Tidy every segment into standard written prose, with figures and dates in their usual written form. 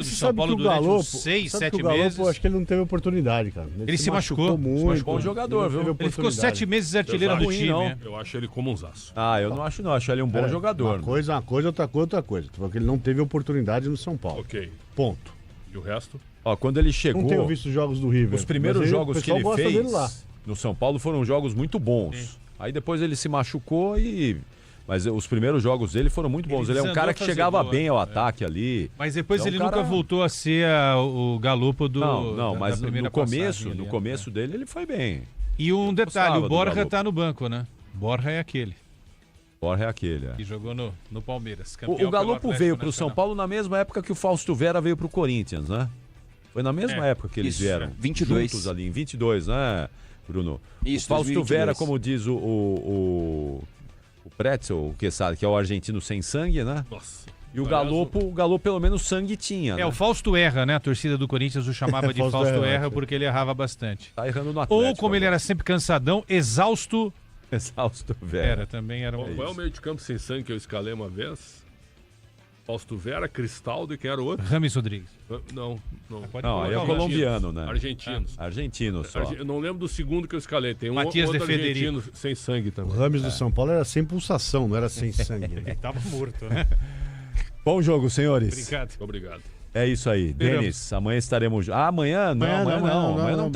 Você São sabe Paulo que o durante Galopo, uns 6, sabe 7 que o Galopo, meses. acho que ele não teve oportunidade, cara. Ele se machucou muito. Bom jogador, viu? Ele ficou 7 meses artilheiro do time. não. Né? Eu acho ele como um zaço. Eu não acho não, acho ele um bom jogador. Uma coisa, outra coisa. Tu falou que ele não teve oportunidade no São Paulo. Ok. Ponto. E o resto? Ó, quando ele chegou, Não tenho visto os jogos do River. os primeiros mas aí jogos o que pessoal ele gosta fez dele lá. no São Paulo foram jogos muito bons. Aí depois ele se machucou mas os primeiros jogos dele foram muito bons. Ele é um cara que chegava bem ao ataque ali. Mas depois Então, ele cara... nunca voltou a ser o Galopo do mas da primeira no começo, passagem ali, no começo dele ele foi bem. E um detalhe, gostava o do Borja Galopo. tá no banco, né? Borja é aquele Borja é aquele. que jogou no Palmeiras. O Galopo veio pro São Paulo na mesma época que o Fausto Vera veio pro Corinthians, né? Foi na mesma época que eles vieram. 22. Juntos ali, em 22, né, Bruno? Isso, o Fausto 2022. Vera, como diz o Pretzel, que é o argentino sem sangue, né? Nossa. E o Galopo pelo menos sangue tinha, né? O Fausto erra, né? A torcida do Corinthians o chamava de Fausto erra porque ele errava bastante. Tá errando no Atlético. Ou como ele era sempre cansadão, exausto Vera. Também era. Qual é o meio de campo sem sangue que eu escalei uma vez? Fausto Vera, Cristaldo e quem era o outro? Rames Rodrigues. Não. Não, aí é colombiano, né? Argentinos. Argentino só. Eu não lembro do segundo que eu escalei. Tem um Matias outro de Federico. argentino sem sangue também. O Rames do São Paulo era sem pulsação, não era sem sangue. Né? Ele tava morto, né? Bom jogo, senhores. Obrigado. É isso aí. Denis, amanhã estaremos... amanhã não. Amanhã não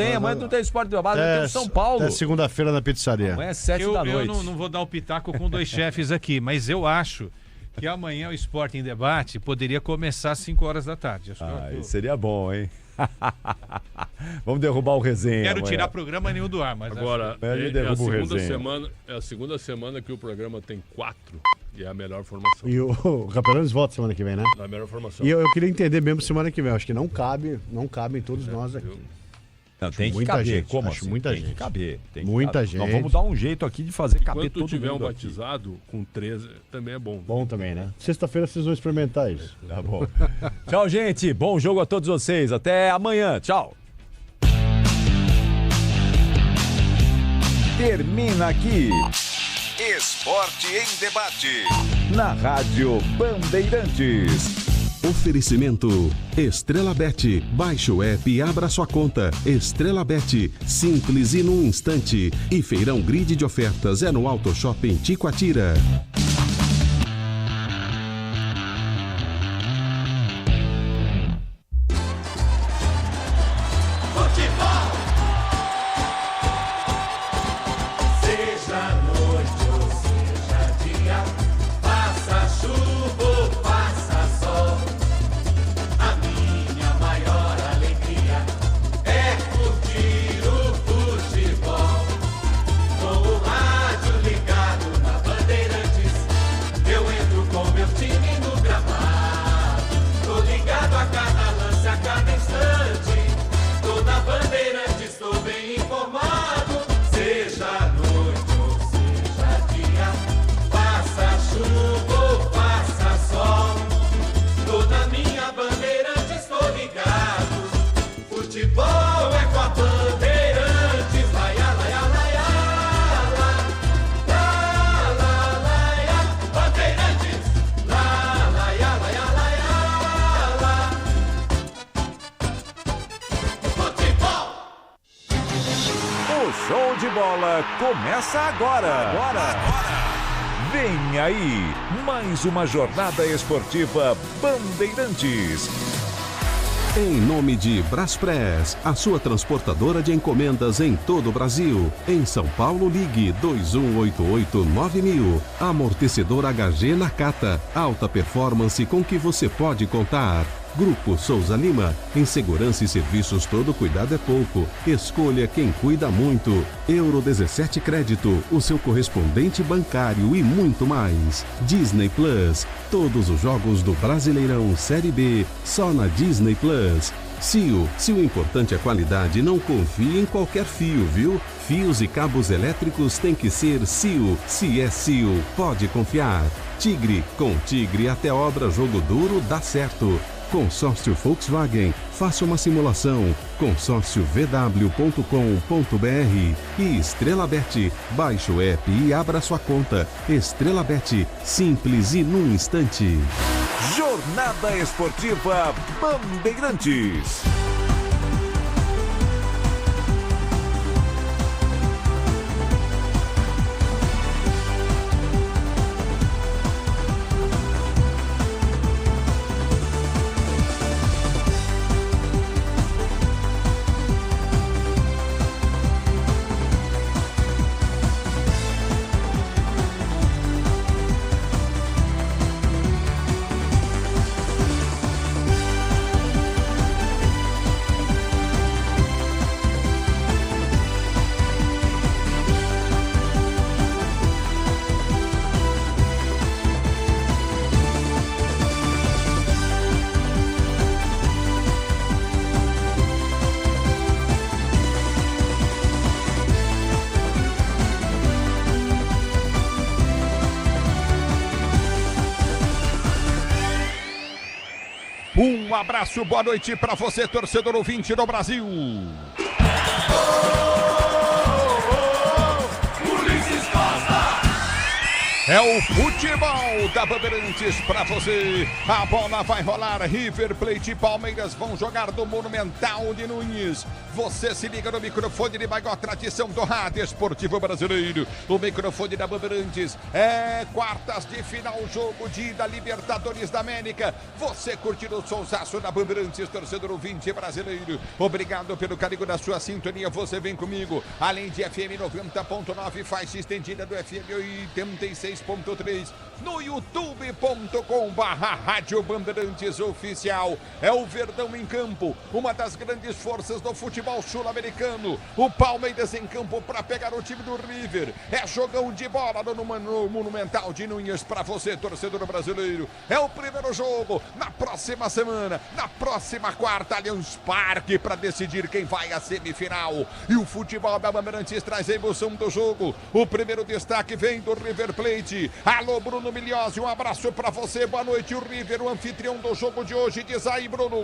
tem esporte do trabalho, tem o São Paulo. É segunda-feira na pizzaria. Amanhã é 7 da noite. Eu não vou dar o pitaco com dois chefes aqui, mas eu acho que amanhã o Esporte em Debate poderia começar às 5 horas da tarde. Isso seria bom, hein? Vamos derrubar o resenha. Quero amanhã. tirar programa nenhum do ar, mas agora é a segunda semana que o programa tem 4 e é a melhor formação. E o Capelanes volta semana que vem, né? A melhor formação. E eu queria entender mesmo semana que vem. Acho que não cabem todos nós aqui. Não, tem que muita caber. gente, Como acho assim? muita tem gente. que caber. Tem Muita que caber. gente. Nós vamos dar um jeito aqui de fazer caber Quando tu todo tiver mundo um aqui. batizado com 13, também é bom. Bom também, né? Sexta-feira vocês vão experimentar isso. Tá bom. Tchau, gente. Bom jogo a todos vocês. Até amanhã. Tchau. Termina aqui Esporte em Debate na Rádio Bandeirantes. Oferecimento Estrela Bet. Baixe o app e abra sua conta. Estrela Bet, simples e num instante. E Feirão Grid de Ofertas é no Auto Shopping Ticoatira. Show de bola começa agora. Vem aí, mais uma jornada esportiva Bandeirantes. Em nome de Braspress, a sua transportadora de encomendas em todo o Brasil. Em São Paulo, ligue 2188-9000. Amortecedor HG Nakata. Alta performance com que você pode contar. Grupo Souza Lima. Em segurança e serviços todo cuidado é pouco. Escolha quem cuida muito. Euro 17 Crédito, o seu correspondente bancário e muito mais. Disney Plus. Todos os jogos do Brasileirão Série B, só na Disney Plus. CIO, se o importante é qualidade, não confie em qualquer fio, viu? Fios e cabos elétricos tem que ser CIO. Se é CIO, pode confiar. Tigre, com Tigre até obra jogo duro dá certo. Consórcio Volkswagen, faça uma simulação. consórciovw.com.br. E Estrela Bet, baixe o app e abra sua conta. Estrela Bet, simples e num instante. Jornada Esportiva Bandeirantes. Um abraço, boa noite para você, torcedor ouvinte do Brasil. Ulisses Costa! É o futebol da Bandeirantes para você. A bola vai rolar. River Plate e Palmeiras vão jogar no Monumental de Nunes. Você se liga no microfone de maior tradição do rádio esportivo brasileiro. O microfone da Bandeirantes é quartas de final, jogo de ida, Libertadores da América. Você curtindo o sonsaço da Bandeirantes, torcedor ouvinte brasileiro. Obrigado pelo carinho da sua sintonia. Você vem comigo. Além de FM 90.9, faixa estendida do FM 86.3 no youtube.com/Rádio Bandeirantes Oficial. É o Verdão em campo, uma das grandes forças do futebol sul-americano. O Palmeiras em campo para pegar o time do River. É jogão de bola no Monumental de Nunes para você, torcedor brasileiro. É o primeiro jogo na próxima semana, na próxima quarta, Allianz Parque, para decidir quem vai à semifinal. E o futebol da Bandeirantes traz a emoção do jogo. O primeiro destaque vem do River Plate. Alô, Bruno Milhozzi, um abraço para você. Boa noite, o River, o anfitrião do jogo de hoje. Diz aí, Bruno.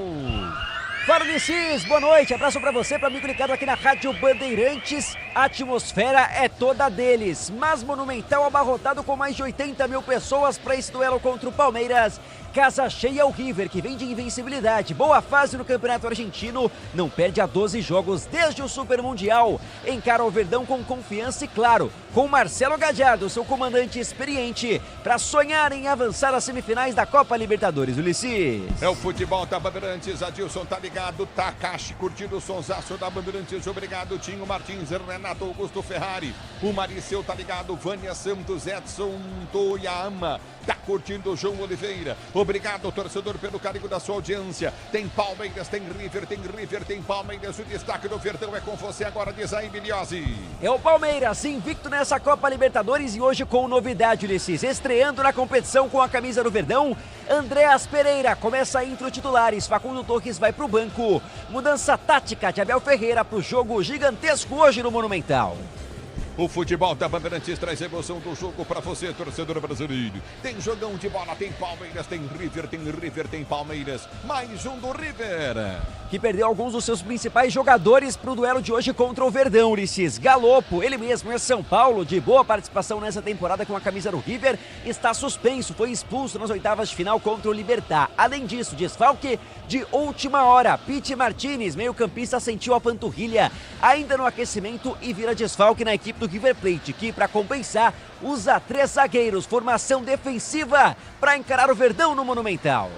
Fala, Ulisses, boa noite, abraço pra você, pra amigo ligado aqui na Rádio Bandeirantes. A atmosfera é toda deles, mas Monumental abarrotado com mais de 80 mil pessoas para esse duelo contra o Palmeiras. Casa cheia o River, que vem de invencibilidade, boa fase no Campeonato Argentino, não perde a 12 jogos desde o Super Mundial. Encara o Verdão com confiança e, claro, com Marcelo Gallardo, seu comandante experiente, para sonhar em avançar às semifinais da Copa Libertadores, Ulisses. É o futebol da Bandeirantes, Adilson tá ligado, Takashi curtindo o sonsaço da Bandeirantes, obrigado, Tinho Martins, Renato Augusto Ferrari, o Mariceu tá ligado, Vânia Santos, Edson Toyama, tá curtindo o João Oliveira. Obrigado, torcedor, pelo carinho da sua audiência. Tem Palmeiras, tem River, tem Palmeiras. O destaque do Verdão é com você agora, diz aí, Milhozzi. É o Palmeiras, invicto nessa Copa Libertadores e hoje com novidade, Ulisses. Estreando na competição com a camisa do Verdão, Andréas Pereira começa a intro titulares. Facundo Torres vai pro banco. Mudança tática de Abel Ferreira pro jogo gigantesco hoje no Monumental. O futebol da Bandeirantes traz a emoção do jogo para você, torcedor brasileiro. Tem jogão de bola, tem Palmeiras, tem River, tem Palmeiras. Mais um do River, que perdeu alguns dos seus principais jogadores para o duelo de hoje contra o Verdão, Ulisses. Galopo, ele mesmo é São Paulo, de boa participação nessa temporada com a camisa do River, está suspenso, foi expulso nas oitavas de final contra o Libertad. Além disso, desfalque de última hora, Pity Martinez, meio-campista, sentiu a panturrilha ainda no aquecimento e vira desfalque na equipe do River Plate, que, para compensar, usa 3 zagueiros, formação defensiva para encarar o Verdão no Monumental.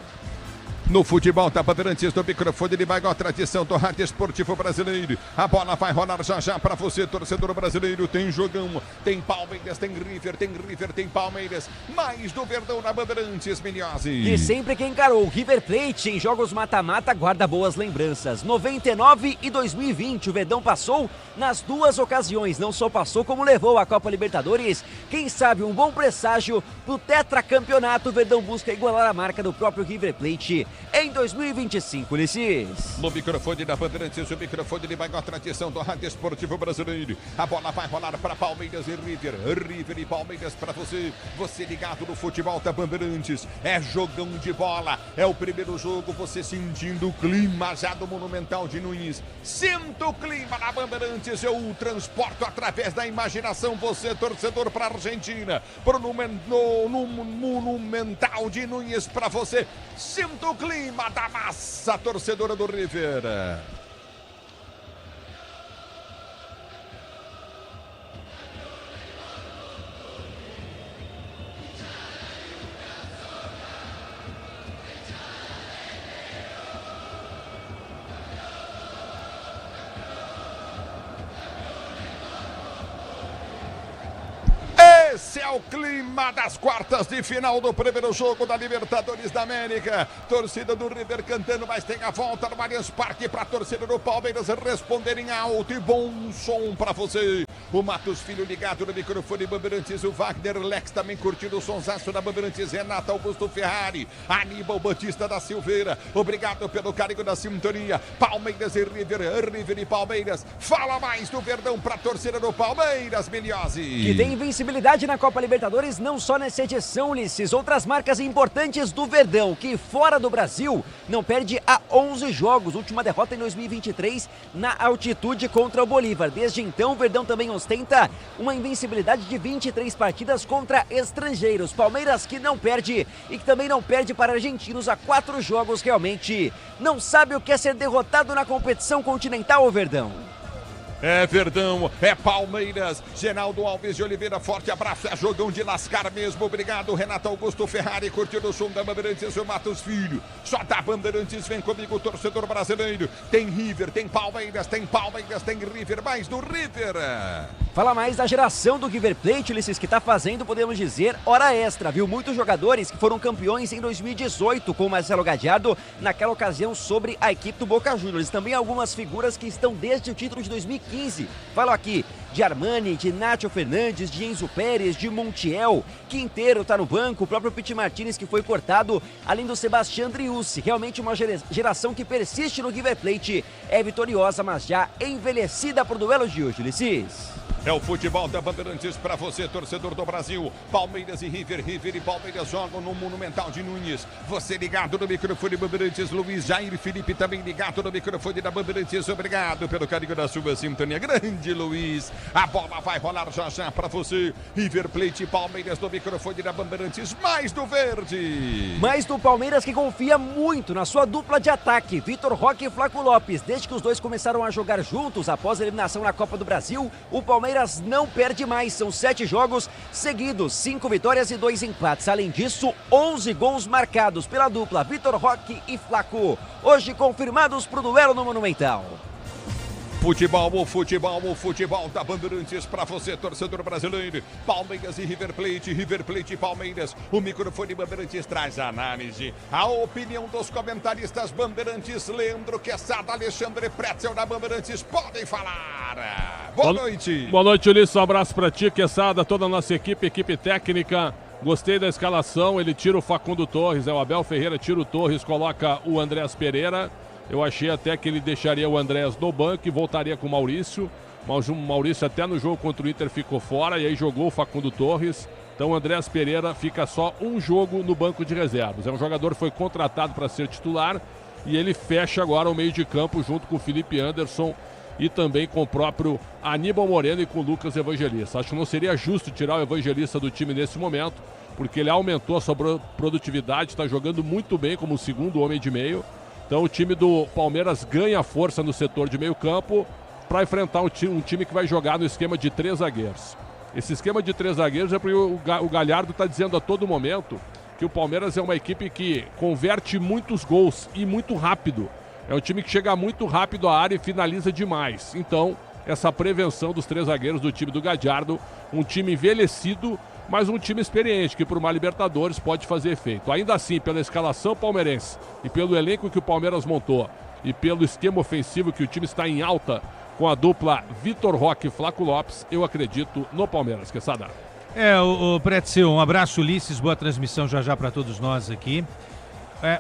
No futebol da Bandeirantes, do microfone de maior tradição do rádio esportivo brasileiro. A bola vai rolar já já para você, torcedor brasileiro. Tem jogão, tem Palmeiras, tem Palmeiras. Mais do Verdão na Bandeirantes, Milhozzi. E sempre que encarou o River Plate em jogos mata-mata, guarda boas lembranças. 99 e 2020, o Verdão passou nas 2 ocasiões. Não só passou, como levou a Copa Libertadores. Quem sabe um bom presságio pro tetracampeonato. O Verdão busca igualar a marca do próprio River Plate. em 2025, Ulisses. No microfone da Bandeirantes, o microfone de maior tradição do rádio esportivo brasileiro. A bola vai rolar para Palmeiras e River. River e Palmeiras para você. Você ligado no futebol da Bandeirantes. É jogão de bola. É o primeiro jogo, você sentindo o clima já do Monumental de Nunes. Sinta o clima na Bandeirantes. Eu o transporto através da imaginação. Você, torcedor, para a Argentina. No Monumental de Nunes para você. Sinta o clima da massa torcedora do River. Esse é o clima das quartas de final do primeiro jogo da Libertadores da América. Torcida do River cantando, mas tem a volta no Allianz Parque para a torcida do Palmeiras responder em alto e bom som para você. O Matos Filho ligado no microfone Bandeirantes, o Wagner Lex também curtindo o sonsaço da Bandeirantes, Renato Augusto Ferrari, Aníbal Batista da Silveira, obrigado pelo carinho da sintonia. Palmeiras e River, River e Palmeiras. Fala mais do Verdão para a torcida do Palmeiras, Miliose. Que tem invencibilidade na Copa Libertadores, não só nessa edição, Ulisses. Outras marcas importantes do Verdão, que fora do Brasil não perde há 11 jogos. Última derrota em 2023 na altitude contra o Bolívar. Desde então, o Verdão também ostenta uma invencibilidade de 23 partidas contra estrangeiros. Palmeiras que não perde e que também não perde para argentinos há 4 jogos. Realmente não sabe o que é ser derrotado na competição continental, o Verdão. É Verdão, é Palmeiras, Genaldo Alves de Oliveira, forte abraço, é jogão de lascar mesmo, obrigado, Renato Augusto Ferrari, curtindo o som da Bandeirantes, o Matos Filho, só da Bandeirantes, vem comigo, torcedor brasileiro, tem River, tem Palmeiras, tem River, mais do River. Fala mais da geração do River Plate, Ulisses, que tá fazendo, podemos dizer, hora extra, viu? Muitos jogadores que foram campeões em 2018 com o Marcelo Gallardo, naquela ocasião sobre a equipe do Boca Juniors. Também algumas figuras que estão desde o título de 2015. Falo aqui de Armani, de Nacho Fernandes, de Enzo Pérez, de Montiel, Quinteiro tá no banco, o próprio Piti Martinez que foi cortado, além do Sebastião Driussi. Realmente uma geração que persiste no River Plate, é vitoriosa, mas já envelhecida pro duelo de hoje, Ulisses. É o futebol da Bandeirantes para você, torcedor do Brasil. Palmeiras e River, River e Palmeiras jogam no Monumental de Nunes. Você ligado no microfone Bandeirantes, Luiz Jair Felipe também ligado no microfone da Bandeirantes. Obrigado pelo carinho da sua sintonia. Grande Luiz. A bola vai rolar já já para você. River Plate e Palmeiras no microfone da Bandeirantes. Mais do verde. Mais do Palmeiras, que confia muito na sua dupla de ataque, Vitor Roque e Flaco Lopes. Desde que os dois começaram a jogar juntos após a eliminação na Copa do Brasil, o Palmeiras não perde mais, são 7 jogos seguidos, 5 vitórias e 2 empates. Além disso, 11 gols marcados pela dupla Vitor Roque e Flaco, hoje confirmados para o duelo no Monumental. O futebol da Bandeirantes para você, torcedor brasileiro. Palmeiras e River Plate e Palmeiras. O microfone Bandeirantes traz a análise, a opinião dos comentaristas Bandeirantes. Leandro Quesada, Alexandre Pretzel da Bandeirantes, podem falar. Boa noite. Boa noite, Ulisses. Um abraço para ti, Quesada, toda a nossa equipe técnica. Gostei da escalação, ele tira o Facundo Torres, o Abel Ferreira tira o Torres, coloca o Andrés Pereira. Eu achei até que ele deixaria o Andrés no banco e voltaria com o Maurício. Mas o Maurício até no jogo contra o Inter ficou fora e aí jogou o Facundo Torres. Então o Andrés Pereira fica só um jogo no banco de reservas. É um jogador que foi contratado para ser titular e ele fecha agora o meio de campo junto com o Felipe Anderson e também com o próprio Aníbal Moreno e com o Lucas Evangelista. Acho que não seria justo tirar o Evangelista do time nesse momento, porque ele aumentou a sua produtividade, está jogando muito bem como o segundo homem de meio. Então o time do Palmeiras ganha força no setor de meio campo para enfrentar um time que vai jogar no esquema de 3 zagueiros. Esse esquema de 3 zagueiros é porque o Galhardo está dizendo a todo momento que o Palmeiras é uma equipe que converte muitos gols e muito rápido. É um time que chega muito rápido à área e finaliza demais. Então, essa prevenção dos 3 zagueiros do time do Galhardo, um time envelhecido, mas um time experiente, que por uma Libertadores pode fazer efeito. Ainda assim, pela escalação palmeirense e pelo elenco que o Palmeiras montou e pelo esquema ofensivo que o time está em alta com a dupla Vitor Roque e Flaco Lopes, eu acredito no Palmeiras. Quesada. O Pretzel, um abraço, Ulisses, boa transmissão já para todos nós aqui.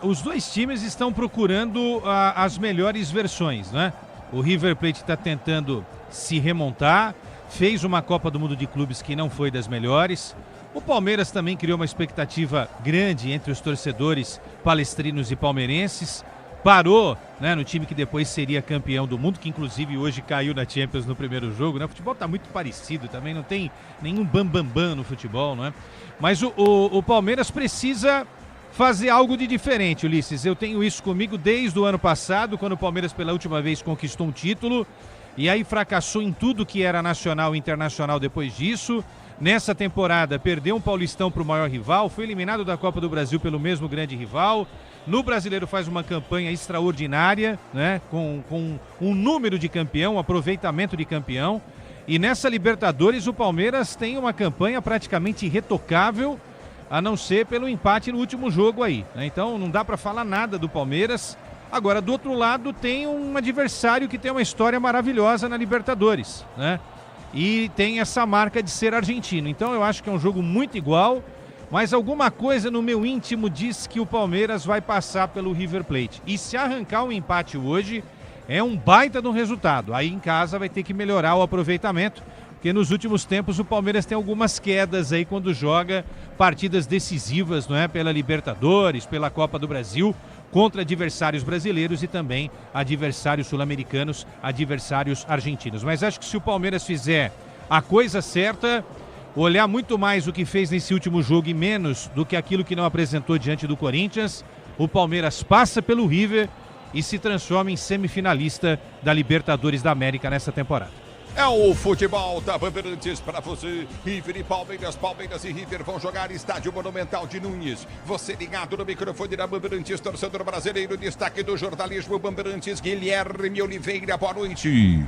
os dois times estão procurando as melhores versões, né? O River Plate está tentando se remontar, fez uma Copa do Mundo de Clubes que não foi das melhores. O Palmeiras também criou uma expectativa grande entre os torcedores palestrinos e palmeirenses. Parou, né, no time que depois seria campeão do mundo, que inclusive hoje caiu na Champions no primeiro jogo, né? O futebol tá muito parecido também, não tem nenhum bambambam no futebol, não é? Mas o Palmeiras precisa fazer algo de diferente, Ulisses. Eu tenho isso comigo desde o ano passado, quando o Palmeiras pela última vez conquistou um título e aí fracassou em tudo que era nacional e internacional depois disso. Nessa temporada perdeu um Paulistão para o maior rival, foi eliminado da Copa do Brasil pelo mesmo grande rival. No Brasileiro faz uma campanha extraordinária, né? Com um número de campeão, um aproveitamento de campeão. E nessa Libertadores o Palmeiras tem uma campanha praticamente irretocável, a não ser pelo empate no último jogo aí, né? Então não dá para falar nada do Palmeiras. Agora, do outro lado, tem um adversário que tem uma história maravilhosa na Libertadores, né? E tem essa marca de ser argentino. Então eu acho que é um jogo muito igual, mas alguma coisa no meu íntimo diz que o Palmeiras vai passar pelo River Plate. E se arrancar um empate hoje, é um baita de um resultado. Aí em casa vai ter que melhorar o aproveitamento, porque nos últimos tempos o Palmeiras tem algumas quedas aí quando joga partidas decisivas, não é? Pela Libertadores, pela Copa do Brasil, contra adversários brasileiros e também adversários sul-americanos, adversários argentinos. Mas acho que se o Palmeiras fizer a coisa certa, olhar muito mais o que fez nesse último jogo e menos do que aquilo que não apresentou diante do Corinthians, o Palmeiras passa pelo River e se transforma em semifinalista da Libertadores da América nessa temporada. É o futebol da Bandeirantes para você. River e Palmeiras, Palmeiras e River vão jogar Estádio Monumental de Nunes. Você ligado no microfone da Bandeirantes, torcedor brasileiro, destaque do jornalismo Bandeirantes, Guilherme Oliveira, boa noite.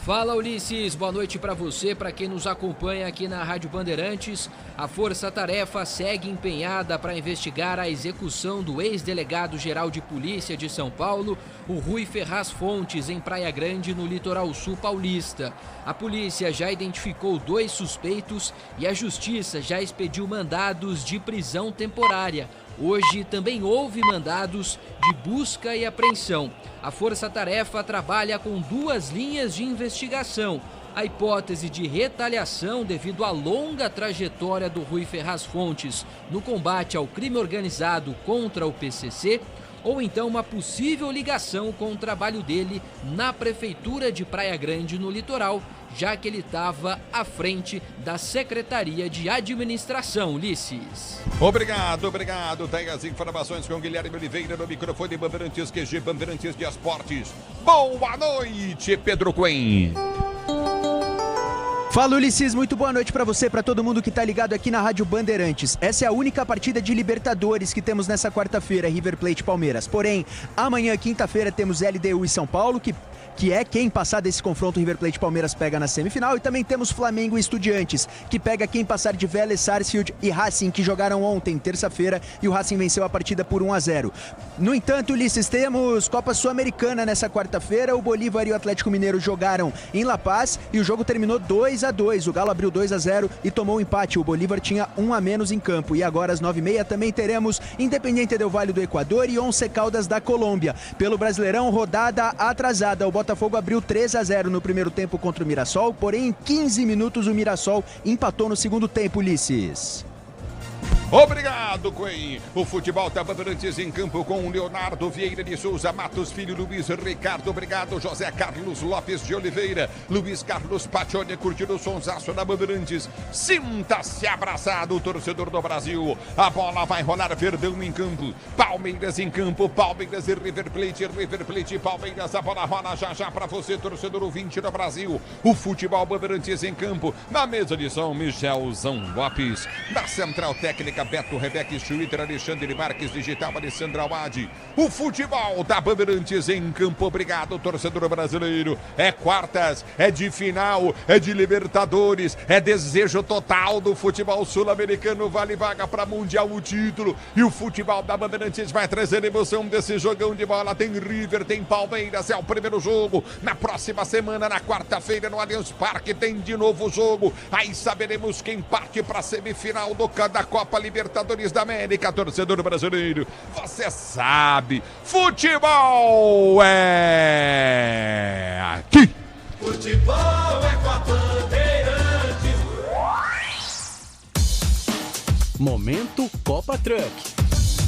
Fala, Ulisses, boa noite para você, para quem nos acompanha aqui na Rádio Bandeirantes. A Força Tarefa segue empenhada para investigar a execução do ex-delegado-geral de Polícia de São Paulo, o Rui Ferraz Fontes, em Praia Grande, no litoral sul paulista. A polícia já identificou 2 suspeitos e a justiça já expediu mandados de prisão temporária. Hoje também houve mandados de busca e apreensão. A Força Tarefa trabalha com 2 linhas de investigação. A hipótese de retaliação devido à longa trajetória do Rui Ferraz Fontes no combate ao crime organizado contra o PCC, ou então uma possível ligação com o trabalho dele na Prefeitura de Praia Grande, no litoral, já que ele estava à frente da Secretaria de Administração, Ulisses. Obrigado. Tem as informações com Guilherme Oliveira no microfone Bandeirantes QG, Bandeirantes de Esportes. Boa noite, Pedro Cuen. Fala, Ulisses, muito boa noite pra você, pra todo mundo que tá ligado aqui na Rádio Bandeirantes. Essa é a única partida de Libertadores que temos nessa quarta-feira, River Plate e Palmeiras. Porém, amanhã, quinta-feira, temos LDU e São Paulo, que é quem passar desse confronto, River Plate e Palmeiras pega na semifinal. E também temos Flamengo e Estudiantes, que pega quem passar de Vélez, Sarsfield e Racing, que jogaram ontem, terça-feira, e o Racing venceu a partida por 1-0. No entanto, Ulisses, temos Copa Sul-Americana nessa quarta-feira. O Bolívar e o Atlético Mineiro jogaram em La Paz e o jogo terminou 2-2. O Galo abriu 2-0 e tomou um empate. O Bolívar tinha 1 a menos em campo. E agora às 9h30 também teremos Independiente del Valle do Equador e Once Caldas da Colômbia. Pelo Brasileirão, rodada atrasada. O Botafogo abriu 3-0 no primeiro tempo contra o Mirassol, porém em 15 minutos o Mirassol empatou no segundo tempo, Ulisses. Obrigado, Cuen. O futebol da Bandeirantes em campo com Leonardo Vieira de Souza, Matos Filho, Luiz Ricardo, obrigado, José Carlos Lopes de Oliveira, Luiz Carlos Pacione, curtindo o sonsaço da Bandeirantes. Sinta-se abraçado, torcedor do Brasil. A bola vai rolar, Verdão em campo, Palmeiras em campo, Palmeiras e River Plate e Palmeiras. A bola rola já para você, torcedor ouvinte do Brasil. O futebol Bandeirantes em campo, na mesa de São Michelzão Lopes, na central técnica Beto Rebeca Schwitter, Alexandre Marques, digital Alessandra Awad. O futebol da Bandeirantes em campo, obrigado, torcedor brasileiro. É quartas, é de final, é de Libertadores, é desejo total do futebol sul-americano, vale vaga para Mundial, o título. E o futebol da Bandeirantes vai trazer emoção desse jogão de bola. Tem River, tem Palmeiras, é o primeiro jogo. Na próxima semana, na quarta-feira, no Allianz Parque, tem de novo jogo. Aí saberemos quem parte para a semifinal da Copa Libertadores. Libertadores da América, torcedor brasileiro. Você sabe, futebol é aqui. Futebol é com a Bandeirantes. Momento Copa Truck.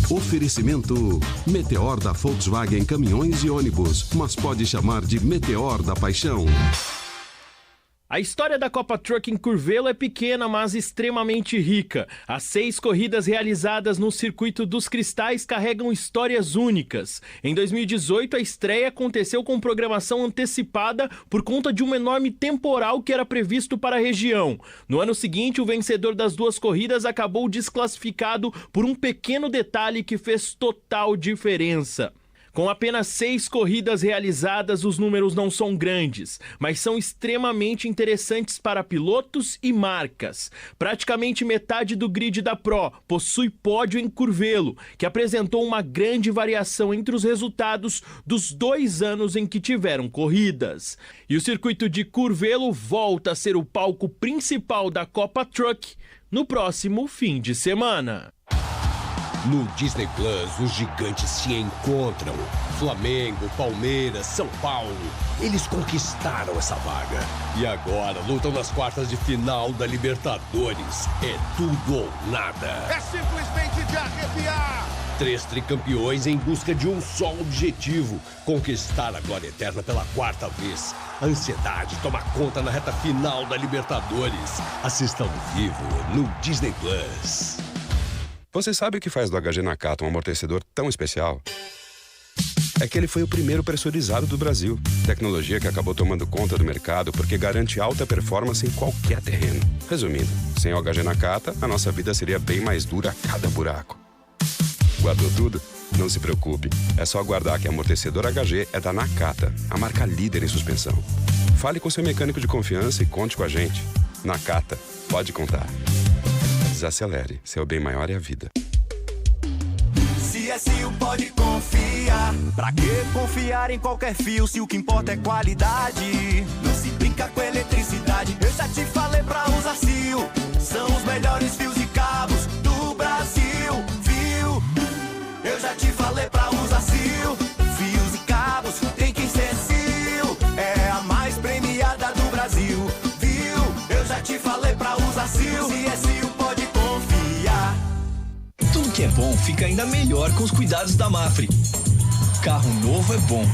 Oferecimento Meteor da Volkswagen Caminhões e Ônibus, mas pode chamar de Meteor da Paixão. A história da Copa Truck em Curvelo é pequena, mas extremamente rica. As 6 corridas realizadas no Circuito dos Cristais carregam histórias únicas. Em 2018, a estreia aconteceu com programação antecipada por conta de um enorme temporal que era previsto para a região. No ano seguinte, o vencedor das 2 corridas acabou desclassificado por um pequeno detalhe que fez total diferença. Com apenas 6 corridas realizadas, os números não são grandes, mas são extremamente interessantes para pilotos e marcas. Praticamente metade do grid da Pro possui pódio em Curvelo, que apresentou uma grande variação entre os resultados dos 2 anos em que tiveram corridas. E o circuito de Curvelo volta a ser o palco principal da Copa Truck no próximo fim de semana. No Disney Plus, os gigantes se encontram. Flamengo, Palmeiras, São Paulo. Eles conquistaram essa vaga. E agora lutam nas quartas de final da Libertadores. É tudo ou nada. É simplesmente de arrepiar. 3 tricampeões em busca de um só objetivo: conquistar a glória eterna pela 4ª vez. A ansiedade toma conta na reta final da Libertadores. Assista ao vivo no Disney Plus. Você sabe o que faz do HG Nakata um amortecedor tão especial? É que ele foi o primeiro pressurizado do Brasil. Tecnologia que acabou tomando conta do mercado porque garante alta performance em qualquer terreno. Resumindo, sem o HG Nakata, a nossa vida seria bem mais dura a cada buraco. Guardou tudo? Não se preocupe. É só guardar que amortecedor HG é da Nakata, a marca líder em suspensão. Fale com seu mecânico de confiança e conte com a gente. Nakata, pode contar. Desacelere, seu bem maior é a vida. CSU pode confiar. Pra que confiar em qualquer fio se o que importa é qualidade? Não se brinca com eletricidade. Eu já te falei pra usar CSU. São os melhores fios e cabos do Brasil, viu? Eu já te falei pra usar CSU. Fios e cabos tem que ser CSU. É a mais premiada do Brasil, viu? Eu já te falei pra usar CSU. CSU pode confiar. Tudo que é bom fica ainda melhor com os cuidados da Mafre. Carro novo é bom.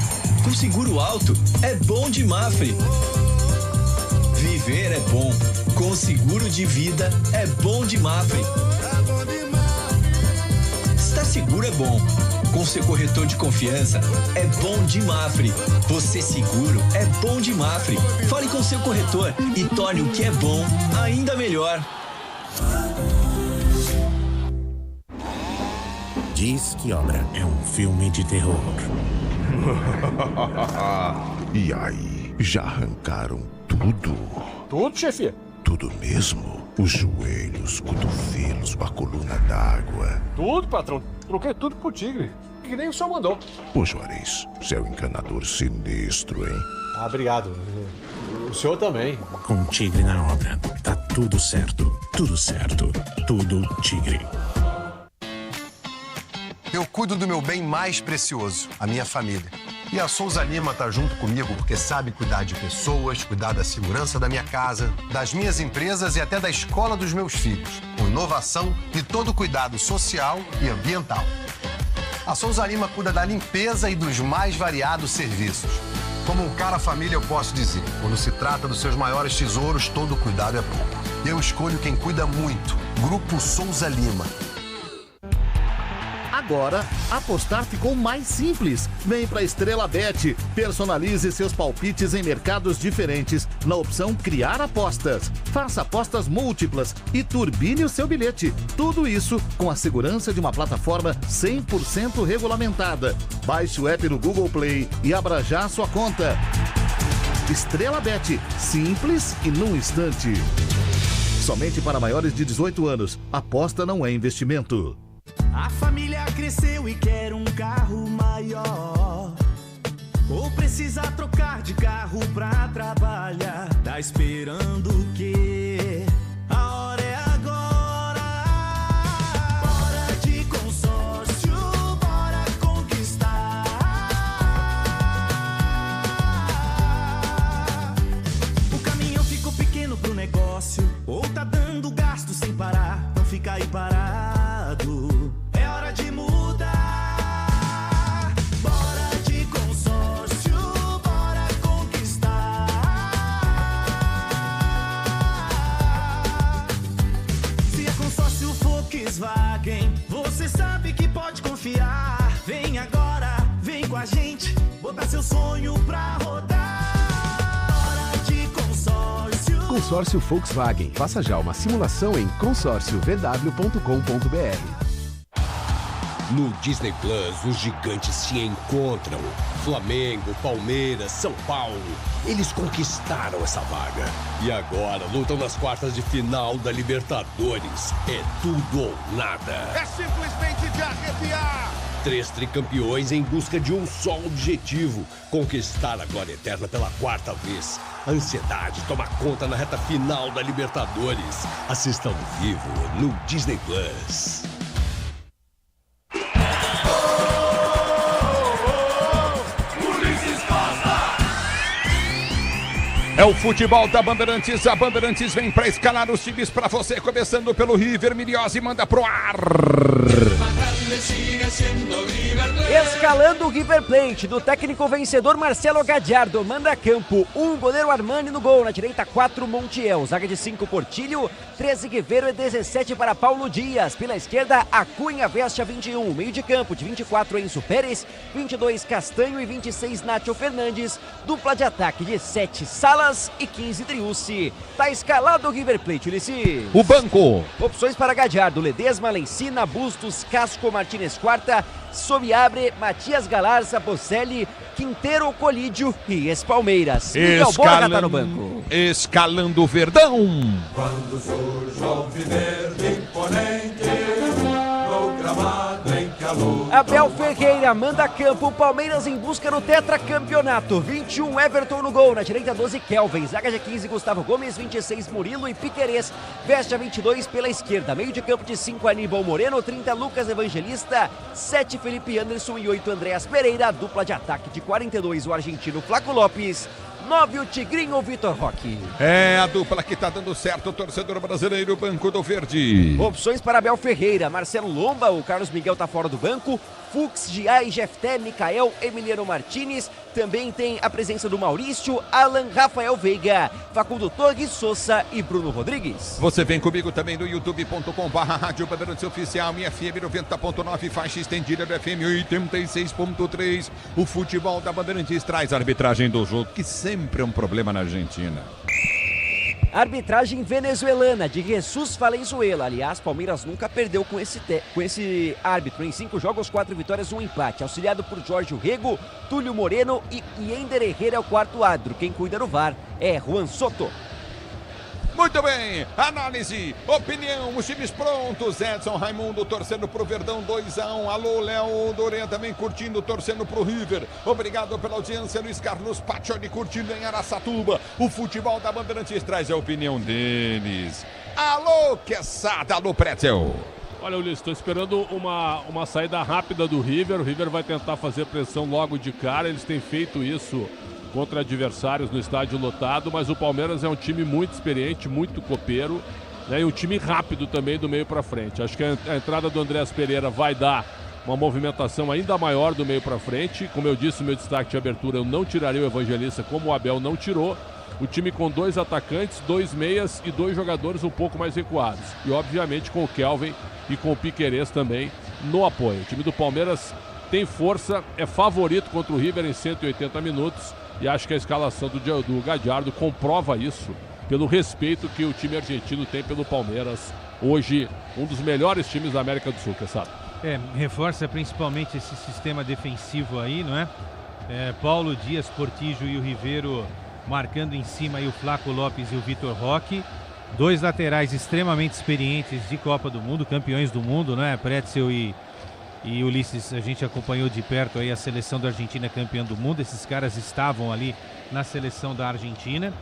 Com seguro alto é bom de Mafre. Viver é bom. Com seguro de vida é bom de Mafre. Estar seguro é bom. Com seu corretor de confiança é bom de Mafre. Você seguro é bom de Mafre. Fale com seu corretor e torne o que é bom ainda melhor. Diz que Obra é um filme de terror. E aí, já arrancaram tudo? Tudo, chefia? Tudo mesmo? Os joelhos, cotovelos, a coluna d'água. Tudo, patrão. Troquei tudo pro Tigre. Que nem o senhor mandou. Ô, Juarez, você é um encanador sinistro, hein? Ah, obrigado. O senhor também. Com Tigre na obra, tá tudo certo. Tudo certo. Tudo Tigre. Eu cuido do meu bem mais precioso, a minha família. E a Souza Lima tá junto comigo porque sabe cuidar de pessoas, cuidar da segurança da minha casa, das minhas empresas e até da escola dos meus filhos, com inovação e todo cuidado social e ambiental. A Souza Lima cuida da limpeza e dos mais variados serviços. Como um cara família, eu posso dizer, quando se trata dos seus maiores tesouros, todo cuidado é pouco. Eu escolho quem cuida muito, Grupo Souza Lima. Agora, apostar ficou mais simples. Vem pra Estrela Bet. Personalize seus palpites em mercados diferentes na opção Criar Apostas. Faça apostas múltiplas e turbine o seu bilhete. Tudo isso com a segurança de uma plataforma 100% regulamentada. Baixe o app no Google Play e abra já a sua conta. Estrela Bet. Simples e num instante. Somente para maiores de 18 anos. Aposta não é investimento. A família cresceu e quer um carro maior. Ou precisa trocar de carro pra trabalhar. Tá esperando o quê? A hora é agora. sonho pra rodar. Hora de consórcio. Consórcio Volkswagen. Faça já uma simulação em consórciovw.com.br. No Disney Plus, os gigantes se encontram. Flamengo, Palmeiras, São Paulo. Eles conquistaram essa vaga. E agora lutam nas quartas de final da Libertadores. É tudo ou nada. É simplesmente de arrepiar. 3 tricampeões em busca de um só objetivo: conquistar a glória eterna pela 4ª vez. A ansiedade toma conta na reta final da Libertadores. Assista ao vivo no Disney Plus. É o futebol da Bandeirantes. A Bandeirantes vem para escalar os times para você, começando pelo River. Miriose manda pro ar. Escalando o River Plate, do técnico vencedor Marcelo Gadiardo, manda campo, 1 goleiro Armani no gol, na direita 4 Montiel, zaga de 5 Portilho, 13 Guevero e 17 para Paulo Dias, pela esquerda Acunha veste a 21, meio de campo de 24 Enzo Pérez, 22 Castanho e 26 Nacho Fernandes, dupla de ataque de 7 Salas e 15 Driussi. Tá escalado o River Plate, Ulissi. O banco. Opções para Gadiardo: Ledesma, Lencina, Bustos, Casco, Martínez Quarta, Sobiabre, Matias Galarza, Bocelli, Quinteiro, Colídio e ex-Palmeiras. Miguel Borja tá no banco. Escalando o Verdão. Quando surge o alviverde imponente, no gramado em calor. Abel Ferreira manda campo, Palmeiras em busca do tetracampeonato. 21 Everton no gol, na direita 12 Kelvin, zaga de 15 Gustavo Gomes, 26 Murilo e Piquerez, veste a 22 pela esquerda, meio de campo de 5 Aníbal Moreno, 30 Lucas Evangelista, 7 Felipe Anderson e 8 Andréas Pereira, dupla de ataque de 42 o argentino Flaco Lopes, 9 o Tigrinho Vitor Roque. É a dupla que tá dando certo, o torcedor brasileiro, Banco do Verde. Opções para Abel Ferreira: Marcelo Lomba, o Carlos Miguel tá fora do banco, Fux, Giai, Jefté, Micael, Emiliano Martinez, também tem a presença do Maurício, Alan, Rafael Veiga, Facundo Torres, Sousa e Bruno Rodrigues. Você vem comigo também no youtube.com/Rádio Bandeirantes Oficial, minha FM 90.9, faixa estendida do FM 86.3. O futebol da Bandeirantes traz a arbitragem do jogo, que sempre é um problema na Argentina. Arbitragem venezuelana de Jesus Valenzuela. Aliás, Palmeiras nunca perdeu com esse árbitro. Em 5 jogos, 4 vitórias, 1 empate. Auxiliado por Jorge Rego, Túlio Moreno e Ender Herrera é o 4º árbitro. Quem cuida do VAR é Juan Soto. Muito bem, análise, opinião, os times prontos. Edson Raimundo torcendo pro Verdão, 2-1. Alô, Léo Doré também curtindo, torcendo pro River. Obrigado pela audiência, Luiz Carlos Paccioni curtindo em Araçatuba. O futebol da Bandeirantes traz a opinião deles. Alô, Quesada, alô, Pretzel. Olha, Ulisses, estou esperando uma saída rápida do River. O River vai tentar fazer pressão logo de cara. Eles têm feito isso contra adversários no estádio lotado, mas o Palmeiras é um time muito experiente, muito copeiro, né, e um time rápido também do meio para frente. Acho que a entrada do Andréas Pereira vai dar uma movimentação ainda maior do meio para frente. Como eu disse, o meu destaque de abertura, eu não tiraria o Evangelista como o Abel não tirou. O time com 2 atacantes, 2 meias e 2 jogadores um pouco mais recuados. E obviamente com o Kelvin e com o Piquerez também no apoio. O time do Palmeiras tem força, é favorito contra o River em 180 minutos. E acho que a escalação do Gadiardo comprova isso, pelo respeito que o time argentino tem pelo Palmeiras. Hoje, um dos melhores times da América do Sul, que sabe? Reforça principalmente esse sistema defensivo aí, não é? Paulo Dias, Portillo e o Riveiro marcando em cima aí o Flaco Lopes e o Vitor Roque. 2 laterais extremamente experientes de Copa do Mundo, campeões do mundo, não é? Pretzel e Ulisses, a gente acompanhou de perto aí a seleção da Argentina campeã do mundo. Esses caras estavam ali na seleção da Argentina.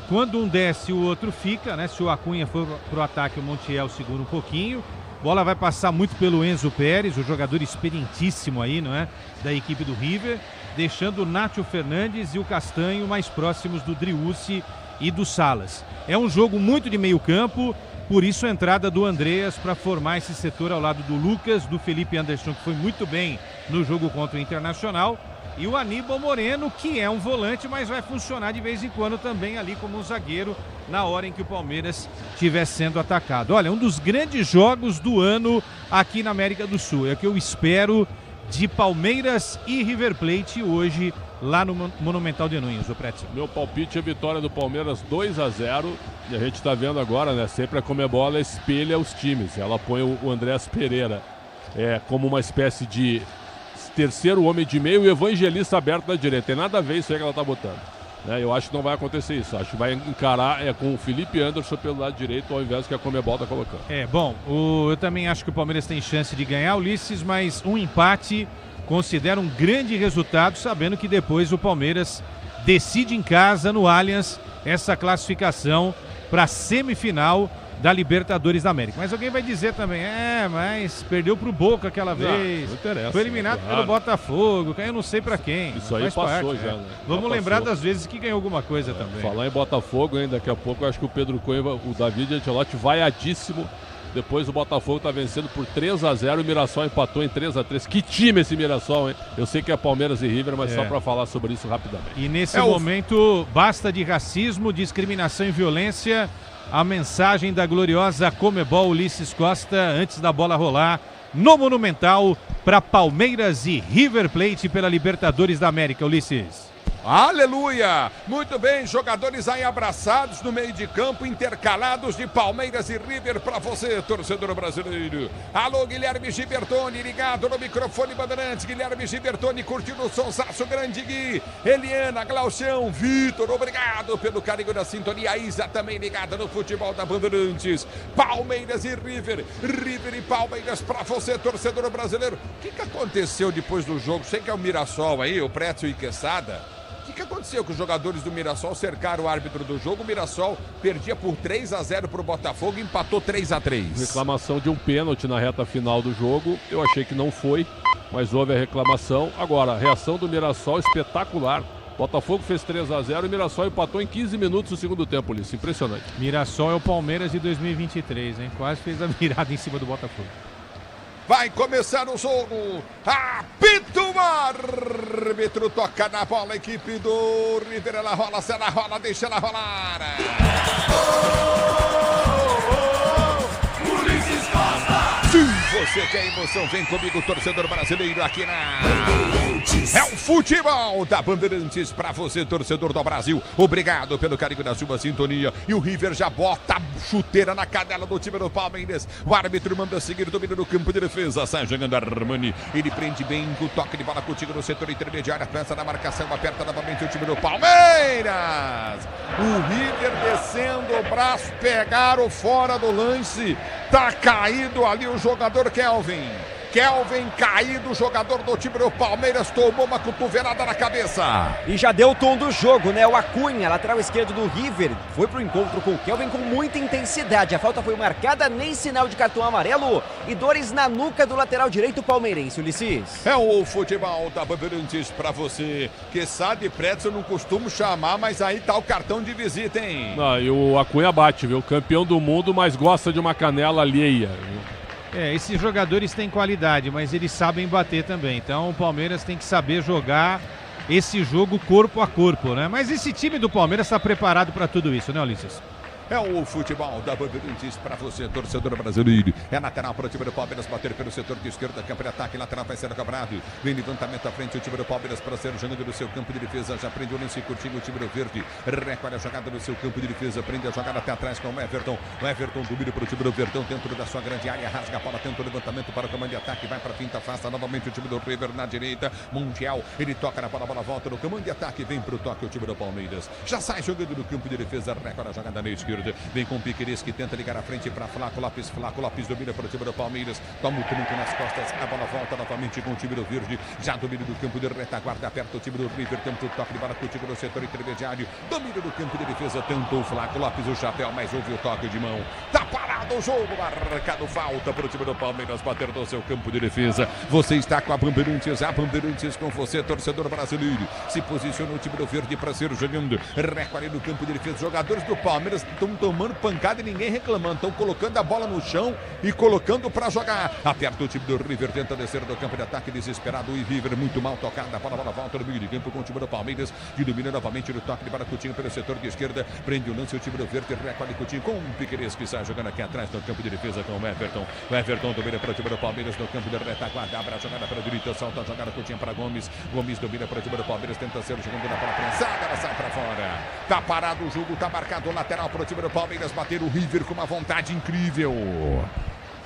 Quando um desce, o outro fica, né? Se o Acunha for pro ataque, o Montiel segura um pouquinho. Bola vai passar muito pelo Enzo Pérez, o jogador experientíssimo aí, não é? Da equipe do River, deixando o Nacho Fernandes e o Castanho mais próximos do Driussi e do Salas. É um jogo muito de meio campo. Por isso a entrada do Andreas para formar esse setor ao lado do Lucas, do Felipe Anderson, que foi muito bem no jogo contra o Internacional, e o Aníbal Moreno, que é um volante, mas vai funcionar de vez em quando também ali como um zagueiro na hora em que o Palmeiras estiver sendo atacado. Olha, um dos grandes jogos do ano aqui na América do Sul. É o que eu espero de Palmeiras e River Plate hoje lá no Monumental de Nunes, o Pretzel. Meu palpite é vitória do Palmeiras 2-0. E a gente está vendo agora, né? Sempre a Conmebol ela espelha os times. Ela põe o Andrés Pereira como uma espécie de terceiro homem de meio e evangelista aberto na direita. Tem nada a ver isso aí que ela está botando. Eu acho que não vai acontecer isso. Acho que vai encarar com o Felipe Anderson pelo lado direito ao invés do que a Conmebol está colocando. Eu também acho que o Palmeiras tem chance de ganhar, Ulisses, mas um empate considero um grande resultado, sabendo que depois o Palmeiras decide em casa, no Allianz, essa classificação para a semifinal da Libertadores da América. Mas alguém vai dizer também, mas perdeu pro Boca aquela vez. Não interessa. Foi eliminado pelo Botafogo, eu não sei pra quem. Isso aí passou já, né? Vamos lembrar das vezes que ganhou alguma coisa também. Falar em Botafogo, hein? Daqui a pouco eu acho que o Pedro Cunha, o David Ancelotti vaiadíssimo. Depois o Botafogo tá vencendo por 3-0 e o Mirassol empatou em 3-3. Que time esse Mirassol, hein? Eu sei que é Palmeiras e River, mas só pra falar sobre isso rapidamente. E nesse momento, basta de racismo, discriminação e violência. A mensagem da gloriosa Conmebol, Ulisses Costa, antes da bola rolar no Monumental para Palmeiras e River Plate pela Libertadores da América, Ulisses. Aleluia! Muito bem, jogadores aí abraçados no meio de campo, intercalados de Palmeiras e River para você, torcedor brasileiro. Alô, Guilherme Gibertoni, ligado no microfone Bandeirantes. Guilherme Gibertoni curtindo o sonsaço grande, Gui. Eliana, Glaucião, Vitor, obrigado pelo carinho da sintonia. A Isa também ligada no futebol da Bandeirantes. Palmeiras e River, River e Palmeiras para você, torcedor brasileiro. O que aconteceu depois do jogo? Sei que é o Mirassol aí, o Pretzel e Quesada. O que aconteceu? Que os jogadores do Mirassol cercaram o árbitro do jogo. O Mirassol perdia por 3-0 para o Botafogo e empatou 3-3. Reclamação de um pênalti na reta final do jogo. Eu achei que não foi, mas houve a reclamação. Agora, a reação do Mirassol espetacular. Botafogo fez 3-0 e o Mirassol empatou em 15 minutos no segundo tempo, Ulisses. Impressionante. Mirassol é o Palmeiras de 2023, hein? Quase fez a virada em cima do Botafogo. Vai começar o jogo. Apito o árbitro. Toca na bola a equipe do River. Ela rola, se ela rola, deixa ela rolar. Ulisses Costa. Se você quer emoção, vem comigo, torcedor brasileiro, aqui na... É o futebol da Bandeirantes pra você, torcedor do Brasil. Obrigado pelo carinho da sua sintonia. E o River já bota a chuteira na canela do time do Palmeiras. O árbitro manda seguir, domínio no campo de defesa. Sai jogando Armani. Ele prende bem com o toque de bola contigo no setor intermediário. Pensa na marcação, aperta novamente o time do Palmeiras. O River descendo o braço, pegaram fora do lance. Tá caído ali o jogador Kelvin. Kelvin caído, o jogador do time do Palmeiras tomou uma cotovelada na cabeça. E já deu o tom do jogo, né? O Acunha, lateral esquerdo do River, foi pro encontro com o Kelvin com muita intensidade. A falta foi marcada, nem sinal de cartão amarelo. E dores na nuca do lateral direito palmeirense, Ulisses. É o futebol da Bandeirantes pra você. Quesada e Pretzel eu não costumo chamar, mas aí tá o cartão de visita, hein? E o Acunha bate, viu? Campeão do mundo, mas gosta de uma canela alheia. Esses jogadores têm qualidade, mas eles sabem bater também. Então o Palmeiras tem que saber jogar esse jogo corpo a corpo, né? Mas esse time do Palmeiras está preparado para tudo isso, né, Ulisses? É o futebol da Bandeirantes para você, torcedor brasileiro. É lateral para o time do Palmeiras bater pelo setor de esquerda, campo de ataque, lateral vai ser cobrado. Vem levantamento à frente, o time do Palmeiras para ser jogando no seu campo de defesa. Já prende o lance curtinho, o time do Verde. Recolhe a jogada no seu campo de defesa, prende a jogada até atrás com o Everton. O Everton domina para o time do Verdão dentro da sua grande área, rasga a bola, tenta o levantamento para o comando de ataque, vai para a finta, afasta novamente o time do River na direita. Mundial, ele toca na bola, a bola volta no comando de ataque, vem para o toque o time do Palmeiras. Já sai jogando no campo de defesa, recolhe a jogada na esquerda. Vem com o Piquerez que tenta ligar à frente para Flaco Lopes. Flaco Lopes domina para o time do Palmeiras. Toma o trinco nas costas. A bola volta novamente com o time do Verde. Já domina do campo de retaguarda. Aperta o time do River. Tenta o toque de bola com o time do setor intermediário. Domina do campo de defesa. Tentou o Flaco Lopes o chapéu, mas houve o toque de mão. Tá parado o jogo. Marcado falta para o time do Palmeiras bater no seu campo de defesa. Você está com a Bandeirantes. A Bandeirantes com você, torcedor brasileiro. Se posiciona o time do Verde para ser jogando. Recolhe no campo de defesa. Jogadores do Palmeiras estão tomando pancada e ninguém reclamando. Estão colocando a bola no chão e colocando para jogar. Aperta o time do River, tenta descer do campo de ataque desesperado. E River muito mal tocada. A bola volta no meio de campo com o time do Palmeiras. Que domina novamente no toque de bola Coutinho pelo setor de esquerda. Prende o lance o time do Verde. Recolhe Coutinho com o Piquerez que sai jogando tocando aqui atrás no campo de defesa com o Everton. O Everton domina para o time do Palmeiras no campo de retaguarda. Abre a jogada para a direita, solta a jogada curtinha para Gomes. Gomes domina para o time do Palmeiras, tenta ser o segundo na bola prensada, ela sai para fora. Tá parado o jogo, tá marcado o lateral para o time do Palmeiras bater o River com uma vontade incrível.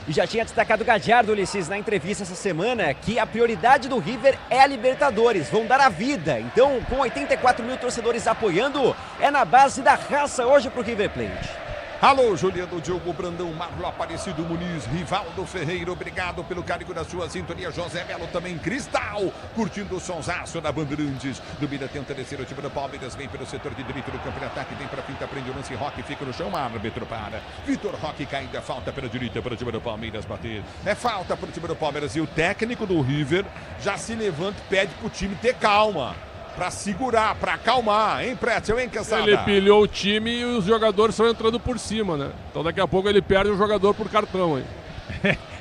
E já tinha destacado o Gadiardo, Ulisses, na entrevista essa semana, que a prioridade do River é a Libertadores. Vão dar a vida. Então, com 84 mil torcedores apoiando, é na base da raça hoje pro River Plate. Alô, Juliano, Diogo, Brandão, Marlo, Aparecido, Muniz, Rivaldo Ferreira, obrigado pelo carinho da sua sintonia. José Melo também, Cristal, curtindo o sonsaço da Bandeirantes. Domina, tenta descer o time do Palmeiras, vem pelo setor de direito do campo de ataque, vem pra finta, prende o lance, Roque fica no chão, árbitro para. Vitor Roque caindo, é falta pela direita para o time do Palmeiras bater. É falta para o time do Palmeiras e o técnico do River já se levanta e pede pro time ter calma. Pra segurar, pra acalmar, hein, Pretzel, hein, Cansada? Ele pilhou o time e os jogadores estão entrando por cima, né? Então daqui a pouco ele perde um jogador por cartão, hein?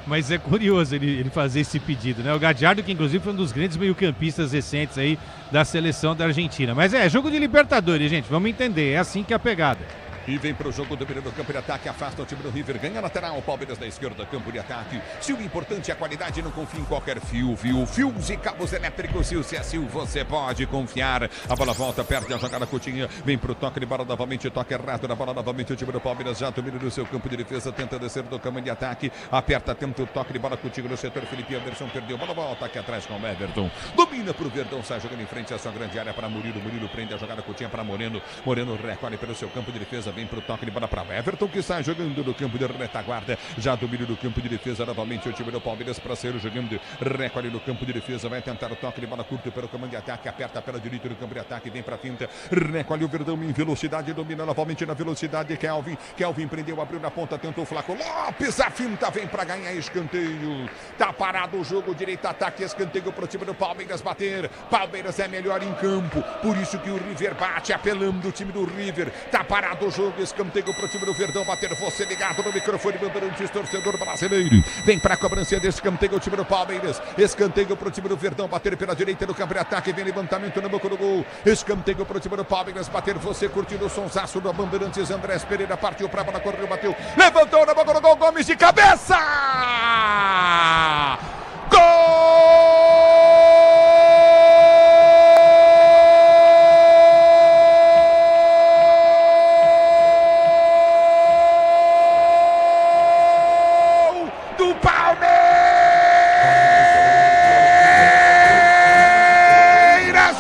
Mas é curioso ele fazer esse pedido, né? O Gadiardo, que inclusive foi um dos grandes meio-campistas recentes aí da seleção da Argentina. Mas é jogo de Libertadores, gente, vamos entender, é assim que é a pegada. E vem para o jogo do campo de ataque, afasta o time do River, ganha lateral, Palmeiras da esquerda, campo de ataque. Se o importante é a qualidade, não confie em qualquer fio, viu? Fios e cabos elétricos, se é assim, você pode confiar. A bola volta, perde a jogada, Coutinho, vem para o toque de bola novamente, toque errado na bola novamente, o time do Palmeiras já domina no seu campo de defesa, tenta descer do campo de ataque, aperta, tenta o toque de bola, Coutinho no setor, Felipe Anderson perdeu, bola volta aqui atrás com o Everton, domina para o Verdão, sai jogando em frente a sua grande área para Murilo, Murilo prende a jogada, Coutinho para Moreno, Moreno recolhe pelo seu campo de defesa, vem para o toque de bola para Everton, que sai jogando no campo de retaguarda, já domina no campo de defesa novamente o time do Palmeiras para sair jogando, recolhe no campo de defesa, vai tentar o toque de bola curto pelo comando de ataque, aperta pela direita no campo de ataque, vem para a finta, recolhe o Verdão em velocidade, domina novamente na velocidade, Kelvin prendeu, abriu na ponta, tentou o Flaco Lopes, a finta vem para ganhar escanteio, tá parado o jogo, direito ataque, escanteio para o time do Palmeiras bater, Palmeiras é melhor em campo, por isso que o River bate, apelando o time do River, tá parado o jogo, escanteio para o time do Verdão bater, você ligado no microfone, Bandeirantes, torcedor brasileiro, vem para a cobrança desse escanteio, o time do Palmeiras, escanteio para o time do Verdão bater pela direita no campo de ataque, vem levantamento na boca do gol, escanteio para o time do Palmeiras bater, você curtindo o sonsaço do Bandeirantes, Andrés Pereira partiu para a bola, correu, bateu, levantou na boca do gol, Gomes de cabeça! Gol!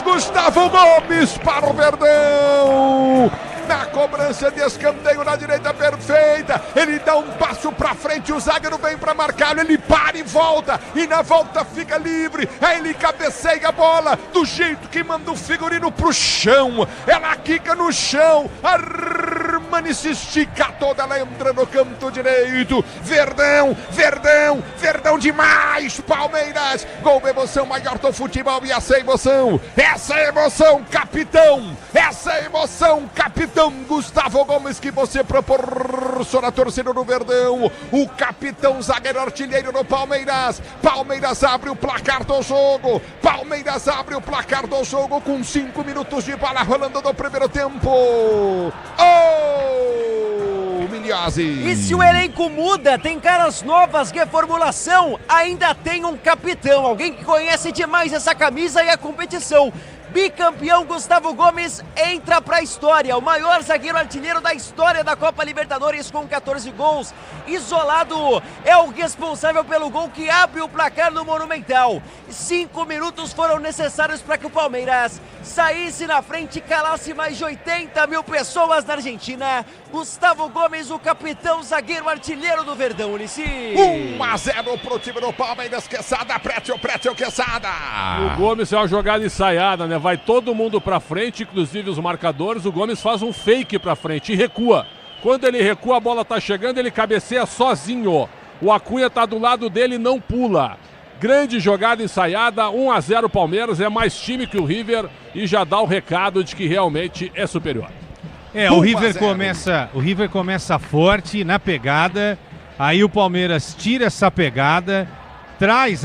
Gustavo Gomes para o Verdão. Na cobrança de escanteio na direita perfeita, ele dá um passo pra frente, o zagueiro vem pra marcar, ele para e volta, e na volta fica livre, aí ele cabeceia a bola, do jeito que manda o figurino pro chão, ela quica no chão, Armani se estica toda, ela entra no canto direito, Verdão, Verdão, Verdão demais, Palmeiras, gol, emoção maior do futebol e essa emoção, capitão, essa emoção, capitão Gustavo Gomes, que você proporciona a torcida do Verdão, o capitão zagueiro artilheiro do Palmeiras. Palmeiras abre o placar do jogo, Palmeiras abre o placar do jogo com 5 minutos de bola rolando no primeiro tempo. Miliose. E se o elenco muda, tem caras novas, reformulação, ainda tem um capitão, alguém que conhece demais essa camisa e a competição. Bicampeão Gustavo Gomes entra para a história, o maior zagueiro artilheiro da história da Copa Libertadores com 14 gols, isolado, é o responsável pelo gol que abre o placar no Monumental. 5 minutos foram necessários para que o Palmeiras saísse na frente e calasse mais de 80 mil pessoas na Argentina. Gustavo Gomes, o capitão zagueiro artilheiro do Verdão, Ulisses. 1-0 pro time do Palmeiras, Quesada, Pretzel, Quesada. O Gomes é uma jogada ensaiada, né? Vai todo mundo pra frente, inclusive os marcadores, o Gomes faz um fake pra frente e recua. Quando ele recua, a bola tá chegando, ele cabeceia sozinho. O Acunha tá do lado dele e não pula. Grande jogada ensaiada, 1-0 Palmeiras, é mais time que o River e já dá o recado de que realmente é superior. O River começa forte na pegada, aí o Palmeiras tira essa pegada,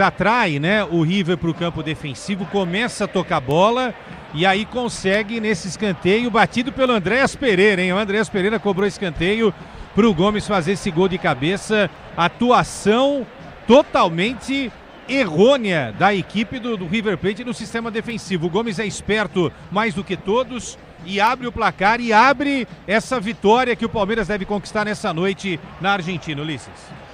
atrai, né, o River para o campo defensivo, começa a tocar bola e aí consegue nesse escanteio, batido pelo Andrés Pereira, hein? O Andrés Pereira cobrou escanteio pro Gomes fazer esse gol de cabeça. Atuação totalmente errônea da equipe do River Plate no sistema defensivo. O Gomes é esperto mais do que todos e abre o placar e abre essa vitória que o Palmeiras deve conquistar nessa noite na Argentina, Ulisses.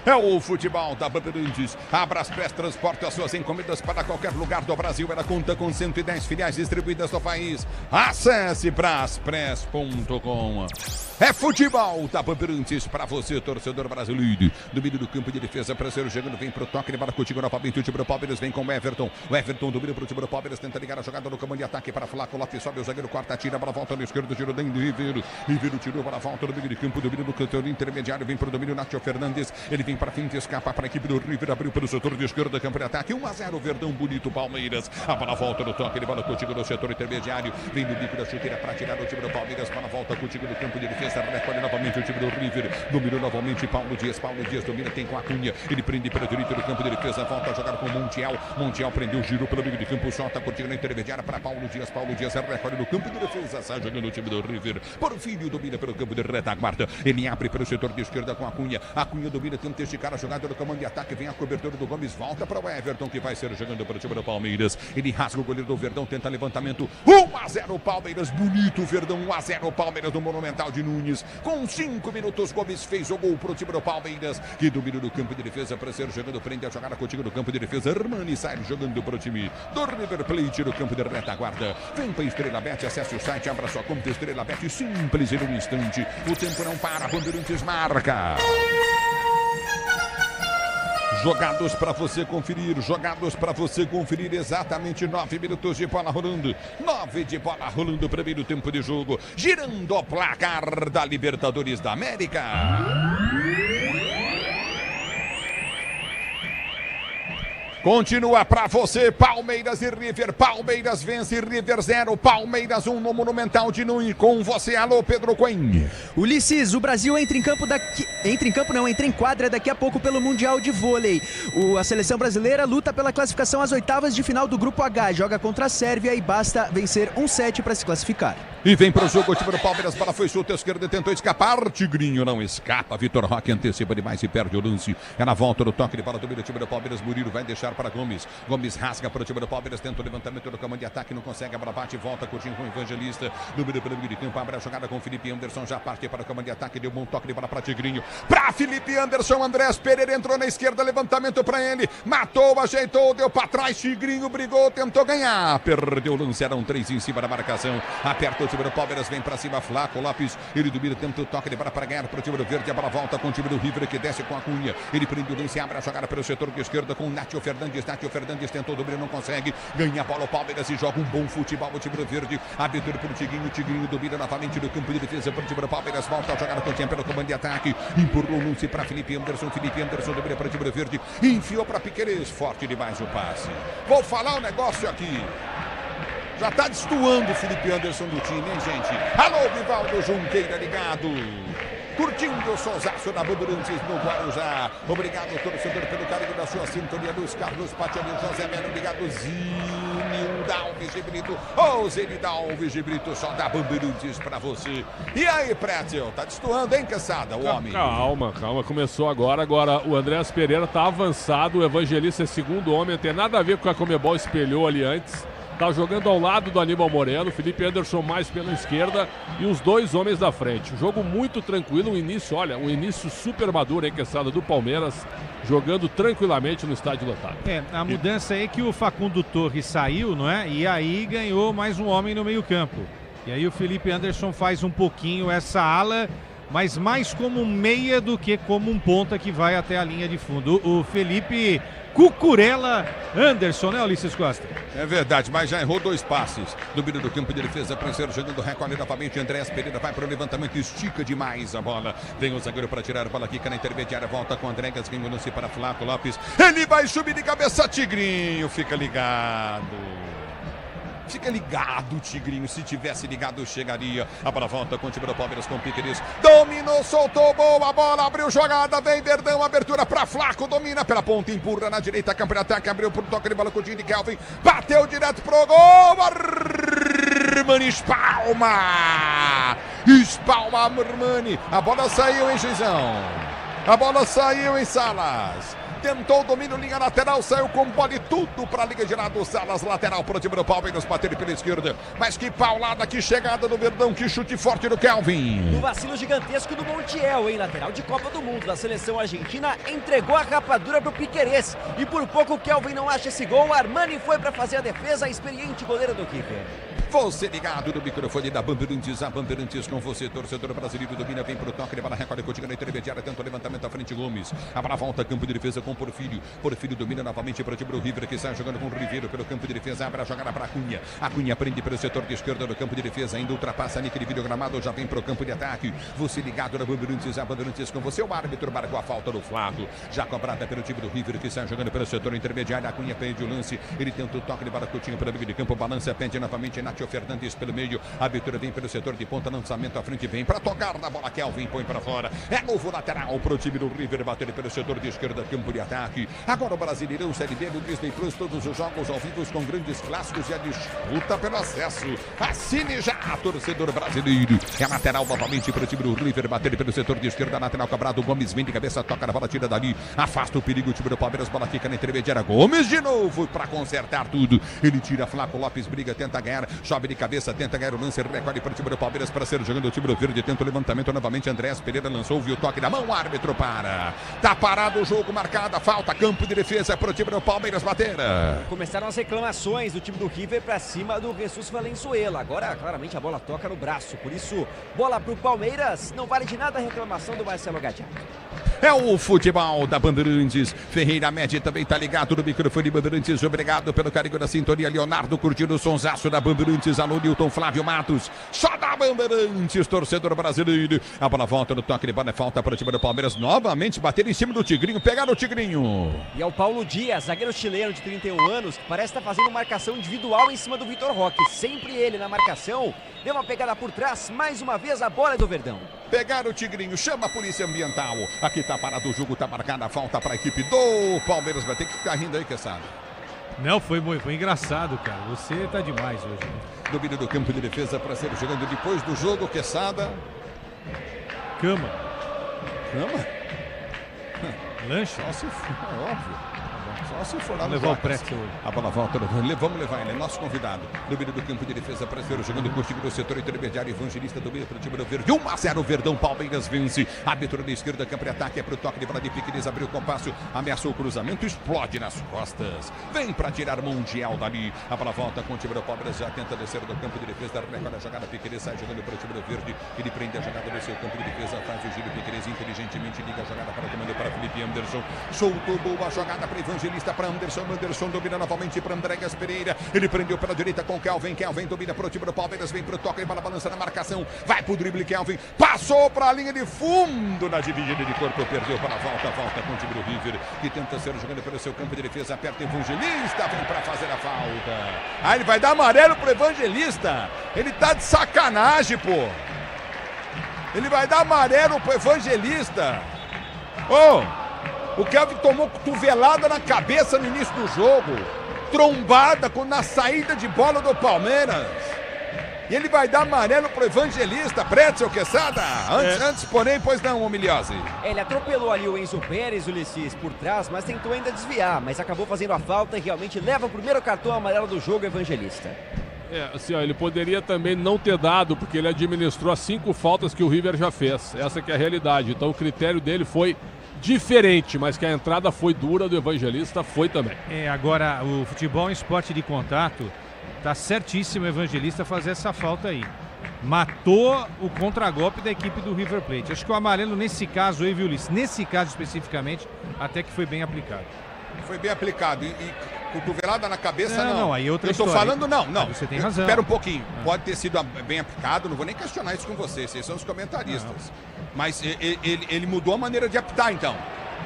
É o futebol da Bandeirantes. A Braspress transporta as suas encomendas para qualquer lugar do Brasil. Ela conta com 110 filiais distribuídas no país. Acesse braspress.com. É futebol da Bandeirantes para você, torcedor brasileiro. Domínio do campo de defesa, Pranceiro chegando, vem pro toque, ele bate contigo novamente. O time do Palmeiras vem com o Everton. O Everton domina pro time do Palmeiras, tenta ligar a jogada no comando de ataque para Flaco Lopes. Sobe o zagueiro, corta, tira para a volta no esquerdo, tiro dentro de Ribeiro tirou para a volta no meio de campo. Domínio do cantor intermediário, vem pro domínio Nacho Fernandes. Ele vem para frente, escapa para a equipe do River, abriu pelo setor de esquerda, campo de ataque, 1-0, Verdão, bonito, Palmeiras, a bola volta no toque, ele bola contigo no setor intermediário, vem no bico da chuteira para tirar o time do Palmeiras, para a volta contigo no campo de defesa, recolhe novamente o time do River, dominou novamente Paulo Dias domina, tem com a Cunha, ele prende pela direita do campo de defesa, volta a jogar com Montiel prendeu, girou pelo meio de campo, solta contigo na intermediária para Paulo Dias recolhe no campo de defesa, sai jogando o time do River, Porfírio domina pelo campo de retaguarda, ele abre pelo setor de esquerda com a Cunha domina, tenta esticar a jogada do comando de ataque, vem a cobertura do Gomes, volta para o Everton, que vai ser jogando para o time do Palmeiras, ele rasga o goleiro do Verdão, tenta levantamento, 1-0 Palmeiras, bonito Verdão, 1-0 Palmeiras no Monumental de Nunes, com 5 minutos Gomes fez o gol para o time do Palmeiras, que domina no campo de defesa para ser jogando, prende a jogada contigo no campo de defesa, Armani sai jogando para o time do River Plate no campo de retaguarda, vem para Estrela Bet, acesse o site, abra sua conta Estrela Bet, simples em um instante, o tempo não para, Bandeirantes marca. Jogados para você conferir, exatamente 9 minutos de bola rolando, 9 de bola rolando, primeiro tempo de jogo, girando o placar da Libertadores da América. Continua para você, Palmeiras e River. Palmeiras vence, River 0, Palmeiras 1 no Monumental de Nunes. Com você, alô, Pedro Coen. Ulisses, o Brasil entra em quadra daqui a pouco pelo Mundial de Vôlei. A seleção brasileira luta pela classificação às oitavas de final do Grupo H. Joga contra a Sérvia e basta vencer 1-7 para se classificar. E vem para o jogo o time do Palmeiras, bola foi solta, esquerda tentou escapar, Tigrinho não escapa, Vitor Roque antecipa demais e perde o lance, é na volta do toque de bola do time do Palmeiras, Murilo vai deixar para Gomes, Gomes rasga para o time do Palmeiras, tenta o levantamento do comando de ataque, não consegue, a bola bate, volta, curtindo com o Evangelista, número pelo meio de campo, abre a jogada com o Felipe Anderson, já parte para o comando de ataque, deu um bom toque de bola para Tigrinho, para Felipe Anderson, Andrés Pereira entrou na esquerda, levantamento para ele, matou, ajeitou, deu para trás, Tigrinho brigou, tentou ganhar, perdeu o lance, eram 3 em cima da marcação, aperta o time do Palmeiras, vem para cima, Flaco Lopes, ele domina, tenta o toque de bola para ganhar para o time do Verde, a bola volta com o time do River que desce com a Cunha, ele prende o lance, abre a jogada pelo setor de esquerda com o Nacho Fernandes tentou domínio, não consegue, ganha a bola o Palmeiras e joga um bom futebol o time do Verde, abertura para o Tigrinho domina novamente no campo de defesa para o time do Palmeiras, volta a jogada com o time pelo comando de ataque, empurrou o lance para Felipe Anderson domina para o time do Verde, enfiou para Piquerez, forte demais o passe, vou falar um negócio aqui. Já tá destoando o Felipe Anderson do time, hein, gente? Alô, Vivaldo Junqueira ligado. Curtindo o solzaço da Bandeirantes no Guarujá. Obrigado, torcedor, pelo carinho da sua sintonia. Luiz Carlos Patiani, José Melo, obrigado, Zinilda Alves de Brito. Ô, Zinilda Alves de Brito, só da Bandeirantes pra você. E aí, Pretzel, tá destoando, hein, caçada, o homem? Calma, começou agora. Agora o Andrés Pereira tá avançado, o Evangelista é segundo homem, não tem nada a ver com o que a Comebol espelhou ali antes. Tá jogando ao lado do Aníbal Moreno, Felipe Anderson mais pela esquerda e os dois homens da frente. Jogo muito tranquilo, um início super maduro, hein, queçada do Palmeiras, jogando tranquilamente no estádio lotado. A mudança é que o Facundo Torres saiu, não é? E aí ganhou mais um homem no meio-campo. E aí o Felipe Anderson faz um pouquinho essa ala, mas mais como um meia do que como um ponta que vai até a linha de fundo. O Felipe Cucurella Anderson, né, Ulisses Costa? É verdade, mas já errou 2 passes. Domínio do campo de defesa, Pranceiro jogando, recolhe novamente, Andrés Pereira vai para o levantamento, estica demais a bola. Vem o zagueiro para tirar a bola, quica na intermediária, volta com Andregas, vem o lance para Flaco Lopes. Ele vai subir de cabeça, Tigrinho, fica ligado. Fica ligado, Tigrinho. Se tivesse ligado, chegaria. A bola volta com o time do Palmeiras com Piquerez. Dominou, soltou, boa bola, abriu jogada. Vem Verdão, abertura para Flaco. Domina pela ponta, empurra na direita. Campo de ataque, abriu por toque de bola com o time de Kelvin. Bateu direto pro gol. Armanis Palma. espalma Armani. A bola saiu, hein, Juizão? A bola saiu em Salas. Tentou o domínio, linha lateral, saiu com bola e tudo para a Liga de lado. Salas, lateral para o time do Palmeiras, bater pela esquerda. Mas que paulada, que chegada do Verdão, que chute forte do Kelvin. No vacilo gigantesco do Montiel, hein? Lateral de Copa do Mundo da seleção argentina, entregou a rapadura pro Piquerez. E por pouco o Kelvin não acha esse gol. Armani foi para fazer a defesa, a experiente goleira do River. Você ligado no microfone da Bandeirantes, a Bandeirantes com você, torcedor brasileiro, domina, vem pro toque, leva na recolhe, continua na intermediária, tenta o levantamento à frente, Gomes, a bola volta, campo de defesa com Porfírio, Porfírio domina novamente para o time do River, que sai jogando com o Ribeiro pelo campo de defesa, abre a jogada para Cunha, a Cunha prende pelo setor de esquerda do campo de defesa, ainda ultrapassa naquele vídeo gramado, já vem pro campo de ataque, você ligado na Bandeirantes, a Bandeirantes com você, o árbitro marcou a falta do Flávio, já cobrada pelo time do River, que sai jogando pelo setor intermediário, a Cunha perde o lance, ele tenta o toque de bola Coutinho pelo meio de campo, balança, pede novamente Nacho Fernandes pelo meio, a abertura vem pelo setor de ponta, lançamento à frente, vem para tocar na bola, Kelvin põe para fora, é novo lateral pro time do River, bater pelo setor de esquerda, campo de ataque, agora o Brasileirão Série B do Disney Plus, todos os jogos ao vivo com grandes clássicos e a disputa pelo acesso, assine já, torcedor brasileiro, é lateral novamente pro time do River, bater pelo setor de esquerda, lateral cobrado, Gomes vem de cabeça, toca na bola, tira dali, afasta o perigo, o time do Palmeiras, bola fica na intermediária, Gomes de novo para consertar tudo, ele tira, Flaco Lopes briga, tenta ganhar, sobe de cabeça, tenta ganhar o lance, recolhe para o time do Palmeiras para ser jogando o time do Verde, tenta o levantamento novamente, Andrés Pereira lançou, viu o toque da mão, o árbitro para, tá parado o jogo, marcada, falta, campo de defesa para o time do Palmeiras bater. Começaram as reclamações do time do River para cima do Jesus Valenzuela, agora claramente a bola toca no braço, por isso bola para o Palmeiras, não vale de nada a reclamação do Marcelo Gadiardo. É o futebol da Bandeirantes. Ferreira Média também tá ligado no microfone Bandeirantes. Obrigado pelo carinho da sintonia. Leonardo curtindo o sonsaço da Bandeirantes. Alô, Nilton Flávio Matos. Só da Bandeirantes, torcedor brasileiro. A bola volta no toque de bola. É falta para o time do Palmeiras. Novamente bater em cima do Tigrinho. Pegar o Tigrinho. E é o Paulo Dias, zagueiro chileno de 31 anos, que parece estar fazendo marcação individual em cima do Vitor Roque. Sempre ele na marcação. Deu uma pegada por trás. Mais uma vez a bola é do Verdão. Pegar o Tigrinho. Chama a Polícia Ambiental. Aqui tá parado o jogo. Tá marcada a falta para a equipe do Palmeiras. Vai ter que ficar rindo aí, Quesada. Não, foi engraçado, cara. Você tá demais hoje. Domínio do campo de defesa para ser jogando depois do jogo, Quesada. Cama. Lanche? Só se for, é óbvio. Só se for lá no levar o prédio hoje. A bola volta, vamos levar ele, é nosso convidado. Domínio do campo de defesa para ser jogando com o time do setor intermediário, Evangelista domina para o time do Verde. 1-0, Verdão, Palmeiras vence. Árbitro da esquerda, campo de ataque, é para o toque de bola de Piqueires, abriu o compasso, ameaçou o cruzamento, explode nas costas. Vem para tirar Mundial dali. A bola volta com o time do Palmeiras, já tenta descer do campo de defesa, recolhe a jogada, Piqueires sai jogando para o time do Verde. Ele prende a jogada do seu campo de defesa, faz o giro, Piqueires inteligentemente liga a jogada para o comando para Felipe Anderson. Soltou boa jogada para Evangelista, para Anderson domina novamente para Andréas Pereira, ele prendeu pela direita com Kelvin domina para o time do Palmeiras, vem para o toque, bola balança na marcação, vai pro drible Kelvin, passou para a linha de fundo na dividida de corpo, perdeu para a volta com o time do River, que tenta ser jogando pelo seu campo de defesa, aperta Evangelista, vem para fazer a falta, ele vai dar amarelo pro Evangelista, ele tá de sacanagem, pô, ele vai dar amarelo pro Evangelista, o Kelvin tomou cotovelada na cabeça no início do jogo, trombada na saída de bola do Palmeiras. E ele vai dar amarelo pro Evangelista, Pretzel, Quesada. Antes, porém, pois não, Omiliose. Ele atropelou ali o Enzo Pérez, Ulisses, por trás, mas tentou ainda desviar, mas acabou fazendo a falta e realmente leva o primeiro cartão amarelo do jogo, Evangelista. Assim, ele poderia também não ter dado, porque ele administrou as 5 faltas que o River já fez. Essa que é a realidade. Então o critério dele foi diferente, mas que a entrada foi dura do Evangelista, foi também. Agora o futebol é um esporte de contato, tá certíssimo o Evangelista fazer essa falta aí. Matou o contragolpe da equipe do River Plate. Acho que o amarelo nesse caso aí, viu, Ulisses? Nesse caso especificamente, até que foi bem aplicado. Foi bem aplicado e cotovelada na cabeça não. Aí outra história. Eu tô falando não. Você tem razão. Espera um pouquinho. Pode ter sido bem aplicado, não vou nem questionar isso com vocês são os comentaristas. Mas ele mudou a maneira de apitar então.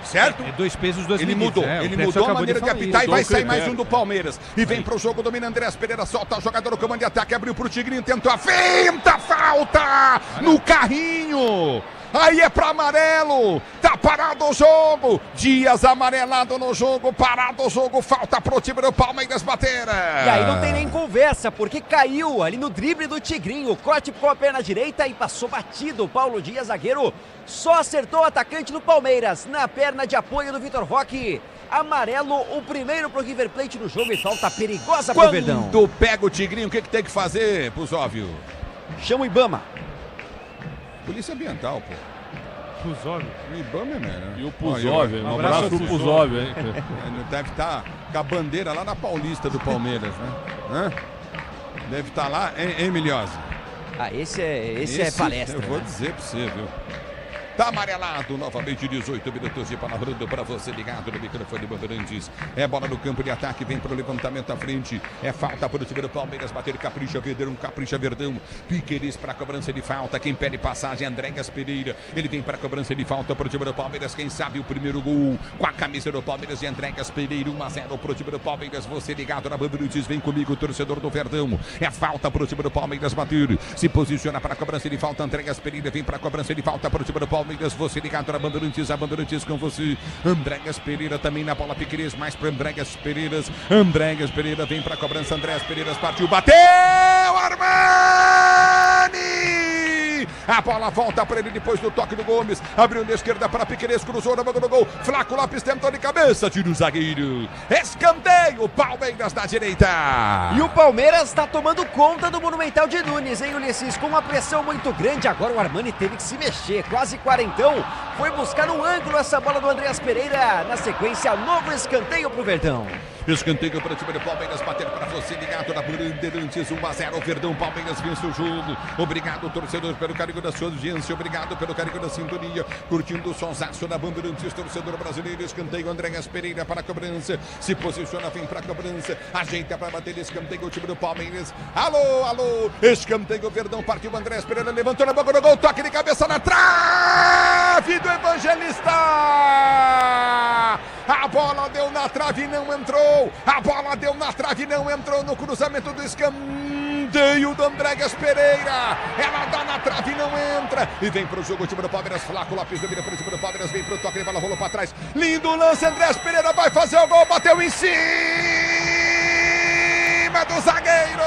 Certo? 2 pesos, 2 medidas. Ele mudou a maneira de apitar e vai sair mais um do Palmeiras. E vem pro jogo, domina Andrés Pereira, solta o jogador no comando de ataque, abriu pro Tigrinho, tentou a finta, falta no carrinho. Aí é pra amarelo. Tá parado o jogo. Dias amarelado no jogo. Parado o jogo. Falta pro time do Palmeiras bater. E aí não tem nem conversa, porque caiu ali no drible do Tigrinho. Corte com a perna direita e passou batido. Paulo Dias, zagueiro, só acertou o atacante do Palmeiras na perna de apoio do Vitor Roque. Amarelo, o primeiro pro River Plate no jogo e falta perigosa pro Verdão. Quando pega o Tigrinho, o que tem que fazer, Puzóvio? Chama o Ibama. Polícia Ambiental, pô. Puzóvio. O Ibama é né? E o Puzóvio, um abraço pro Puzóvio, hein? Ele deve estar com a bandeira lá na Paulista do Palmeiras, né? Deve estar lá, hein, Milhose? Ah, esse é palestra. Eu vou dizer pra você, viu? Tá amarelado, novamente 18 minutos de palavrudo para você ligado no microfone Bandeirantes. É bola no campo de ataque, vem pro levantamento à frente. É falta para o time do Palmeiras bater, capricha Verdão. Piqueires para cobrança de falta. Quem pede passagem, Andréas Pereira. Ele vem para cobrança de falta para o time do Palmeiras. Quem sabe o primeiro gol com a camisa do Palmeiras de Andréas Pereira. 1-0 para o time do Palmeiras. Você ligado na Bandeirantes, vem comigo, torcedor do Verdão. É falta para o time do Palmeiras bater. Se posiciona para a cobrança de falta. Andréas Pereira vem para a cobrança de falta para o time do Palmeiras. Você ligado na Bandeirantes, a Bandeirantes com você. Andréas Pereira também na bola, Piqueires, mais para Andréas Pereira. Andréas Pereira vem para a cobrança. Andréas Pereira partiu, bateu! Armani! A bola volta para ele depois do toque do Gomes. Abriu na esquerda para Piqueires, cruzou na boca do gol. Flaco Lopes tentou de cabeça, tira o zagueiro. Escanteio, Palmeiras da direita. E o Palmeiras está tomando conta do Monumental de Nunes, hein, Ulisses? Com uma pressão muito grande, agora o Armani teve que se mexer. Quase quarentão, foi buscar no ângulo essa bola do Andréas Pereira. Na sequência, novo escanteio pro Verdão. Escanteio para o time do Palmeiras, bater para você ligado na Bandeirantes, 1-0, o Verdão, Palmeiras vence o jogo. Obrigado, torcedor, pelo carinho da sua audiência, obrigado pelo carinho da sintonia, curtindo o sonsaço da Bandeirantes, torcedor brasileiro. Escanteio, Andréas Pereira para a cobrança, se posiciona, vem para a cobrança, ajeita para bater, escanteio, o time do Palmeiras. Alô, escanteio, o Verdão, partiu, Andréas Pereira, levantou na boca do gol, toque de cabeça na trave do Evangelista. A bola deu na trave e não entrou. A bola deu na trave e não entrou no cruzamento do escanteio do Andréas Pereira. Ela dá na trave e não entra. E vem pro jogo o time do Palmeiras. Flaco Lopes domina pro time do Palmeiras. Vem pro toque, a bola rolou para trás. Lindo lance, Andréas Pereira vai fazer o gol. Bateu em cima do zagueiro.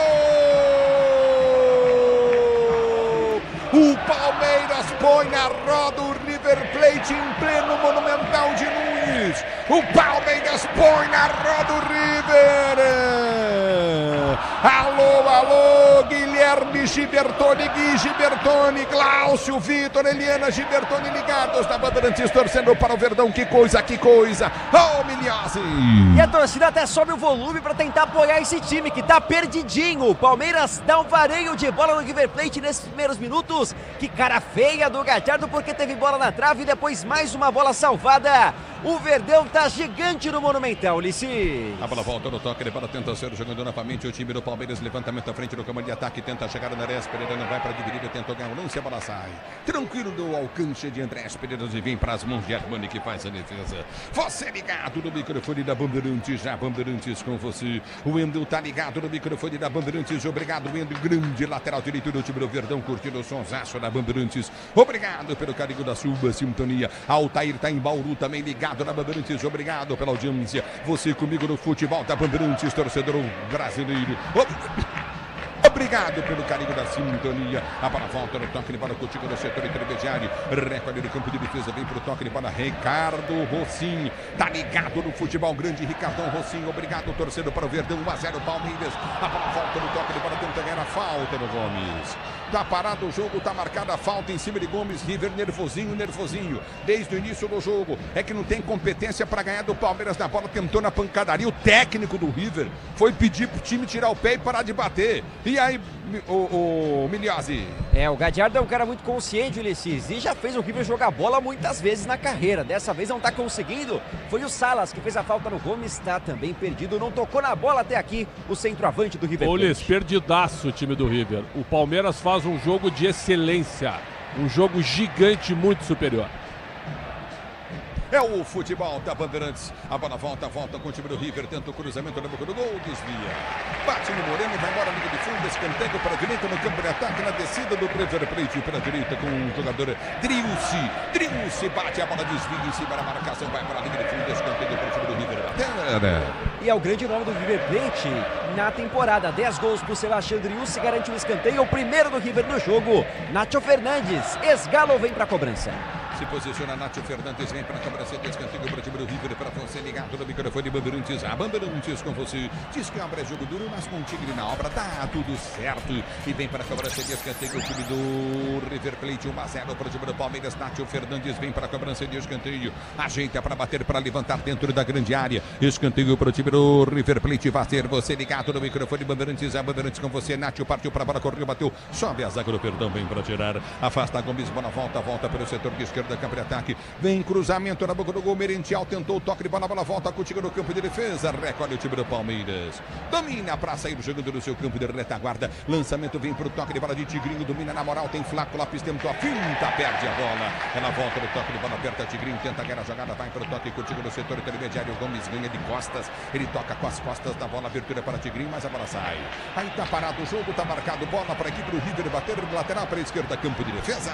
O Palmeiras põe na roda o River Plate em pleno Monumental de Nunes. O Palmeiras põe na roda o River. Alô, Guilherme Gibertoni, Gui Gibertoni, Glaucio, Vitor, Eliana Gibertoni ligados na Bandeirantes, torcendo para o Verdão. Que coisa. Oh, Milhose. E a torcida até sobe o volume para tentar apoiar esse time que tá perdidinho. O Palmeiras dá um vareio de bola no River Plate nesses primeiros minutos. Que cara feia do Gallardo, porque teve bola na trave e depois mais uma bola salvada. O Verdão tá gigante no Monumental, Ulisses. A bola volta no toque, ele bola tenta ser jogando novamente o time do Palmeiras, levantamento à frente do campo de ataque, tenta chegar na Andréas Pereira, não vai para dividir, tentou ganhar o lance, a bola sai. Tranquilo do alcance de Andréas Pereira e vem para as mãos de Armani que faz a defesa. Você ligado no microfone da Bandeirantes, já Bandeirantes com você. O Wendel tá ligado no microfone da Bandeirantes, obrigado Wendel, grande lateral direito do time do Verdão, curtindo o sonsaço da Bandeirantes. Obrigado pelo carinho da sua sintonia. Altair tá em Bauru também ligado na Bandeirantes, obrigado pela audiência. Você comigo no futebol da Bandeirantes, torcedor brasileiro. Obrigado pelo carinho da sintonia. A bola volta no toque de bola, Coutinho no setor intermediário. Recorde no campo de defesa, vem pro toque de bola. Ricardo Rossim, tá ligado no futebol grande. Ricardão Rossim, obrigado, torcedor para o Verdão. 1-0 Palmeiras. A bola volta no toque de bola, tenta ganhar a falta no Gomes. Tá parado o jogo, tá marcada a falta em cima de Gomes. River nervosinho. Desde o início do jogo. É que não tem competência para ganhar do Palmeiras na bola. Tentou na pancadaria. O técnico do River foi pedir pro time tirar o pé e parar de bater. E aí, o Milhose? O Gallardo é um cara muito consciente, Ulisses, e já fez o River jogar bola muitas vezes na carreira. Dessa vez não tá conseguindo. Foi o Salas que fez a falta no Gomes, tá também perdido, não tocou na bola até aqui o centroavante do River. Ulisses, perdidaço o time do River. O Palmeiras faz um jogo de excelência, um jogo gigante, muito superior. É o futebol da Bandeirantes. A bola volta com o time do River. Tenta o cruzamento na boca do gol. Desvia. Bate no Moreno. Vai embora. Liga de fundo. Escanteio para a direita no campo de ataque. Na descida do River Plate para a direita com o jogador Driussi bate a bola. Desvia em cima da marcação. Vai para a liga de fundo. Escanteio para o time do River. E é o grande nome do River Plate na temporada. 10 gols por Sebastião Driussi. Garante um escanteio. O primeiro do River no jogo. Nacho Fernandes. Esgalo vem para a cobrança. Se posiciona Nacho Fernandes, vem para a cobrança de escanteio para o time do River, para você ligado no microfone Bandeirantes. A Bandeirantes com você. Diz que abre jogo duro, mas com o Tigre na obra dá tudo certo. E vem para a cobrança de escanteio o time do River Plate, 1-0 para o time do Palmeiras. Nacho Fernandes vem para a cobrança de escanteio. Ajeita para bater, para levantar dentro da grande área. Escanteio para o time do River Plate. Vai ser você ligado no microfone Bandeirantes. A Bandeirantes com você. Nacho partiu para a bola, correu, bateu. Sobe a zaga do perdão, vem para tirar. Afasta Gomes, bola volta pelo setor de esquerda. Da campo de ataque, vem cruzamento na boca do gol. Merentiel tentou o toque de bola, a bola volta contigo no campo de defesa, recolhe o time do Palmeiras, domina para sair jogando no seu campo de retaguarda, lançamento vem para o toque de bola de Tigrinho, domina na moral, tem Flaco, Lopes tentou a finta, perde a bola, ela volta no toque de bola, aperta Tigrinho, tenta ganhar a jogada, vai para o toque contigo no setor intermediário, Gomes ganha de costas, ele toca com as costas da bola, abertura para Tigrinho, mas a bola sai, aí tá parado o jogo, tá marcado bola para a equipe do River, bater lateral para a esquerda, campo de defesa.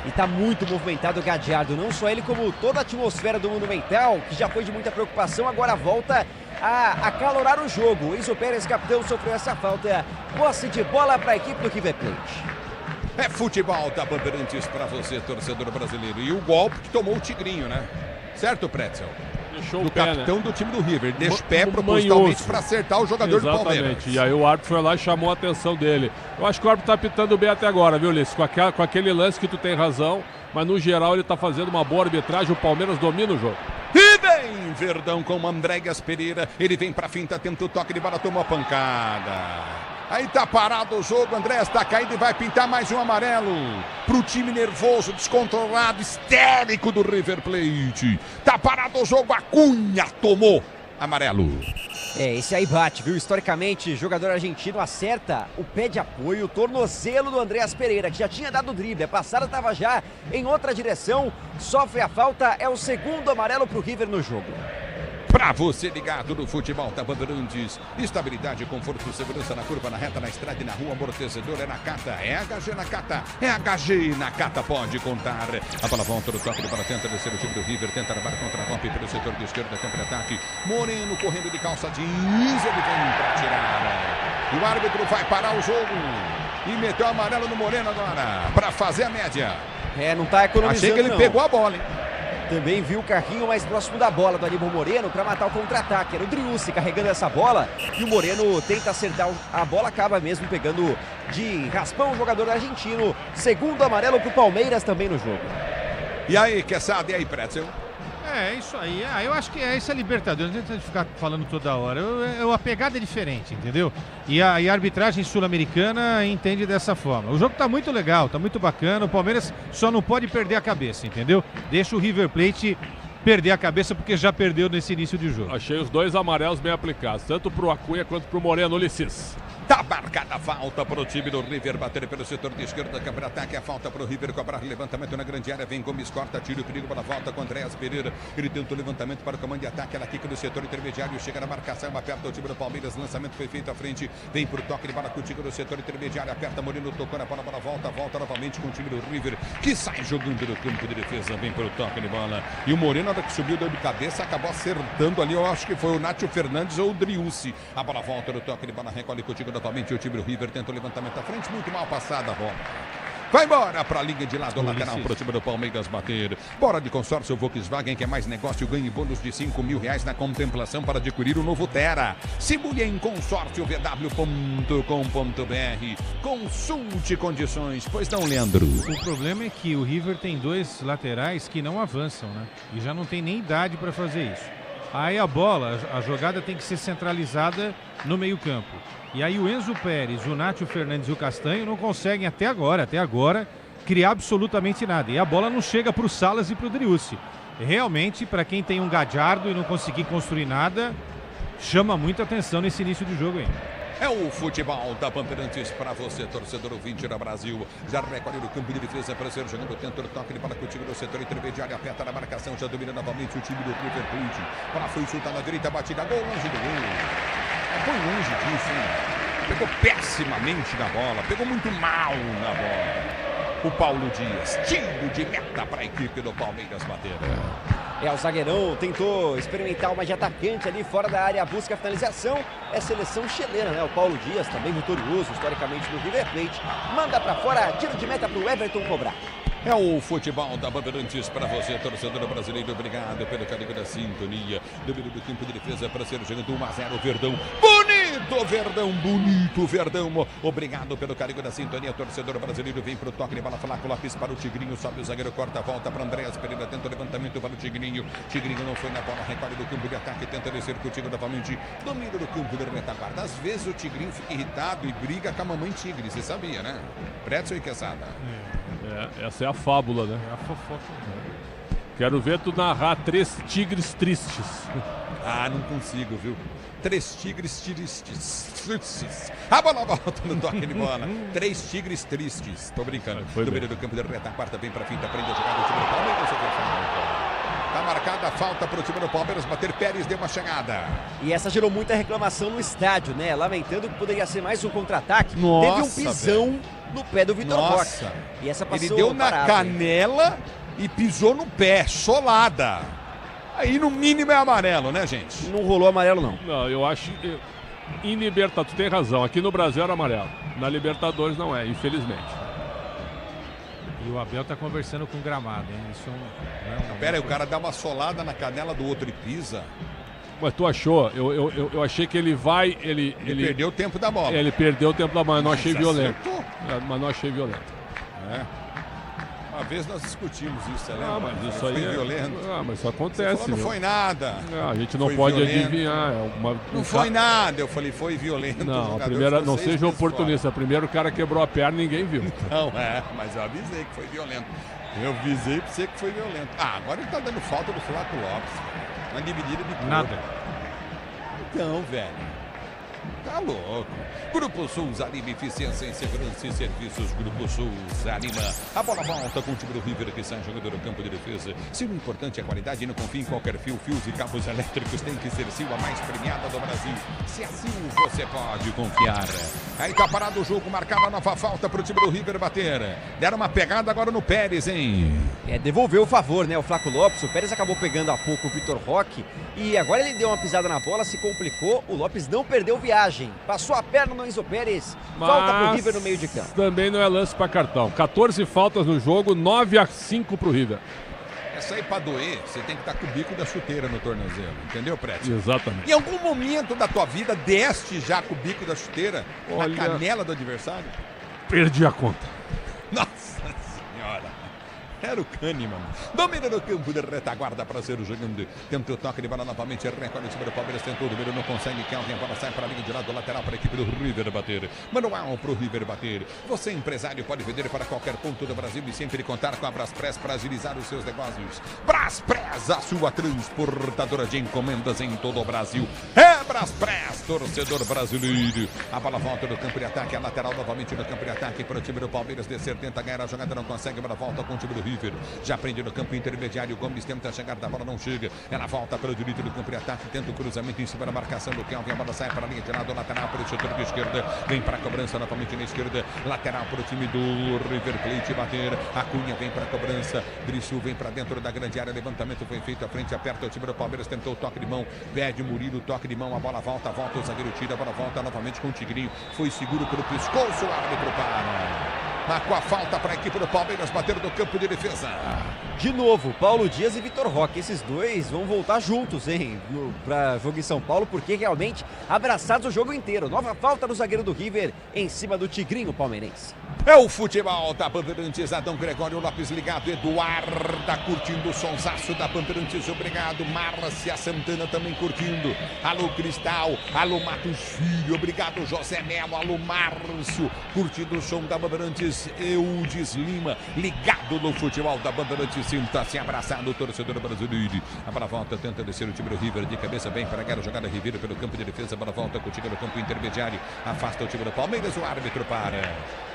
E tá muito movimentado o Gadiardo. Não só ele, como toda a atmosfera do Monumental, que já foi de muita preocupação, agora volta a acalorar o jogo. O Enzo Pérez, capitão, sofreu essa falta. Posse de bola para a equipe do River Plate. É futebol da Bandeirantes para você, torcedor brasileiro. E o golpe que tomou o Tigrinho, né? Certo, Pretzel? Deixou do o pé, capitão, né? do time do River. Deixa o pé propositalmente para acertar o jogador do Palmeiras. E aí o árbitro foi lá e chamou a atenção dele. Eu acho que o árbitro tá pitando bem até agora, viu, Ulisses? Com aquele lance que tu tem razão, mas no geral ele tá fazendo uma boa arbitragem, o Palmeiras domina o jogo. E vem Verdão com o Andréas Pereira, ele vem pra finta, tenta o toque de bola, tomou a pancada. Aí tá parado o jogo, Andréas tá caído e vai pintar mais um amarelo pro time nervoso, descontrolado, histérico do River Plate. Tá parado o jogo, Acunha tomou amarelo. Esse aí bate, viu? Historicamente, jogador argentino acerta o pé de apoio, o tornozelo do Andréas Pereira, que já tinha dado o drible. A passada estava já em outra direção, sofre a falta, é o segundo amarelo pro River no jogo. Pra você ligado no futebol da Bandeirantes, estabilidade, conforto, segurança na curva, na reta, na estrada e na rua, amortecedor é na Cata, é HG na Cata, é HG na Cata, pode contar. A bola volta no toque de bola, tenta descer o time do River, tenta levar contra-golpe pelo setor de esquerda, campo de ataque. Moreno correndo de calça jeans, ele vem pra tirar. O árbitro vai parar o jogo e meteu o amarelo no Moreno agora, pra fazer a média. Não tá economizando. Achei que ele pegou a bola, hein? Também viu o carrinho mais próximo da bola do Aníbal Moreno para matar o contra-ataque. Era o Driussi carregando essa bola e o Moreno tenta acertar a bola, acaba mesmo pegando de raspão o jogador argentino. Segundo amarelo para o Palmeiras também no jogo. E aí, Quesada, e aí, Pretzel? É isso aí. Eu acho que essa é Libertadores. Não tem que ficar falando toda hora. A pegada é diferente, entendeu? E a arbitragem sul-americana entende dessa forma. O jogo tá muito legal, tá muito bacana. O Palmeiras só não pode perder a cabeça, entendeu? Deixa o River Plate perder a cabeça porque já perdeu nesse início de jogo. Achei os dois amarelos bem aplicados, tanto pro Acunha quanto pro Moreno, Ulisses. Tá marcada a falta para o time do River, bater pelo setor de esquerda, campo de ataque, a falta para o River, cobrar levantamento na grande área, vem Gomes, corta, tira o perigo para a volta com Andréas Pereira, ele tenta o levantamento para o comando de ataque, ela quica do setor intermediário, chega na marcação, aperta o time do Palmeiras, lançamento foi feito à frente, vem por toque de bola contigo no setor intermediário, aperta Moreno, tocou na bola, volta novamente com o time do River, que sai jogando no campo de defesa, vem por toque de bola, e o Moreno, na hora que subiu, deu de cabeça, acabou acertando ali, eu acho que foi o Nacho Fernandes ou o Driussi, a bola volta no toque de bola, recolhe contigo novamente o time do River, tenta o levantamento à frente, muito mal passada a bola. Vai embora para a linha de lado lateral para o time do Palmeiras bater. Bora de consórcio Volkswagen, que é mais negócio, ganhe bônus de R$5.000 na contemplação para adquirir o novo Tera. Simule em consórciovw.com.br. Consulte condições. Pois não, Leandro? O problema é que o River tem dois laterais que não avançam, né? E já não tem nem idade para fazer isso. Aí a bola, a jogada tem que ser centralizada no meio-campo. E aí o Enzo Pérez, o Nacho Fernandes e o Castanho não conseguem até agora, criar absolutamente nada. E a bola não chega para o Salas e para o Driussi. Realmente, para quem tem um Gadiardo e não conseguir construir nada, chama muita atenção nesse início de jogo aí. É o futebol da Bandeirantes para você, torcedor ouvinte da Brasil. Já recolhe no campo de defesa para ser jogando, tenta o toque de bola contigo no setor intermediário, aperta na marcação, já domina novamente o time do River Plate. Bola foi chuta na direita, batida, gol longe do gol. Foi longe disso, hein? Pegou pessimamente na bola, pegou muito mal na bola. O Paulo Dias, tiro de meta para a equipe do Palmeiras bater. O zagueirão tentou experimentar uma de atacante ali fora da área, busca a finalização. É seleção chilena, né? O Paulo Dias, também vitorioso historicamente no River Plate. Manda pra fora, tiro de meta pro Everton cobrar. É o futebol da Bandeirantes para você, torcedor brasileiro. Obrigado pelo carinho da sintonia. Número do campo de defesa para ser jogando 1-0, Verdão. Bonito, Verdão, bonito, Verdão. Obrigado pelo carinho da sintonia, torcedor brasileiro. Vem pro toque de bola, Flaco Lopes para o Tigrinho. Sobe o zagueiro, corta, volta para Andréas Pereira. Tenta o levantamento para o Tigrinho. Tigrinho não foi na bola, recolhe do campo de ataque. Tenta descer contigo novamente. Domínio do campo de retaguarda. Às vezes o Tigrinho fica irritado e briga com a mamãe Tigre. Você sabia, né? Pretzel e Quesada. Essa é a fábula, né? É a fofoca. Quero ver tu narrar 3 tigres tristes. Ah, não consigo, viu? 3 tigres tristes. A bola volta no toque de bola. 3 tigres tristes. Tô brincando. No meio do campo de retaguarda, bem pra finta, prende a jogada do time do Palmeiras. Tá marcada a falta pro time do Palmeiras bater. Pérez deu uma chegada. E essa gerou muita reclamação no estádio, né? Lamentando que poderia ser mais um contra-ataque. Nossa, teve um pisão no pé do Vitor Roque. E essa passou ele deu na parado, canela e pisou no pé, solada. Aí no mínimo é amarelo, né, gente? Não rolou amarelo, não. Não, eu acho que em Libertadores, tu tem razão, aqui no Brasil era amarelo. Na Libertadores não é, infelizmente. E o Abel tá conversando com o gramado, hein? Isso Pera aí, o cara dá uma solada na canela do outro e pisa. Mas tu achou? Eu achei que ele vai... Ele perdeu o tempo da bola. Ele perdeu o tempo da bola, mas não achei violento. Mas não achei violento. Uma vez nós discutimos isso, você lembra? Mas isso foi aí violento. Mas isso acontece. Você falou, não foi nada. A gente não foi pode violento. adivinhar. Não foi nada. Eu falei, foi violento. Não, primeira, não seja oportunista. Primeiro o cara quebrou a perna e ninguém viu. Não, mas eu avisei que foi violento. Eu avisei pra você que foi violento. Agora ele tá dando falta do Flaco Lopes. Uma dividida de cor. Nada. Então, velho. Tá louco. Grupo Souza Lima, eficiência em segurança e serviços. Grupo Souza Lima. A bola volta com o time do River que sai jogando no campo de defesa. Se o importante é a qualidade, não confie em qualquer fio. Fios e cabos elétricos tem que ser Sil, a mais premiada do Brasil. Se assim você pode confiar. Aí tá parado o jogo, marcada a nova falta pro time do River bater. Deram uma pegada agora no Pérez, hein? Devolveu o favor, né? O Flaco Lopes. O Pérez acabou pegando há pouco o Vitor Roque. E agora ele deu uma pisada na bola, se complicou. O Lopes não perdeu viagem. Passou a perna no Enzo Pérez. Volta pro River no meio de campo. Também não é lance para cartão. 14 faltas no jogo, 9-5 pro River. Essa aí pra doer, você tem que estar com o bico da chuteira no tornozelo. Entendeu, Prédio? Exatamente. Em algum momento da tua vida, deste já com o bico da chuteira na canela do adversário? Perdi a conta. Nossa Senhora. Era o Kahneman. Domina no campo de retaguarda para ser o jogando. Tenta o toque de bola novamente. Recolhe o time do Palmeiras. Tentou o número, não consegue. Kelvin, a bola sai para a linha de lado lateral para a equipe do River bater. Manual para o River bater. Você, empresário, pode vender para qualquer ponto do Brasil e sempre contar com a Braspress para agilizar os seus negócios. Braspress, a sua transportadora de encomendas em todo o Brasil. É Braspress, torcedor brasileiro. A bola volta no campo de ataque. A lateral novamente no campo de ataque para o time do Palmeiras descer. Tenta ganhar a jogada, não consegue. A bola volta com o time do River. Já prende no campo intermediário. Gomes tenta chegar da bola, não chega. Ela volta para o direito do campo de ataque. Tenta o cruzamento em cima da marcação do Kelvin. A bola sai para a linha de lado lateral para o setor de esquerda. Vem para a cobrança novamente na esquerda. Lateral para o time do River Plate bater. A Cunha vem para a cobrança. Drissu vem para dentro da grande área. Levantamento foi feito à frente. Aperta o time do Palmeiras. Tentou o toque de mão. Pede Murilo. Toque de mão. A bola volta. Volta o zagueiro tira. A bola volta novamente com o Tigrinho. Foi seguro pelo pescoço. O árbitro para. Com a falta para a equipe do Palmeiras bater no campo de defesa. De novo, Paulo Dias e Vitor Roque. Esses dois vão voltar juntos, hein? Para jogo em São Paulo, porque realmente abraçados o jogo inteiro. Nova falta do zagueiro do River em cima do Tigrinho palmeirense. É o futebol da Bandeirantes, Adão Gregório Lopes ligado, Eduarda curtindo o sonsaço da Bandeirantes, obrigado. Márcia Santana também curtindo. Alô Cristal, alô Matos Filho, obrigado José Melo, alô Márcio, curtindo o som da Bandeirantes. Eudes Lima, ligado no futebol da Bandeirantes, sinta-se abraçado, o torcedor brasileiro. A bola volta, tenta descer o time do River de cabeça, bem para a jogada Ribeiro pelo campo de defesa, a bola volta com o time no campo intermediário, afasta o time do Palmeiras, o árbitro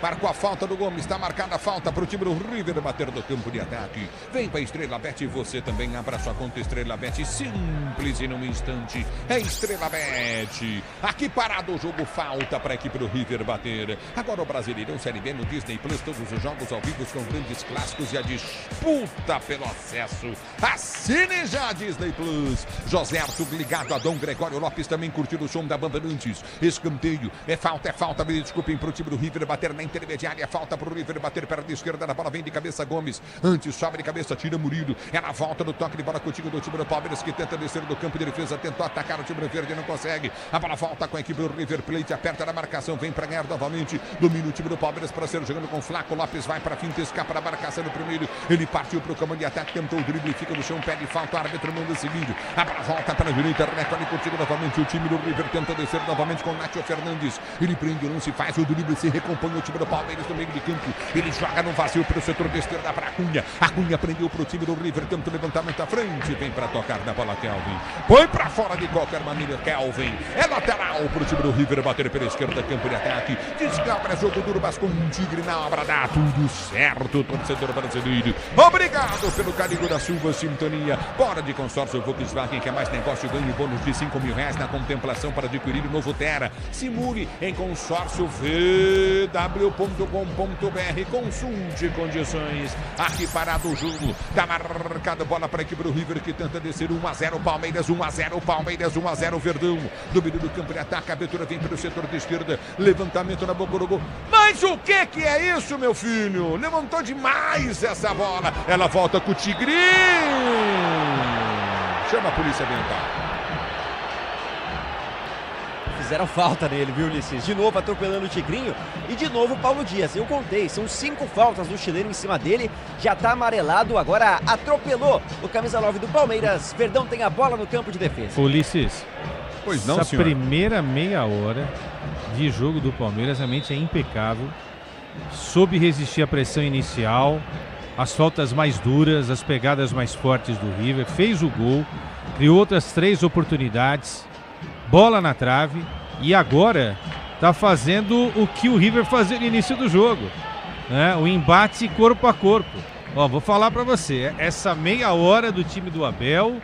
marcou a falta do Gomes, está marcada a falta para o time do River bater no campo de ataque. Vem para a Estrela Bet, você também abra sua conta Estrela Bet, simples e num instante. É Estrela Bet. Aqui parado o jogo, falta para a equipe do River bater. Agora o Brasileirão Série B no Disney Plus, todos os jogos ao vivo com grandes clássicos e a disputa pelo acesso. Assine já a Disney Plus. José Arthur ligado, Adão Gregório Lopes também curtindo o som da Bandeirantes. Escanteio, é falta, me desculpem, para o time do River bater na intermediária, falta para o River bater perna esquerda, na bola vem de cabeça Gomes, antes sobe de cabeça, tira Murilo, ela volta no toque de bola contigo do time do Palmeiras, que tenta descer do campo de defesa, tentou atacar o time do Verde, não consegue, a bola volta com a equipe do River Plate, aperta na marcação, vem para ganhar novamente, domina o time do Palmeiras para ser jogando com Flaco Lopes, vai para a finta, escapa na marcação no primeiro, ele partiu para o comando de ataque, tentou o drible, fica no chão, pede falta, o árbitro manda seguir, a bola volta para a direita, recolhe contigo novamente, o time do River tenta descer novamente com Nacho Fernandes, ele prende o lance, faz o drible, se recompõe o time do Palmeiras no meio de campo, ele joga no vazio para o setor de esquerda para Acunha prendeu para o time do River, tenta o levantamento à frente, vem para tocar na bola Kelvin, põe para fora de qualquer maneira Kelvin, é lateral para o time do River bater pela esquerda, campo de ataque, descabra jogo duro, mas com um Tigre na obra, dá tudo certo, torcedor brasileiro, obrigado pelo carinho da Silva, sintonia, bora de consórcio Volkswagen, que é mais negócio, ganhe bônus de R$5.000 na contemplação para adquirir o novo Terra, simule em consórcio vw.com.br, consulte condições. Aqui parado o jogo, tá marcada bola para a equipe do River que tenta descer 1-0 Palmeiras, 1-0 Palmeiras, 1-0 Verdão, domínio do campo de ataque, a abertura vem pelo setor de esquerda, levantamento na boca do gol, mas o que é isso, meu filho? Levantou demais essa bola, ela volta com o Tigrinho, chama a polícia ambiental. Fizeram falta nele, viu, Ulisses? De novo atropelando o Tigrinho e de novo o Paulo Dias. Eu contei, são 5 faltas do chileno em cima dele, já tá amarelado, agora atropelou o camisa 9 do Palmeiras. Verdão tem a bola no campo de defesa. Ulisses, pois não, essa senhor. primeira meia hora de jogo do Palmeiras realmente é impecável, soube resistir à pressão inicial, as faltas mais duras, as pegadas mais fortes do River, fez o gol, criou outras 3 oportunidades, bola na trave. E agora está fazendo o que o River fazia no início do jogo, né? O embate corpo a corpo. Ó, vou falar para você, essa meia hora do time do Abel,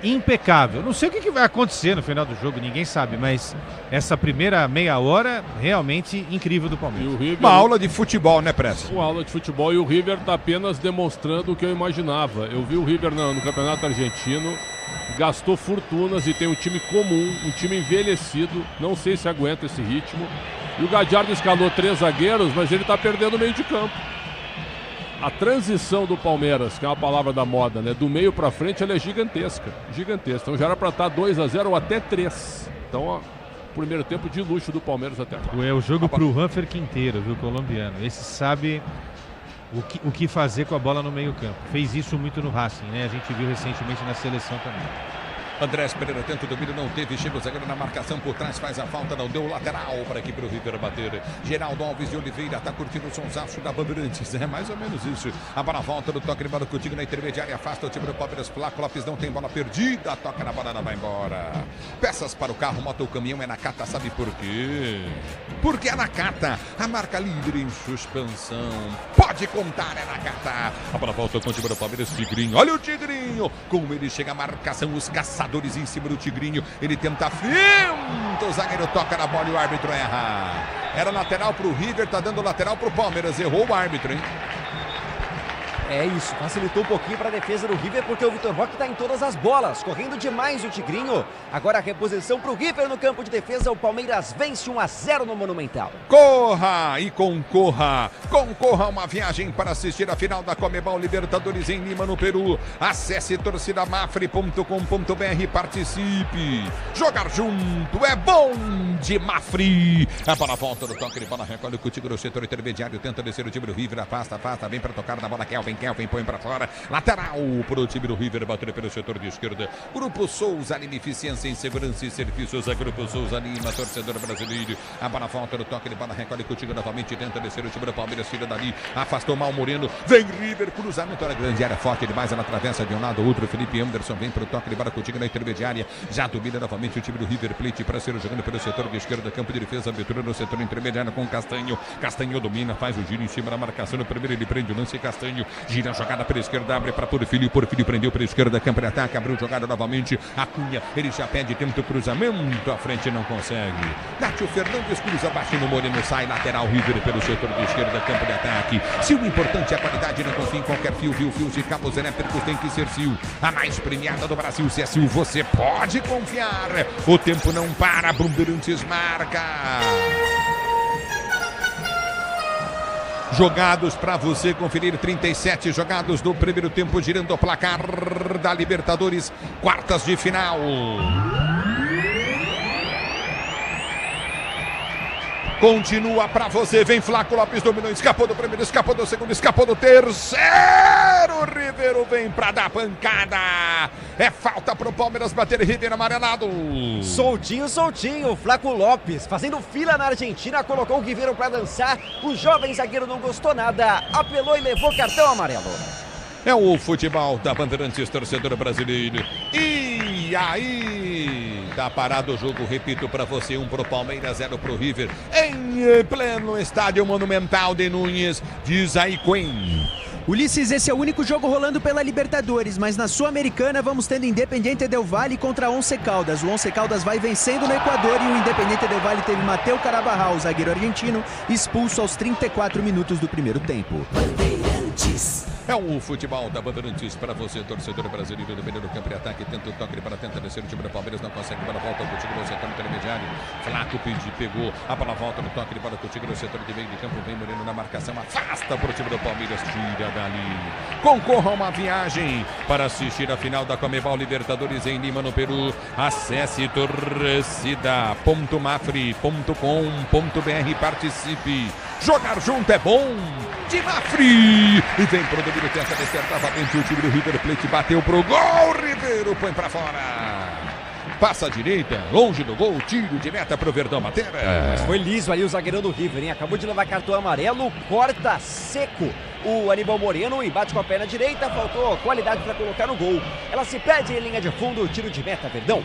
impecável. Não sei o que vai acontecer no final do jogo, ninguém sabe, mas essa primeira meia hora realmente incrível do Palmeiras. Uma aula de futebol, né, Pressa? Uma aula de futebol, e o River está apenas demonstrando o que eu imaginava. Eu vi o River no Campeonato Argentino, gastou fortunas e tem um time comum, um time envelhecido, não sei se aguenta esse ritmo. E o Gadiardo escalou 3 zagueiros, mas ele está perdendo o meio de campo. A transição do Palmeiras, que é uma palavra da moda, né, do meio para frente, ela é gigantesca, gigantesca. Então já era para estar 2-0 ou até 3. Então, ó, primeiro tempo de luxo do Palmeiras até agora. É o jogo para o Ranfer Quinteiro, viu, colombiano. Esse sabe o que fazer com a bola no meio campo. Fez isso muito no Racing, né? A gente viu recentemente na seleção também. Andrés Pereira tenta o domínio, não teve, chega o zagueiro na marcação por trás, faz a falta, não deu lateral para a equipe do River bater. Geraldo Alves de Oliveira está curtindo o sonsaço da Bandeirantes, é mais ou menos isso. A bola volta do toque de bola contigo na intermediária, afasta o time do Palmeiras, Flaco Lopes não tem bola perdida, toca na bola, não vai embora. Peças para o carro, moto, o caminhão, é Nakata, sabe por quê? Porque é Nakata, a marca líder em suspensão. Pode contar, é Nakata. A bola volta com o time do Palmeiras, Tigrinho, olha o Tigrinho, como ele chega a marcação, os caçadores em cima do Tigrinho, ele tenta finta, o zagueiro toca na bola e o árbitro erra. Era lateral pro River, tá dando lateral pro Palmeiras, errou o árbitro, hein? É isso, facilitou um pouquinho para a defesa do River, porque o Vitor Roque está em todas as bolas, correndo demais o Tigrinho. Agora a reposição para o River no campo de defesa, o Palmeiras vence 1-0 no Monumental. Corra e concorra a uma viagem para assistir a final da Conmebol Libertadores em Lima, no Peru. Acesse torcidamafri.com.br e participe. Jogar junto é bom de Mafri. A bola volta do toque de bola, recolhe o Tigre, o setor intermediário, tenta descer o time do River, afasta, vem para tocar na bola, Kelvin põe para fora, lateral para o time do River, bater pelo setor de esquerda. Grupo Souza Lima, eficiência em segurança e serviços, a Grupo Souza Lima, torcedor brasileiro. A bola volta no toque de bola, recolhe o Tigre novamente, tenta descer o time do Palmeiras, tira dali, afastou mal Moreno, vem River, cruzamento, era grande, área forte demais, ela atravessa de um lado ao outro, Felipe Anderson vem para o toque de bola com o Tigre na intermediária, já domina novamente o time do River Plate para ser jogando pelo setor de esquerda, campo de defesa, abertura no setor intermediário com Castanho domina, faz o giro em cima da marcação, no primeiro ele prende o lance, Castanho gira a jogada pela esquerda, abre para Porfírio prendeu pela esquerda, campo de ataque, abriu jogada novamente, Acunha, ele já pede tempo do cruzamento, à frente não consegue, Nátio Fernandes cruza abaixo no Moreno, sai lateral, River pelo setor de esquerda, campo de ataque, se o importante é a qualidade, não confia em qualquer fio, fios de cabos elétricos tem que ser Sil, a mais premiada do Brasil, se é Sil, você pode confiar, o tempo não para, Bandeirantes marca. Jogados para você conferir, 37 jogados do primeiro tempo, girando o placar da Libertadores, quartas de final. Continua para você, vem Flaco Lopes, dominou, escapou do primeiro, escapou do segundo, escapou do terceiro, River vem para dar pancada, é falta pro Palmeiras bater, River amarelado. Soltinho, Flaco Lopes, fazendo fila na Argentina, colocou o Guiveiro para dançar, o jovem zagueiro não gostou nada, apelou e levou cartão amarelo. É o futebol da Bandeirantes, torcedor brasileiro. E aí, tá parado o jogo, repito para você, 1 pro Palmeiras, 0 pro River, em pleno estádio Monumental de Núñez, diz aí Queen. Ulisses, esse é o único jogo rolando pela Libertadores, mas na Sul-Americana vamos tendo Independiente Del Valle contra Once Caldas. O Once Caldas vai vencendo no Equador e o Independiente Del Valle teve Mateu Carabarral, zagueiro argentino, expulso aos 34 minutos do primeiro tempo. É o futebol da Bandeirantes para você, torcedor brasileiro, do meio do campo de ataque, tenta o toque para tentar descer o time do Palmeiras, não consegue, bola volta com o time no setor intermediário, Flaco pegou, a bola volta no toque de bola com o time no setor de meio de campo, vem Moreno na marcação, afasta para o time do Palmeiras, tira dali. Concorra a uma viagem para assistir a final da Conmebol Libertadores em Lima, no Peru. Acesse torcida.mafri.com.br e participe. Jogar junto é bom de Mafri. E vem pro domínio, tenta descer novamente o time do River Plate, bateu pro gol, Ribeiro põe pra fora. Passa à direita, longe do gol, tiro de meta pro Verdão bater. Mas foi liso ali o zagueirão do River, hein? Acabou de levar cartão amarelo, corta seco o Aníbal Moreno e bate com a perna direita, faltou qualidade para colocar no gol. Ela se perde em linha de fundo, tiro de meta, Verdão.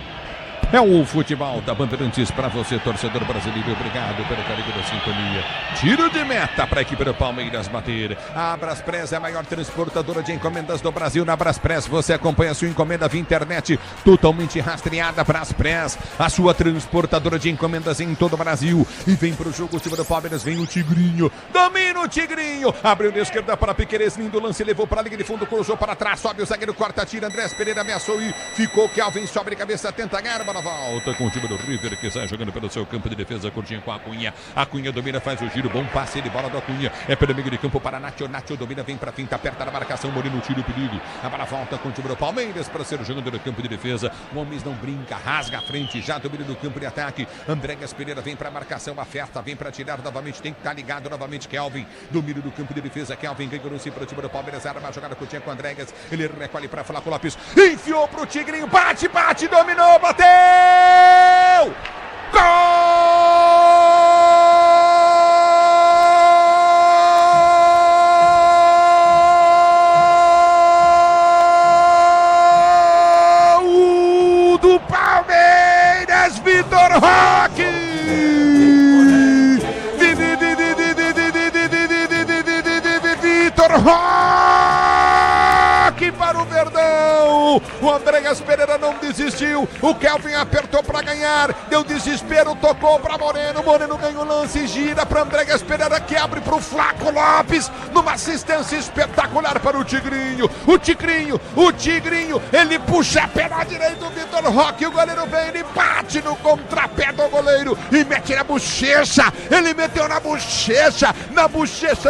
É o futebol da Bandeirantes para você, torcedor brasileiro. Obrigado pelo carinho da sintonia. Tiro de meta para a equipe do Palmeiras bater. A Braspress é a maior transportadora de encomendas do Brasil. Na Braspress você acompanha a sua encomenda via internet, totalmente rastreada. Braspress, a sua transportadora de encomendas em todo o Brasil. E vem para o jogo o time do Palmeiras, vem o Tigrinho. Domina o Tigrinho. Abriu na esquerda para Piquerez, lindo lance, levou para a linha de fundo, cruzou para trás, sobe o zagueiro, corta, tira. Andrés Pereira ameaçou e ficou. Kelvin sobe de cabeça, tenta ganhar, bola volta com o time do River, que sai jogando pelo seu campo de defesa, curtinha com a Acunha. Acunha domina, faz o giro, bom passe de bola do Acunha. É pelo meio de campo para Nátio. Nátio domina, vem para finta, aperta na marcação, Moreno tira o perigo. A bola volta com o time do Palmeiras para ser jogando no campo de defesa. O Gomes não brinca, rasga a frente, já domina no campo de ataque. Andrés Pereira vem para a marcação, aperta, vem para tirar novamente, tem que estar ligado novamente. Kelvin domina no campo de defesa. Kelvin ganhou no para o time do Palmeiras, arma a jogada curtinha com o Andrés. Ele recolhe para Flaco Lopes, enfiou pro Tigrinho, bate, dominou, bateu! Gol do Palmeiras, Vitor Roque! Vitor Roque para o Verdão! desistiu. O Andréas Pereira não desistiu. O Kelvin apertou para ganhar. Deu desespero, tocou para Moreno. Moreno ganhou o lance, gira para Andréas Pereira, que abre para o Flaco Lopes. Numa assistência espetacular para o Tigrinho. O Tigrinho, ele puxa pela direita o Vitor Roque. O goleiro vem, ele bate no contrapé do goleiro e mete na bochecha. Ele meteu na bochecha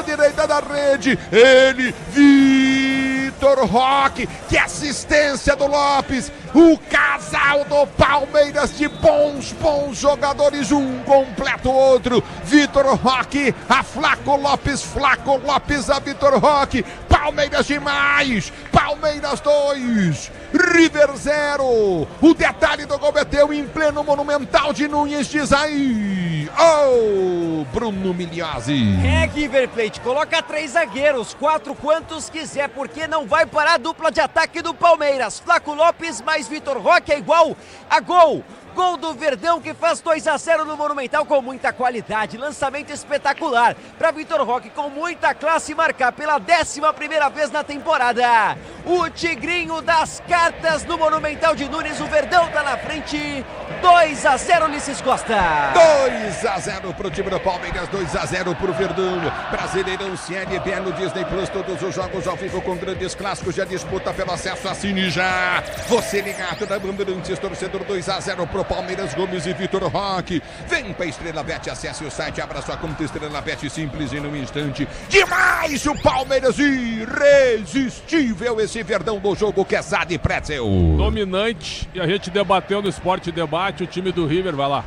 direita da rede. Ele, Vitor Roque, que assistência do Lopes. O casal do Palmeiras de bons jogadores, um completa o outro. Vitor Roque a Flaco Lopes a Vitor Roque. Palmeiras demais, Palmeiras 2, River 0. O detalhe do gol bateu em pleno Monumental de Nunes, diz aí. Oh, Bruno Miliazzi. River Plate, coloca 3 zagueiros, 4 quantos quiser, porque não vai parar a dupla de ataque do Palmeiras. Flaco Lopes mais Vitor Roque é igual a gol. Gol do Verdão, que faz 2-0 no Monumental com muita qualidade. Lançamento espetacular para Vitor Roque, com muita classe, marcar pela 11ª vez na temporada. O Tigrinho das cartas no Monumental de Nunes. O Verdão tá na frente. 2-0, Ulisses Costa. 2-0 pro time do Palmeiras, 2-0 pro Verdão. Brasileirão CNB no Disney Plus, todos os jogos ao vivo com grandes clássicos. Já disputa pelo acesso, assine já. Você ligado na Bandeirantes, torcedor. 2-0 pro Palmeiras, Gomes e Vitor Roque. Vem pra Estrela Bet, acesse o site, abra sua conta Estrela Bet, simples e num instante. Demais o Palmeiras, irresistível esse Verdão do jogo, Quesada e Pretzel. Dominante, e a gente debateu no Esporte Debate, o time do River, vai lá.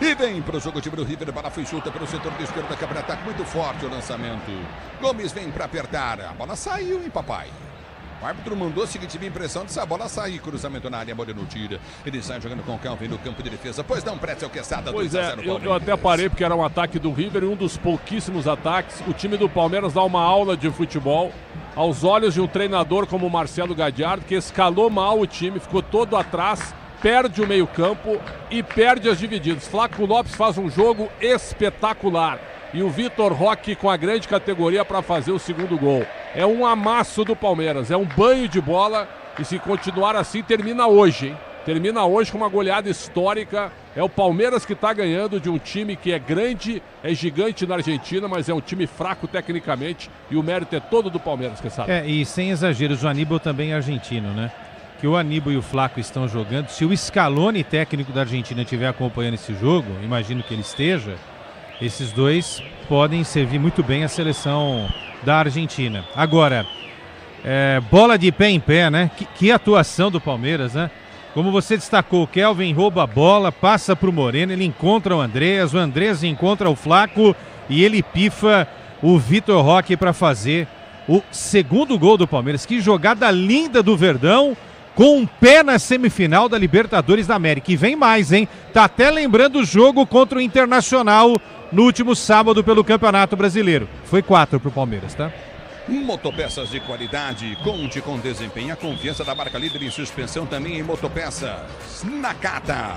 E vem pro jogo o time do River, bola foi chuta pelo setor de esquerda, que ataque muito forte o lançamento. Gomes vem pra apertar, a bola saiu, hein, papai? O árbitro mandou a seguinte impressão de essa bola sair. Cruzamento na área, Moreno tira. Ele sai jogando com o Kelvin no campo de defesa. Pois não, Pretzel, Quesada, 2-0. Eu até parei porque era um ataque do River e um dos pouquíssimos ataques. O time do Palmeiras dá uma aula de futebol aos olhos de um treinador como o Marcelo Gadiardo, que escalou mal o time, ficou todo atrás, perde o meio-campo e perde as divididas. Flaco Lopes faz um jogo espetacular. E o Vitor Roque com a grande categoria para fazer o segundo gol. É um amasso do Palmeiras, é um banho de bola e se continuar assim termina hoje, hein? Termina hoje com uma goleada histórica. É o Palmeiras que está ganhando de um time que é grande, é gigante na Argentina, mas é um time fraco tecnicamente e o mérito é todo do Palmeiras, que sabe. E sem exageros, o Aníbal também é argentino, né? Que o Aníbal e o Flaco estão jogando. Se o Scaloni, técnico da Argentina, estiver acompanhando esse jogo, imagino que ele esteja, esses dois podem servir muito bem a seleção da Argentina. Agora, bola de pé em pé, né? Que atuação do Palmeiras, né? Como você destacou, o Kelvin rouba a bola, passa para o Moreno, ele encontra o Andrés encontra o Flaco e ele pifa o Vitor Roque para fazer o segundo gol do Palmeiras. Que jogada linda do Verdão, com um pé na semifinal da Libertadores da América. E vem mais, hein? Tá até lembrando o jogo contra o Internacional no último sábado pelo Campeonato Brasileiro. Foi 4 pro Palmeiras, tá? Motopeças de qualidade, conte com desempenho. A confiança da marca líder em suspensão também em motopeças. Nakata.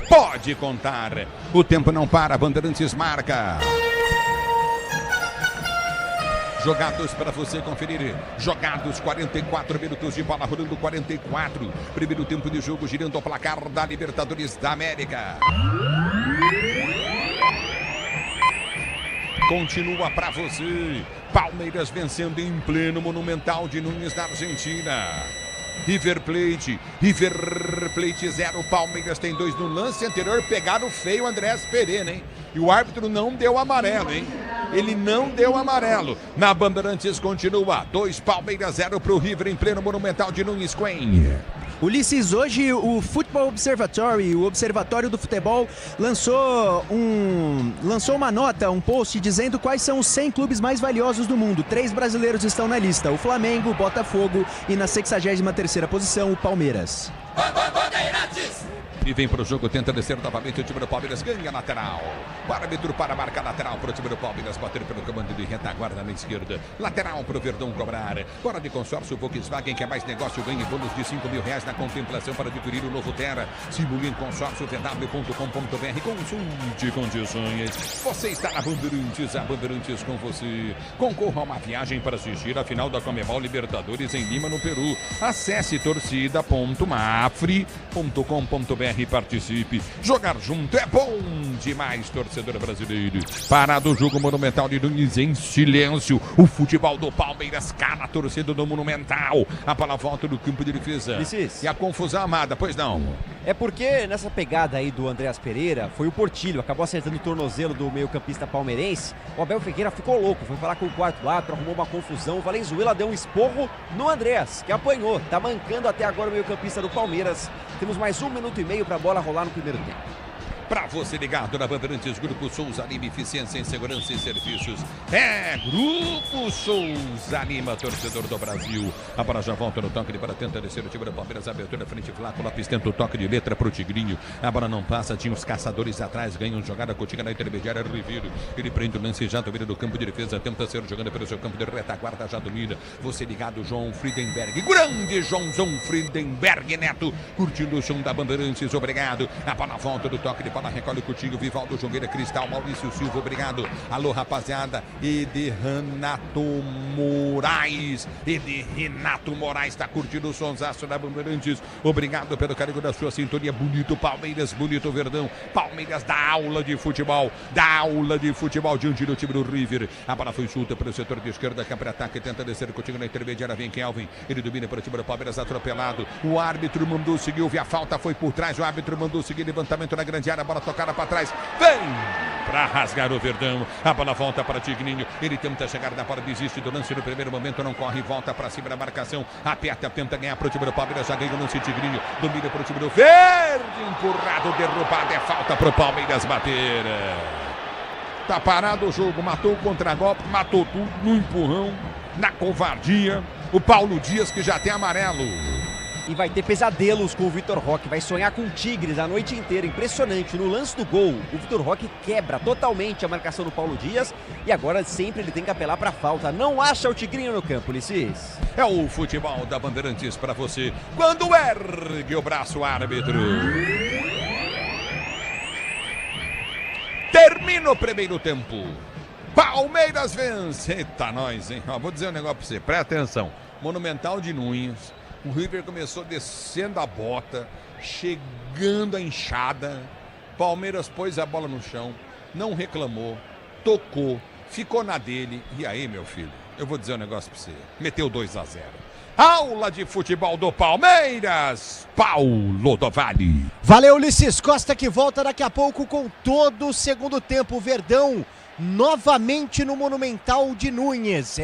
Pode contar. O tempo não para, Bandeirantes marca. Jogados para você conferir. Jogados 44 minutos de bola rolando 44. Primeiro tempo de jogo girando o placar da Libertadores da América. Continua para você. Palmeiras vencendo em pleno Monumental de Nunes na Argentina. River Plate 0, Palmeiras tem 2 no lance anterior, pegaram feio o Andrés Pereira, hein? E o árbitro não deu amarelo, hein? Ele não deu amarelo. Na Bandeirantes continua 2, Palmeiras 0 pro River em pleno Monumental de Nunes Queen. Ulisses, hoje o Football Observatory, o Observatório do Futebol, lançou uma nota, um post dizendo quais são os 100 clubes mais valiosos do mundo. 3 brasileiros estão na lista, o Flamengo, o Botafogo e na 63ª posição o Palmeiras. Ele vem pro jogo, tenta descer novamente. O time do Palmeiras ganha lateral. O árbitro para marcar lateral pro time do Palmeiras. Bater pelo comando de retaguarda na esquerda. Lateral pro Verdão cobrar. Fora de consórcio Volkswagen, que é mais negócio, ganhe bônus de R$5.000 na contemplação para adquirir o novo Terra. Simule em consórcio vw.com.br. Consulte condições. Você está na Bandeirantes, a Bandeirantes com você. Concorra a uma viagem para assistir a final da Conmebol Libertadores em Lima, no Peru. Acesse torcida.mafre.com.br e participe. Jogar junto é bom demais, torcedor brasileiro. Parado o jogo Monumental de Nunes em silêncio. O futebol do Palmeiras cala a torcida do Monumental. A bola volta do campo de defesa. E a confusão amada, pois não. É porque nessa pegada aí do Andreas Pereira, foi o Portilho, acabou acertando o tornozelo do meio-campista palmeirense. O Abel Ferreira ficou louco, foi falar com o quarto árbitro, arrumou uma confusão. O Valenzuela deu um esporro no Andreas, que apanhou. Tá mancando até agora o meio-campista do Palmeiras. Temos mais 1 minuto e meio para a bola rolar no primeiro tempo. Para você ligado na Bandeirantes, Grupo Souza Lima, eficiência em segurança e serviços. É Grupo Souza Lima, torcedor do Brasil. A bola já volta no toque de bola, tenta descer o time do Palmeiras, abertura frente Flaco, Lopes tenta o toque de letra pro Tigrinho. A bola não passa, tinha os caçadores atrás, ganham jogada, Coutinho na intermediária, Ribeiro. Ele prende o lance, já domina do campo de defesa, tenta ser jogando pelo seu campo de retaguarda, já domina. Você ligado, João Friedenberg, grande Joãozão Friedenberg Neto, curtindo o som da Bandeirantes, obrigado. A bola volta do toque de bola, recolhe o Coutinho, Vivaldo, Jogueira, Cristal, Maurício Silva, obrigado. Alô, rapaziada, e de Renato Moraes está curtindo o sonsaço da Bandeirantes, obrigado pelo carinho da sua sintonia. Bonito Palmeiras, bonito Verdão. Palmeiras dá aula de futebol diante do time do River. A bola foi solta pelo setor de esquerda, que abre ataque, tenta descer o Coutinho na intermediária, vem Kelvin, ele domina para o time do Palmeiras, atropelado. O árbitro mandou seguir, houve a falta, foi por trás, o árbitro mandou seguir, levantamento na grande área, a bola tocada para trás, vem para rasgar o Verdão. A bola volta para Tigrinho, ele tenta chegar na bola, desiste do lance no primeiro momento, não corre, volta para cima da marcação, aperta, tenta ganhar para o time do Palmeiras, já ganha o lance Tigrinho, domina para o time do Verde, empurrado, derrubado, é falta para o Palmeiras bater. Tá parado o jogo, matou o contragolpe, matou tudo no empurrão, na covardia. O Paulo Dias, que já tem amarelo. E vai ter pesadelos com o Vitor Roque, vai sonhar com Tigres a noite inteira, impressionante. No lance do gol, o Vitor Roque quebra totalmente a marcação do Paulo Dias e agora sempre ele tem que apelar para falta. Não acha o Tigrinho no campo, Ulisses. É o futebol da Bandeirantes para você, quando ergue o braço, árbitro. Termina o primeiro tempo. Palmeiras vence. Eita nós, hein? Ó, vou dizer um negócio para você, presta atenção. Monumental de Nunes. O River começou descendo a bota, chegando a enxada. Palmeiras pôs a bola no chão, não reclamou, tocou, ficou na dele. E aí, meu filho, eu vou dizer um negócio pra você. Meteu 2-0. Aula de futebol do Palmeiras, Paulo do Vale. Valeu, Ulisses Costa, que volta daqui a pouco com todo o segundo tempo. Verdão novamente no Monumental de Nunes.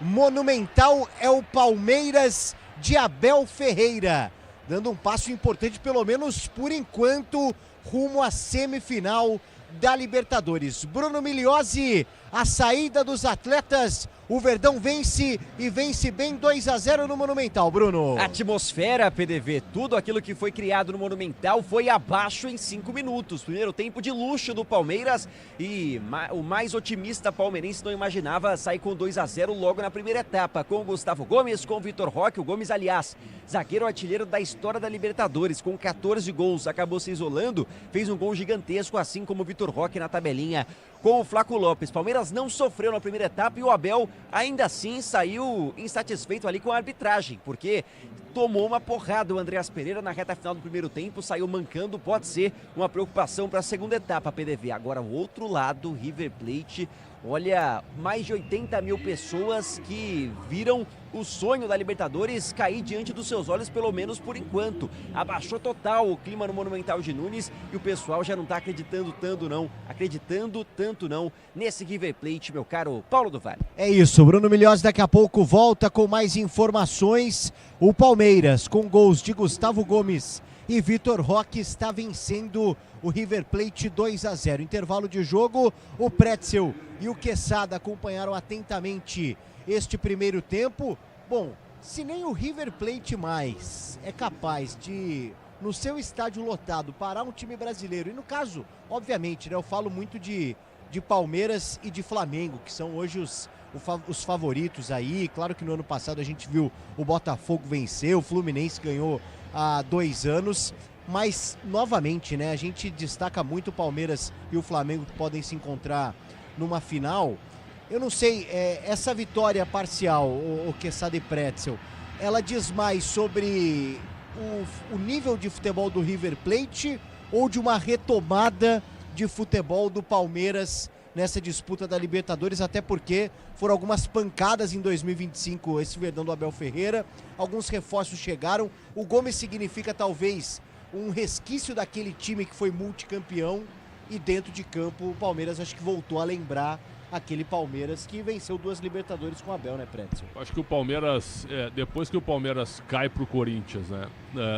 Monumental é o Palmeiras de Abel Ferreira, dando um passo importante, pelo menos por enquanto, rumo à semifinal da Libertadores. Bruno Migliozzi, a saída dos atletas, o Verdão vence e vence bem 2-0 no Monumental, Bruno. Atmosfera, PDV, tudo aquilo que foi criado no Monumental foi abaixo em 5 minutos. Primeiro tempo de luxo do Palmeiras e o mais otimista palmeirense não imaginava sair com 2-0 logo na primeira etapa, com o Gustavo Gomes, com o Vitor Roque. O Gomes, aliás, zagueiro artilheiro da história da Libertadores, com 14 gols, acabou se isolando, fez um gol gigantesco, assim como o Vitor Roque na tabelinha com o Flaco Lopes. Palmeiras não sofreu na primeira etapa e o Abel ainda assim saiu insatisfeito ali com a arbitragem, porque tomou uma porrada o Andreas Pereira na reta final do primeiro tempo, saiu mancando, pode ser uma preocupação para a segunda etapa, PDV. Agora o outro lado, River Plate, olha, mais de 80 mil pessoas que viram o sonho da Libertadores cair diante dos seus olhos, pelo menos por enquanto. Abaixou total o clima no Monumental de Nunes e o pessoal já não está acreditando tanto não nesse River Plate, meu caro Paulo do Vale. É isso, Bruno Migliozzi daqui a pouco volta com mais informações. O Palmeiras, com gols de Gustavo Gomes e Vitor Roque, está vencendo o River Plate 2-0. Intervalo de jogo, o Pretzel e o Quesada acompanharam atentamente este primeiro tempo. Bom, se nem o River Plate mais é capaz de no seu estádio lotado, parar um time brasileiro, e no caso, obviamente, né, eu falo muito de Palmeiras e de Flamengo, que são hoje os favoritos aí. Claro que no ano passado a gente viu o Botafogo vencer, o Fluminense ganhou há 2 anos, mas novamente, né, a gente destaca muito o Palmeiras e o Flamengo, que podem se encontrar numa final. Eu não sei, essa vitória parcial, o Quesada e Pretzel, ela diz mais sobre o nível de futebol do River Plate ou de uma retomada de futebol do Palmeiras nessa disputa da Libertadores, até porque foram algumas pancadas em 2025 esse Verdão do Abel Ferreira, alguns reforços chegaram, o Gomes significa talvez um resquício daquele time que foi multicampeão, e dentro de campo o Palmeiras acho que voltou a lembrar aquele Palmeiras que venceu 2 Libertadores com o Abel, né, Pretzel? Acho que o Palmeiras, depois que o Palmeiras cai pro Corinthians, né,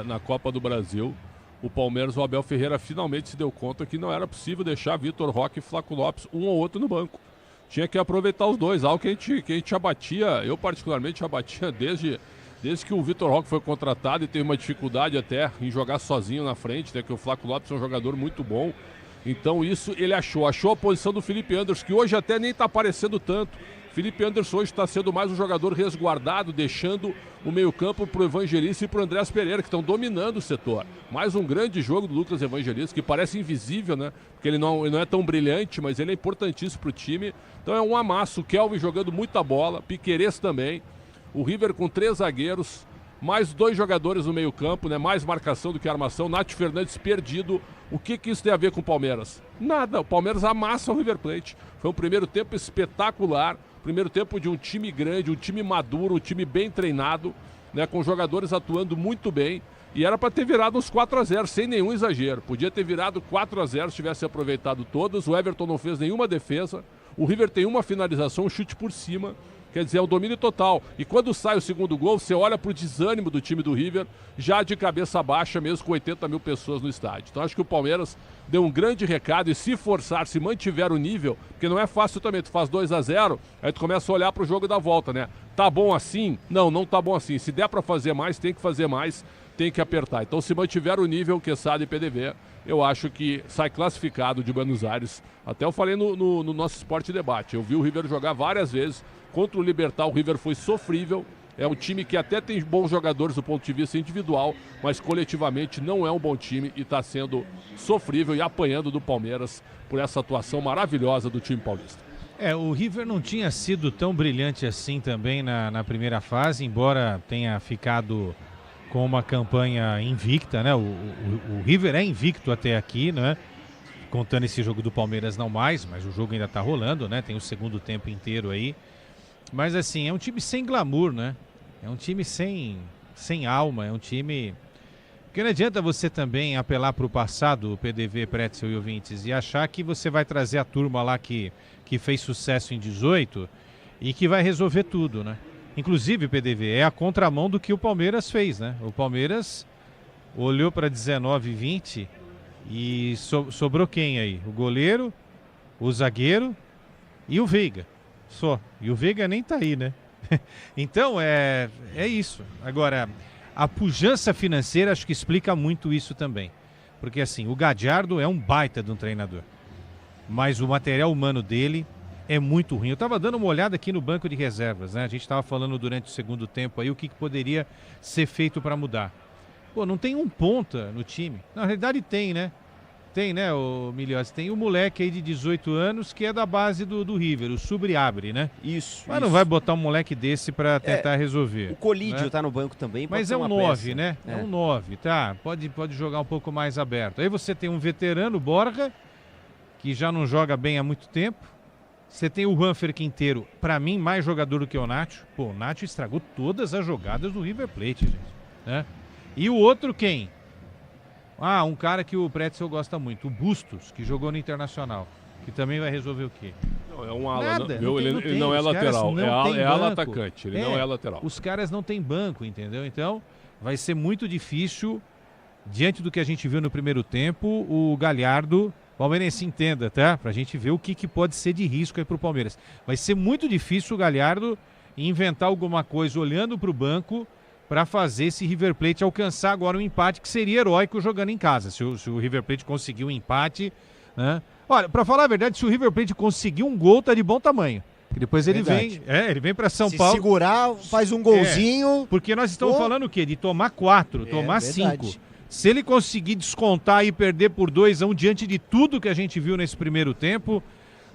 na Copa do Brasil, o Palmeiras, o Abel Ferreira finalmente se deu conta que não era possível deixar Vitor Roque e Flaco Lopes um ou outro no banco. Tinha que aproveitar os dois, algo que a gente abatia, eu particularmente abatia desde que o Vitor Roque foi contratado e teve uma dificuldade até em jogar sozinho na frente, né, que o Flaco Lopes é um jogador muito bom. Então isso ele achou a posição do Felipe Anderson, que hoje até nem está aparecendo tanto. Felipe Anderson hoje está sendo mais um jogador resguardado, deixando o meio-campo para o Evangelista e para o Andrés Pereira, que estão dominando o setor. Mais um grande jogo do Lucas Evangelista, que parece invisível, né? Porque ele não é tão brilhante, mas ele é importantíssimo para o time. Então é um amasso. O Kelvin jogando muita bola, Piquerez também. O River com 3 zagueiros, mais 2 jogadores no meio-campo, né? Mais marcação do que armação. Nath Fernandes perdido. O que isso tem a ver com o Palmeiras? Nada. O Palmeiras amassa o River Plate. Foi um primeiro tempo espetacular. Primeiro tempo de um time grande, um time maduro, um time bem treinado, né, com jogadores atuando muito bem. E era para ter virado uns 4-0, sem nenhum exagero. Podia ter virado 4-0 se tivesse aproveitado todos. O Everton não fez nenhuma defesa. O River tem uma finalização, um chute por cima. Quer dizer, é o domínio total. E quando sai o segundo gol, você olha para o desânimo do time do River, já de cabeça baixa, mesmo com 80 mil pessoas no estádio. Então acho que o Palmeiras deu um grande recado, e se forçar, se mantiver o nível, porque não é fácil também, tu faz 2-0, aí tu começa a olhar para o jogo da volta, né? Tá bom assim? Não tá bom assim. Se der para fazer mais, tem que fazer mais, tem que apertar. Então se mantiver o nível, Quesada e PDV, eu acho que sai classificado de Buenos Aires. Até eu falei no nosso Esporte Debate, eu vi o River jogar várias vezes. Contra o Libertad, o River foi sofrível. É um time que até tem bons jogadores do ponto de vista individual, mas coletivamente não é um bom time e está sendo sofrível e apanhando do Palmeiras por essa atuação maravilhosa do time paulista. O River não tinha sido tão brilhante assim também na primeira fase, embora tenha ficado com uma campanha invicta, né? O River é invicto até aqui, né? Contando esse jogo do Palmeiras não mais, mas o jogo ainda está rolando, né? Tem o segundo tempo inteiro aí. Mas assim, é um time sem glamour, né? É um time sem alma, é um time... Porque não adianta você também apelar para o passado, PDV, Pretzel e ouvintes, e achar que você vai trazer a turma lá que fez sucesso em 18 e que vai resolver tudo, né? Inclusive, PDV, é a contramão do que o Palmeiras fez, né? O Palmeiras olhou para 19 e 20 e sobrou quem aí? O goleiro, o zagueiro e o Veiga. Só. E o Veiga nem tá aí, né? Então, é isso. Agora, a pujança financeira acho que explica muito isso também. Porque, assim, o Gadiardo é um baita de um treinador. Mas o material humano dele é muito ruim. Eu tava dando uma olhada aqui no banco de reservas, né? A gente tava falando durante o segundo tempo aí o que poderia ser feito para mudar. Pô, não tem um ponta no time. Na realidade tem, né? Tem, né, o Milhões? Tem o moleque aí de 18 anos que é da base do River, o Subriabre, né? Isso. Mas não vai botar um moleque desse pra tentar resolver. O Colídio, né? Tá no banco também. Mas é um 9, né? É um 9, tá? Pode jogar um pouco mais aberto. Aí você tem um veterano, Borja, que já não joga bem há muito tempo. Você tem o Juanfer Quinteiro, pra mim, mais jogador do que o Nacho. Pô, o Nacho estragou todas as jogadas do River Plate, gente. Né? E o outro quem? Um cara que o Pretzel gosta muito, o Bustos, que jogou no Internacional, que também vai resolver o quê? Não, é um ala, Nada, ele não é lateral, é ala atacante, ele não é lateral. Os caras não têm banco, entendeu? Então, vai ser muito difícil, diante do que a gente viu no primeiro tempo, o Galhardo, palmeirense entenda, tá? Pra gente ver o que pode ser de risco aí pro Palmeiras. Vai ser muito difícil o Galhardo inventar alguma coisa olhando pro banco para fazer esse River Plate alcançar agora um empate que seria heróico jogando em casa. Se o River Plate conseguir um empate, né? Olha, para falar a verdade, se o River Plate conseguir um gol, tá de bom tamanho. E depois ele vem para São Paulo. Se segurar, faz um golzinho. Porque nós estamos falando o quê? De tomar 4, tomar 5. Se ele conseguir descontar e perder por 2-1 diante de tudo que a gente viu nesse primeiro tempo,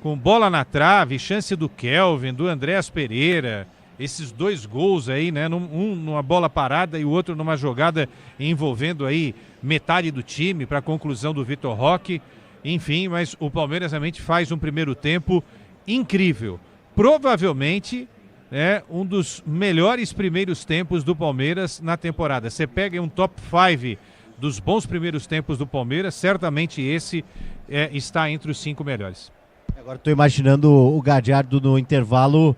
com bola na trave, chance do Kelvin, do Andréas Pereira, esses 2 gols aí, né? Um numa bola parada e o outro numa jogada envolvendo aí metade do time para a conclusão do Vitor Roque. Enfim, mas o Palmeiras realmente faz um primeiro tempo incrível. Provavelmente é um dos melhores primeiros tempos do Palmeiras na temporada. Você pega um top 5 dos bons primeiros tempos do Palmeiras, certamente esse está entre os 5 melhores. Agora estou imaginando o Gadiardo no intervalo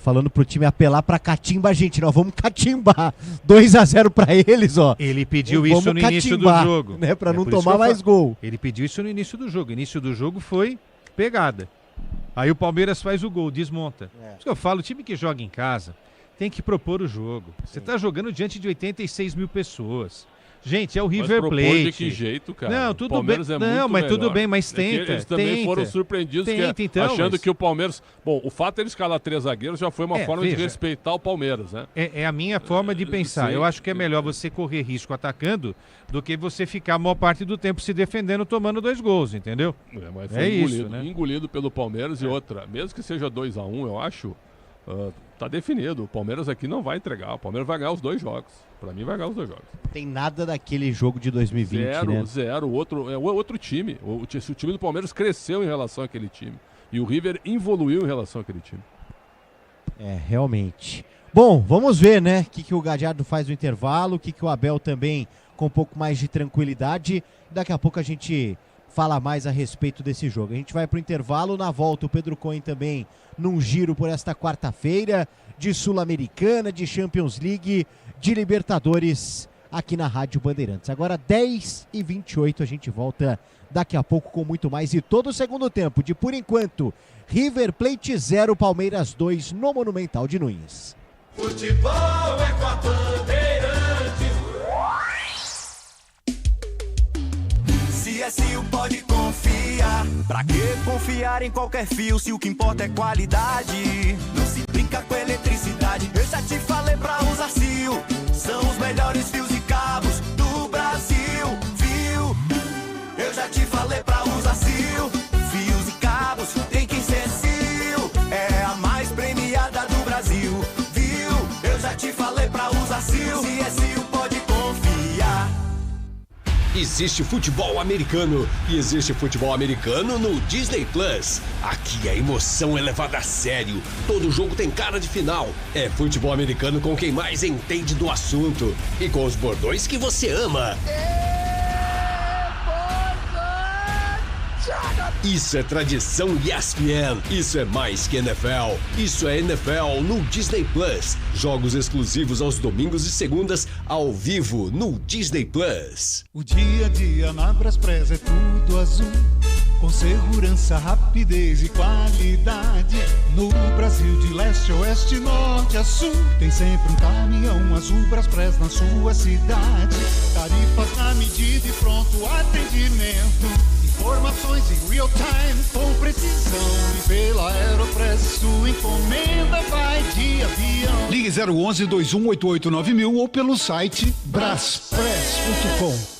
falando pro time apelar pra catimba, gente. Nós vamos catimbar 2-0 pra eles, ó. Ele pediu isso no início do jogo, né, pra não tomar mais gol. Ele pediu isso no início do jogo. O início do jogo foi pegada. Aí o Palmeiras faz o gol, desmonta. Por isso que eu falo, o time que joga em casa tem que propor o jogo. Você tá jogando diante de 86 mil pessoas. Gente, é o River Plate. De que jeito, cara? Não, tudo bem. Não, mas tudo bem, mas tenta. Eles também foram surpreendidos achando que o Palmeiras... Bom, o fato de ele escalar 3 zagueiros já foi uma forma de respeitar o Palmeiras, né? É a minha forma de pensar. Eu acho que é melhor você correr risco atacando do que você ficar a maior parte do tempo se defendendo tomando 2 gols, entendeu? Mas foi engolido, né? Engolido pelo Palmeiras e outra. Mesmo que seja 2-1, eu acho... tá definido. O Palmeiras aqui não vai entregar. O Palmeiras vai ganhar os 2 jogos. Pra mim vai ganhar os 2 jogos. Tem nada daquele jogo de 2020, né? Zero. Outro time. O time do Palmeiras cresceu em relação àquele time. E o River evoluiu em relação àquele time. Realmente. Bom, vamos ver, né? O que o Gadiardo faz no intervalo, o que o Abel também com um pouco mais de tranquilidade. Daqui a pouco a gente fala mais a respeito desse jogo. A gente vai pro intervalo, na volta o Pedro Cohen também num giro por esta quarta-feira de Sul-Americana, de Champions League, de Libertadores aqui na Rádio Bandeirantes. Agora 10h28, a gente volta daqui a pouco com muito mais e todo o segundo tempo de, por enquanto, River Plate 0, Palmeiras 2 no Monumental de Nunes. Futebol é com a Bandeirantes. CSU pode confiar. Pra que confiar em qualquer fio se o que importa é qualidade? Não se brinca com eletricidade. Eu já te falei pra usar CIO. São os melhores fios e cabos do Brasil, viu? Eu já te falei pra usar CIO. Fios e cabos tem que ser CIO. É a mais premiada do Brasil, viu? Eu já te falei pra usar CIO. CSU pode confiar. Existe futebol americano e existe futebol americano no Disney Plus. Aqui a emoção é levada a sério. Todo jogo tem cara de final. É futebol americano com quem mais entende do assunto e com os bordões que você ama. Isso é tradição ESPN. Isso é mais que NFL. Isso é NFL no Disney Plus. Jogos exclusivos aos domingos e segundas, ao vivo no Disney Plus. O dia a dia na Braspress é tudo azul, com segurança, rapidez e qualidade. No Brasil de leste a oeste, norte a sul, tem sempre um caminhão azul Braspress na sua cidade. Tarifas na medida e pronto atendimento. Informações em real time com precisão. E pela Aeropress sua encomenda vai de avião. Ligue 011-2188-9000 ou pelo site braspress.com.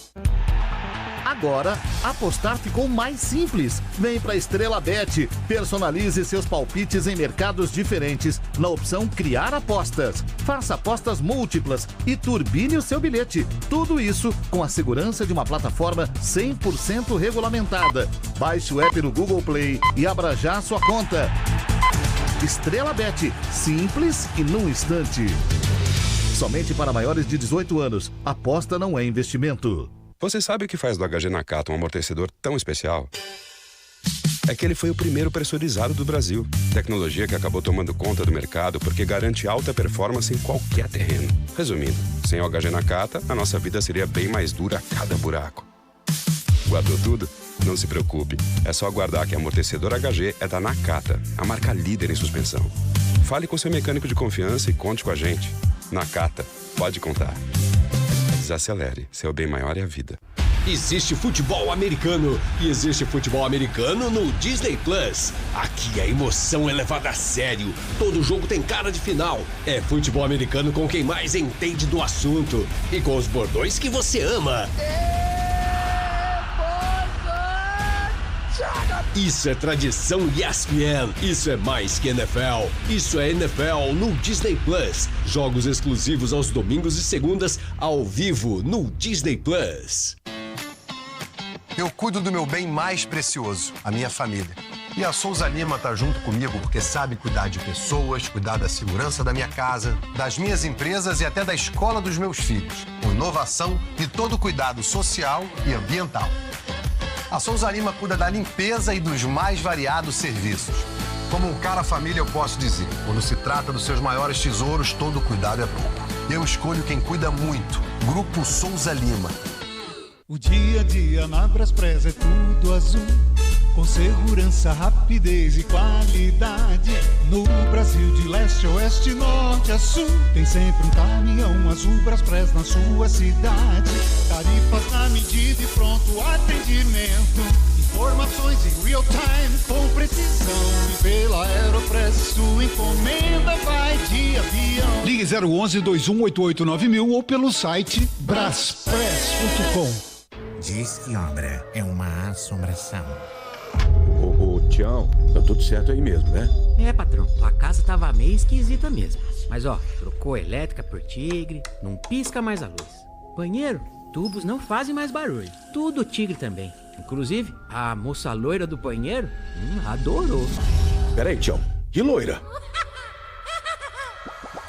Agora, apostar ficou mais simples. Vem pra Estrela Bet. Personalize seus palpites em mercados diferentes na opção Criar Apostas. Faça apostas múltiplas e turbine o seu bilhete. Tudo isso com a segurança de uma plataforma 100% regulamentada. Baixe o app no Google Play e abra já sua conta. Estrela Bet. Simples e num instante. Somente para maiores de 18 anos. Aposta não é investimento. Você sabe o que faz do HG Nakata um amortecedor tão especial? É que ele foi o primeiro pressurizado do Brasil. Tecnologia que acabou tomando conta do mercado porque garante alta performance em qualquer terreno. Resumindo, sem o HG Nakata, a nossa vida seria bem mais dura a cada buraco. Guardou tudo? Não se preocupe. É só aguardar que amortecedor HG é da Nakata, a marca líder em suspensão. Fale com seu mecânico de confiança e conte com a gente. Nakata, pode contar. Desacelere, seu bem maior é a vida. Existe futebol americano e existe futebol americano no Disney Plus. Aqui a emoção é levada a sério. Todo jogo tem cara de final. É futebol americano com quem mais entende do assunto e com os bordões que você ama. Isso é tradição ESPN. Isso é mais que NFL. Isso é NFL no Disney Plus. Jogos exclusivos aos domingos e segundas, ao vivo no Disney Plus. Eu cuido do meu bem mais precioso, a minha família. E a Souza Lima tá junto comigo porque sabe cuidar de pessoas, cuidar da segurança da minha casa, das minhas empresas e até da escola dos meus filhos, com inovação e todo cuidado social e ambiental. A Souza Lima cuida da limpeza e dos mais variados serviços. Como um cara família, eu posso dizer, quando se trata dos seus maiores tesouros, todo cuidado é pouco. Eu escolho quem cuida muito. Grupo Souza Lima. O dia a dia na Braspress é tudo azul, com segurança, rapidez e qualidade. No Brasil de leste a oeste, norte a sul, tem sempre um caminhão azul Braspress na sua cidade. Tarifas na medida e pronto atendimento, informações em real time com precisão. E pela Aeropress sua encomenda vai de avião. Ligue 011-2188-9000 ou pelo site braspress.com. Diz que obra é uma assombração. Ô, Tião, tá tudo certo aí mesmo, né? É, patrão, tua casa tava meio esquisita mesmo. Mas ó, trocou a elétrica por Tigre, não pisca mais a luz. Banheiro, tubos não fazem mais barulho. Tudo Tigre também. Inclusive, a moça loira do banheiro adorou. Peraí, Tião, que loira?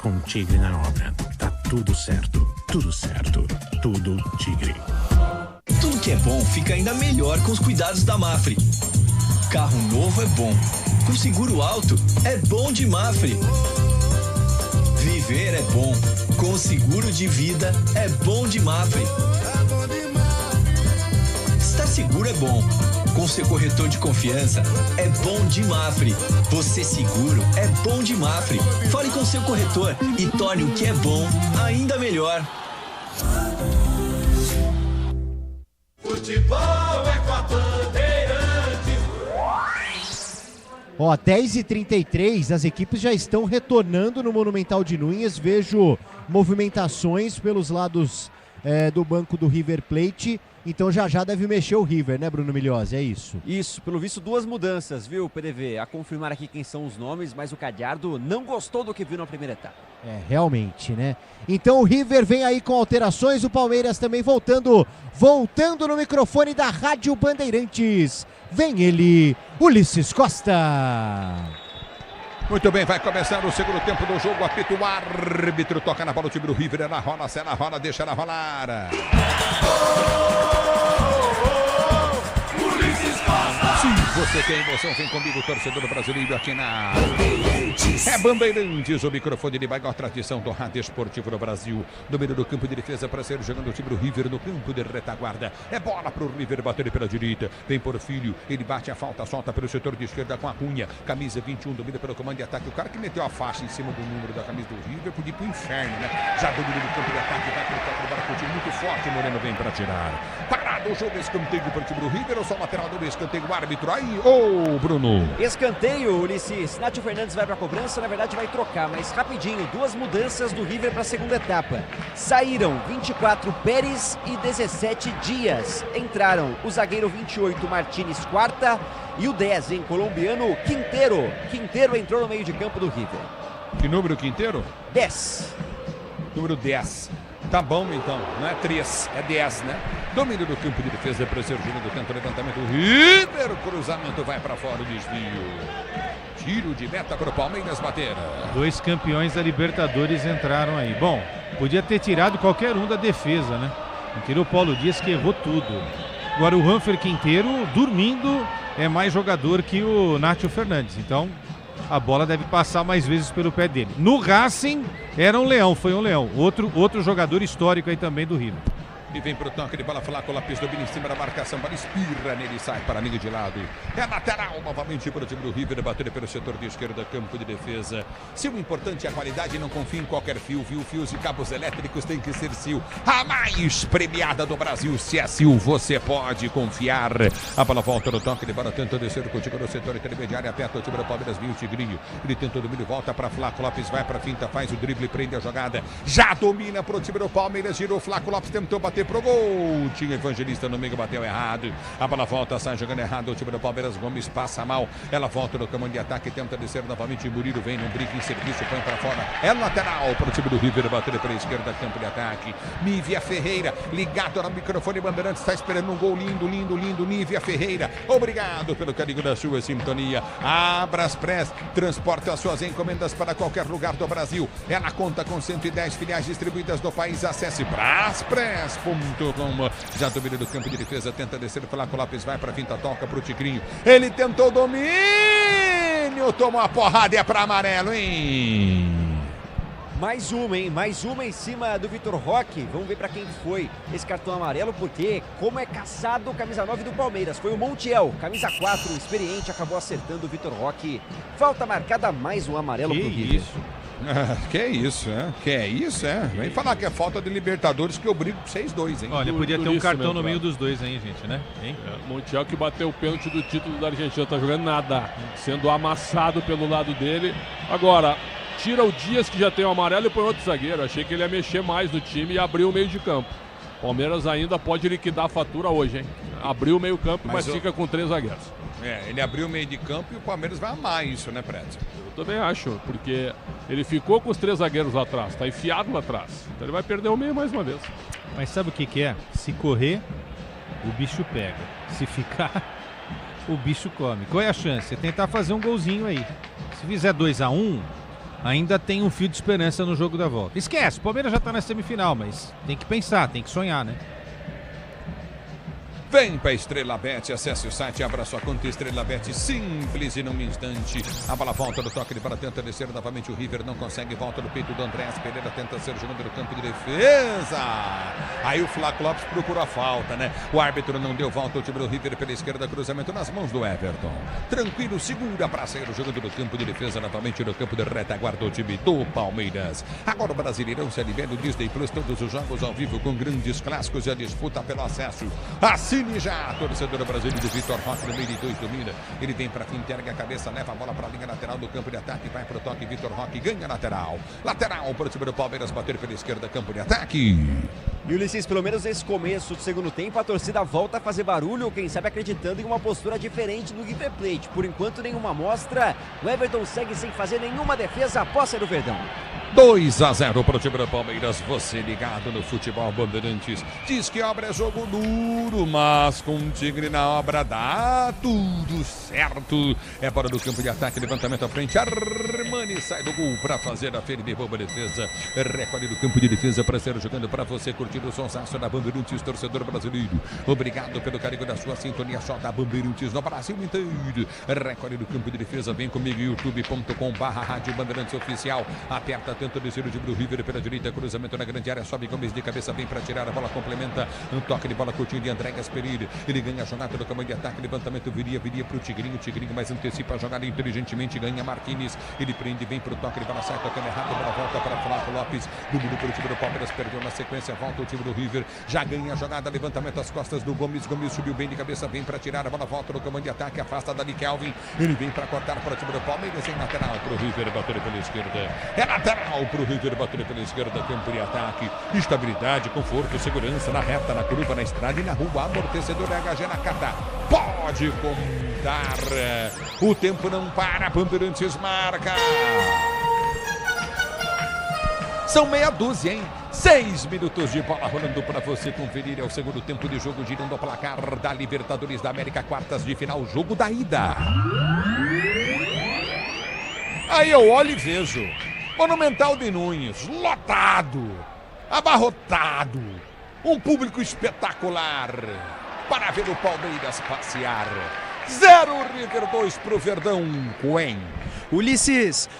Com Tigre na obra, tá tudo certo, tudo certo, tudo Tigre. Tudo que é bom fica ainda melhor com os cuidados da Mafre. Carro novo é bom, com seguro alto é bom de Mafre. Viver é bom, com seguro de vida é bom de Mafre. Estar seguro é bom, com seu corretor de confiança é bom de Mafre. Você seguro é bom de Mafre. Fale com seu corretor e torne o que é bom ainda melhor. Futebol é com a Bandeirantes. Ó, 10h33, as equipes já estão retornando no Monumental de Núñez. Vejo movimentações pelos lados do banco do River Plate. Então já deve mexer o River, né, Bruno Migliozzi? É isso. Isso, pelo visto 2 mudanças, viu, PDV? A confirmar aqui quem são os nomes, mas o Cadiardo não gostou do que viu na primeira etapa. É, realmente, né? Então o River vem aí com alterações, o Palmeiras também voltando no microfone da Rádio Bandeirantes. Vem ele, Ulisses Costa. Muito bem, vai começar o segundo tempo do jogo, apita o árbitro, toca na bola, o time do River, ela rola, se ela rola, deixa ela rolar. Se você tem emoção, vem comigo, torcedor brasileiro, aqui na Bandeirantes, o microfone de maior tradição do rádio esportivo no Brasil. Número do campo de defesa para ser jogando o time do River no campo de retaguarda. É bola pro River bater pela direita. Vem por Filho, ele bate a falta, solta pelo setor de esquerda com a Cunha. Camisa 21, domina pelo comando de ataque. O cara que meteu a faixa em cima do número da camisa do River podia ir pro inferno, né? Já domina no campo de ataque, vai pro toque do Baracute, muito forte. Moreno vem para tirar. Parado o jogo, escanteio para o time do River ou só lateral do escanteio, o árbitro aí. Ô, Bruno. Escanteio, Ulisses. Nátio Fernandes vai para a cobrança, na verdade vai trocar, mas rapidinho, 2 mudanças do River para a segunda etapa. Saíram 24 Pérez e 17 Dias. Entraram o zagueiro 28 Martínez Quarta e o 10, colombiano Quintero. Quintero entrou no meio de campo do River. Que número, Quintero? 10. Número 10. Tá bom, então, não é 3, é 10, né? Domínio do campo de defesa para ser jogado, tenta o levantamento. River, cruzamento vai para fora, o desvio. Tiro de meta para o Palmeiras bater. 2 campeões da Libertadores entraram aí. Bom, podia ter tirado qualquer um da defesa, né? Não tirou o Paulo Dias, que errou tudo. Agora o Juanfer Quintero, dormindo, é mais jogador que o Nátio Fernandes. Então, a bola deve passar mais vezes pelo pé dele. No Racing, era um leão, foi um leão. Outro jogador histórico aí também do River. E vem pro toque de bola, Flaco Lopes domina em cima da marcação, bola espirra nele, sai para a linha de lado. É lateral novamente para o time do River, bater pelo setor de esquerda, campo de defesa. Se o importante é a qualidade, não confie em qualquer fio, viu? Fios e cabos elétricos tem que ser Sil. A mais premiada do Brasil, se é Sil, você pode confiar. A bola volta no toque de bola, tenta descer contigo no setor intermediário, aperta o time do Palmeiras, viu o Tigrinho. Ele tenta o domínio, volta para Flaco Lopes, vai para a finta, faz o drible, prende a jogada. Já domina pro time do Palmeiras, girou, Flaco Lopes tentou bater pro gol. Tinha Evangelista no meio, bateu errado. A bola volta, sai jogando errado. O time do Palmeiras, Gomes passa mal. Ela volta no comando de ataque, tenta descer novamente. Murilo vem, não brinca em serviço, põe para fora. É lateral para o time do River, bater pela esquerda, campo de ataque. Nívia Ferreira, ligado no microfone Bandeirantes, está esperando um gol lindo, lindo, lindo. Nívia Ferreira, obrigado pelo carinho da sua sintonia. A Braspress transporta as suas encomendas para qualquer lugar do Brasil. Ela conta com 110 filiais distribuídas no país. Acesse braspress.com. Já domina do campo de defesa, tenta descer, Flaco Lopes vai para a finta, toca para o Tigrinho. Ele tentou o domínio, tomou a porrada e é para amarelo, hein? Mais uma, hein? Mais uma em cima do Vitor Roque. Vamos ver para quem foi esse cartão amarelo, porque como é caçado, camisa 9 do Palmeiras. Foi o Montiel, camisa 4, experiente, acabou acertando o Vitor Roque. Falta marcada, mais um amarelo pro River. Isso? Que isso, é? Que é isso, é? Vem falar que é falta de Libertadores que eu brigo com 6-2, hein? Olha, podia ter um cartão no meio dos dois aí, gente, né? Montiel que bateu o pênalti do título da Argentina, tá jogando nada, sendo amassado pelo lado dele. Agora, tira o Dias, que já tem o amarelo, e põe outro zagueiro. Achei que ele ia mexer mais no time e abrir o meio de campo. Palmeiras ainda pode liquidar a fatura hoje, hein? Abriu o meio campo, mas fica com 3 zagueiros. Ele abriu o meio de campo e o Palmeiras vai amar isso, né, Prédio? Eu também acho, porque ele ficou com os 3 zagueiros lá atrás, tá enfiado lá atrás. Então ele vai perder o meio mais uma vez. Mas sabe o que é? Se correr, o bicho pega. Se ficar, o bicho come. Qual é a chance? É tentar fazer um golzinho aí. Se fizer 2-1, ainda tem um fio de esperança no jogo da volta. Esquece, o Palmeiras já tá na semifinal, mas tem que pensar, tem que sonhar, né? Vem para Estrela Bet, acesse o site, abra sua conta Estrela Bet, simples e num instante. A bola volta no toque de bola, tenta descer novamente o River, não consegue, volta no peito do Andrés Pereira, tenta ser jogando no campo de defesa. Aí o Flaco Lopes procurou a falta, né? O árbitro não deu volta, o time do River pela esquerda, cruzamento nas mãos do Everton. Tranquilo, segura para sair jogando no campo de defesa, novamente no campo de retaguarda o time do Palmeiras. Agora o Brasileirão se alivia no Disney Plus, todos os jogos ao vivo com grandes clássicos e a disputa pelo acesso. Assim já, torcedor brasileiro do Vitor Roque no meio de 2 domina. Ele vem para frente, ergue a cabeça, leva a bola para a linha lateral do campo de ataque, vai para o toque, Vitor Roque ganha lateral. Lateral para o time do Palmeiras, bater pela esquerda, campo de ataque. E Ulisses, pelo menos nesse começo do segundo tempo, a torcida volta a fazer barulho, quem sabe acreditando em uma postura diferente do River Plate. Por enquanto, nenhuma amostra. O Everton segue sem fazer nenhuma defesa após ser o Verdão. 2-0 para o time do Palmeiras, você ligado no Futebol Bandeirantes. Diz que obra é jogo duro, mas com o Tigre na obra dá tudo certo. É para do campo de ataque, levantamento à frente, Armani sai do gol para fazer a feira de boa defesa. Recorde do campo de defesa para ser jogando para você curtir o sonsaço da Bandeirantes, torcedor brasileiro. Obrigado pelo carinho da sua sintonia, só da Bandeirantes no Brasil inteiro. Recorde do campo de defesa, vem comigo, youtube.com/Rádio Bandeirantes Oficial. Aperta, tenta descer o time do River pela direita, cruzamento na grande área, sobe Gomes de cabeça, vem para tirar a bola, complementa, um toque de bola curtinho de André Gasperini, ele ganha a jogada do comando de ataque, levantamento viria para o Tigrinho, mas antecipa a jogada inteligentemente, ganha Marquinhos, ele prende, vem para o toque de bola, sai tocando errado, a bola volta para Flaco Lopes, domínio para o time do Palmeiras, perdeu na sequência, volta o time do River, já ganha a jogada, levantamento às costas do Gomes subiu bem de cabeça, vem para tirar a bola, volta no comando de ataque, afasta dali Kelvin, ele vem para cortar para o time do Palmeiras, em lateral para o River, bater pela esquerda, é lateral para o River, bater pela esquerda, campo de ataque, estabilidade, conforto, segurança na reta, na curva, na estrada e na rua, amortecedor HG na carta, pode contar, o tempo não para, Bandeirantes marca, são meia dúzia, hein? 6 minutos de bola rolando para você conferir, é o segundo tempo de jogo, girando o placar da Libertadores da América, quartas de final, jogo da ida. Aí eu olho e vejo Monumental de Nunes, lotado, abarrotado, um público espetacular para ver o Palmeiras passear. 0 River, 2 pro Verdão, Coen. Ulisses,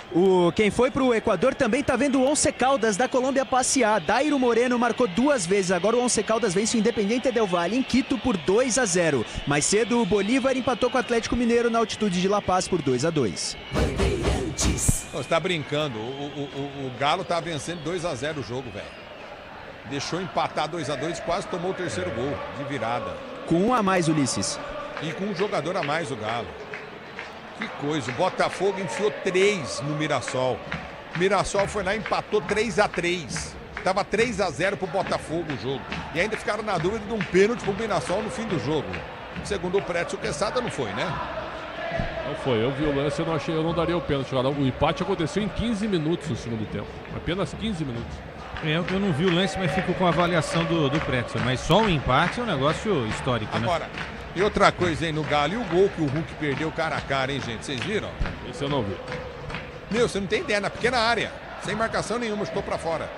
quem foi pro Equador também tá vendo o Once Caldas da Colômbia passear. Dairo Moreno marcou 2 vezes, agora o Once Caldas vence o Independiente del Valle em Quito por 2-0. Mais cedo o Bolívar empatou com o Atlético Mineiro na altitude de La Paz por 2-2. Você tá brincando, o Galo tá vencendo 2-0 o jogo, velho. Deixou empatar 2-2, quase tomou o terceiro gol de virada. Com 1 a mais, Ulisses. E com um jogador a mais o Galo. Que coisa, o Botafogo enfiou 3 no Mirassol. Mirassol foi lá e empatou 3-3. Tava 3-0 pro Botafogo o jogo. E ainda ficaram na dúvida de um pênalti pro Mirassol no fim do jogo. Segundo o Prédio Quesada, não foi, né? Não foi, eu vi o lance, eu não daria o pênalti. O empate aconteceu em 15 minutos no segundo tempo. Apenas 15 minutos. Eu não vi o lance, mas fico com a avaliação do Pretzel. Mas só o empate é um negócio histórico, agora, né? E outra coisa aí no Galo, e o gol que o Hulk perdeu cara a cara, hein, gente? Vocês viram? Isso eu não vi. Meu, você não tem ideia, na pequena área. Sem marcação nenhuma, estou pra fora.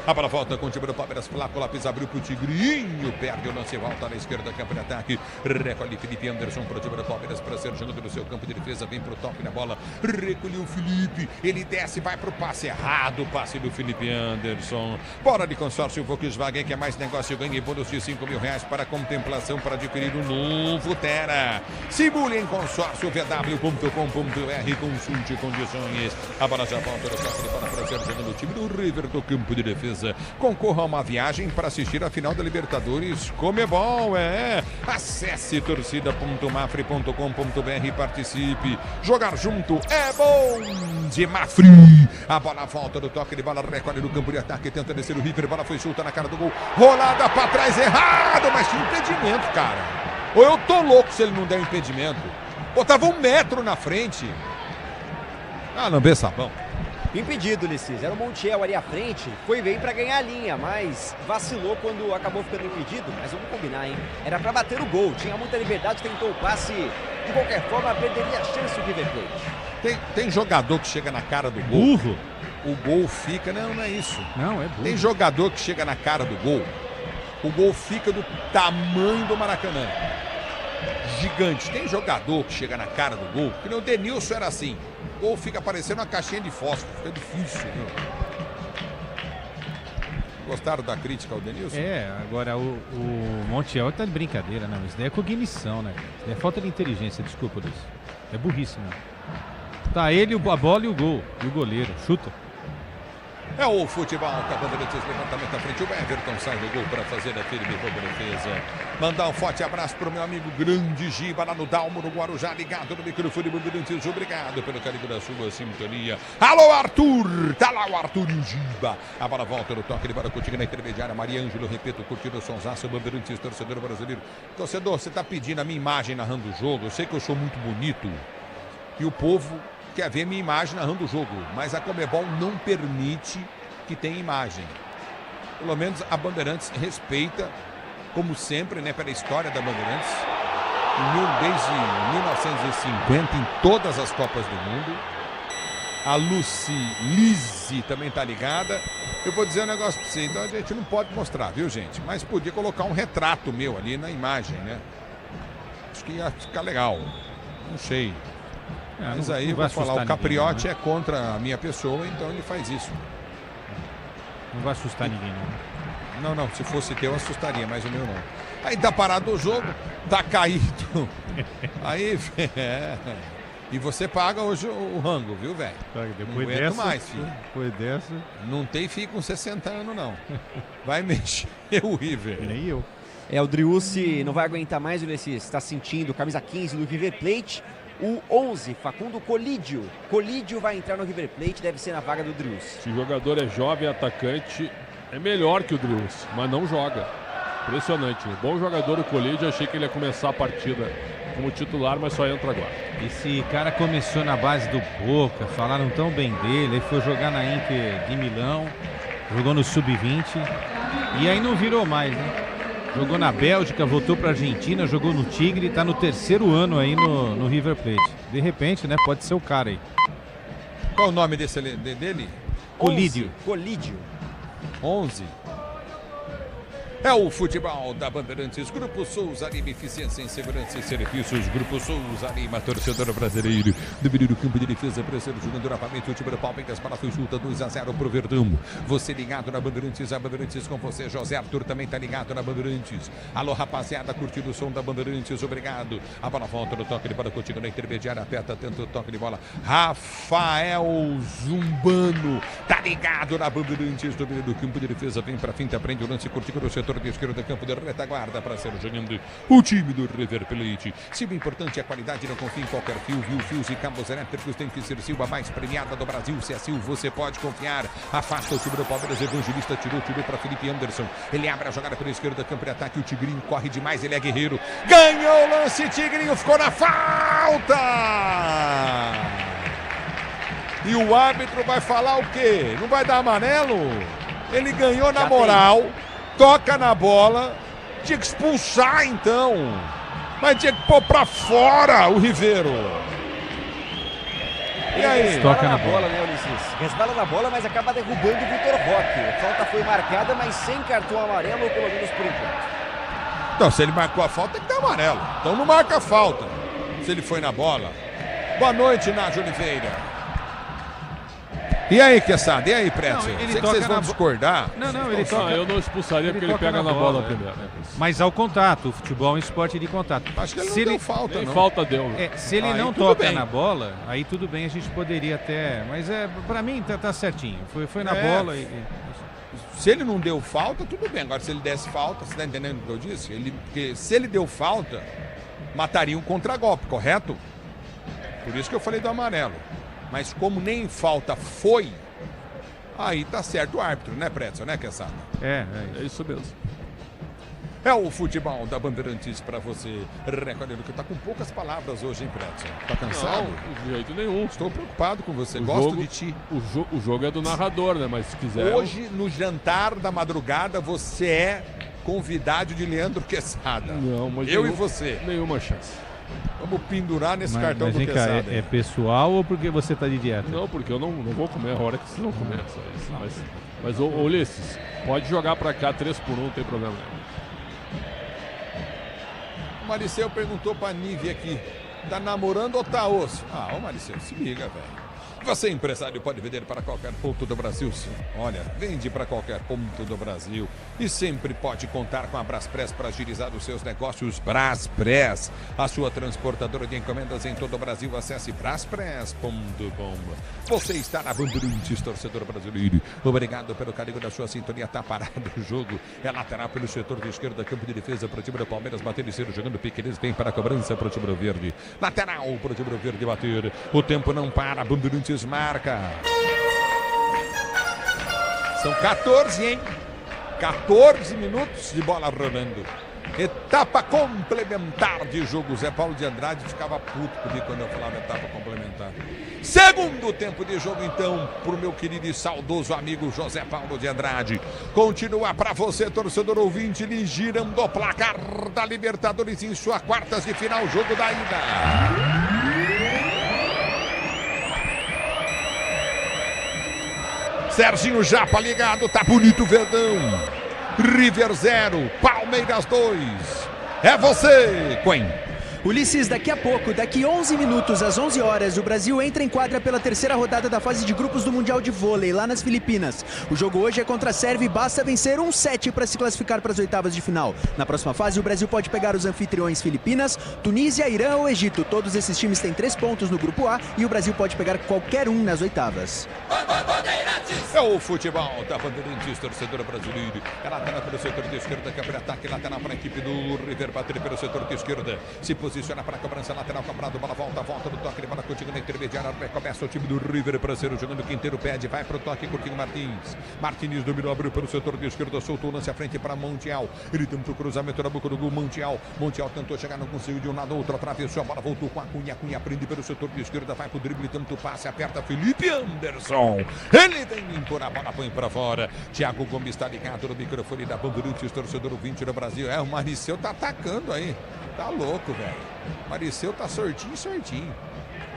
A bola volta com o time do Palmeiras. Flaco Lopes abriu pro Tigrinho. Perde o lance, volta na esquerda, campo de ataque. Recolhe Felipe Anderson pro time do Palmeiras para ser jogado no seu campo de defesa. Vem pro toque na bola. Recolheu o Felipe. Ele desce, vai pro passe errado. Passe do Felipe Anderson. Bora de consórcio Volkswagen, que é mais negócio. Ganhe bônus de R$5.000 para contemplação para adquirir um novo Tera. Simule em consórcio vw.com.br. Consulte condições. A bola já volta no toque de bola para ser jogado no time do River do campo de defesa. Concorra a uma viagem para assistir a final da Libertadores Comebol, Acesse torcida.mafre.com.br e participe. Jogar junto é bom de Mafre. A bola volta do toque de bola, recolhe no campo de ataque, tenta descer o River, bola foi solta na cara do gol, rolada para trás, errado, mas tinha impedimento, cara. Ou eu tô louco se ele não der impedimento. Botava 1 metro na frente. Não vê sabão. Impedido, Ulisses. Era o Montiel ali à frente. Foi bem pra ganhar a linha, mas vacilou quando acabou ficando impedido. Mas vamos combinar, hein? Era pra bater o gol. Tinha muita liberdade, tentou o passe. De qualquer forma, perderia a chance do River Plate. Tem jogador que chega na cara do gol. Burro. O gol fica... Não é isso. Não, é burro. Tem jogador que chega na cara do gol. O gol fica do tamanho do Maracanã. Gigante. Tem jogador que chega na cara do gol. Que nem o Denilson era assim. O gol fica parecendo uma caixinha de fósforo. Fica difícil, viu? Gostaram da crítica ao Denilson? Agora o Montiel tá de brincadeira, né? Isso daí é cognição, né? Isso daí é falta de inteligência, desculpa, Luiz. É burrice, né? Tá ele, a bola e o gol. E o goleiro. Chuta. É o futebol, acabando de levantamento à frente. O Everton sai do gol para fazer a firme defesa. Mandar um forte abraço para o meu amigo Grande Giba, lá no Dalmo, no Guarujá, ligado no microfone Bandeirantes. Obrigado pelo carinho da sua sintonia. Alô, Arthur! Tá lá o Arthur e o Giba. A bola volta no toque de bola contigo na intermediária. Mariângelo, repito, curtindo o sonsaço. Bandeirantes, torcedor brasileiro. Torcedor, você tá pedindo a minha imagem narrando o jogo. Eu sei que eu sou muito bonito. E o povo quer ver minha imagem narrando o jogo, mas a Comebol não permite que tenha imagem. Pelo menos a Bandeirantes respeita, como sempre, né, pela história da Bandeirantes, desde 1950, em todas as Copas do Mundo. A Lizzy também tá ligada. Eu vou dizer um negócio pra você, então a gente não pode mostrar, viu, gente? Mas podia colocar um retrato meu ali na imagem, né? Acho que ia ficar legal. Não sei. Mas aí eu vou falar, o Capriotti é contra a minha pessoa, então ele faz isso. Não vai assustar ninguém, não. Não, se fosse teu, eu assustaria, mas o meu não. Aí tá parado o jogo, tá caído. Aí, E você paga hoje o rango, viu, velho? Depois não aguento mais, filho. Depois dessa... Não tem filho com 60 anos, não. Vai mexer o River. Nem eu. O Driussi não vai aguentar mais, Ulisses. Está sentindo, camisa 15 do River Plate. O 11, Facundo Colídio. Colídio vai entrar no River Plate, deve ser na vaga do Driussi. Se o jogador é jovem, atacante, é melhor que o Driussi, mas não joga. Impressionante. Bom jogador o Colídio, achei que ele ia começar a partida como titular, mas só entra agora. Esse cara começou na base do Boca, falaram tão bem dele, aí foi jogar na Inter de Milão, jogou no Sub-20 e aí não virou mais, né? Jogou na Bélgica, voltou para a Argentina, jogou no Tigre, está no 3º ano aí no River Plate. De repente, né? Pode ser o cara aí. Qual o nome dele? Colídio. Colídio. 11. É o futebol da Bandeirantes. Grupo Souza Lima, eficiência em segurança e serviços. Grupo Souza Lima, torcedor brasileiro. Domínio do campo de defesa, pressão jogando novamente. O time do Palmeiras para foi chuta 2-0 pro Verdão. Você ligado na Bandeirantes, a Bandeirantes com você. José Arthur também tá ligado na Bandeirantes. Alô, rapaziada, curtindo o som da Bandeirantes, obrigado. A bola volta no toque de bola contigo na intermediária, aperta tanto o toque de bola. Rafael Zumbano, tá ligado na Bandeirantes, domínio do campo de defesa, vem pra finta, prende o lance, curtindo no setor de esquerda, campo de retaguarda para ser jogando o time do River Plate. Silva, importante é a qualidade, não confia em qualquer fio, viu? Fios e cabos elétricos tem que ser Silva, mais premiada do Brasil. Se é Silva, você pode confiar. Afasta o time do Palmeiras, Evangelista tirou para Felipe Anderson. Ele abre a jogada pela esquerda, campo de ataque, o Tigrinho corre demais, ele é guerreiro. Ganhou o lance, Tigrinho ficou na falta! E o árbitro vai falar o quê? Não vai dar amarelo? Ele ganhou na moral. Toca na bola, tinha que expulsar então, mas tinha que pôr pra fora o Riveiro. E aí? Toca na bola, né, Ulisses? Resbala na bola, mas acaba derrubando o Vitor Roque. A falta foi marcada, mas sem cartão amarelo, pelo menos por enquanto. Então, se ele marcou a falta, tem que dar amarelo. Então não marca a falta, se ele foi na bola. Boa noite, Nádio Oliveira. E aí, Quesada? E aí, Pretzel? Sei que vocês vão discordar. Não, ele toca. Eu não expulsaria porque ele pega na bola primeiro. Mas ao contato, o futebol é um esporte de contato. Acho que ele não deu falta, nem não. falta deu. Se ele não toca na bola, aí tudo bem, a gente poderia até... Mas pra mim tá certinho. Foi na bola e... Se ele não deu falta, tudo bem. Agora, se ele desse falta, você tá entendendo o que eu disse? Porque se ele deu falta, mataria um contragolpe, correto? Por isso que eu falei do amarelo. Mas como nem falta foi, aí tá certo o árbitro, né, Pretzel, né, Quesada? É isso mesmo. É o futebol da Bandeirantes pra você. Recordando que tá com poucas palavras hoje, hein, Pretzel? Tá cansado? Não, de jeito nenhum. Estou preocupado com você, gosto de ti. O jogo é do narrador, né, mas se quiser... Hoje, no jantar da madrugada, você é convidado de Leandro Quesada. Não, mas eu e você. Nenhuma chance. Vamos pendurar nesse cartão do vem cá, Quesada. é pessoal ou porque você tá de dieta? Não, porque eu não vou comer a hora que vocês vão comer. Mas Ulisses, pode jogar pra cá 3-1, não tem problema nenhum. O Maricel perguntou pra Nívia aqui, tá namorando ou tá osso? Ô Maricel, se liga, velho. Você, empresário, pode vender para qualquer ponto do Brasil, sim. Olha, vende para qualquer ponto do Brasil e sempre pode contar com a Braspress para agilizar os seus negócios. Braspress, a sua transportadora de encomendas em todo o Brasil. Acesse braspress.com. Você está na Bandeirantes, torcedor brasileiro. Obrigado pelo carinho da sua sintonia. Tá parado o jogo. É lateral pelo setor de esquerda, campo de defesa para o time do Palmeiras. Bater e ser jogando Piqueires, vem para a cobrança para o time do Verde. Lateral para o time do Verde bater. O tempo não para. Bandeirantes marca. São 14, hein? 14 minutos de bola rolando. Etapa complementar de jogo. Zé Paulo de Andrade ficava puto comigo quando eu falava etapa complementar. Segundo tempo de jogo, então, pro meu querido e saudoso amigo José Paulo de Andrade. Continua para você, torcedor ouvinte, ele girando o placar da Libertadores em sua quartas de final, jogo da ida. Serginho Japa ligado, tá bonito o Verdão. River 0, Palmeiras 2. É você, Quen. Ulisses, daqui a pouco, daqui 11 minutos, às 11 horas, o Brasil entra em quadra pela terceira rodada da fase de grupos do Mundial de Vôlei, lá nas Filipinas. O jogo hoje é contra a Sérvia e basta vencer 1-7 para se classificar para as oitavas de final. Na próxima fase, o Brasil pode pegar os anfitriões Filipinas, Tunísia, Irã ou Egito. Todos esses times têm 3 pontos no grupo A e o Brasil pode pegar qualquer um nas oitavas. É o futebol da Bandeirantes, torcedor brasileiro. É lateral pelo setor de esquerda, que abre ataque, lateral para a equipe do River, bater pelo setor de esquerda. Se posiciona para a cobrança lateral, cobrado, bola volta do toque de bola contigo na intermediária. Começa o time do River Brasileiro jogando, Quinteiro pede, vai para o toque, curtindo Martins dominou, abriu pelo setor de esquerda, soltou o lance à frente para Montiel. Ele tentou o cruzamento na boca do gol, Montiel tentou chegar, não conseguiu de um lado, outro, atravessou a bola, voltou com a Cunha prende pelo setor de esquerda, vai para o drible, tenta o passe, aperta Felipe Anderson. Ele vem limpar a bola, põe para fora. Thiago Gomes está ligado no microfone da Bandeirantes, torcedor 20 do Brasil. O Maricel tá atacando aí. Tá louco, velho. Maricel tá sortinho.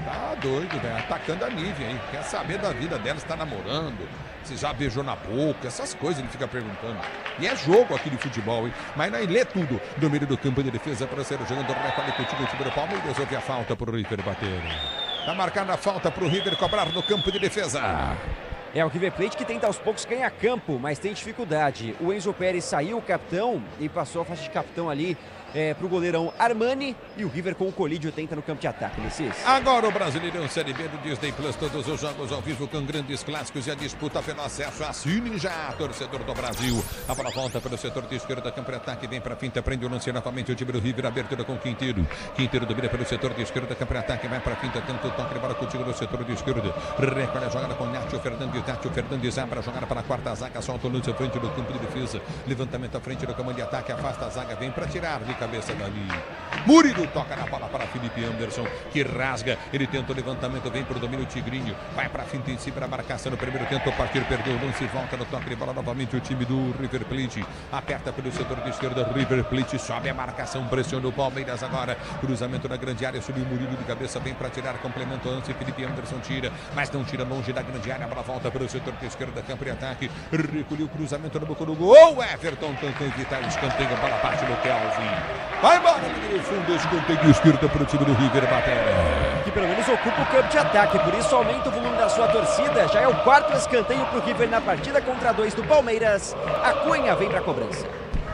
Tá doido, velho. Atacando a Nívia, hein? Quer saber da vida dela, se tá namorando, se já beijou na boca, essas coisas ele fica perguntando. E é jogo aqui de futebol, hein? Mas não, ele lê tudo. Domínio do campo de defesa para ser jogando recorde contigo, o time do Palmeiras. Houve a falta pro River bater. Tá marcada a falta pro River cobrar no campo de defesa. É o River Plate que tenta aos poucos ganhar campo, mas tem dificuldade. O Enzo Pérez saiu, o capitão, e passou a faixa de capitão ali pro goleirão Armani, e o River com o Colídio tenta no campo de ataque, Licis. Agora o Brasileirão Série B do Disney Plus, todos os jogos ao vivo com grandes clássicos e a disputa pelo acesso. Assine já, torcedor do Brasil. A bola volta pelo setor de esquerda, campo de ataque, vem pra finta, prende o lance novamente o time do River, abertura com Quinteiro. Quinteiro domina pelo setor de esquerda, campo de ataque, vai pra finta, tenta o toque de bola contigo no setor de esquerda. Recolhe a jogada com Nátio Fernandes abre a jogada para a quarta zaga, solta o lance à frente do campo de defesa. Levantamento à frente do comando de ataque, afasta a zaga, vem pra tirar de cabeça dali. Murilo toca na bola para Felipe Anderson, que rasga, ele tenta o levantamento, vem pro domínio Tigrinho, vai pra finta em si para a marcação no primeiro, tentou partir, perdeu o lance, volta no toque de bola novamente o time do River Plate, aperta pelo setor de esquerda, River Plate sobe a marcação, pressiona o Palmeiras agora, cruzamento na grande área, subiu o Murilo de cabeça, vem para tirar, complemento lance, Felipe Anderson tira, mas não tira longe da grande área, a bola volta pelo setor de esquerda, campo de ataque, recolheu o cruzamento no boca do gol, Everton tenta evitar o escanteio, a bola parte no Kelvin. Vai embora, no fundo, escanteio esquerda para o time do River bater. Que pelo menos ocupa o campo de ataque, por isso aumenta o volume da sua torcida. Já é o quarto escanteio para o River na partida contra 2 do Palmeiras. A Cunha vem para a cobrança.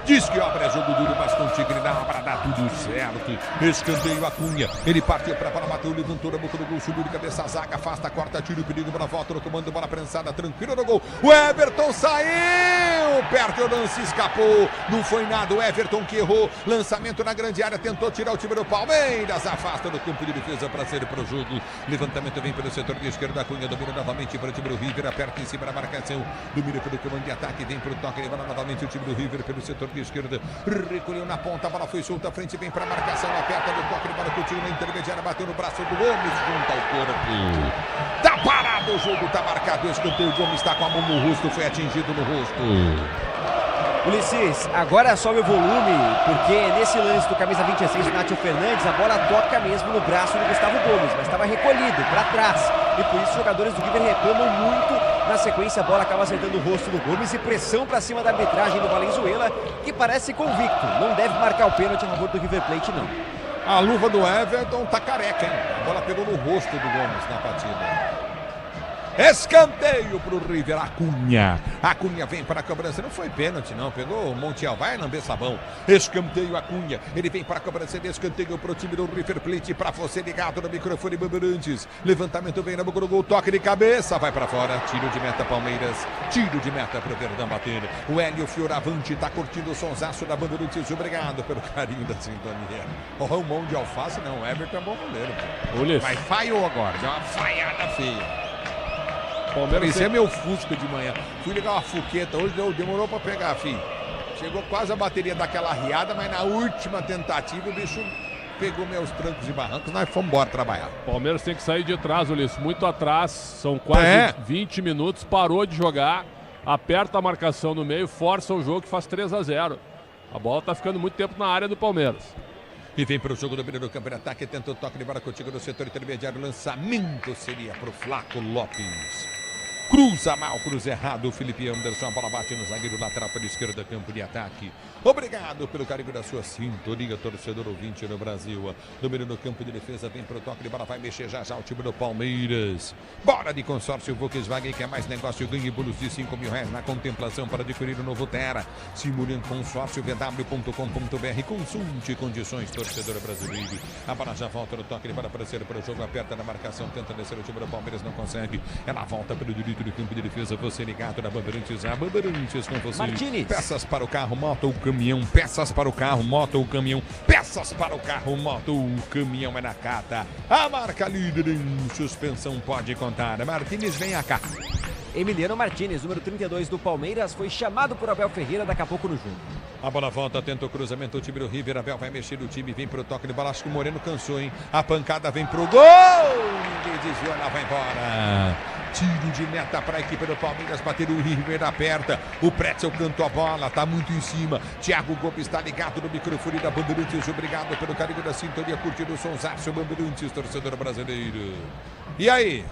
Diz que obra é jogo duro, mas com o Tigre na obra dá tudo certo. Escanteio a Cunha. Ele partiu para a bola, bateu, levantou na boca do gol, subiu de cabeça a zaga, afasta, corta, tira o perigo, bola volta no comando, bola prensada, tranquilo no gol. O Everton saiu, perde o lance, escapou. Não foi nada, o Everton que errou. Lançamento na grande área, tentou tirar o time do Palmeiras, afasta do campo de defesa para ser para o jogo. Levantamento vem pelo setor de esquerda, a Cunha domina novamente para o time do River, aperta em cima da marcação, domina pelo comando de ataque, vem para o toque, levando novamente o time do River pelo setor de esquerda, recolheu na ponta, a bola foi solta à frente, vem para a marcação, aperta no toque de bola com o time na intermediária, bateu no braço do Gomes, junto ao corpo. Tá parado o jogo, tá marcado o escanteio, o Gomes está com a mão no rosto, foi atingido no rosto. Ulisses, agora sobe o volume, porque nesse lance do camisa 26, o Nátio Fernandes, a bola toca mesmo no braço do Gustavo Gomes, mas estava recolhido para trás, e por isso os jogadores do River reclamam muito. Na sequência, a bola acaba acertando o rosto do Gomes e pressão para cima da arbitragem do Valenzuela, que parece convicto, não deve marcar o pênalti a favor do River Plate, não. A luva do Everton tá careca, hein? A bola pegou no rosto do Gomes na partida. Escanteio pro River, Acunha. Acunha vem para a cobrança, não foi pênalti não, pegou o Montiel, vai lamber sabão. Escanteio Acunha, ele vem para a cobrança de escanteio pro time do River Plate, para você ligado no microfone Bandeirantes. Levantamento vem na boca do gol, toque de cabeça, vai para fora, tiro de meta Palmeiras, tiro de meta pro Verdão bater. O Hélio Fioravante tá curtindo o sonsaço da Bandeirantes, obrigado pelo carinho da sintonia. O mão de alface não, o Everton é bom goleiro. Mas falhou agora, deu uma falhada feia. Palmeiras é meu Fusca de manhã. Fui ligar uma fuqueta hoje, demorou pra pegar, filho. Chegou quase a bateria daquela riada, mas na última tentativa o bicho pegou meus trancos e barrancos, nós fomos embora trabalhar. Palmeiras tem que sair de trás, Ulisses, muito atrás, são quase 20 minutos, parou de jogar, aperta a marcação no meio, força o jogo e faz 3-0. A bola tá ficando muito tempo na área do Palmeiras. E vem para o jogo do primeiro campo de ataque, tenta o toque de bola contigo no setor intermediário, lançamento seria para o Flaco Lopes. Cruza mal, cruza errado, o Felipe Anderson, a bola bate no zagueiro lateral pela esquerda, campo de ataque. Obrigado pelo carinho da sua sintonia, torcedor ouvinte no Brasil. Domínio no campo de defesa, vem pro toque de bola, vai mexer já o time do Palmeiras. Bora de consórcio Volkswagen, que é mais negócio, ganhe bônus de R$5.000 na contemplação para adquirir o novo Terra. Simule consórcio vw.com.br, consulte condições, torcedor brasileiro. A bola já volta no toque de bola para ser para o jogo, aperta na marcação, tenta descer o time do Palmeiras, não consegue. Ela volta pelo direito do campo de defesa, você ligado na Bandeirantes, a Bandeirantes com você. Martínez. Peças para o carro, moto ou caminhão, peças para o carro, moto ou caminhão, peças para o carro, moto ou caminhão é na Cata. A marca líder em suspensão pode contar. Martínez, vem cá. Emiliano Martínez, número 32 do Palmeiras, foi chamado por Abel Ferreira daqui a pouco no jogo. A bola volta, tenta o cruzamento, o time do River. Abel vai mexer o time, vem pro toque de bola. Acho que o Moreno cansou, hein? A pancada vem pro gol. Ninguém desviou, ela vai embora. Tiro de meta para a equipe do Palmeiras. Bater o River, aperta. O Pretzel cantou a bola, tá muito em cima. Thiago Gomes está ligado no microfone da Bandeirantes. Obrigado pelo carinho da sintonia. Curtindo o sonsaço, Bandeirantes, torcedor brasileiro. E aí?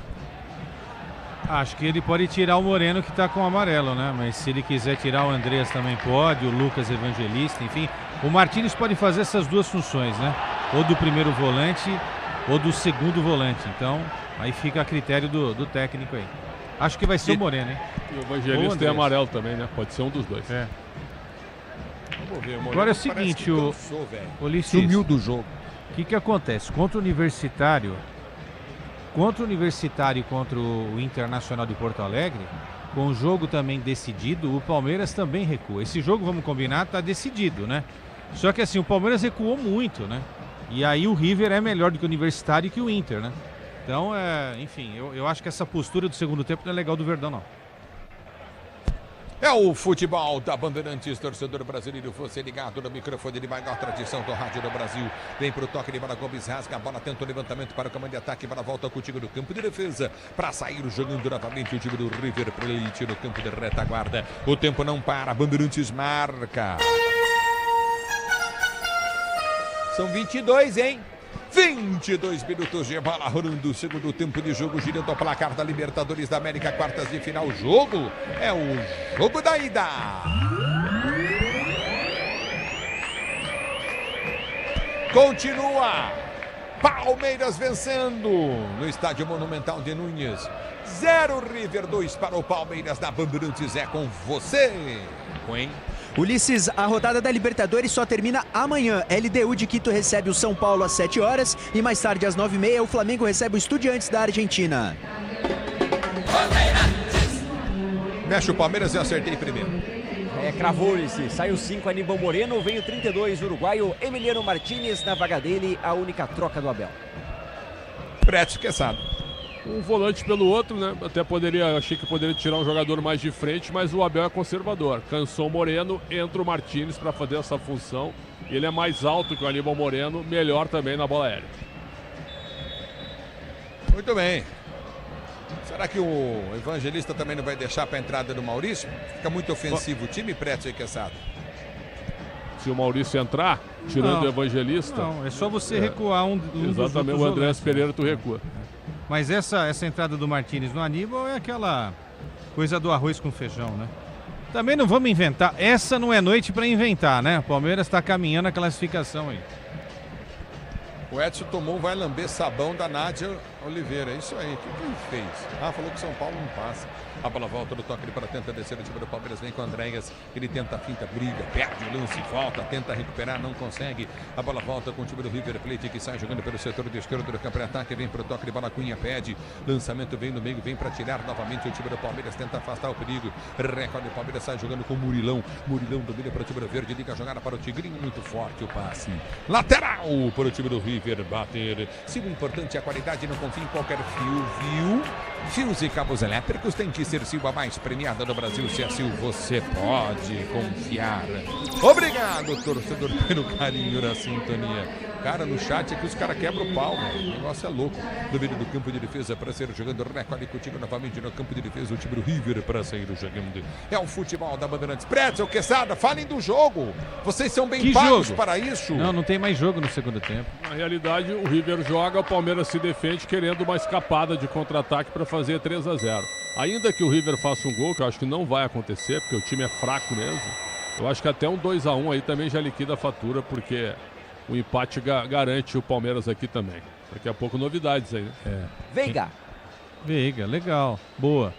Acho que ele pode tirar o Moreno que tá com o amarelo, né? Mas se ele quiser tirar o Andreas também pode, o Lucas Evangelista, enfim. O Martínez pode fazer essas duas funções, né? Ou do primeiro volante ou do segundo volante. Então, aí fica a critério do técnico aí. Acho que vai ser o Moreno, hein? E o Evangelista tem amarelo também, né? Pode ser um dos dois. É. Vamos ver, o Moreno. Agora é o seguinte, o Ulisses, sumiu do jogo. O que acontece? Contra o Universitário e contra o Internacional de Porto Alegre, com o jogo também decidido, o Palmeiras também recua. Esse jogo, vamos combinar, tá decidido, né? Só que assim, o Palmeiras recuou muito, né? E aí o River é melhor do que o Universitário e que o Inter, né? Então, enfim, eu acho que essa postura do segundo tempo não é legal do Verdão, não. É o futebol da Bandeirantes, torcedor brasileiro, você ligado no microfone de maior tradição do rádio do Brasil. Vem pro toque de bola, Gomes rasga a bola, tenta o levantamento para o comando de ataque, bola volta contigo no campo de defesa, para sair jogando novamente o time do River Plate no campo de retaguarda. O tempo não para, Bandeirantes marca. São 22, hein? 22 minutos de bola rolando, segundo tempo de jogo, girando o placar da Libertadores da América, quartas de final. O jogo é o jogo da ida. Continua Palmeiras vencendo no estádio Monumental de Núñez. 0 River, 2 para o Palmeiras. Da Bandeirantes é com você, hein? Ulisses, a rodada da Libertadores só termina amanhã. LDU de Quito recebe o São Paulo às 7 horas e mais tarde às 9h30 o Flamengo recebe o Estudiantes da Argentina. Mexe o Palmeiras e acertei primeiro. Cravou esse. Saiu 5 Aníbal Moreno, veio 32 uruguaio Emiliano Martínez. Na vaga dele, a única troca do Abel. Pretzel Quesada. Um volante pelo outro, né? Achei que poderia tirar um jogador mais de frente, mas o Abel é conservador. Cansou o Moreno, entra o Martínez para fazer essa função. Ele é mais alto que o Aníbal Moreno, melhor também na bola aérea. Muito bem. Será que o Evangelista também não vai deixar para a entrada do Maurício? Fica muito ofensivo o time, Pretzel e Quesada. Se o Maurício entrar, tirando o Evangelista... Não, é só você recuar um exatamente, o Andrés Pereira tu recua. Mas essa entrada do Martínez no Aníbal é aquela coisa do arroz com feijão, né? Também não vamos inventar. Essa não é noite para inventar, né? O Palmeiras está caminhando a classificação aí. O Edson tomou vai lamber sabão da Nádia Oliveira. Isso aí. O que ele fez? Falou que São Paulo não passa. A bola volta do toque para tenta descer o time do Palmeiras. Vem com o Andréas. Ele tenta a finta, briga, perde o lance, volta, tenta recuperar, não consegue. A bola volta com o time do River Plate que sai jogando pelo setor de esquerdo do campo de ataque. Vem para o toque de bola, Cunha pede. Lançamento vem no meio, vem para tirar novamente o time do Palmeiras. Tenta afastar o perigo. Recorde o Palmeiras, sai jogando com o Murilão. Murilão domina para o time do Verde. Liga a jogada para o Tigrinho. Muito forte o passe. Lateral para o time do River bater. Se o importante é a qualidade, não confia em qualquer fio, viu? Fios e cabos elétricos tem que ser Silva, mais premiada do Brasil. Se é Silva, você pode confiar. Obrigado, torcedor, pelo carinho da sintonia. Cara, no chat aqui os caras quebram o pau, velho. O negócio é louco. No meio do campo de defesa para ser jogando. Recorde contigo novamente no campo de defesa. O time do River para sair jogando. É o futebol da Bandeirantes. Pretzel, Quesada, falem do jogo. Vocês são bem pagos para isso. Não tem mais jogo no segundo tempo. Na realidade, o River joga, o Palmeiras se defende querendo uma escapada de contra-ataque para fazer 3-0. Ainda que o River faça um gol, que eu acho que não vai acontecer, porque o time é fraco mesmo. Eu acho que até um 2-1 aí também já liquida a fatura, porque o empate garante o Palmeiras aqui também. Daqui a pouco novidades aí, né? Veiga, legal, boa.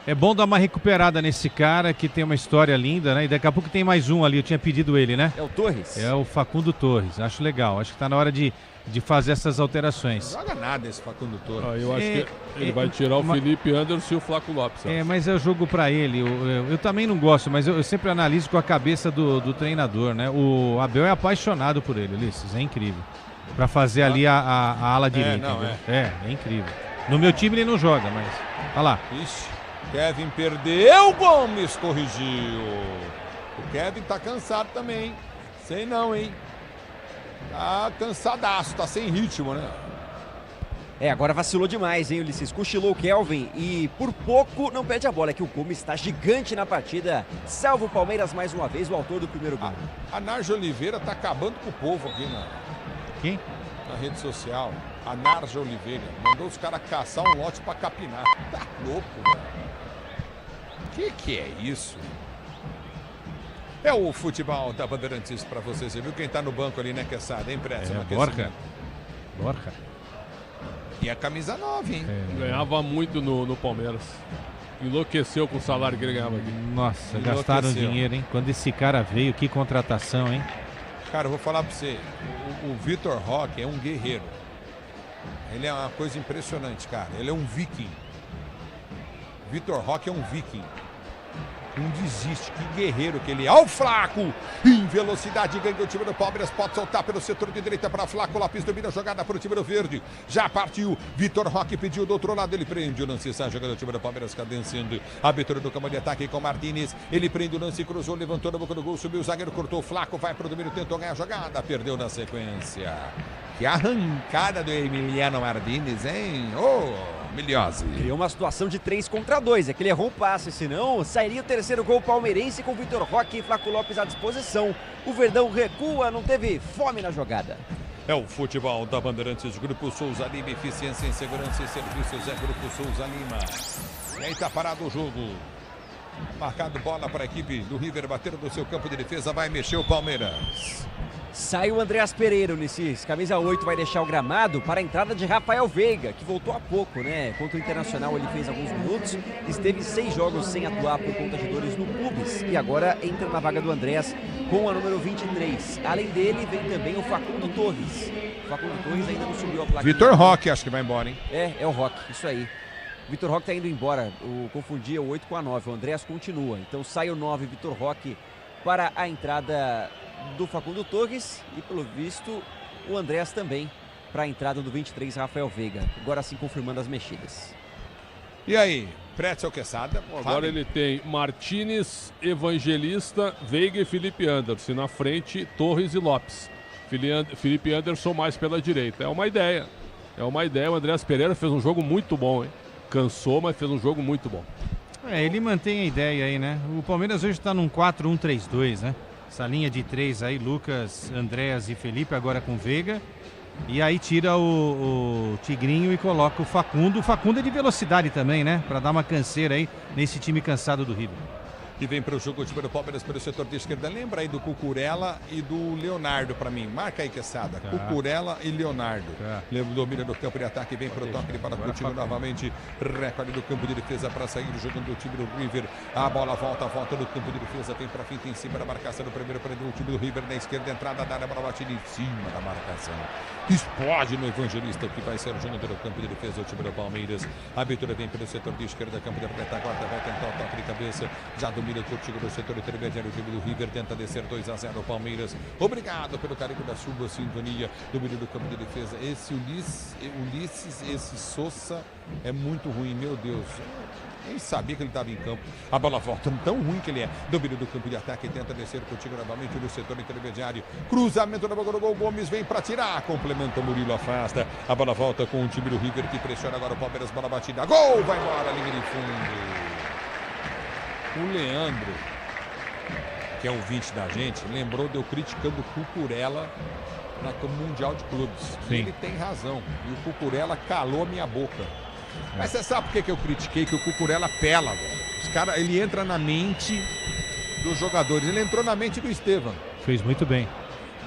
É bom dar uma recuperada nesse cara que tem uma história linda, né? E daqui a pouco tem mais um ali, eu tinha pedido ele, né? É o Torres? É o Facundo Torres, acho legal. Acho que tá na hora de fazer essas alterações. Não joga nada esse Facundo Torres. Eu acho que ele vai tirar o Felipe Anderson e o Flaco Lopes. Mas é o jogo pra ele. Eu também não gosto, mas eu sempre analiso com a cabeça do treinador, né? O Abel é apaixonado por ele, Ulisses, é incrível. Pra fazer ali a ala direita. É incrível. No meu time ele não joga, mas... Olha lá. Ixi, Kevin perdeu, Gomes corrigiu. O Kevin tá cansado também, hein? Sei não, hein? Tá cansadaço, tá sem ritmo, né? Agora vacilou demais, hein, Ulisses? Cochilou o Kelvin e por pouco não perde a bola. É que o Gomes está gigante na partida. Salva o Palmeiras mais uma vez, o autor do primeiro gol. A Narja Oliveira tá acabando com o povo aqui Quem? Na rede social. A Narja Oliveira mandou os caras caçar um lote pra capinar. Tá louco, velho. Que é isso? É o futebol da Bandeirantes pra você. Você viu quem tá no banco ali, né, Quesada? Hein, Pressa? Borja. E a camisa 9, hein? Ganhava muito no Palmeiras. Enlouqueceu com o salário que ele ganhava aqui. Nossa, gastaram dinheiro, hein? Quando esse cara veio, que contratação, hein? Cara, eu vou falar pra você. O Vitor Roque é um guerreiro. Ele é uma coisa impressionante, cara. Ele é um viking. Vitor Roque é um viking. Não desiste, que guerreiro que ele é. Ó o Flaco, em velocidade, ganha o time do Palmeiras, pode soltar pelo setor de direita para Flaco, Lopes domina a jogada para o time do Verde, já partiu, Vitor Roque pediu do outro lado, ele prende o lance, sai jogando o time do Palmeiras, cadenciando a abertura do campo de ataque com Martínez, ele prende o lance, cruzou, levantou na boca do gol, subiu o zagueiro, cortou o Flaco, vai para o domínio, tentou ganhar a jogada, perdeu na sequência. Que arrancada do Emiliano Martínez, hein? Miliose. Criou uma situação de 3 contra 2. É que ele errou um passe, senão sairia o terceiro gol palmeirense com Vitor Roque e Flaco Lopes à disposição. O Verdão recua, não teve fome na jogada. É o futebol da Bandeirantes, Grupo Souza Lima, eficiência em segurança e serviços, é Grupo Souza Lima. E aí tá parado o jogo. Marcado bola para a equipe do River, bater do seu campo de defesa, vai mexer o Palmeiras. Sai o Andreas Pereira, Ulisses. Camisa 8 vai deixar o gramado para a entrada de Rafael Veiga, que voltou há pouco, né? Contra o Internacional ele fez alguns minutos, esteve 6 jogos sem atuar por conta de dores no clubes e agora entra na vaga do Andreas com a número 23. Além dele vem também o Facundo Torres. O Facundo Torres ainda não subiu a placa. Vitor Roque acho que vai embora, hein? É o Roque, isso aí. Vitor Roque tá indo embora, confundia o 8 com a 9, o Andreas continua. Então sai o 9, Vitor Roque, para a entrada do Facundo Torres e, pelo visto, o Andreas também para a entrada do 23, Rafael Veiga. Agora sim confirmando as mexidas. E aí, Pretzel Quesada? Agora ele tem Martínez, Evangelista, Veiga e Felipe Anderson. Na frente, Torres e Lopes. Felipe Anderson mais pela direita. É uma ideia. O Andreas Pereira fez um jogo muito bom, hein? Cansou, mas fez um jogo muito bom. Ele mantém a ideia aí, né? O Palmeiras hoje está num 4-1-3-2, né? Essa linha de 3 aí, Lucas, Andreas e Felipe, agora com Veiga. E aí tira o Tigrinho e coloca o Facundo. O Facundo é de velocidade também, né? Para dar uma canseira aí nesse time cansado do River. E vem para o jogo o time do Palmeiras pelo setor de esquerda. Lembra aí do Cucurella e do Leonardo para mim. Marca aí, Quesada. Tá. Cucurella e Leonardo. Tá. Domina do campo de ataque, vem para o toque para o time novamente. Recorde do campo de defesa para sair jogando o time do River. A bola volta no campo de defesa. Vem para frente em cima da marcação. O primeiro prendeu o time do River na esquerda. Entrada da área, bola batida em cima da marcação. Explode no Evangelista que vai ser jogando no campo de defesa o time do Palmeiras. A abertura vem pelo setor de esquerda. Campo de retaguarda vai tentar o toque de cabeça. Já domina contigo no setor intermediário, o time do River tenta descer 2-0 o Palmeiras. Obrigado pelo carinho da sua sintonia. Domínio do campo de defesa. Esse Ulisses, esse Sousa é muito ruim, meu Deus. Nem sabia que ele estava em campo. A bola volta, tão ruim que ele é. Domínio do campo de ataque, tenta descer contigo novamente no setor intermediário. Cruzamento na boca do gol, Gomes vem para tirar. Complementa o Murilo, afasta. A bola volta com o time do River que pressiona agora o Palmeiras. Bola batida, gol, vai embora, linha de fundo. O Leandro, que é um ouvinte da gente, lembrou de eu criticando o Cucurella no Mundial de Clubes. Sim. Ele tem razão. E o Cucurella calou a minha boca. Mas você sabe por que eu critiquei? Que o Cucurella pela, velho. Ele entra na mente dos jogadores. Ele entrou na mente do Estevam. Fez muito bem.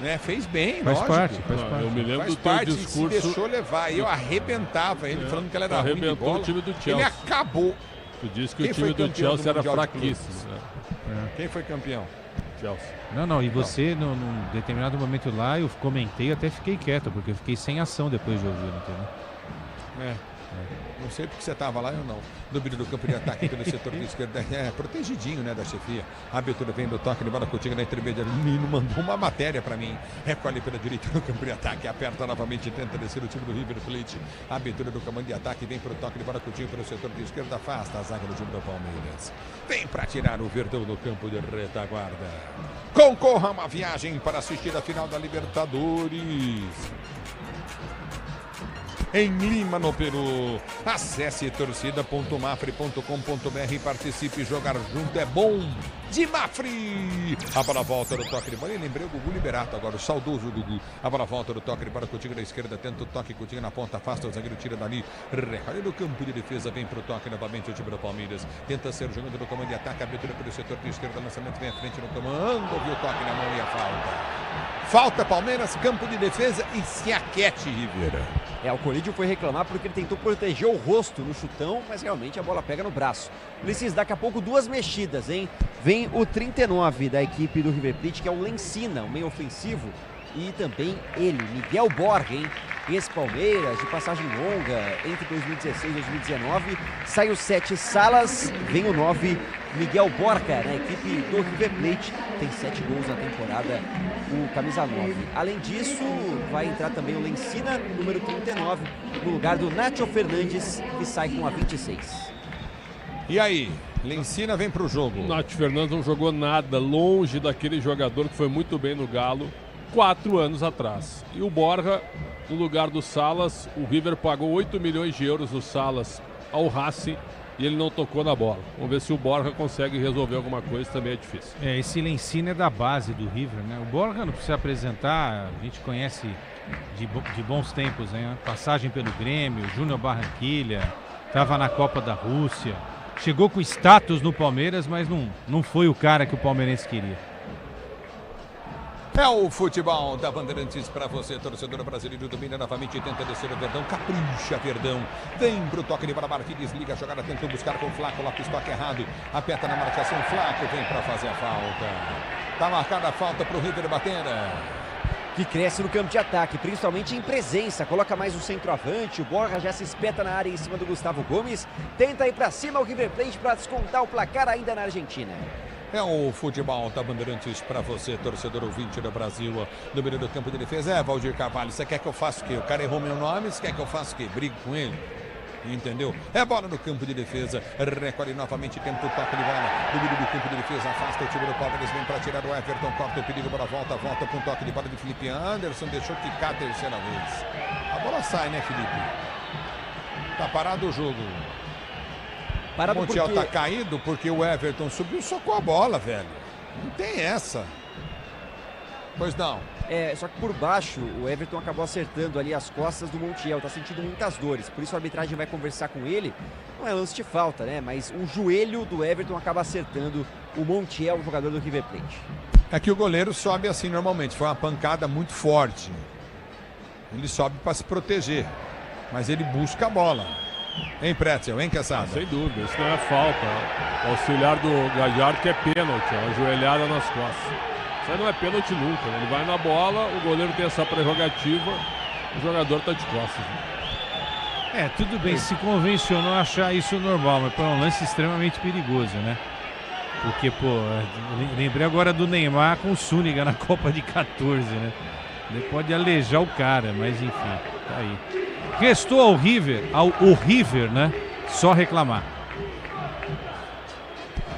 Né? Fez bem, faz lógico. Parte. Eu me lembro do teu discurso. Se deixou levar. Eu arrebentava ele, falando que ele era ruim de bola. O time do Chelsea. Ele acabou. Tu disse que o time do Chelsea era fraquíssimo. Quem foi campeão? Chelsea. Não, e você, num determinado momento lá, eu comentei, até fiquei quieto, porque eu fiquei sem ação depois de ouvir, entendeu? Não sei porque você estava lá, eu não. Domínio do campo de ataque pelo setor de esquerda. Protegidinho, né, da chefia. A abertura vem do toque de bola Coutinho na intermediária. O Nino mandou uma matéria para mim. Recolhe pela direita no campo de ataque. Aperta novamente, tenta descer o time do River Plate. A abertura do comando de ataque vem para o toque de bola Coutinho pelo setor de esquerda. Afasta a zaga do time do Palmeiras. Vem para tirar o Verdão no campo de retaguarda. Concorra a uma viagem para assistir a final da Libertadores. Em Lima, no Peru. Acesse torcida.mafre.com.br e participe. Jogar junto é bom de Mafre. A bola volta no toque de bola. Eu lembrei o Gugu Liberato agora, o saudoso Gugu. A bola volta no toque de bola. Coutinho da esquerda, tenta o toque. Coutinho na ponta, afasta o zagueiro, tira dali. Recolhe no campo de defesa, vem pro toque novamente o time do Palmeiras. Tenta ser jogando no comando de ataque. Abertura pelo setor de esquerda, lançamento vem à frente no comando. Viu o toque na mão e a falta. Falta Palmeiras, campo de defesa e se aquete, Ribeira. O Colídio foi reclamar porque ele tentou proteger o rosto no chutão, mas realmente a bola pega no braço. Ulisses, daqui a pouco duas mexidas, hein? Vem o 39 da equipe do River Plate, que é o Lencina, o meio ofensivo. E também ele, Miguel Borja, hein? Esse Palmeiras, de passagem longa, entre 2016 e 2019. Sai o 7 Salas, vem o 9 Miguel Borja, na equipe do River Plate. Tem 7 gols na temporada, o camisa 9. Além disso, vai entrar também o Lencina, número 39, no lugar do Nacho Fernandes, que sai com a 26. E aí? Lencina vem pro jogo. O Nacho Fernandes não jogou nada, longe daquele jogador que foi muito bem no Galo 4 anos atrás. E o Borja, no lugar do Salas, o River pagou 8 milhões de euros do Salas ao Racing e ele não tocou na bola. Vamos ver se o Borja consegue resolver alguma coisa, também é difícil. Esse Lencina é da base do River, né? O Borja não precisa apresentar, a gente conhece de bons tempos, né? Passagem pelo Grêmio, Júnior Barranquilha, estava na Copa da Rússia, chegou com status no Palmeiras, mas não foi o cara que o palmeirense queria. É o futebol da Bandeirantes para você, torcedor brasileiro. Domina novamente, tenta descer o Verdão, capricha Verdão. Vem pro toque de bola, Marquinhos desliga a jogada, tentou buscar com o Flaco, Lopes toque errado. Aperta na marcação, Flaco vem para fazer a falta. Tá marcada a falta pro River Batera. Que cresce no campo de ataque, principalmente em presença. Coloca mais um centroavante, o Borja já se espeta na área em cima do Gustavo Gomes. Tenta ir para cima o River Plate para descontar o placar ainda na Argentina. É o futebol da Bandeirantes para você, torcedor ouvinte do Brasil. Número do campo de defesa. Valdir Carvalho, você quer que eu faça o quê? O cara errou meu nome, você quer que eu faça o quê? Brigo com ele? Entendeu? É bola no campo de defesa. Recolhe novamente, tenta o toque de bola. Domínio do campo de defesa, afasta o time do Palmeiras. Vem para tirar o Everton, corta o perigo, bola volta para um toque de bola de Felipe Anderson. Deixou quicar a terceira vez. A bola sai, né, Felipe? Tá parado o jogo. O Montiel tá caído porque o Everton subiu e socou a bola, velho. Não tem essa. Pois não. Só que por baixo o Everton acabou acertando ali as costas do Montiel, tá sentindo muitas dores, por isso a arbitragem vai conversar com ele. Não é lance de falta, né? Mas o joelho do Everton acaba acertando o Montiel, o jogador do River Plate. É que o goleiro sobe assim normalmente, foi uma pancada muito forte. Ele sobe para se proteger, mas ele busca a bola. Hein, Pretzel, hein, Caçada? Sem dúvida, isso não é falta. O auxiliar do Gallardo que é pênalti, uma joelhada nas costas. Isso aí não é pênalti nunca, né? Ele vai na bola, o goleiro tem essa prerrogativa, o jogador tá de costas. Né? Tudo bem, se convencionou achar isso normal, mas foi um lance extremamente perigoso, né? Porque, lembrei agora do Neymar com o Súniga na Copa de 14, né? Ele pode alejar o cara, mas enfim, tá aí. Restou ao River, né? Só reclamar.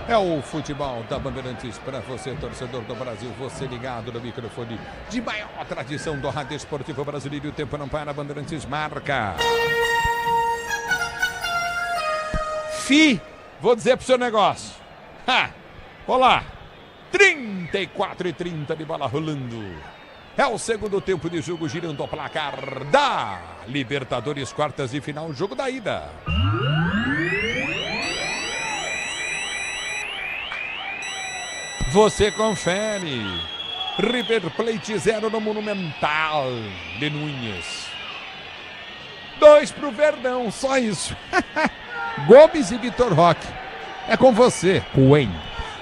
É o futebol da Bandeirantes para você, torcedor do Brasil. Você ligado no microfone de maior tradição do rádio esportivo brasileiro. O tempo não para, Bandeirantes marca. Vou dizer pro seu negócio. Olá, 34:30 de bola rolando. É o segundo tempo de jogo, girando o placar da Libertadores, quartas de final, jogo da ida. Você confere. River Plate 0 no Monumental de Núñez. 2 pro Verdão, só isso. Gomes e Vitor Roque. É com você, Coen.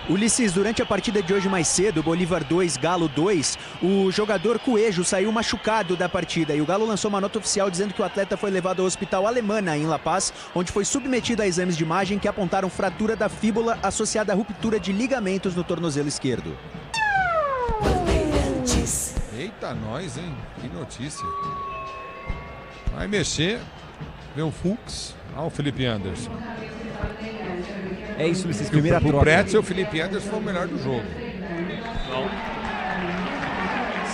Ulisses, durante a partida de hoje mais cedo, Bolívar 2, Galo 2, o jogador Coelho saiu machucado da partida e o Galo lançou uma nota oficial dizendo que o atleta foi levado ao hospital Alemana, em La Paz, onde foi submetido a exames de imagem que apontaram fratura da fíbula associada à ruptura de ligamentos no tornozelo esquerdo. Eita, nós, hein? Que notícia. Vai mexer. Vê o Fux. Olha o Felipe Anderson. É isso, Ulisses, primeira troca. O Pretzel, o Felipe Anderson foi o melhor do jogo. Não.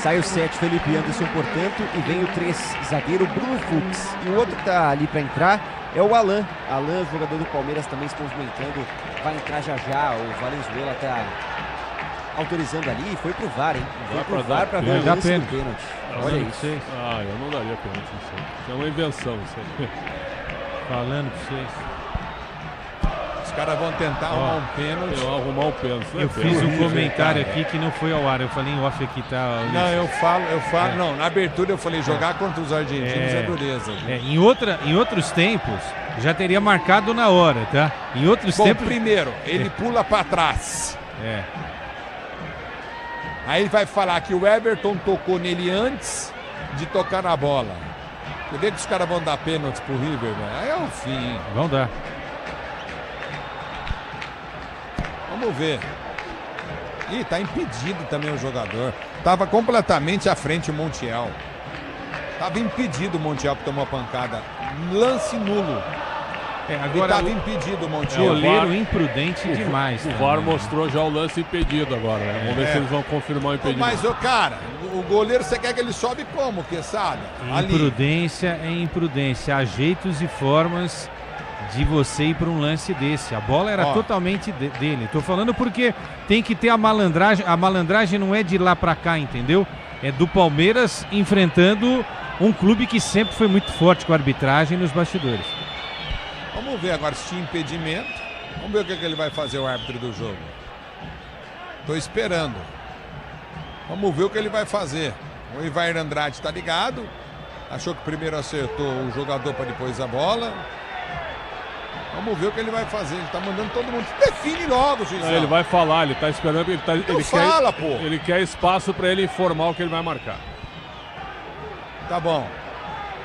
Sai o 7, Felipe Anderson, portanto, e vem o 3, zagueiro Bruno Fux. E o outro que tá ali para entrar é o Alan. Alan, jogador do Palmeiras, também se movimentando. Vai entrar já. O Valenzuela tá autorizando ali e foi pro VAR, hein? Foi pro VAR para ver o lance do pênalti. Olha isso. Eu não daria pênalti. Isso é uma invenção. Isso aí. Falando pra vocês. Os caras vão tentar arrumar um pênalti. Arrumar um pênalti. Eu fiz um comentário aqui que não foi ao ar. Eu falei em off aqui, tá? Não, eu falo. Não, na abertura eu falei, jogar contra os argentinos é dureza. Em outros tempos, já teria marcado na hora, tá? Em outros tempos... primeiro, ele pula pra trás. Aí ele vai falar que o Everton tocou nele antes de tocar na bola. Por que os caras vão dar pênalti pro River, velho? Aí é o fim. Vão dar. Vamos ver. Ih, tá impedido também o jogador. Tava completamente à frente o Montiel. Tava impedido o Montiel que tomou a pancada. Lance nulo. Agora tava impedido o Montiel. Goleiro imprudente demais. O VAR mostrou já o lance impedido agora, né? Vamos ver se eles vão confirmar o impedimento. Mas, cara, o goleiro, você quer que ele sobe como, Quesada? Imprudência é imprudência. Há jeitos e formas de você ir para um lance desse. A bola era totalmente dele. Tô falando porque tem que ter a malandragem. A malandragem não é de lá para cá, entendeu? É do Palmeiras enfrentando um clube que sempre foi muito forte com a arbitragem nos bastidores. Vamos ver agora se tinha impedimento. Vamos ver o que ele vai fazer, o árbitro do jogo. Tô esperando. Vamos ver o que ele vai fazer. O Ivair Andrade tá ligado. Achou que primeiro acertou o jogador para depois a bola. Vamos ver o que ele vai fazer. Ele tá mandando todo mundo. Define logo, Juizão. Ele vai falar, ele tá esperando. Pô. Ele quer espaço para ele informar o que ele vai marcar. Tá bom.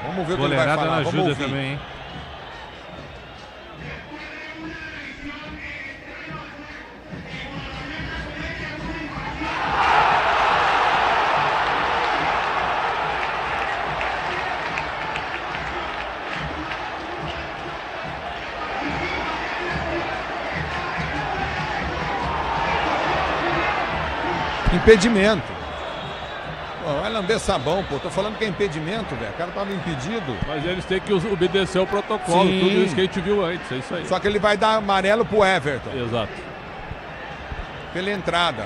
Vamos ver o que ele vai falar. Vamos ouvir também, hein? Impedimento. Pô, vai lamber sabão, pô. Tô falando que é impedimento, velho. O cara tava impedido. Mas eles têm que obedecer o protocolo. Sim. Tudo isso que a gente viu antes. É isso aí. Só que ele vai dar amarelo pro Everton. Exato. Pela entrada.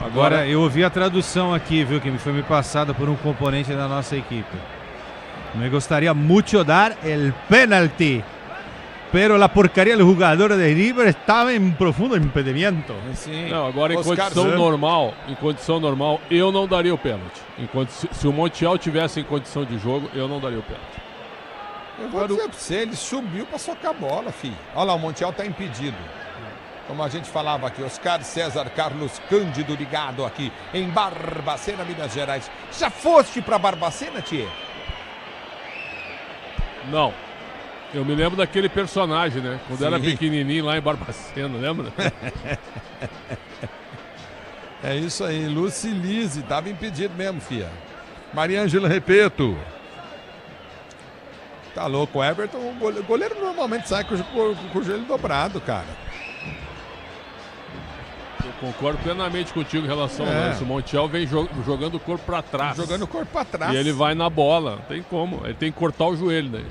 Agora eu ouvi a tradução aqui, viu, que foi me passada por um componente da nossa equipe. Me gostaria muito dar el penalti. Pero la porcaria del jugador de River estava em profundo impedimento. Sim. Não, agora em condição normal, eu não daria o pênalti. Se o Montiel tivesse em condição de jogo, eu não daria o pênalti. Eu vou dizer pra você, ele subiu pra socar a bola, filho. Olha lá, o Montiel tá impedido. Como a gente falava aqui, Oscar César Carlos Cândido ligado aqui em Barbacena, Minas Gerais. Já foste pra Barbacena, Tchê? Não. Eu me lembro daquele personagem, né? Quando era pequenininho lá em Barbacena, lembra? É isso aí, Lucilize, tava impedido mesmo, fia. Mariângela Repeto. Tá louco, o Everton, o goleiro normalmente sai com o joelho dobrado, cara. Eu concordo plenamente contigo em relação a isso. O Montiel vem jogando o corpo pra trás. Jogando o corpo pra trás. E ele vai na bola, não tem como. Ele tem que cortar o joelho daí.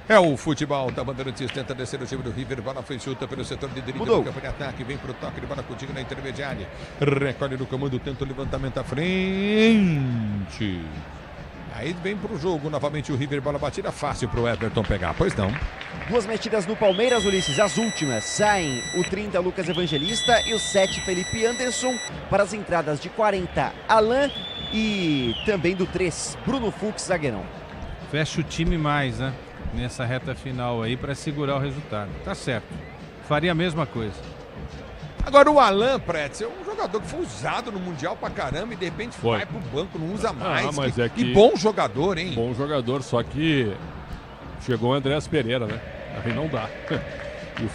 É o futebol da Bandeirantes, tenta descer o time do River, bola foi chuta pelo setor de direita do campo de ataque, vem pro toque de bola contigo na intermediária, recolhe no comando, tenta o levantamento à frente, aí vem pro jogo, novamente o River, bola batida fácil pro Everton pegar, pois não. Duas mexidas no Palmeiras, Ulisses, as últimas, saem o 30 Lucas Evangelista e o 7 Felipe Anderson, para as entradas de 40 Alan e também do 3 Bruno Fux, zagueirão. Fecha o time mais, né? Nessa reta final aí para segurar o resultado. Tá certo. Faria a mesma coisa. Agora o Alan Pretz é um jogador que foi usado no Mundial pra caramba e de repente vai pro banco, não usa mais. Mas que bom jogador, hein? Bom jogador, só que chegou o Andrés Pereira, né? Aí não dá. E o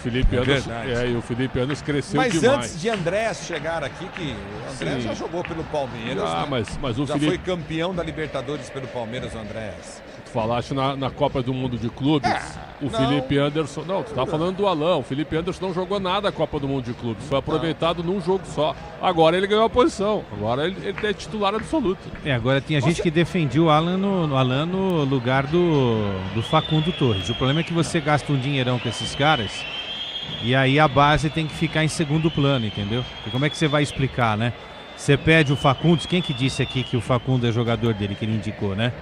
Felipe Anderson cresceu mas demais. Mas antes de Andrés chegar aqui, que o Andrés já jogou pelo Palmeiras. Mas o já Felipe... foi campeão da Libertadores pelo Palmeiras, o Andrés. Tu falaste na Copa do Mundo de Clubes, Felipe Anderson... Não, tu tá falando do Alan. O Felipe Anderson não jogou nada a Copa do Mundo de Clubes. Foi aproveitado num jogo só. Agora ele ganhou a posição. Agora ele é titular absoluto. Agora tinha gente que defendia o Alan no lugar do Facundo Torres. O problema é que você gasta um dinheirão com esses caras... E aí a base tem que ficar em segundo plano, entendeu? E como é que você vai explicar, né? Você pede o Facundo, quem que disse aqui que o Facundo é jogador dele, que ele indicou, né?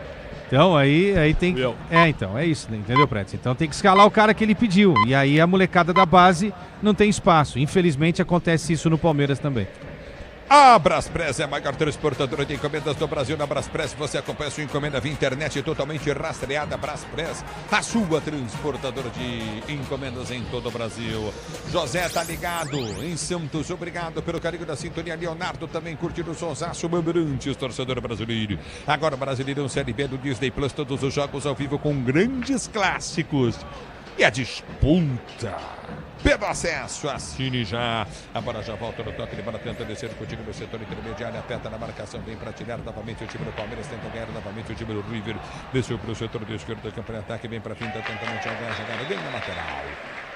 Então aí tem que... então, é isso, entendeu, Pretz? Então tem que escalar o cara que ele pediu. E aí a molecada da base não tem espaço. Infelizmente acontece isso no Palmeiras também. A Braspress é a maior transportadora de encomendas do Brasil. Na Braspress você acompanha sua encomenda via internet totalmente rastreada. Braspress, a sua transportadora de encomendas em todo o Brasil. José tá ligado em Santos, obrigado pelo carinho da sintonia. Leonardo também curtindo o sonsaço. Bandeirantes, torcedor brasileiro. Agora Brasileirão Série B do Disney Plus, todos os jogos ao vivo com grandes clássicos. E a disputa pelo acesso, assine já. A bola já volta no toque de bola, tenta descer contigo no setor intermediário, aperta na marcação, vem para tirar novamente o time do Palmeiras, tenta ganhar novamente o time do River, desceu para o setor de esquerda do campo de ataque, vem para a finta, tenta manter a jogada, ganha na lateral.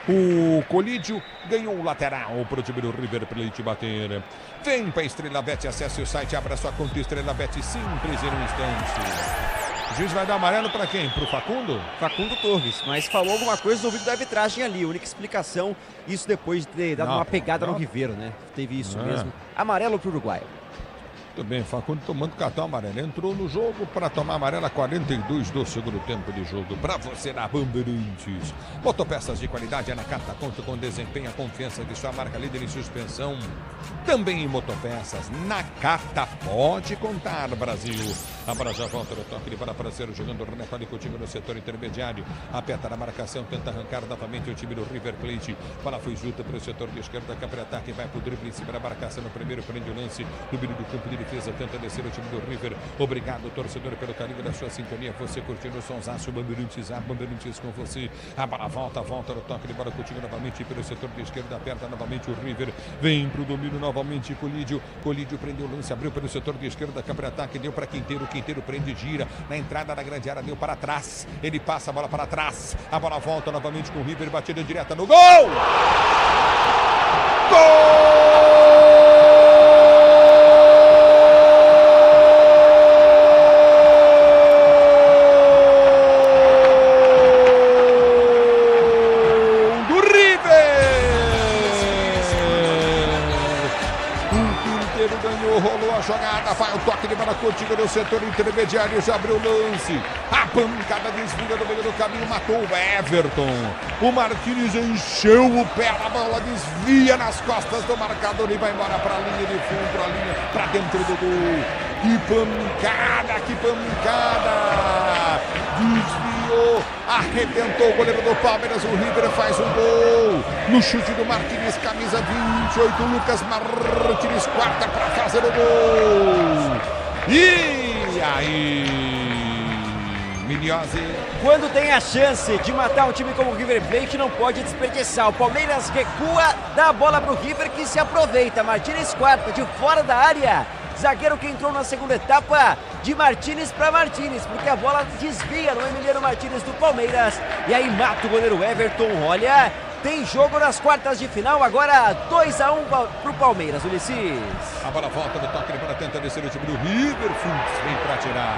O Colídio ganhou o lateral para o time do River Plate bater. Vem para a Estrela Bet, acesse o site, abra sua conta Estrela Bet, simples em um instante. O juiz vai dar amarelo para quem? Para o Facundo? Facundo Torres, mas falou alguma coisa no ouvido da arbitragem ali. A única explicação, isso depois de ter dado uma pegada no Riveiro, né? Teve isso mesmo. Amarelo para o uruguaio. Muito bem, Facundo tomando cartão amarelo. Entrou no jogo para tomar amarelo a 42 do segundo tempo de jogo. Para você na Bandeirantes. Motopeças de qualidade é na Carta Conta com desempenho, a confiança de sua marca líder em suspensão. Também em motopeças. Na Carta pode contar, Brasil. A bola já volta no toque de bola para ser jogando o René Coutinho no setor intermediário. Aperta na marcação, tenta arrancar novamente o time do River Plate. Bola foi junta para o setor de esquerda, campo de ataque, vai para o drible em cima da marcação no primeiro, prende o lance no meio do campo de defesa, tenta descer o time do River. Obrigado, torcedor, pelo carinho da sua sintonia. Você curtindo o sonsaço, Bandeirantes, a Bandeirantes com você. A bola volta no toque de bola, Coutinho novamente pelo setor de esquerda, aperta novamente o River. Vem para o domínio novamente, Colídio prendeu o lance, abriu pelo setor de esquerda, campo de ataque, deu para Quinteiro prende, gira na entrada da grande área, deu para trás. Ele passa a bola para trás. A bola volta novamente com o River, batida direta no gol! Jogada, vai o toque de bola contigo no setor intermediário, já abriu o lance, a pancada desvia no meio do caminho, matou o Everton, o Martínez encheu o pé, a bola desvia nas costas do marcador e vai embora para a linha de fundo, para dentro do gol. Que pancada, desviou, arrebentou o goleiro do Palmeiras, o River faz um gol, no chute do Martínez, camisa 28, Lucas Martínez, quarta para fazer o gol. E aí, Miniozzi? Quando tem a chance de matar um time como o River Plate, não pode desperdiçar. O Palmeiras recua, dá a bola para o River que se aproveita. Martínez quarta, de fora da área. Zagueiro que entrou na segunda etapa, de Martínez para Martínez, porque a bola desvia no Emiliano Martínez do Palmeiras. E aí mata o goleiro Everton. Olha, tem jogo nas quartas de final, agora 2-1 para o Palmeiras, Ulisses. A bola volta do toque de bola, tenta descer o time do River, vem para tirar.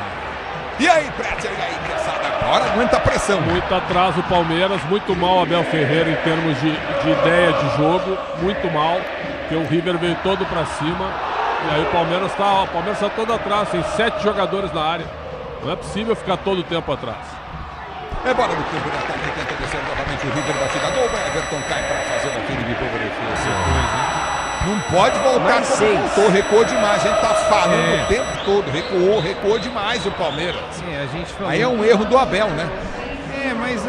E aí, Pretzel, e aí, criançada, agora aguenta a pressão. Muito atrás o Palmeiras, muito mal Abel Ferreira em termos de ideia de jogo, muito mal, porque o River veio todo para cima. E aí o Palmeiras está todo atrás, tem 7 jogadores na área. Não é possível ficar todo o tempo atrás. É bola no campo de ataque, tenta descer novamente o River, batida gol, Everton cai para fazer aquele de boa defesa. Não pode voltar como voltou, recuou demais, a gente tá falando o tempo todo, recuou demais o Palmeiras. Sim, a gente falou. Aí é um erro do Abel, né? Mas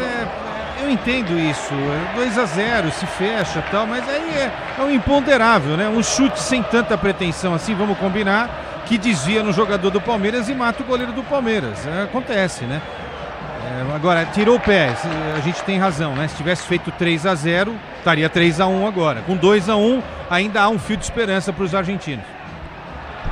Eu entendo isso, 2-0, se fecha e tal, mas aí é um imponderável, né? Um chute sem tanta pretensão assim, vamos combinar, que desvia no jogador do Palmeiras e mata o goleiro do Palmeiras. Acontece, né? Agora, tirou o pé, a gente tem razão, né? Se tivesse feito 3-0, estaria 3-1 agora. Com 2-1, ainda há um fio de esperança para os argentinos.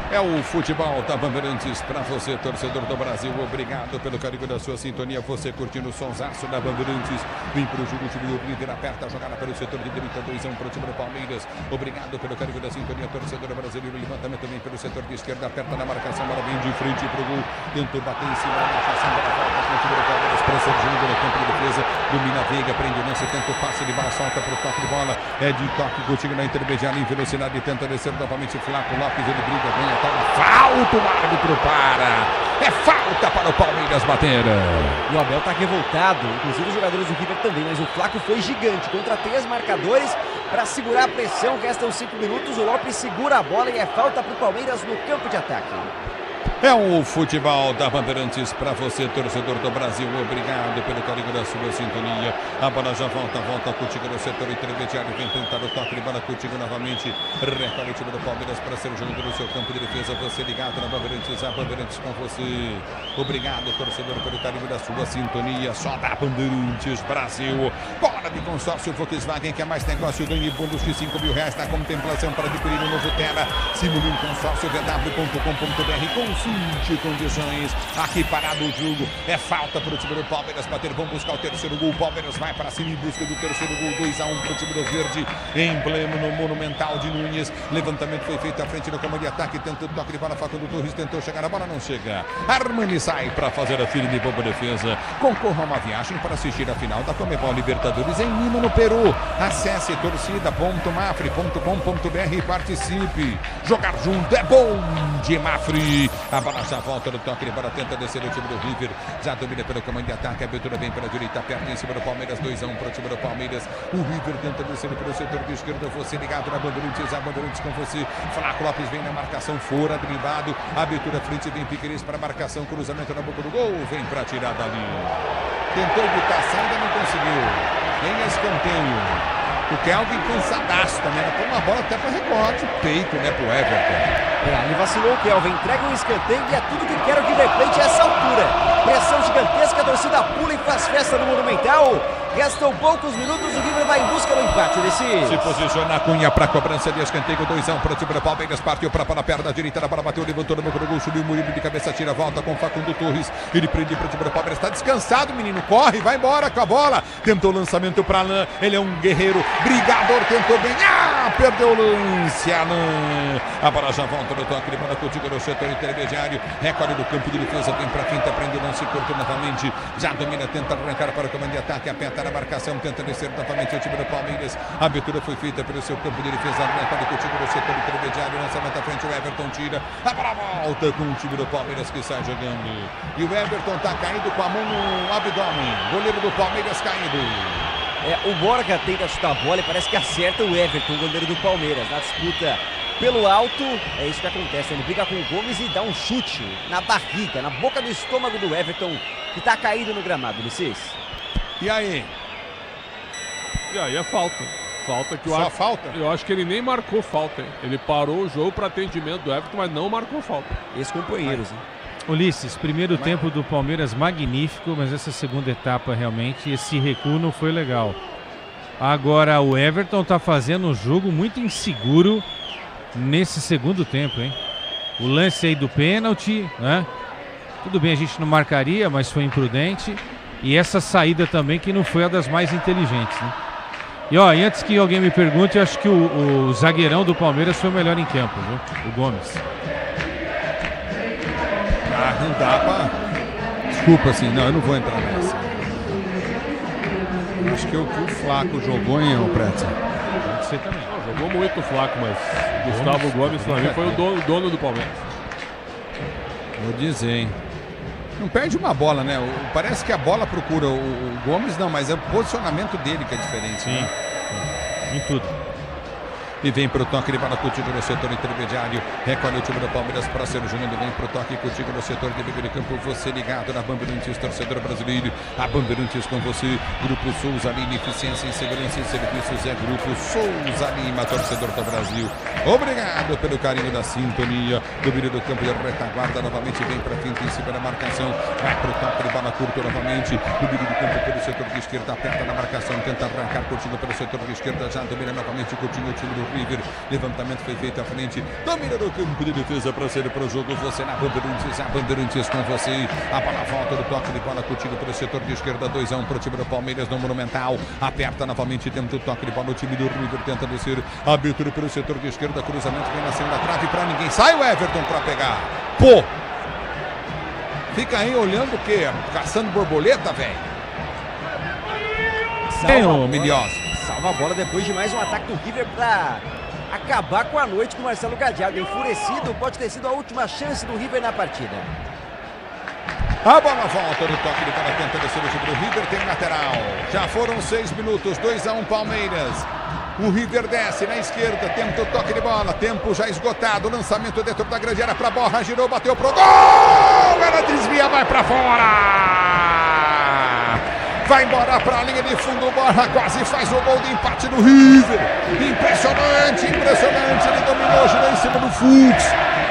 É o futebol da Bandeirantes para você, torcedor do Brasil. Obrigado pelo carinho da sua sintonia. Você curtindo o sonsaço da Bandeirantes. Vem para o jogo, o time do líder aperta a jogada pelo setor de direita, 2-1 para o time do Palmeiras. Obrigado pelo carinho da sintonia, torcedor brasileiro. Levantamento também pelo setor de esquerda, aperta na marcação, bola vem de frente para o gol. Tentou bater em cima da marcação, bola volta com o time do Palmeiras. Pressão de jogo no campo de defesa. Domina a Veiga, prende o lance, tenta o passe de bola, solta para o toque de bola. É de toque, Coutinho na intermediária em velocidade, tenta descer novamente. Flaco Lopes, ele briga, ganha. Falta, o árbitro para. É falta para o Palmeiras bater. O Abel tá revoltado, inclusive os jogadores do River também, mas o Flaco foi gigante contra 3 marcadores para segurar a pressão. Restam 5 minutos, o Lopes segura a bola e é falta para o Palmeiras no campo de ataque. É o futebol da Bandeirantes para você, torcedor do Brasil. Obrigado pelo carinho da sua sintonia. A bola já volta contigo no setor intermediário. Vem tentar o toque de bola contigo novamente. Recolhe o time do Palmeiras para ser jogador no seu campo de defesa. Você ligado na Bandeirantes, a Bandeirantes com você. Obrigado, torcedor, pelo carinho da sua sintonia. Só da Bandeirantes Brasil. Bola de consórcio Volkswagen, que é mais negócio. Ganhe bônus de R$5.000 na contemplação para adquirir um novo Tera. Simule um consórcio vw.com.br. Consulte condições. Aqui parado o jogo. É falta para o time do Palmeiras bater. Vamos buscar o terceiro gol. O Palmeiras vai para cima em busca do terceiro gol. 2-1 para o time do Verde. Emblema no Monumental de Núñez. Levantamento foi feito à frente do comando de ataque. Tenta o toque de bola. Facundo Torres tentou chegar. A bola não chega. Armani sai para fazer a firme e boa defesa. Concorra a uma viagem para assistir a final da Conmebol Libertadores em Lima, no Peru. Acesse torcida.mafre.com.br e participe. Jogar junto é bom de Mafre. A bola já volta no toque de bola, tenta descer o time do River. Já domina pelo comando de ataque. A abertura vem pela direita, aperta em cima do Palmeiras. 2-1 para o time do Palmeiras. O River tenta descer pelo setor de esquerda. Você ligado na Bandeirantes, a Bandeirantes com você. Flaco Lopes vem na marcação, fora, driblado. Abertura frente, vem Piqueires para a marcação. Cruzamento na boca do gol. Vem para tirar dali. Tentou botar saída, não conseguiu. Nem escanteio. O Kelvin cansadaço também, ela põe uma bola até para recorte, peito, né, pro Everton. Ele vacilou o Kelvin, entrega um escanteio e é tudo que quer o River Plate a essa altura. Pressão gigantesca, a torcida pula e faz festa no Monumental. Restam poucos minutos, o River vai em busca do empate desse. Se posiciona a Cunha para cobrança de escanteio, 2-1 para o time do Palmeiras, partiu para a perna direita, na bola bateu, levantou no boca do gol, subiu o Murilo de cabeça, tira, volta com o Facundo Torres, ele prende para o time do Palmeiras, está descansado, menino, corre, vai embora com a bola, tentou o lançamento para Alain, ele é um guerreiro, brigador, tentou bem, perdeu o lance, Alain, a bola já volta no toque, ele manda contigo no setor intermediário, recolhe do campo de defesa, vem para a finta, prende o lance, cortou novamente, já domina, tenta arrancar para o comando de ataque, aperta na marcação, tenta descer novamente o time do Palmeiras. A abertura foi feita pelo seu campo de defesa, arrancado contigo no setor intermediário, lançamento à frente, o Everton tira, a bola volta com o time do Palmeiras que sai jogando. E o Everton tá caído com a mão no abdômen, goleiro do Palmeiras caído. O Borja tenta chutar a bola e parece que acerta o Everton, o goleiro do Palmeiras, na disputa pelo alto. É isso que acontece, ele briga com o Gomes e dá um chute na barriga, na boca do estômago do Everton, que tá caído no gramado, Ulisses. E aí? E aí é falta. Falta que Só falta? Eu acho que ele nem marcou falta, hein? Ele parou o jogo para atendimento do Everton, mas não marcou falta. Ex-companheiros, hein? Ulisses, primeiro tempo do Palmeiras magnífico, mas essa segunda etapa realmente, esse recuo não foi legal. Agora o Everton tá fazendo um jogo muito inseguro nesse segundo tempo, hein? O lance aí do pênalti, né? Tudo bem, a gente não marcaria, mas foi imprudente. E essa saída também que não foi a das mais inteligentes, né? E ó, e antes que alguém me pergunte, eu acho que o zagueirão do Palmeiras foi o melhor em campo, viu? O Gomes. Não dá pra... Desculpa, assim, não, eu não vou entrar nessa. Acho que o que o Flaco jogou, hein, o Pretzel? Pode ser também. Não, jogou muito o Flaco, mas Gustavo Gomes, pra mim, foi o dono do Palmeiras. Vou dizer, hein? Não perde uma bola, né? Parece que a bola procura o Gomes, não, mas é o posicionamento dele que é diferente. Sim, né? Em tudo. e vem pro toque de bola contigo no setor intermediário. Recolhe o time do Palmeiras para ser jogando, vem pro toque contigo no setor de meio de campo. Você ligado na Bandeirantes, torcedor brasileiro. A Bandeirantes com você. Grupo Souza Lima, eficiência em segurança e serviços é Grupo Souza Lima, torcedor do Brasil. Obrigado pelo carinho da sintonia. Domínio do campo de retaguarda novamente, vem para frente em cima da marcação. Vai pro toque de bola curto novamente. Domínio do campo pelo setor de esquerda, aperta na marcação, tenta arrancar curtindo pelo setor de esquerda, já domina novamente curtindo o time do River. Levantamento foi feito à frente. Domina do campo de defesa para ser para o jogo. Você na Bandeirantes, a Bandeirantes com você. A bola volta do toque de bola curtindo pelo setor de esquerda, 2-1 para o time do Palmeiras no Monumental. Aperta novamente, tenta o toque de bola. O time do River tenta descer. Abertura pelo setor de esquerda, cruzamento vem na segunda trave para ninguém. Sai o Everton para pegar. Pô! Fica aí olhando o quê? Caçando borboleta, velho. Salva a bola depois de mais um ataque do River para acabar com a noite do Marcelo Gadiardo. Enfurecido, pode ter sido a última chance do River na partida. A bola volta no toque de bola, tenta descer o time do River, tem lateral. Já foram 6 minutos, 2-1 Palmeiras. O River desce na esquerda, tenta o toque de bola, tempo já esgotado, lançamento dentro da grande área para Borja, girou, bateu pro gol! Ela desvia, vai para fora! Vai embora para a linha de fundo, Borja quase faz o gol de empate do River. Impressionante, impressionante, ele dominou, girou em cima do Fux.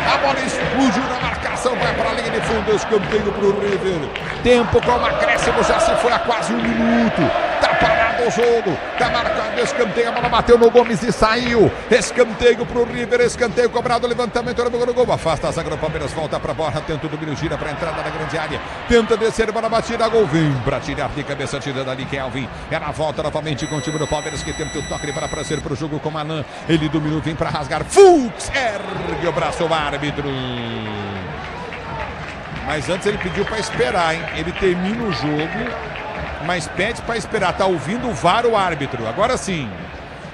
A bola explodiu na marcação, vai para a linha de fundo, escanteio para o River. Tempo com acréscimo, já se foi a quase 1 minuto. Tá parado o jogo, tá marcado escanteio, a bola bateu no Gomes e saiu. Escanteio pro River, escanteio cobrado, levantamento no gol. Afasta a zaga do Palmeiras, volta pra Borja, tenta o domínio, gira pra entrada na grande área. Tenta descer, bola batida, gol, vem pra tirar de cabeça, tira dali Kelvin. Ela volta novamente com o time do Palmeiras, que tenta o toque de bola pra ser pro jogo com Malan. Ele dominou, vem pra rasgar, Fux, ergue o braço o árbitro. Mas antes ele pediu pra esperar, hein? Ele termina o jogo, mas pede para esperar, tá ouvindo o VAR, o árbitro. Agora sim,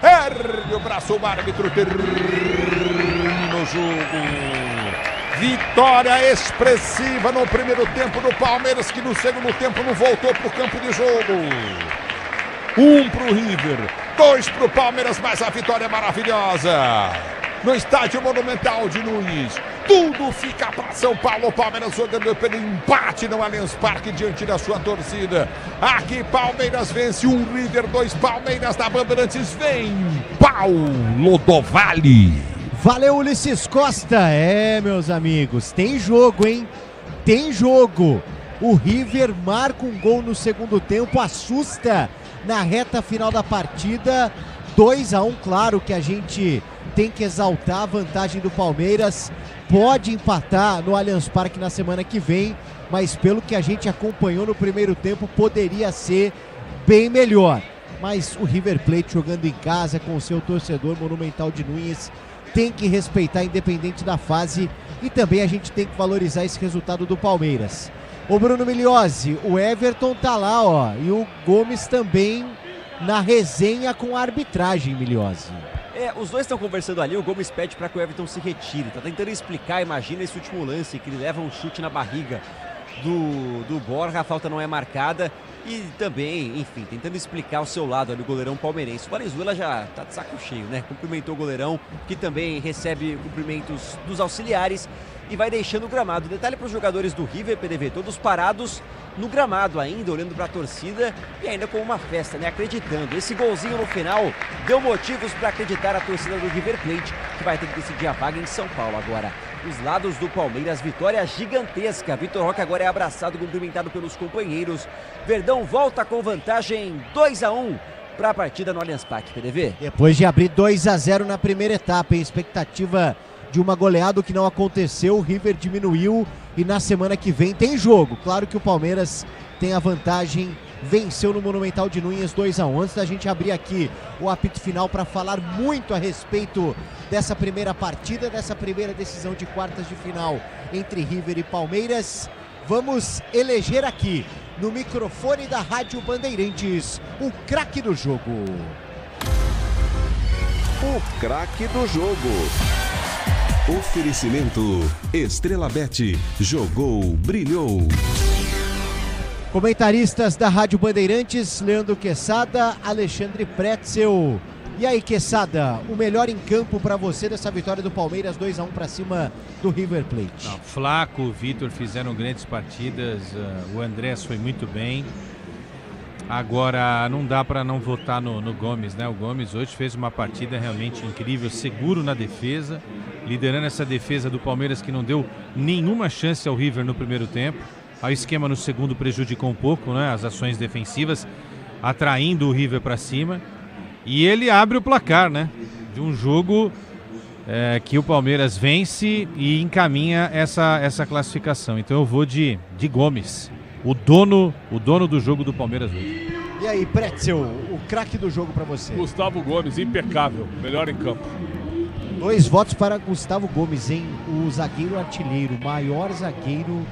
ergue o braço, o árbitro, termina o jogo. Vitória expressiva no primeiro tempo do Palmeiras, que no segundo tempo não voltou pro campo de jogo. 1 pro River, 2 pro Palmeiras, mas a vitória é maravilhosa. No estádio Monumental de Nunes, tudo fica para São Paulo. O Palmeiras jogando pelo empate no Allianz Parque diante da sua torcida. Aqui Palmeiras vence 1, River 2, Palmeiras da Bandeirantes vem Paulo do Vale. Valeu, Ulisses Costa. Meus amigos, tem jogo, hein? Tem jogo. O River marca um gol no segundo tempo, assusta na reta final da partida. 2-1, claro que a gente tem que exaltar a vantagem do Palmeiras. Pode empatar no Allianz Parque na semana que vem, mas pelo que a gente acompanhou no primeiro tempo, poderia ser bem melhor. Mas o River Plate jogando em casa com o seu torcedor, Monumental de Nunes, tem que respeitar independente da fase, e também a gente tem que valorizar esse resultado do Palmeiras. Ô Bruno Migliozzi, o Everton tá lá, ó, e o Gomes também na resenha com a arbitragem, Migliozzi. Os dois estão conversando ali, o Gomes pede para que o Everton se retire, tá tentando explicar, imagina esse último lance, que ele leva um chute na barriga do Borja, a falta não é marcada, e também, enfim, tentando explicar o seu lado ali, o goleirão palmeirense. O Valenzuela já tá de saco cheio, né? Cumprimentou o goleirão, que também recebe cumprimentos dos auxiliares e vai deixando o gramado. Detalhe para os jogadores do River, PDV, todos parados no gramado ainda, olhando para a torcida e ainda com uma festa, né? Acreditando. Esse golzinho no final deu motivos para acreditar a torcida do River Plate, que vai ter que decidir a vaga em São Paulo agora. Os lados do Palmeiras, vitória gigantesca. Vitor Roque agora é abraçado, cumprimentado pelos companheiros. Verdão volta com vantagem 2-1 para a partida no Allianz Parque, PDV. Depois de abrir 2-0 na primeira etapa, em expectativa de uma goleada que não aconteceu, o River diminuiu e na semana que vem tem jogo. Claro que o Palmeiras tem a vantagem, venceu no Monumental de Nunes 2-1. Antes da gente abrir aqui o apito final para falar muito a respeito dessa primeira partida, dessa primeira decisão de quartas de final entre River e Palmeiras, vamos eleger aqui no microfone da Rádio Bandeirantes o craque do jogo. O craque do jogo. Oferecimento Estrela Bet. Jogou, brilhou. Comentaristas da Rádio Bandeirantes, Leandro Quesada, Alexandre Pretzel. E aí, Quesada, o melhor em campo para você dessa vitória do Palmeiras 2-1 para cima do River Plate? Não, Flaco, o Vitor fizeram grandes partidas, o Andrés foi muito bem. Agora, não dá para não votar no Gomes, né? O Gomes hoje fez uma partida realmente incrível, seguro na defesa, liderando essa defesa do Palmeiras que não deu nenhuma chance ao River no primeiro tempo. O esquema no segundo prejudicou um pouco, né? As ações defensivas, atraindo o River para cima. E ele abre o placar, né? De um jogo que o Palmeiras vence e encaminha essa classificação. Então eu vou de Gomes, o dono do jogo do Palmeiras hoje. E aí, Pretzel, o craque do jogo para você? Gustavo Gomes, impecável, melhor em campo. 2 votos para Gustavo Gomes, hein? O zagueiro artilheiro, maior zagueiro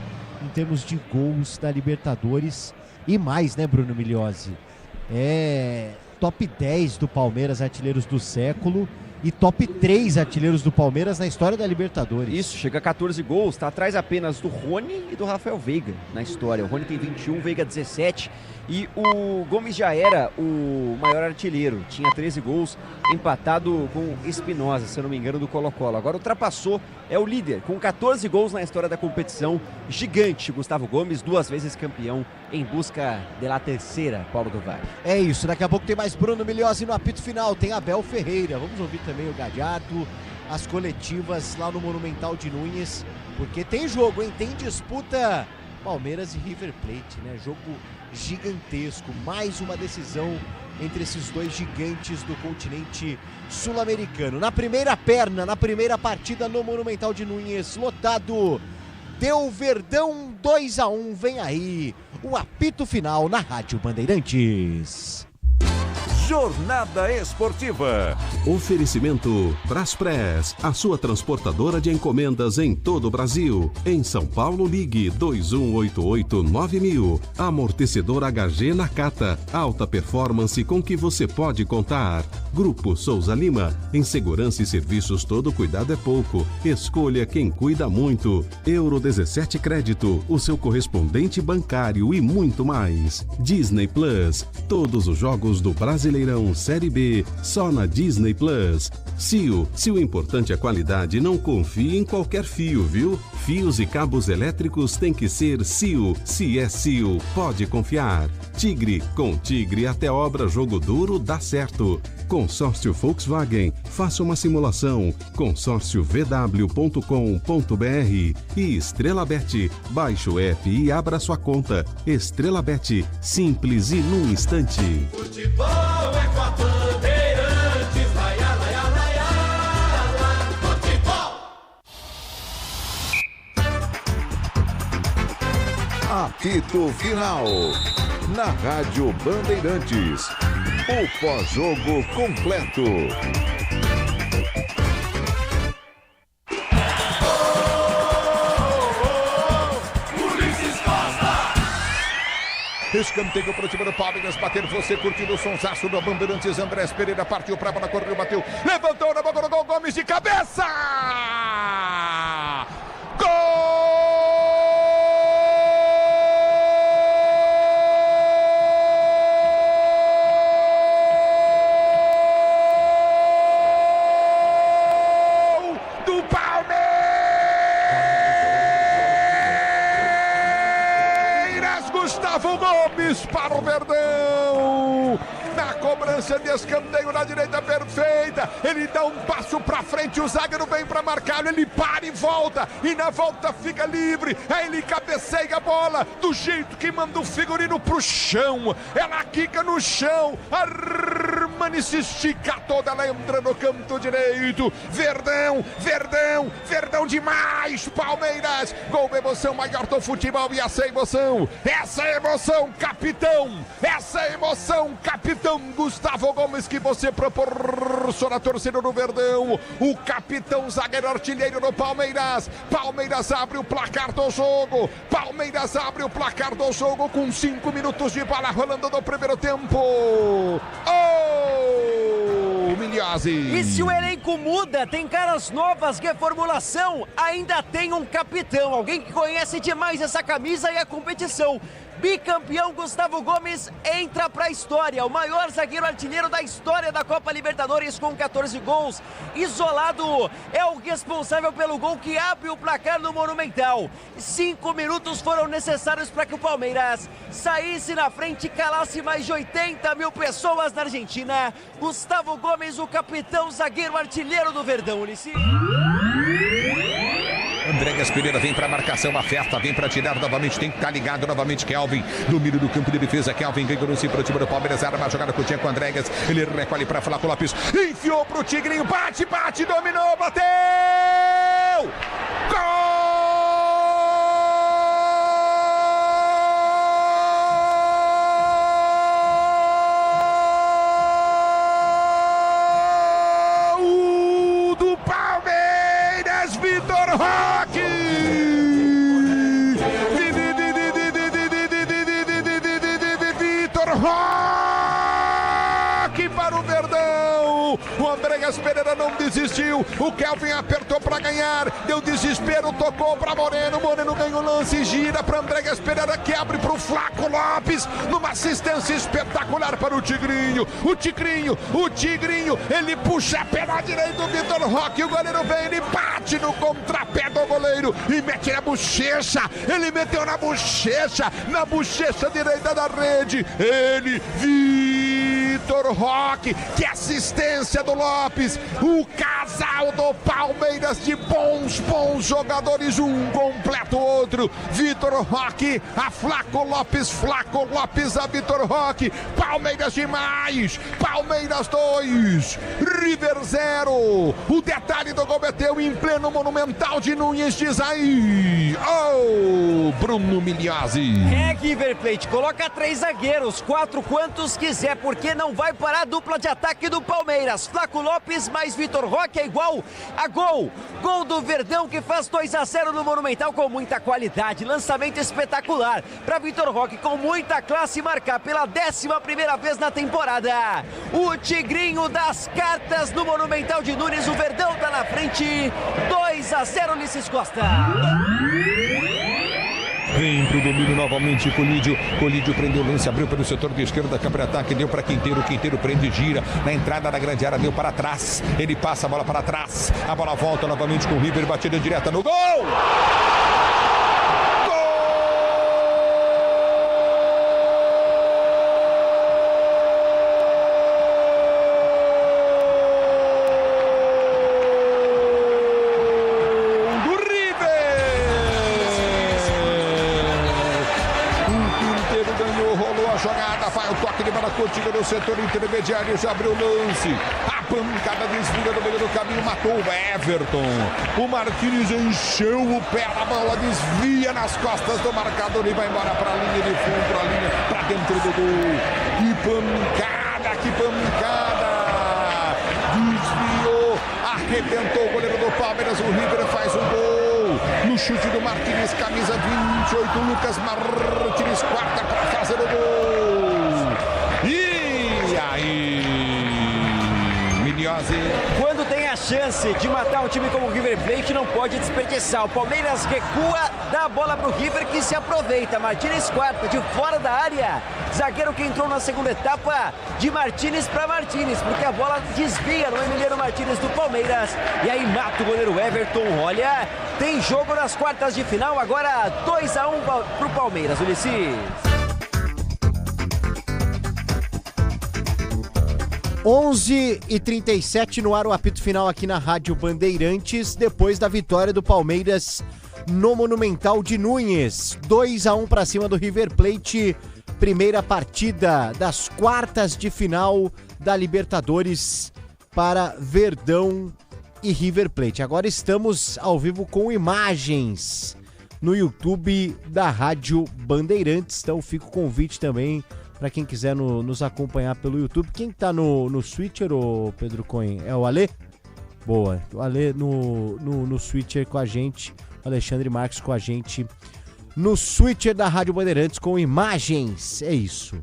em termos de gols da Libertadores e mais, né, Bruno Migliozzi? Top 10 do Palmeiras, artilheiros do século, e top 3 artilheiros do Palmeiras na história da Libertadores. Isso, chega a 14 gols, está atrás apenas do Rony e do Rafael Veiga na história. O Rony tem 21, Veiga 17, e o Gomes já era o maior artilheiro, tinha 13 gols, empatado com Espinosa, se eu não me engano, do Colo-Colo. Agora ultrapassou, é o líder, com 14 gols na história da competição. Gigante, Gustavo Gomes, 2 vezes campeão, em busca da terceira, Paulo do Vale. É isso, daqui a pouco tem mais Bruno Migliozzi no apito final, tem Abel Ferreira, vamos ouvir também o Gadiardo, as coletivas lá no Monumental de Núñez, porque tem jogo, hein? Tem disputa Palmeiras e River Plate, né? Jogo gigantesco, mais uma decisão entre esses dois gigantes do continente sul-americano. Na primeira perna, na primeira partida no Monumental de Núñez, lotado, deu Verdão 2-1, vem aí o apito final na Rádio Bandeirantes. Jornada Esportiva. Oferecimento Braspress, a sua transportadora de encomendas em todo o Brasil. Em São Paulo, ligue 2188-9000. Amortecedor HG Nakata, alta performance com que você pode contar. Grupo Souza Lima, em segurança e serviços todo cuidado é pouco. Escolha quem cuida muito. Euro 17 Crédito, o seu correspondente bancário e muito mais. Disney Plus, todos os jogos do Brasileirão Série B, só na Disney Plus. CIO, se o importante é qualidade, não confie em qualquer fio, viu? Fios e cabos elétricos tem que ser CIO. Se é CIO, pode confiar. Tigre, com Tigre até obra jogo duro dá certo. Consórcio Volkswagen, faça uma simulação. consórciovw.com.br. E Estrela Bet, baixe o app e abra sua conta. Estrela Bet, simples e num instante. Futebol é com a Bandeirantes, laia, laia, laia, laia, futebol. Apito Final. Na Rádio Bandeirantes. O pós-jogo completo. Escanteio para o time do Palmeiras, bater você curtindo o sonsaço do Bandeirantes. Andrés Pereira partiu para a bola, correu, bateu, levantou na boca do gol, Gomes de cabeça! Gol! Do Palmeiras! Gustavo Gomes para o Verdão, na cobrança de escanteio na direita perfeita, ele dá um passo para frente, o zagueiro vem para marcá-lo, ele para e volta, e na volta fica livre, aí ele cabeceia a bola, do jeito que manda o figurino pro chão, ela quica no chão, Armani se estica toda, ela entra no canto direito, Verdão, Verdão, Verdão demais, Palmeiras, gol, emoção maior do futebol, e essa emoção, capitão, essa emoção, capitão Gustavo Gomes, que você proporciona a torcida do Verdão, o capitão zagueiro artilheiro do Palmeiras. Palmeiras abre o placar do jogo, Palmeiras abre o placar do jogo com 5 minutos de bola rolando no primeiro tempo. Miliozzi. E se o elenco muda, tem caras novas, reformulação, ainda tem um capitão, alguém que conhece demais essa camisa e a competição. Bicampeão Gustavo Gomes entra pra história, o maior zagueiro artilheiro da história da Copa Libertadores com 14 gols. Isolado, é o responsável pelo gol que abre o placar no Monumental. 5 minutos foram necessários para que o Palmeiras saísse na frente e calasse mais de 80 mil pessoas na Argentina. Gustavo Gomes, o capitão zagueiro artilheiro do Verdão, Ulisses. Andréas Pereira vem para marcação, a festa vem para tirar novamente, tem que estar ligado novamente. Kelvin, domínio do campo de defesa. Kelvin ganhou-se para o time do Palmeiras, arma a jogada com o Tcheco Andréas. Ele recolhe para Flaco Lopes, enfiou para o Tigrinho, bate, dominou, bateu! Gol! Vitor Roque! Vitor Roque para o Verdão! O Andréas Pereira não desistiu, o Kelvin apertou para ganhar, deu desespero, tocou para Moreno, Moreno ganhou o lance, gira para Andréas Pereira que abre para o Flaco Lopes, numa assistência espetacular para o Tigrinho, ele puxa pela direita o Vitor Roque, o goleiro vem, ele bate no contrapé do goleiro e mete na bochecha, ele meteu na bochecha direita da rede, ele, Vitor Roque, que assistência do Lopes, o casal do Palmeiras de bons jogadores, um completa o outro, Vitor Roque, a Flaco Lopes a Vitor Roque, Palmeiras demais, Palmeiras 2, River 0, o detalhe do gol meteu em pleno Monumental de Núñez, diz aí, Bruno Miliozzi. River Plate, coloca 3 zagueiros, 4 quantos quiser, porque não vai parar a dupla de ataque do Palmeiras. Flaco Lopes mais Vitor Roque é igual a gol. Gol do Verdão que faz 2-0 no Monumental com muita qualidade. Lançamento espetacular para Vitor Roque com muita classe marcar pela 11ª vez na temporada. O Tigrinho das cartas no Monumental de Núñez. O Verdão tá na frente. 2-0, Ulisses Costa. Vem pro domínio novamente, Colídio prendeu o lance, abriu pelo setor de esquerda, campo de ataque, deu para Quinteiro prende, gira, na entrada da grande área, deu para trás, ele passa a bola para trás, a bola volta novamente com o River, batida direta no gol! Tira no setor intermediário, já abriu o lance, a pancada desvia no meio do caminho, matou o Everton, o Martínez encheu o pé, a bola desvia nas costas do marcador e vai embora para a linha de fundo, para dentro do gol, que pancada, desviou, arrebentou o goleiro do Palmeiras, o River faz um gol, no chute do Martínez, camisa 28, Lucas Martínez, quarta para fazer o gol. E aí, Miliozzi. Quando tem a chance de matar um time como o River Plate, não pode desperdiçar. O Palmeiras recua, dá a bola pro River que se aproveita. Martínez quarta, de fora da área. Zagueiro que entrou na segunda etapa, de Martínez para Martínez, porque a bola desvia no Emiliano Martínez do Palmeiras. E aí mata o goleiro Everton. Olha, tem jogo nas quartas de final, agora 2-1 pro Palmeiras, Ulisses. 11h37 no ar, o apito final aqui na Rádio Bandeirantes, depois da vitória do Palmeiras no Monumental de Núñez. 2-1 para cima do River Plate, primeira partida das quartas de final da Libertadores para Verdão e River Plate. Agora estamos ao vivo com imagens no YouTube da Rádio Bandeirantes, então fica o convite também para quem quiser nos acompanhar pelo YouTube. Quem tá no Switcher, ô Pedro Cohen? É o Alê? Boa. O Alê no Switcher com a gente, o Alexandre Marques com a gente no Switcher da Rádio Bandeirantes com imagens. É isso.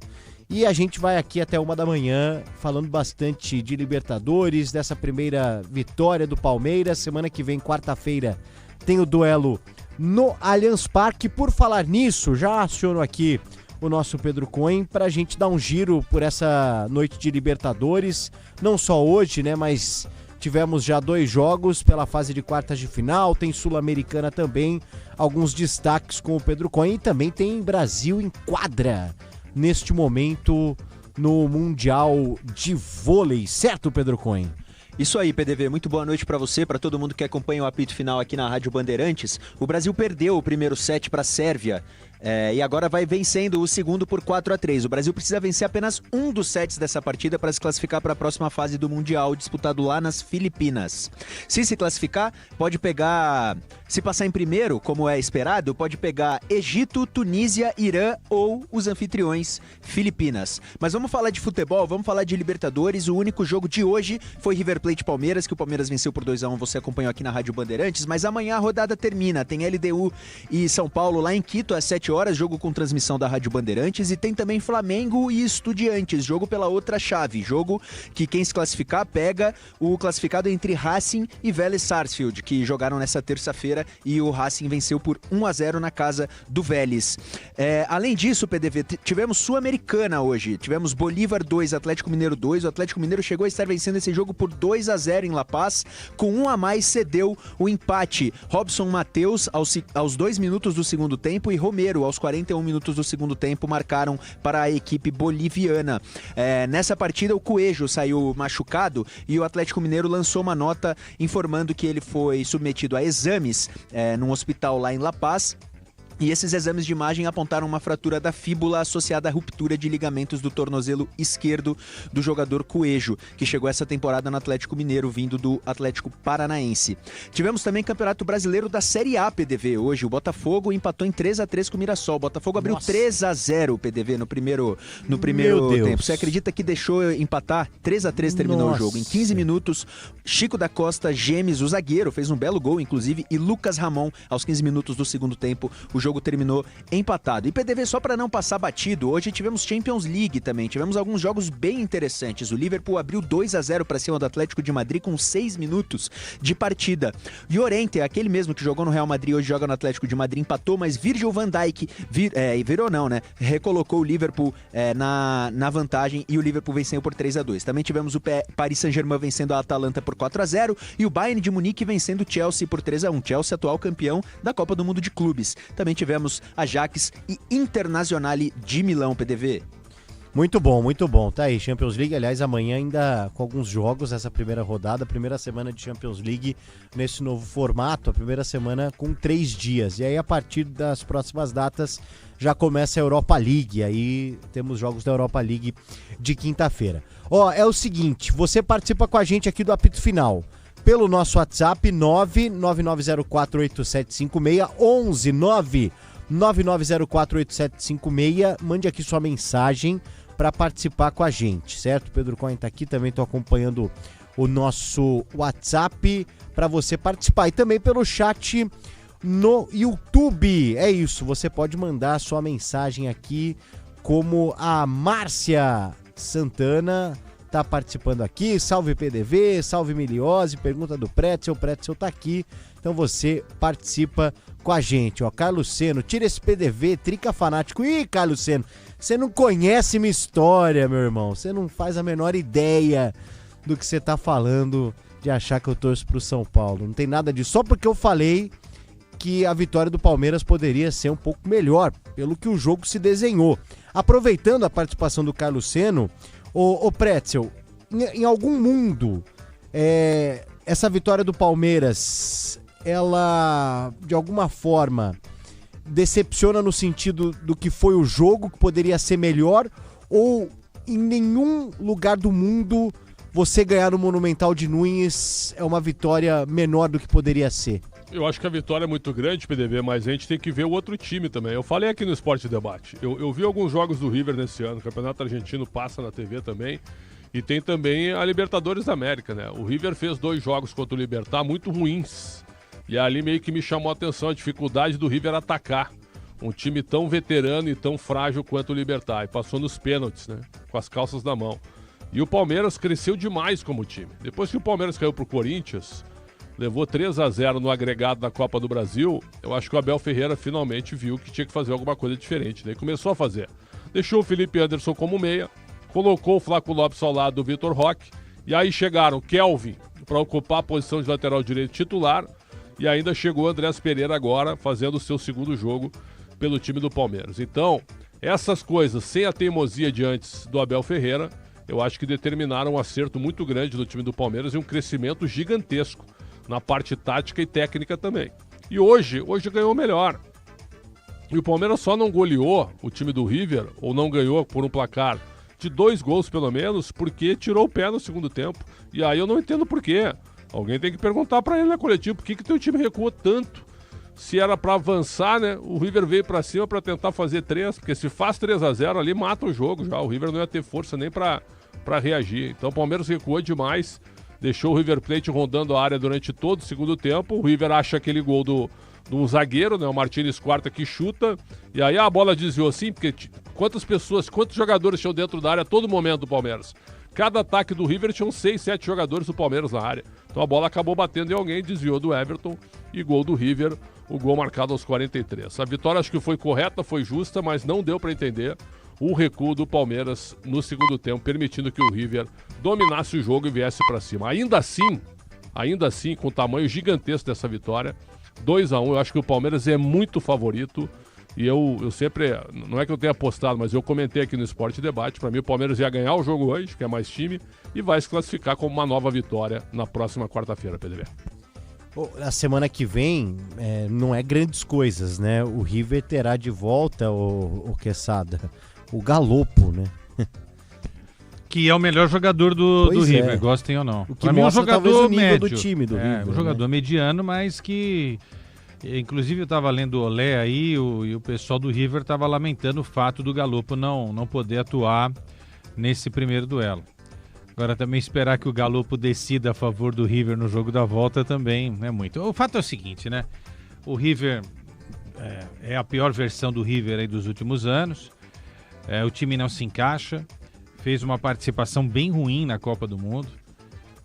E a gente vai aqui até 1 da manhã falando bastante de Libertadores, dessa primeira vitória do Palmeiras. Semana que vem, quarta-feira, tem o duelo no Allianz Parque. Por falar nisso, já aciono aqui o nosso Pedro Cohen para a gente dar um giro por essa noite de Libertadores. Não só hoje, né, mas tivemos já 2 jogos pela fase de quartas de final, tem Sul-Americana também, alguns destaques com o Pedro Cohen e também tem Brasil em quadra neste momento no Mundial de Vôlei, certo, Pedro Cohen? Isso aí, PDV. Muito boa noite para você, para todo mundo que acompanha o apito final aqui na Rádio Bandeirantes. O Brasil perdeu o primeiro set para a Sérvia. E agora vai vencendo o segundo por 4-3. O Brasil precisa vencer apenas um dos sets dessa partida para se classificar para a próxima fase do Mundial, disputado lá nas Filipinas. Se classificar, pode pegar... Se passar em primeiro, como é esperado, pode pegar Egito, Tunísia, Irã ou os anfitriões Filipinas. Mas vamos falar de futebol, vamos falar de Libertadores. O único jogo de hoje foi River Plate Palmeiras, que o Palmeiras venceu por 2-1, você acompanhou aqui na Rádio Bandeirantes. Mas amanhã a rodada termina, tem LDU e São Paulo lá em Quito às 7 horas, jogo com transmissão da Rádio Bandeirantes. E tem também Flamengo e Estudiantes, jogo pela outra chave, jogo que quem se classificar pega o classificado entre Racing e Vélez Sarsfield, que jogaram nessa terça-feira, e o Racing venceu por 1-0 na casa do Vélez. Além disso, PDV, tivemos Sul-Americana hoje, tivemos Bolívar 2, Atlético Mineiro 2, o Atlético Mineiro chegou a estar vencendo esse jogo por 2-0 em La Paz, com 1 a mais cedeu o empate. Robson Matheus aos 2 minutos do segundo tempo e Romero aos 41 minutos do segundo tempo marcaram para a equipe boliviana. Nessa partida o Coelho saiu machucado e o Atlético Mineiro lançou uma nota informando que ele foi submetido a exames num hospital lá em La Paz. E esses exames de imagem apontaram uma fratura da fíbula associada à ruptura de ligamentos do tornozelo esquerdo do jogador Coelho, que chegou essa temporada no Atlético Mineiro, vindo do Atlético Paranaense. Tivemos também Campeonato Brasileiro da Série A, PDV. Hoje o Botafogo empatou em 3-3 com o Mirassol. O Botafogo abriu 3-0, PDV, no primeiro tempo. Você acredita que deixou empatar? 3-3 terminou o jogo. Em 15 minutos, Chico da Costa, Gemes, o zagueiro, fez um belo gol, inclusive, e Lucas Ramon, aos 15 minutos do segundo tempo, o jogo terminou empatado. E PDV, só para não passar batido, hoje tivemos Champions League também, tivemos alguns jogos bem interessantes. O Liverpool abriu 2-0 para cima do Atlético de Madrid com 6 minutos de partida. Llorente, aquele mesmo que jogou no Real Madrid, hoje joga no Atlético de Madrid, empatou, mas Virgil van Dijk recolocou o Liverpool na vantagem e o Liverpool venceu por 3-2. Também tivemos o Paris Saint-Germain vencendo a Atalanta por 4-0 e o Bayern de Munique vencendo o Chelsea por 3-1. Chelsea, atual campeão da Copa do Mundo de Clubes. Também tivemos Ajax e Internazionale de Milão, PDV. Muito bom. Tá aí, Champions League, aliás, amanhã ainda com alguns jogos, essa primeira rodada, primeira semana de Champions League nesse novo formato, a primeira semana com 3 dias. E aí, a partir das próximas datas, já começa a Europa League, aí temos jogos da Europa League de quinta-feira. É o seguinte, você participa com a gente aqui do apito final, pelo nosso WhatsApp 999048756, 11-999048756, mande aqui sua mensagem para participar com a gente, certo? Pedro Cohen tá aqui, também tô acompanhando o nosso WhatsApp para você participar. E também pelo chat no YouTube, é isso, você pode mandar sua mensagem aqui, como a Márcia Santana tá participando aqui. Salve PDV, salve Miliose, pergunta do Pretzel, o Pretzel tá aqui, então você participa com a gente. Carlos Seno, tira esse PDV, trica fanático. Ih, Carlos Seno, você não conhece minha história, meu irmão, você não faz a menor ideia do que você tá falando de achar que eu torço pro São Paulo, não tem nada disso, só porque eu falei que a vitória do Palmeiras poderia ser um pouco melhor, pelo que o jogo se desenhou. Aproveitando a participação do Carlos Seno, o Pretzel, em algum mundo, essa vitória do Palmeiras, ela, de alguma forma, decepciona no sentido do que foi o jogo, que poderia ser melhor, ou em nenhum lugar do mundo você ganhar no Monumental de Núñez é uma vitória menor do que poderia ser? Eu acho que a vitória é muito grande, PDV, mas a gente tem que ver o outro time também. Eu falei aqui no Esporte Debate, eu vi alguns jogos do River nesse ano, o Campeonato Argentino passa na TV também, e tem também a Libertadores da América, né? O River fez 2 jogos contra o Libertad muito ruins, e ali meio que me chamou a atenção a dificuldade do River atacar. um time tão veterano e tão frágil quanto o Libertad. E passou nos pênaltis, né? Com as calças na mão. E o Palmeiras cresceu demais como time. Depois que o Palmeiras caiu pro Corinthians, levou 3-0 no agregado da Copa do Brasil, eu acho que o Abel Ferreira finalmente viu que tinha que fazer alguma coisa diferente. Daí começou a fazer. Deixou o Felipe Anderson como meia, colocou o Flaco Lopes ao lado do Vitor Roque, e aí chegaram Kelvin para ocupar a posição de lateral direito titular, e ainda chegou o Andrés Pereira agora, fazendo o seu segundo jogo pelo time do Palmeiras. Então, essas coisas, sem a teimosia de antes do Abel Ferreira, eu acho que determinaram um acerto muito grande do time do Palmeiras e um crescimento gigantesco na parte tática e técnica também. E hoje ganhou melhor. E o Palmeiras só não goleou o time do River, ou não ganhou por um placar de 2 gols pelo menos, porque tirou o pé no segundo tempo. E aí eu não entendo por quê. Alguém tem que perguntar pra ele na coletiva, por que teu time recuou tanto? Se era pra avançar, né? O River veio pra cima pra tentar fazer 3, porque se faz 3-0 ali, mata o jogo já. O River não ia ter força nem pra reagir. Então o Palmeiras recuou demais, deixou o River Plate rondando a área durante todo o segundo tempo. O River acha aquele gol do zagueiro, né? O Martínez Quarta que chuta. E aí a bola desviou assim, porque quantos jogadores tinham dentro da área a todo momento do Palmeiras? Cada ataque do River tinham 6, 7 jogadores do Palmeiras na área. Então a bola acabou batendo em alguém, desviou do Everton e gol do River, o gol marcado aos 43. A vitória acho que foi correta, foi justa, mas não deu para entender o recuo do Palmeiras no segundo tempo, permitindo que o River dominasse o jogo e viesse para cima. Ainda assim, com o tamanho gigantesco dessa vitória, 2-1, eu acho que o Palmeiras é muito favorito. E eu sempre, não é que eu tenha apostado, mas eu comentei aqui no Esporte Debate, para mim o Palmeiras ia ganhar o jogo hoje, que é mais time, e vai se classificar como uma nova vitória na próxima quarta-feira, PDB. A semana que vem não é grandes coisas, né? O River terá de volta, o Quesada, o Galopo, né? Que é o melhor jogador do River, gostem ou não. Para mim é um jogador médio do time do River. Um jogador mediano, mas que... Inclusive eu estava lendo o Olé aí e o pessoal do River estava lamentando o fato do Galopo não poder atuar nesse primeiro duelo. Agora também esperar que o Galopo decida a favor do River no jogo da volta também não é muito. O fato é o seguinte, né? O River é a pior versão do River aí dos últimos anos. O time não se encaixa, fez uma participação bem ruim na Copa do Mundo.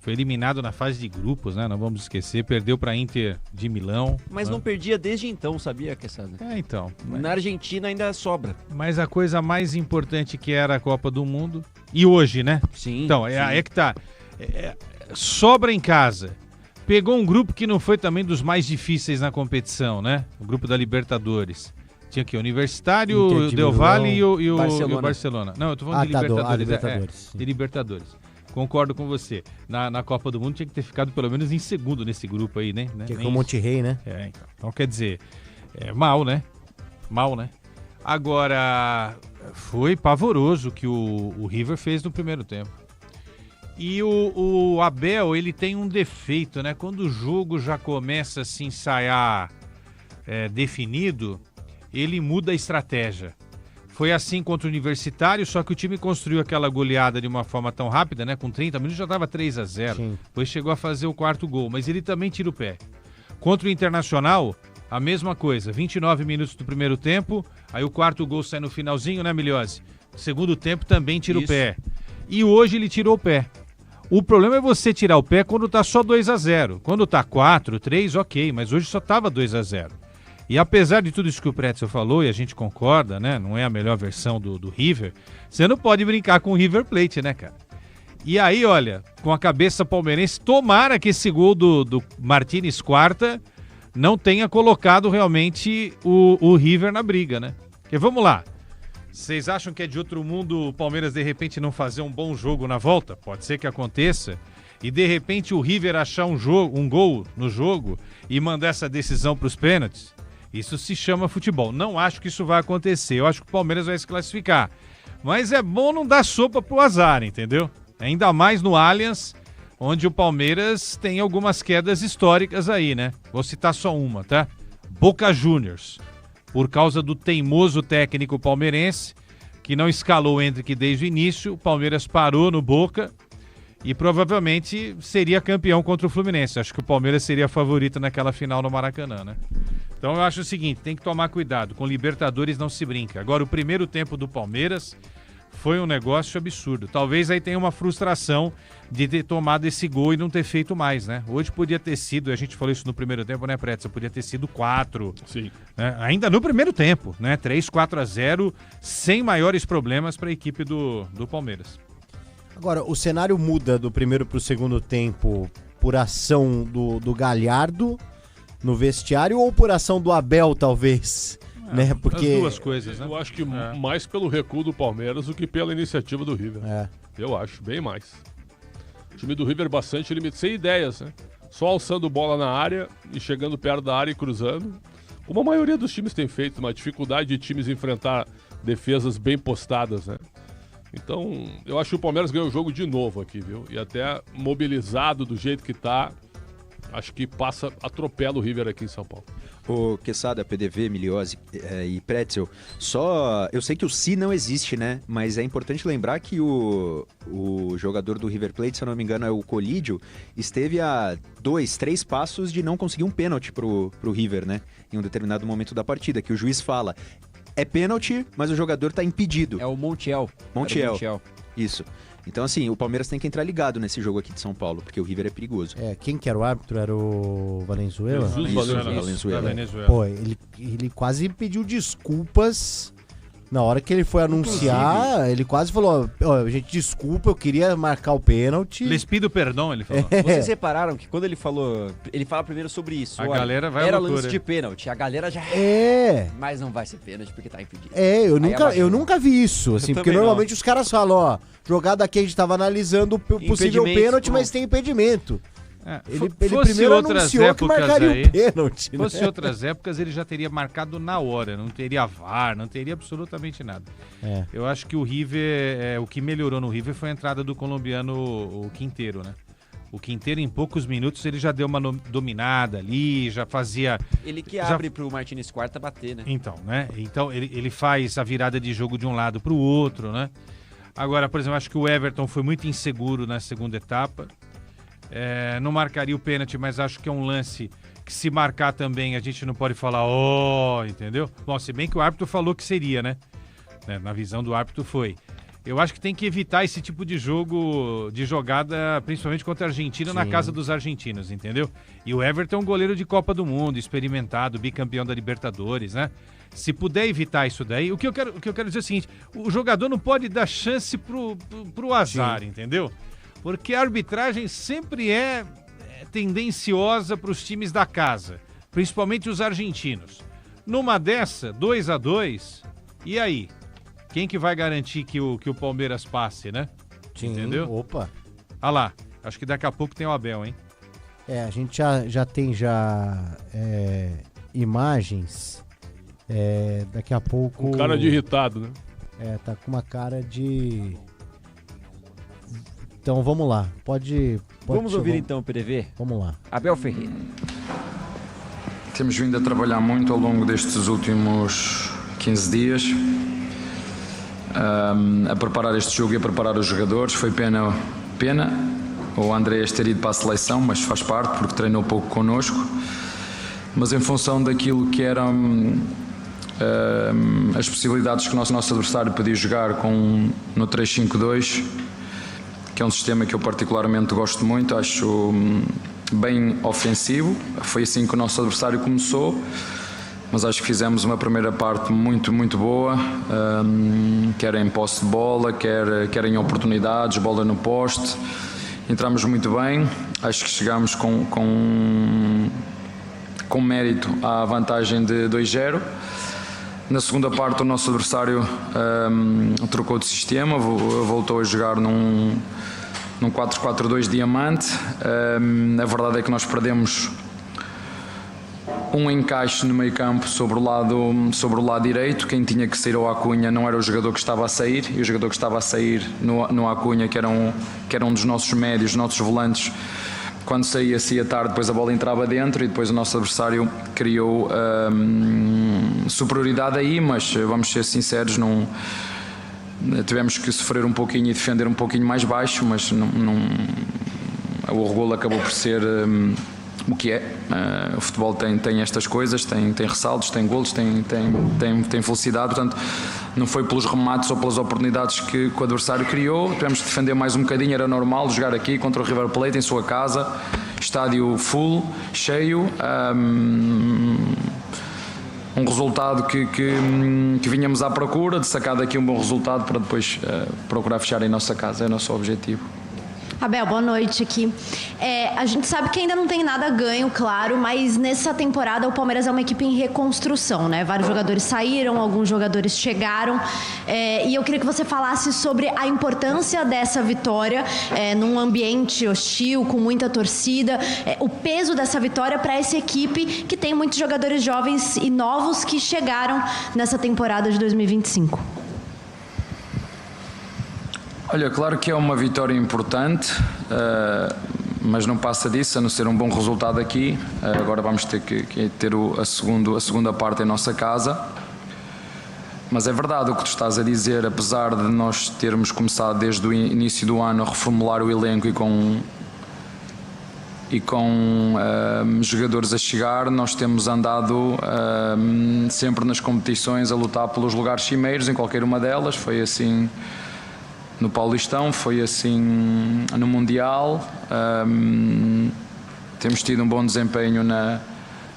Foi eliminado na fase de grupos, né? Não vamos esquecer. Perdeu para a Inter de Milão. Mas não perdia desde então, sabia, Quesada? Então. Na Argentina ainda sobra. Mas a coisa mais importante que era a Copa do Mundo... E hoje, né? Sim. Então, é que tá. Sobra em casa. Pegou um grupo que não foi também dos mais difíceis na competição, né? O grupo da Libertadores. Tinha aqui o Universitário, o Del Valle e o Barcelona. Não, eu tô falando de Libertadores. De Libertadores. Concordo com você. Na Copa do Mundo tinha que ter ficado pelo menos em segundo nesse grupo aí, né? Que é com o Monterrey, né? Então quer dizer, mal, né? Agora, foi pavoroso o que o River fez no primeiro tempo. E o Abel, ele tem um defeito, né? Quando o jogo já começa a se ensaiar definido, ele muda a estratégia. Foi assim contra o Universitário, só que o time construiu aquela goleada de uma forma tão rápida, né? Com 30 minutos já estava 3-0. Depois chegou a fazer o quarto gol, mas ele também tira o pé. Contra o Internacional, a mesma coisa. 29 minutos do primeiro tempo, aí o quarto gol sai no finalzinho, né, Miliose? Segundo tempo também tira o pé. E hoje ele tirou o pé. O problema é você tirar o pé quando tá só 2-0. Quando tá 4, 3, ok, mas hoje só tava 2-0. E apesar de tudo isso que o Pretzel falou, e a gente concorda, né? Não é a melhor versão do River, você não pode brincar com o River Plate, né, cara? E aí, olha, com a cabeça palmeirense, tomara que esse gol do Martínez Quarta não tenha colocado realmente o River na briga, né? Porque vamos lá, vocês acham que é de outro mundo o Palmeiras de repente não fazer um bom jogo na volta? Pode ser que aconteça. E de repente o River achar um gol no jogo e mandar essa decisão para os pênaltis? Isso se chama futebol. Não acho que isso vai acontecer. Eu acho que o Palmeiras vai se classificar. Mas é bom não dar sopa pro azar, entendeu? Ainda mais no Allianz, onde o Palmeiras tem algumas quedas históricas aí, né? Vou citar só uma, tá? Boca Juniors. Por causa do teimoso técnico palmeirense, que não escalou o Endrick desde o início, o Palmeiras parou no Boca e provavelmente seria campeão contra o Fluminense. Acho que o Palmeiras seria favorito naquela final no Maracanã, né? Então eu acho o seguinte, tem que tomar cuidado, com Libertadores não se brinca. Agora o primeiro tempo do Palmeiras foi um negócio absurdo. Talvez aí tenha uma frustração de ter tomado esse gol e não ter feito mais, né? Hoje podia ter sido, a gente falou isso no primeiro tempo, né, Pretzel? Podia ter sido 4. Sim. Né? Ainda no primeiro tempo, né? 3-4-0, sem maiores problemas para a equipe do Palmeiras. Agora, o cenário muda do primeiro para o segundo tempo por ação do Galhardo no vestiário ou por ação do Abel, talvez? Né? Porque... As duas coisas, né? Eu acho que mais pelo recuo do Palmeiras do que pela iniciativa do River. Eu acho, bem mais. O time do River bastante limitado, sem ideias, né? Só alçando bola na área e chegando perto da área e cruzando. Como a maioria dos times tem feito, uma dificuldade de times enfrentar defesas bem postadas, né? Então, eu acho que o Palmeiras ganhou o jogo de novo aqui, viu? E até mobilizado do jeito que tá, acho que atropela o River aqui em São Paulo. O Quesada, PDV, Miliose e Pretzel, eu sei que o Si não existe, né? Mas é importante lembrar que o jogador do River Plate, se eu não me engano é o Colídio, esteve a 2-3 passos de não conseguir um pênalti pro River, né? Em um determinado momento da partida, que o juiz fala, é pênalti, mas o jogador tá impedido. É o Montiel. Isso. Então, assim, o Palmeiras tem que entrar ligado nesse jogo aqui de São Paulo, porque o River é perigoso. Quem que era o árbitro? Era o Valenzuela? Valenzuela. Pô, ele quase pediu desculpas na hora que ele foi anunciar. Inclusive, ele quase falou, gente, desculpa, eu queria marcar o pênalti. Les pido perdão, ele falou. Vocês repararam que quando ele fala primeiro sobre isso. A galera vai era loucura, lance de pênalti. A galera já... Mas não vai ser pênalti porque tá impedido. Eu nunca vi isso, assim, porque normalmente os caras falam, jogada aqui a gente tava analisando o possível pênalti, mas tem impedimento. Ele primeiro anunciou que marcaria o pênalti. Se fosse outras épocas, ele já teria marcado na hora, não teria VAR, não teria absolutamente nada. Eu acho que o River, o que melhorou no River foi a entrada do colombiano, o Quinteiro, né? O Quinteiro, em poucos minutos, ele já deu uma dominada ali, já fazia... Ele que abre pro Martínez Quarta bater, né? Então, né? Então, ele faz a virada de jogo de um lado pro outro, né? Agora, por exemplo, acho que o Everton foi muito inseguro na segunda etapa. Não marcaria o pênalti, mas acho que é um lance que, se marcar também, a gente não pode falar, entendeu? Bom, se bem que o árbitro falou que seria, né? Na visão do árbitro foi. Eu acho que tem que evitar esse tipo de jogo, de jogada, principalmente contra a Argentina, na casa dos argentinos, entendeu? E o Everton é um goleiro de Copa do Mundo, experimentado, bicampeão da Libertadores, né? Se puder evitar isso daí, o que eu quero dizer é o seguinte, o jogador não pode dar chance pro azar, entendeu? Porque a arbitragem sempre é tendenciosa para os times da casa, principalmente os argentinos. Numa dessa, 2-2, e aí? Quem que vai garantir que o Palmeiras passe, né? Sim, entendeu? Opa. Ah lá, acho que daqui a pouco tem o Abel, hein? A gente já tem imagens. Daqui a pouco... Com cara de irritado, né? Tá com uma cara de... Então vamos lá, pode vamos ouvir então, PDV? Vamos lá. Abel Ferreira. Temos vindo a trabalhar muito ao longo destes últimos 15 dias a preparar este jogo e a preparar os jogadores. Foi pena o Andrés ter ido para a seleção, mas faz parte porque treinou pouco connosco. Mas em função daquilo que eram as possibilidades que o nosso adversário podia jogar no 3-5-2, que é um sistema que eu particularmente gosto muito, acho bem ofensivo. Foi assim que o nosso adversário começou, mas acho que fizemos uma primeira parte muito, muito boa, quer em posse de bola, quer em oportunidades, bola no poste. Entramos muito bem, acho que chegámos com mérito à vantagem de 2-0. Na segunda parte o nosso adversário trocou de sistema, voltou a jogar num 4-4-2 diamante. A verdade é que nós perdemos um encaixe no meio campo sobre o lado direito. Quem tinha que sair ao Acunha não era o jogador que estava a sair, e o jogador que estava a sair no Acunha, que era um dos nossos médios, nossos volantes, quando saía tarde, depois a bola entrava dentro e depois o nosso adversário criou superioridade aí, mas vamos ser sinceros, não tivemos que sofrer um pouquinho e defender um pouquinho mais baixo, mas o golo acabou por ser o que é. O futebol tem estas coisas, tem ressaltos, tem golos, tem felicidade, portanto não foi pelos remates ou pelas oportunidades que o adversário criou. Tivemos que defender mais um bocadinho, era normal jogar aqui contra o River Plate em sua casa, estádio full, cheio, um resultado que vinhamos à procura, de sacar daqui um bom resultado para depois procurar fechar em nossa casa, é o nosso objetivo. Abel, boa noite aqui. A gente sabe que ainda não tem nada ganho, claro, mas nessa temporada o Palmeiras é uma equipe em reconstrução, né? Vários jogadores saíram, alguns jogadores chegaram, e eu queria que você falasse sobre a importância dessa vitória num ambiente hostil, com muita torcida, o peso dessa vitória para essa equipe que tem muitos jogadores jovens e novos que chegaram nessa temporada de 2025. Olha, claro que é uma vitória importante, mas não passa disso, a não ser um bom resultado aqui. Agora vamos ter que ter a segunda parte em nossa casa. Mas é verdade o que tu estás a dizer, apesar de nós termos começado desde o início do ano a reformular o elenco e com jogadores a chegar, nós temos andado sempre nas competições a lutar pelos lugares cimeiros em qualquer uma delas. Foi assim no Paulistão, foi assim no Mundial, temos tido um bom desempenho na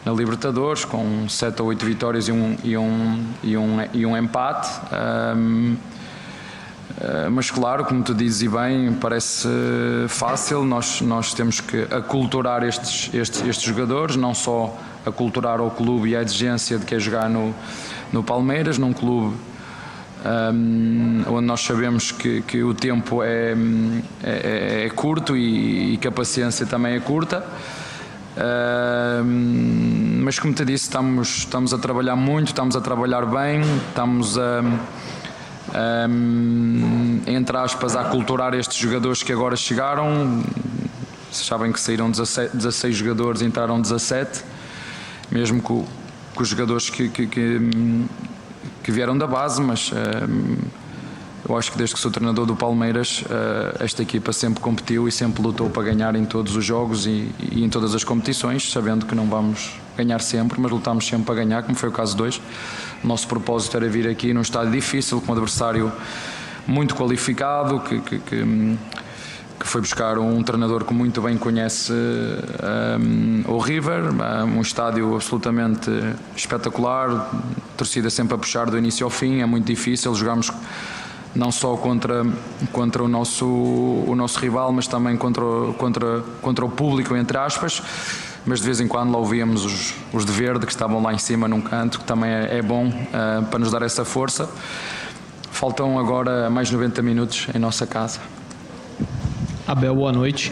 Libertadores, com 7 ou 8 vitórias e um empate, mas claro, como tu dizes e bem, parece fácil, nós temos que aculturar estes jogadores, não só aculturar ao clube e a exigência de que é jogar no Palmeiras, num clube onde nós sabemos que o tempo é curto e que a paciência também é curta, mas como te disse, estamos a trabalhar muito, estamos a trabalhar bem, estamos entre aspas a aculturar estes jogadores que agora chegaram. Vocês sabem que saíram 16 jogadores, entraram 17, mesmo com os jogadores que vieram da base, mas eu acho que desde que sou treinador do Palmeiras, esta equipa sempre competiu e sempre lutou para ganhar em todos os jogos e em todas as competições, sabendo que não vamos ganhar sempre, mas lutamos sempre para ganhar, como foi o caso de hoje. O nosso propósito era vir aqui num estádio difícil, com um adversário muito qualificado, que foi buscar um treinador que muito bem conhece o River, um estádio absolutamente espetacular, torcida sempre a puxar do início ao fim, é muito difícil, jogamos não só contra o nosso rival, mas também contra o público, entre aspas, mas de vez em quando lá ouvíamos os de verde que estavam lá em cima num canto, que também é bom para nos dar essa força. Faltam agora mais 90 minutos em nossa casa. Abel, boa noite.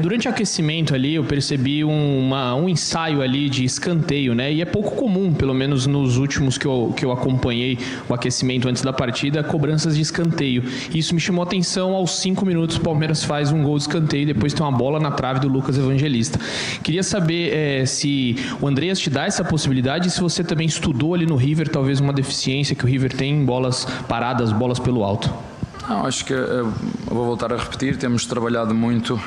Durante o aquecimento ali, eu percebi um ensaio ali de escanteio, né? E é pouco comum, pelo menos nos últimos que eu acompanhei o aquecimento antes da partida, cobranças de escanteio. Isso me chamou a atenção. Aos 5 minutos, o Palmeiras faz um gol de escanteio e depois tem uma bola na trave do Lucas Evangelista. Queria saber se o Andreas te dá essa possibilidade e se você também estudou ali no River, talvez uma deficiência que o River tem em bolas paradas, bolas pelo alto. Não, acho que eu vou voltar a repetir, temos trabalhado muito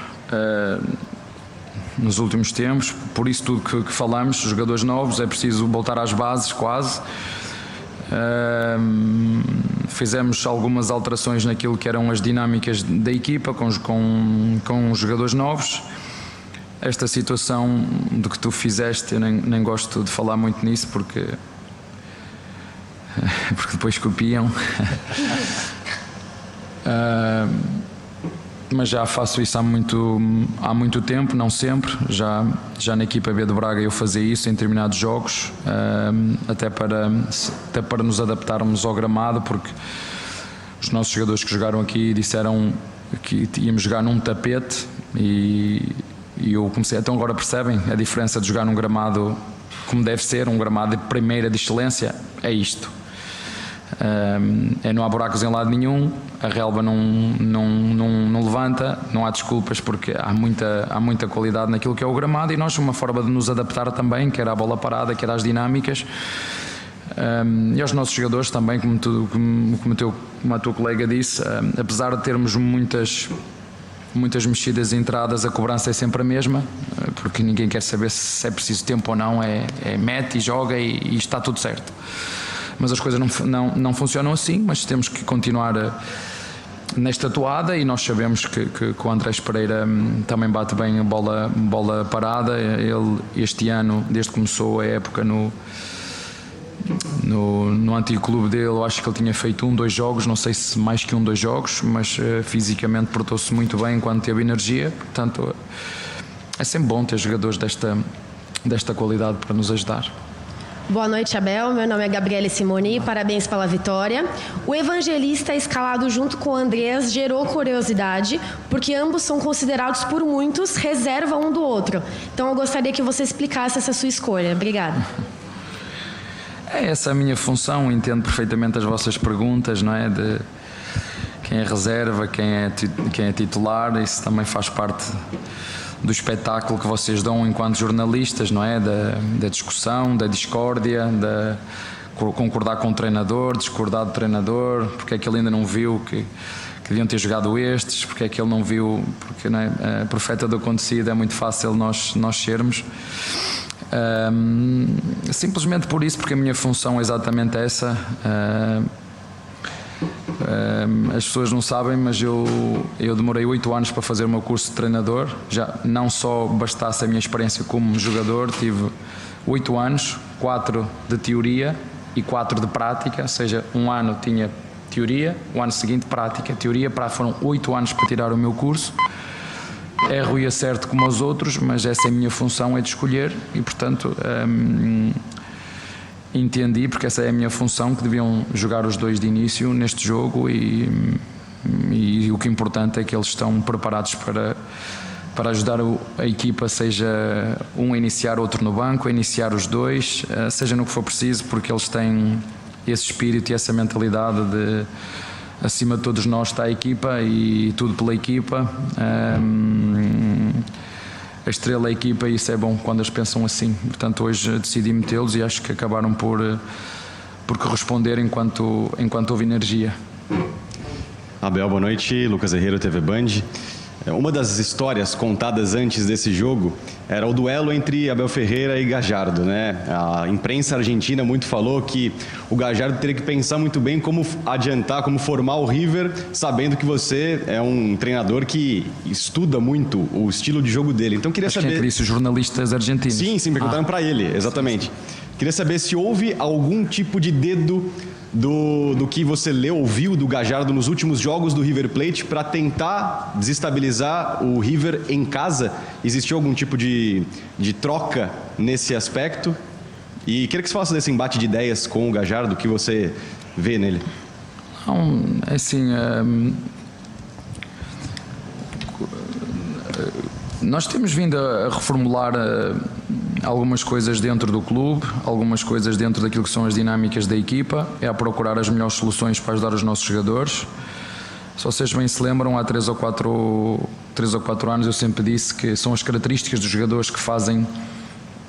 nos últimos tempos, por isso tudo que falamos, jogadores novos, é preciso voltar às bases quase. Fizemos algumas alterações naquilo que eram as dinâmicas da equipa com jogadores novos. Esta situação do que tu fizeste, eu nem gosto de falar muito nisso porque depois copiam. Mas já faço isso há muito tempo, não sempre. Já na equipa B de Braga eu fazia isso em determinados jogos, até para nos adaptarmos ao gramado, porque os nossos jogadores que jogaram aqui disseram que íamos jogar num tapete e eu comecei, então agora percebem a diferença de jogar num gramado como deve ser, um gramado de primeira de excelência, é isto. Não há buracos em lado nenhum, a relva não levanta, não há desculpas porque há muita qualidade naquilo que é o gramado e nós uma forma de nos adaptar também, quer à bola parada, quer às dinâmicas, e aos nossos jogadores também, como a tua colega disse, apesar de termos muitas muitas mexidas e entradas, a cobrança é sempre a mesma, porque ninguém quer saber se é preciso tempo ou não, mete e joga e está tudo certo. Mas as coisas não funcionam assim, mas temos que continuar nesta toada, e nós sabemos que o Andrés Pereira também bate bem a bola parada. Ele, este ano, desde que começou a época no antigo clube dele, eu acho que ele tinha feito 2 jogos, não sei se mais que 2 jogos, mas fisicamente portou-se muito bem enquanto teve energia. Portanto, é sempre bom ter jogadores desta qualidade para nos ajudar. Boa noite, Abel. Meu nome é Gabriele Simoni, parabéns pela vitória. O Evangelista escalado junto com o Andrés gerou curiosidade, porque ambos são considerados por muitos reserva um do outro. Então eu gostaria que você explicasse essa sua escolha. Obrigada. Essa é a minha função, entendo perfeitamente as vossas perguntas, não é? De quem é reserva, quem é titular, isso também faz parte do espetáculo que vocês dão enquanto jornalistas, não é? Da discussão, da discórdia, da concordar com o treinador, discordar do treinador, porque é que ele ainda não viu que deviam ter jogado estes, porque é que ele não viu, porque não é? A profeta do acontecido é muito fácil nós sermos. Simplesmente por isso, porque a minha função é exatamente essa. As pessoas não sabem, mas eu demorei 8 anos para fazer o meu curso de treinador. Já não só bastasse a minha experiência como jogador, tive 8 anos, 4 de teoria e 4 de prática, ou seja, um ano tinha teoria, o ano seguinte prática. Teoria, foram 8 anos para tirar o meu curso. Erro e acerto como os outros, mas essa é a minha função, é de escolher, e portanto entendi, porque essa é a minha função, que deviam jogar os 2 de início neste jogo, e o que é importante é que eles estão preparados para ajudar a equipa, seja um a iniciar, outro no banco, a iniciar os 2, seja no que for preciso, porque eles têm esse espírito e essa mentalidade de acima de todos nós está a equipa e tudo pela equipa. A estrela é a equipa, e isso é bom quando eles pensam assim. Portanto, hoje decidi metê-los e acho que acabaram por corresponder enquanto houve energia. Abel, boa noite. Lucas Herrero, TV Band. Uma das histórias contadas antes desse jogo era o duelo entre Abel Ferreira e Gallardo, né? A imprensa argentina muito falou que o Gallardo teria que pensar muito bem como adiantar, como formar o River, sabendo que você é um treinador que estuda muito o estilo de jogo dele. Então queria saber... Quem é isso, jornalistas argentinos? Sim, perguntaram para ele, exatamente. Queria saber se houve algum tipo de dedo do que você leu, ouviu do Gallardo nos últimos jogos do River Plate para tentar desestabilizar o River em casa. Existiu algum tipo de troca nesse aspecto? E queria que você falasse desse embate de ideias com o Gallardo, o que você vê nele. Não, assim, nós temos vindo a reformular algumas coisas dentro do clube, algumas coisas dentro daquilo que são as dinâmicas da equipa, é a procurar as melhores soluções para ajudar os nossos jogadores. Se vocês bem se lembram, há 3 ou 4 anos eu sempre disse que são as características dos jogadores que fazem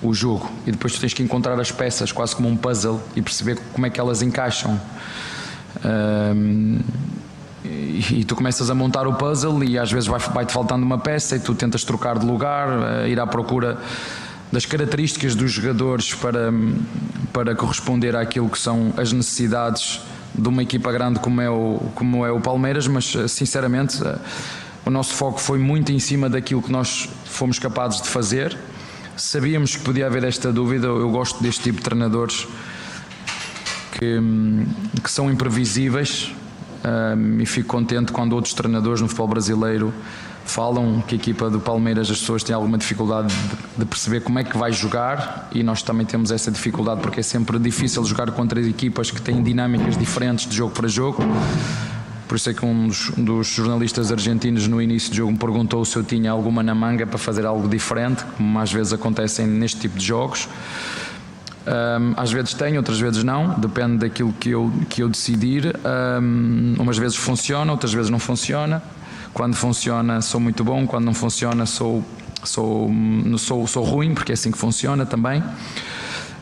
o jogo, e depois tu tens que encontrar as peças quase como um puzzle e perceber como é que elas encaixam. E tu começas a montar o puzzle e às vezes vai-te faltando uma peça e tu tentas trocar de lugar, ir à procura das características dos jogadores para corresponder àquilo que são as necessidades de uma equipa grande como é o Palmeiras. Mas sinceramente o nosso foco foi muito em cima daquilo que nós fomos capazes de fazer. Sabíamos que podia haver esta dúvida. Eu gosto deste tipo de treinadores que são imprevisíveis, e fico contente quando outros treinadores no futebol brasileiro falam que a equipa do Palmeiras, as pessoas têm alguma dificuldade de perceber como é que vai jogar, e nós também temos essa dificuldade porque é sempre difícil jogar contra equipas que têm dinâmicas diferentes de jogo para jogo. Por isso é que um dos jornalistas argentinos no início do jogo me perguntou se eu tinha alguma na manga para fazer algo diferente, como às vezes acontecem neste tipo de jogos. Às vezes tenho, outras vezes não, depende daquilo que eu decidir. Umas vezes funciona, outras vezes não funciona. Quando funciona sou muito bom, quando não funciona sou ruim, porque é assim que funciona também.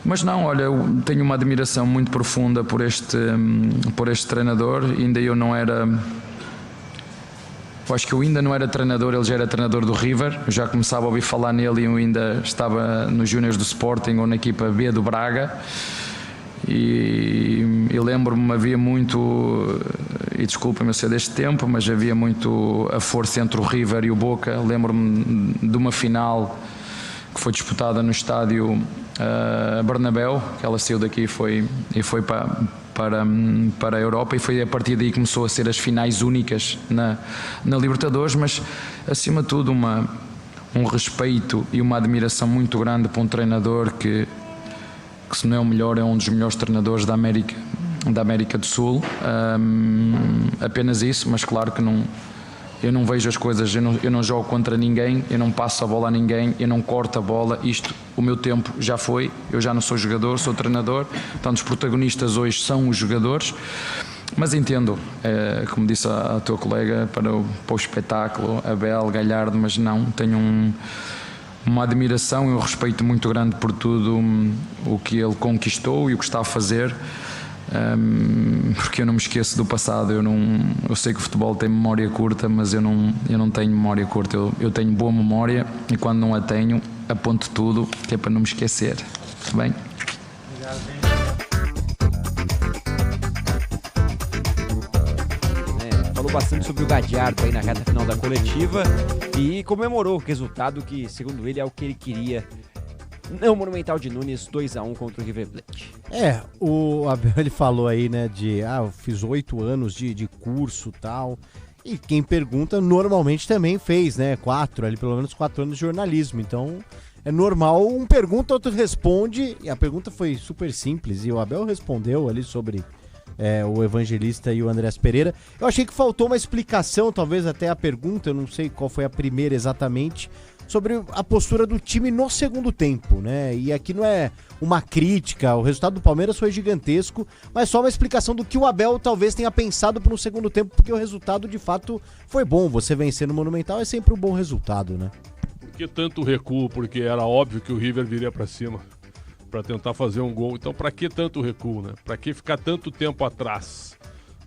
Mas não, olha, eu tenho uma admiração muito profunda por este treinador. Ainda eu não era Eu acho que eu ainda não era treinador, ele já era treinador do River. Eu já começava a ouvir falar nele e eu ainda estava nos Júniors do Sporting ou na equipa B do Braga. E eu lembro-me, havia muito, e desculpa-me eu ser deste tempo, mas havia muito a força entre o River e o Boca. Lembro-me de uma final que foi disputada no estádio Bernabéu, que ela saiu daqui e foi para a Europa, e foi a partir daí que começou a ser as finais únicas na Libertadores, mas acima de tudo um respeito e uma admiração muito grande para um treinador que se não é o melhor, é um dos melhores treinadores da América do Sul. Apenas isso, mas claro que eu não vejo as coisas, eu não jogo contra ninguém, eu não passo a bola a ninguém, eu não corto a bola. O meu tempo já foi, eu já não sou jogador, sou treinador. Portanto, os protagonistas hoje são os jogadores. Mas entendo, como disse a tua colega, para o espetáculo, Abel, Galhardo, mas não, tenho uma admiração e um respeito muito grande por tudo o que ele conquistou e o que está a fazer, porque eu não me esqueço do passado. Eu sei que o futebol tem memória curta, mas eu não tenho memória curta. Eu tenho boa memória e quando não a tenho, aponto tudo, que é para não me esquecer. Está bem? Falou bastante sobre o Gadiardo aí na reta final da coletiva e comemorou o resultado que, segundo ele, é o que ele queria no Monumental de Nunes, 2-1 contra o River Plate. O Abel, ele falou aí, né, eu fiz 8 anos de curso e tal, e quem pergunta normalmente também fez, né, 4 anos de jornalismo, então é normal, um pergunta, outro responde, e a pergunta foi super simples, e o Abel respondeu ali sobre o Evangelista e o Andreas Pereira. Eu achei que faltou uma explicação, talvez até a pergunta, eu não sei qual foi a primeira exatamente, sobre a postura do time no segundo tempo, né? E aqui não é uma crítica, o resultado do Palmeiras foi gigantesco, mas só uma explicação do que o Abel talvez tenha pensado no segundo tempo, porque o resultado de fato foi bom. Você vencer no Monumental é sempre um bom resultado, né? Por que tanto recuo? Porque era óbvio que o River viria para cima para tentar fazer um gol. Então, para que tanto recuo, né? Para que ficar tanto tempo atrás?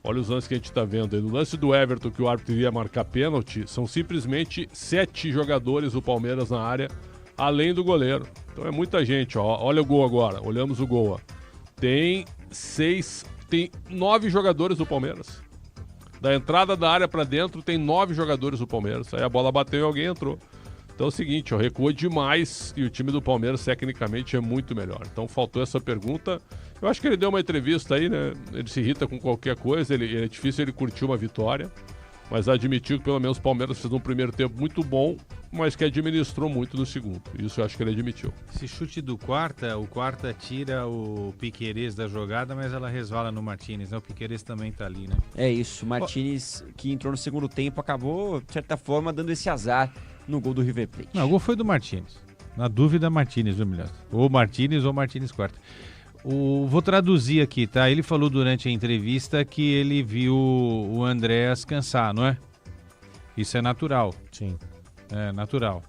Olha os lances que a gente está vendo aí. No lance do Everton, que o árbitro iria marcar pênalti, são simplesmente 7 jogadores do Palmeiras na área, além do goleiro. Então é muita gente, ó. Olha o gol agora. Olhamos o gol, ó. Tem 9 jogadores do Palmeiras. Da entrada da área para dentro, tem 9 jogadores do Palmeiras. Aí a bola bateu e alguém entrou. Então é o seguinte, ó, recua demais e o time do Palmeiras tecnicamente é muito melhor. Então faltou essa pergunta. Eu acho que ele deu uma entrevista aí, né? Ele se irrita com qualquer coisa, é difícil ele curtir uma vitória, mas admitiu que pelo menos o Palmeiras fez um primeiro tempo muito bom, mas que administrou muito no segundo. Isso eu acho que ele admitiu. Esse chute do Quarta, o Quarta tira o Piquerez da jogada, mas ela resvala no Martínez, né? O Piquerez também tá ali, né? É isso, o Martínez, que entrou no segundo tempo, acabou, de certa forma, dando esse azar no gol do River Plate. Não, o gol foi do Martínez. Na dúvida, Martínez, viu, Milhão? Ou Martínez ou Martínez Quarta. Vou traduzir aqui, tá? Ele falou durante a entrevista que ele viu o Andreas cansar, não é? Isso é natural. Sim. É natural.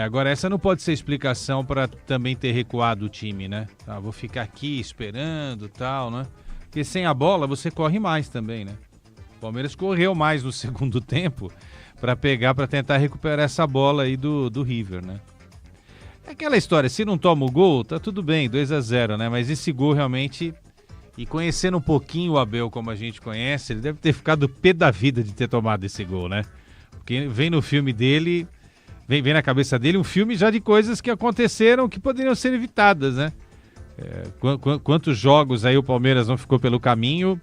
Agora essa não pode ser explicação para também ter recuado o time, né? Tá, vou ficar aqui esperando e tal, né? Porque sem a bola você corre mais também, né? O Palmeiras correu mais no segundo tempo para tentar recuperar essa bola aí do River, né? É aquela história, se não toma o gol, tá tudo bem, 2-0, né? Mas esse gol realmente, e conhecendo um pouquinho o Abel como a gente conhece, ele deve ter ficado pé da vida de ter tomado esse gol, né? Porque vem no filme dele, vem na cabeça dele um filme já de coisas que aconteceram que poderiam ser evitadas, né? Quantos jogos aí o Palmeiras não ficou pelo caminho,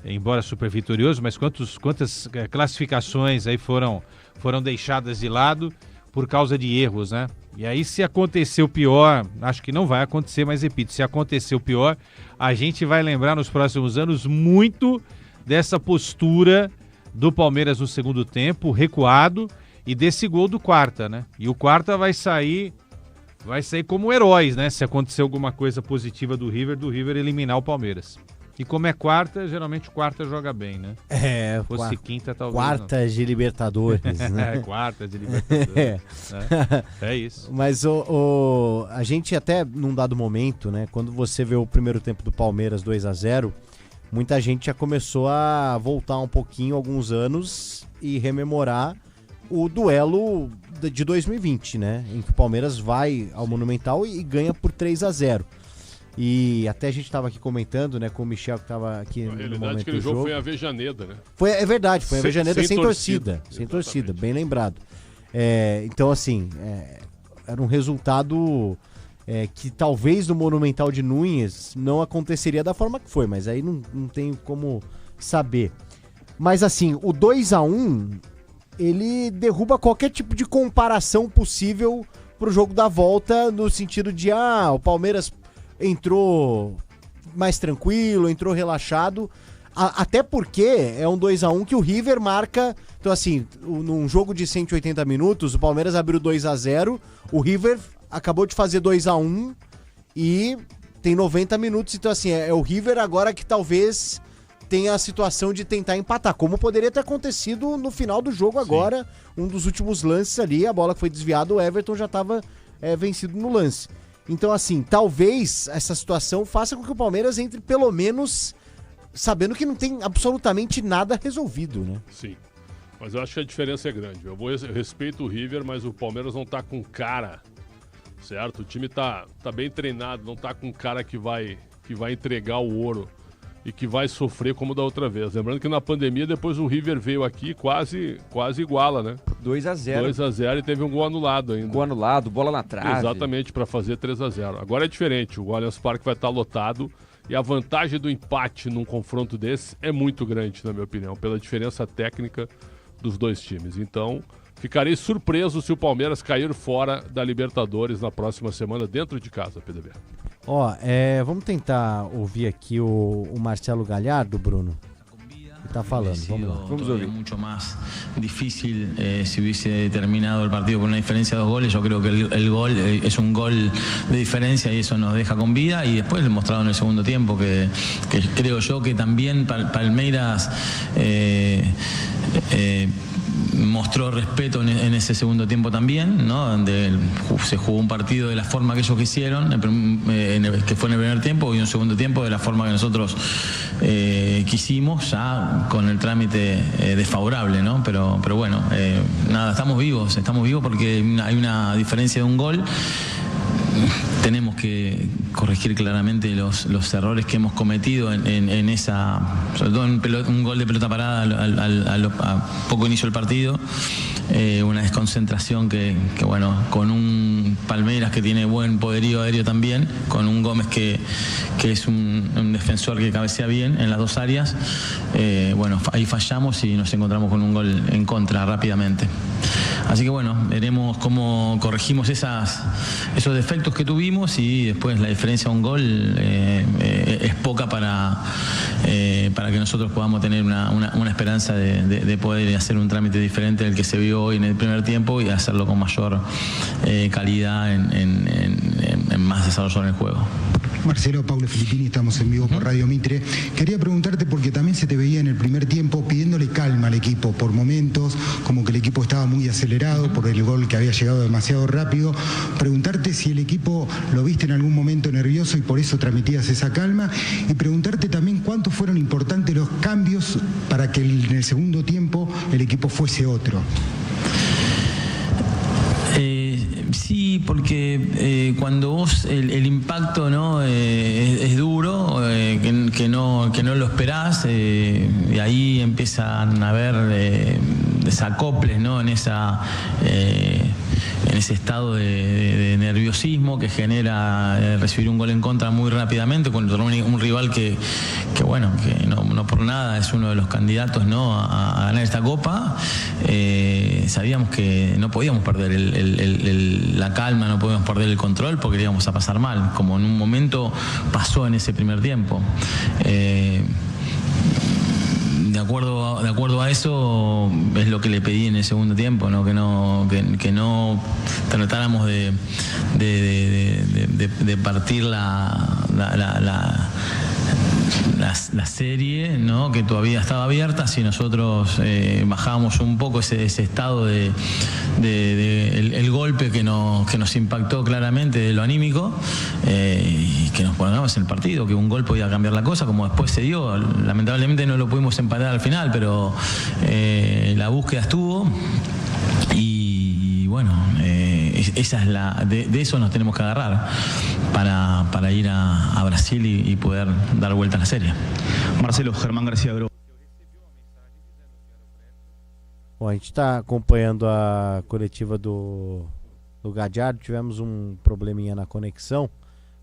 embora super vitorioso, mas quantas classificações aí foram deixadas de lado por causa de erros, né? E aí, se acontecer o pior, acho que não vai acontecer, mas repito, se acontecer o pior, a gente vai lembrar nos próximos anos muito dessa postura do Palmeiras no segundo tempo, recuado, e desse gol do Quarta, né? E o Quarta vai sair como heróis, né? Se acontecer alguma coisa positiva do River eliminar o Palmeiras. E como é quarta, geralmente o Quarta joga bem, né? Se fosse quinta, talvez quartas de Libertadores, né? Quartas de Libertadores. É isso. Mas a gente até, num dado momento, né? Quando você vê o primeiro tempo do Palmeiras 2-0, muita gente já começou a voltar um pouquinho, alguns anos, e rememorar o duelo de 2020, né? Em que o Palmeiras vai ao Monumental e ganha por 3-0. E até a gente estava aqui comentando, né, com o Michel, que estava aqui no momento do jogo. Na realidade, aquele jogo foi em Avejaneda, né? É verdade, foi em Avejaneda sem torcida. Sem torcida, bem lembrado. Então, assim, era um resultado que talvez no Monumental de Núñez não aconteceria da forma que foi, mas aí não tenho como saber. Mas, assim, o 2-1, ele derruba qualquer tipo de comparação possível pro jogo da volta, no sentido de, o Palmeiras entrou mais tranquilo, entrou relaxado, até porque é um 2-1 que o River marca. Então, assim, num jogo de 180 minutos, o Palmeiras abriu 2-0, o River acabou de fazer 2-1 e tem 90 minutos. Então, assim, é o River agora que talvez tenha a situação de tentar empatar, como poderia ter acontecido no final do jogo agora. Sim. Um dos últimos lances ali, a bola que foi desviada, o Everton já estava vencido no lance. Então, assim, talvez essa situação faça com que o Palmeiras entre pelo menos sabendo que não tem absolutamente nada resolvido, né? Sim, mas eu acho que a diferença é grande. Eu respeito o River, mas o Palmeiras não tá com cara, certo? O time tá bem treinado, não tá com cara que vai entregar o ouro e que vai sofrer como da outra vez. Lembrando que na pandemia, depois o River veio aqui quase iguala, né? 2-0. 2-0 e teve um gol anulado ainda. Gol anulado, bola na trave. Exatamente, para fazer 3-0. Agora é diferente, o Allianz Parque vai estar lotado e a vantagem do empate num confronto desse é muito grande, na minha opinião, pela diferença técnica dos dois times. Então, ficarei surpreso se o Palmeiras cair fora da Libertadores na próxima semana dentro de casa, PDB. Vamos tentar ouvir aqui o Marcelo Gallardo, Bruno. Está falando, vamos lá. Vamos ouvir. Mucho más difícil si hubiese terminado el partido con una diferencia de 2 goles. Yo creo que el gol es un gol de diferencia y eso nos deja con vida. Y después lo mostrado en el segundo tiempo que creo yo que también Palmeiras mostró respeto en ese segundo tiempo también, ¿no? Donde se jugó un partido de la forma que ellos quisieron, que fue en el primer tiempo, y un segundo tiempo de la forma que nosotros quisimos, ya con el trámite desfavorable, ¿no? Pero bueno, nada, estamos vivos porque hay una diferencia de un gol. Tenemos que corregir claramente los errores que hemos cometido en esa, sobre todo en un gol de pelota parada a poco inicio del partido, una desconcentración que bueno, con un Palmeiras que tiene buen poderío aéreo también, con un Gómez que es un defensor que cabecea bien en las dos áreas, bueno, ahí fallamos y nos encontramos con un gol en contra rápidamente. Así que bueno, veremos cómo corregimos esos defectos que tuvimos y después la diferencia de un gol es poca para que nosotros podamos tener una esperanza de poder hacer un trámite diferente del que se vio hoy en el primer tiempo y hacerlo con mayor calidad en más desarrollo en el juego. Marcelo, Paulo Filippini, estamos en vivo por Radio Mitre. Quería preguntarte, porque también se te veía en el primer tiempo pidiéndole calma al equipo por momentos, como que el equipo estaba muy acelerado por el gol que había llegado demasiado rápido. Preguntarte si el equipo lo viste en algún momento nervioso y por eso transmitías esa calma. Y preguntarte también cuántos fueron importantes los cambios para que en el segundo tiempo el equipo fuese otro. Sí, porque cuando vos el impacto, ¿no? Es duro, que no lo esperás, y ahí empiezan a haber desacoples, ¿no? En ese estado de nerviosismo que genera recibir un gol en contra muy rápidamente contra un rival que bueno, que no por nada es uno de los candidatos, ¿no? a ganar esta copa. Sabíamos que no podíamos perder la calma, no podíamos perder el control porque le íbamos a pasar mal, como en un momento pasó en ese primer tiempo. De acuerdo a eso es lo que le pedí en el segundo tiempo, ¿no? Que no tratáramos de la serie, ¿no? Que todavía estaba abierta, si nosotros bajábamos un poco ese estado de el golpe que nos impactó claramente de lo anímico, y que nos pongamos en el partido, que un gol podía cambiar la cosa, como después se dio. Lamentablemente no lo pudimos empatar al final, pero la búsqueda estuvo, y bueno, esa es de eso nos tenemos que agarrar para ir a Brasil y poder dar vuelta a la serie. Marcelo, Germán García Grobo. Bom, a gente está acompanhando a coletiva do Gadiardo. Tivemos um probleminha na conexão,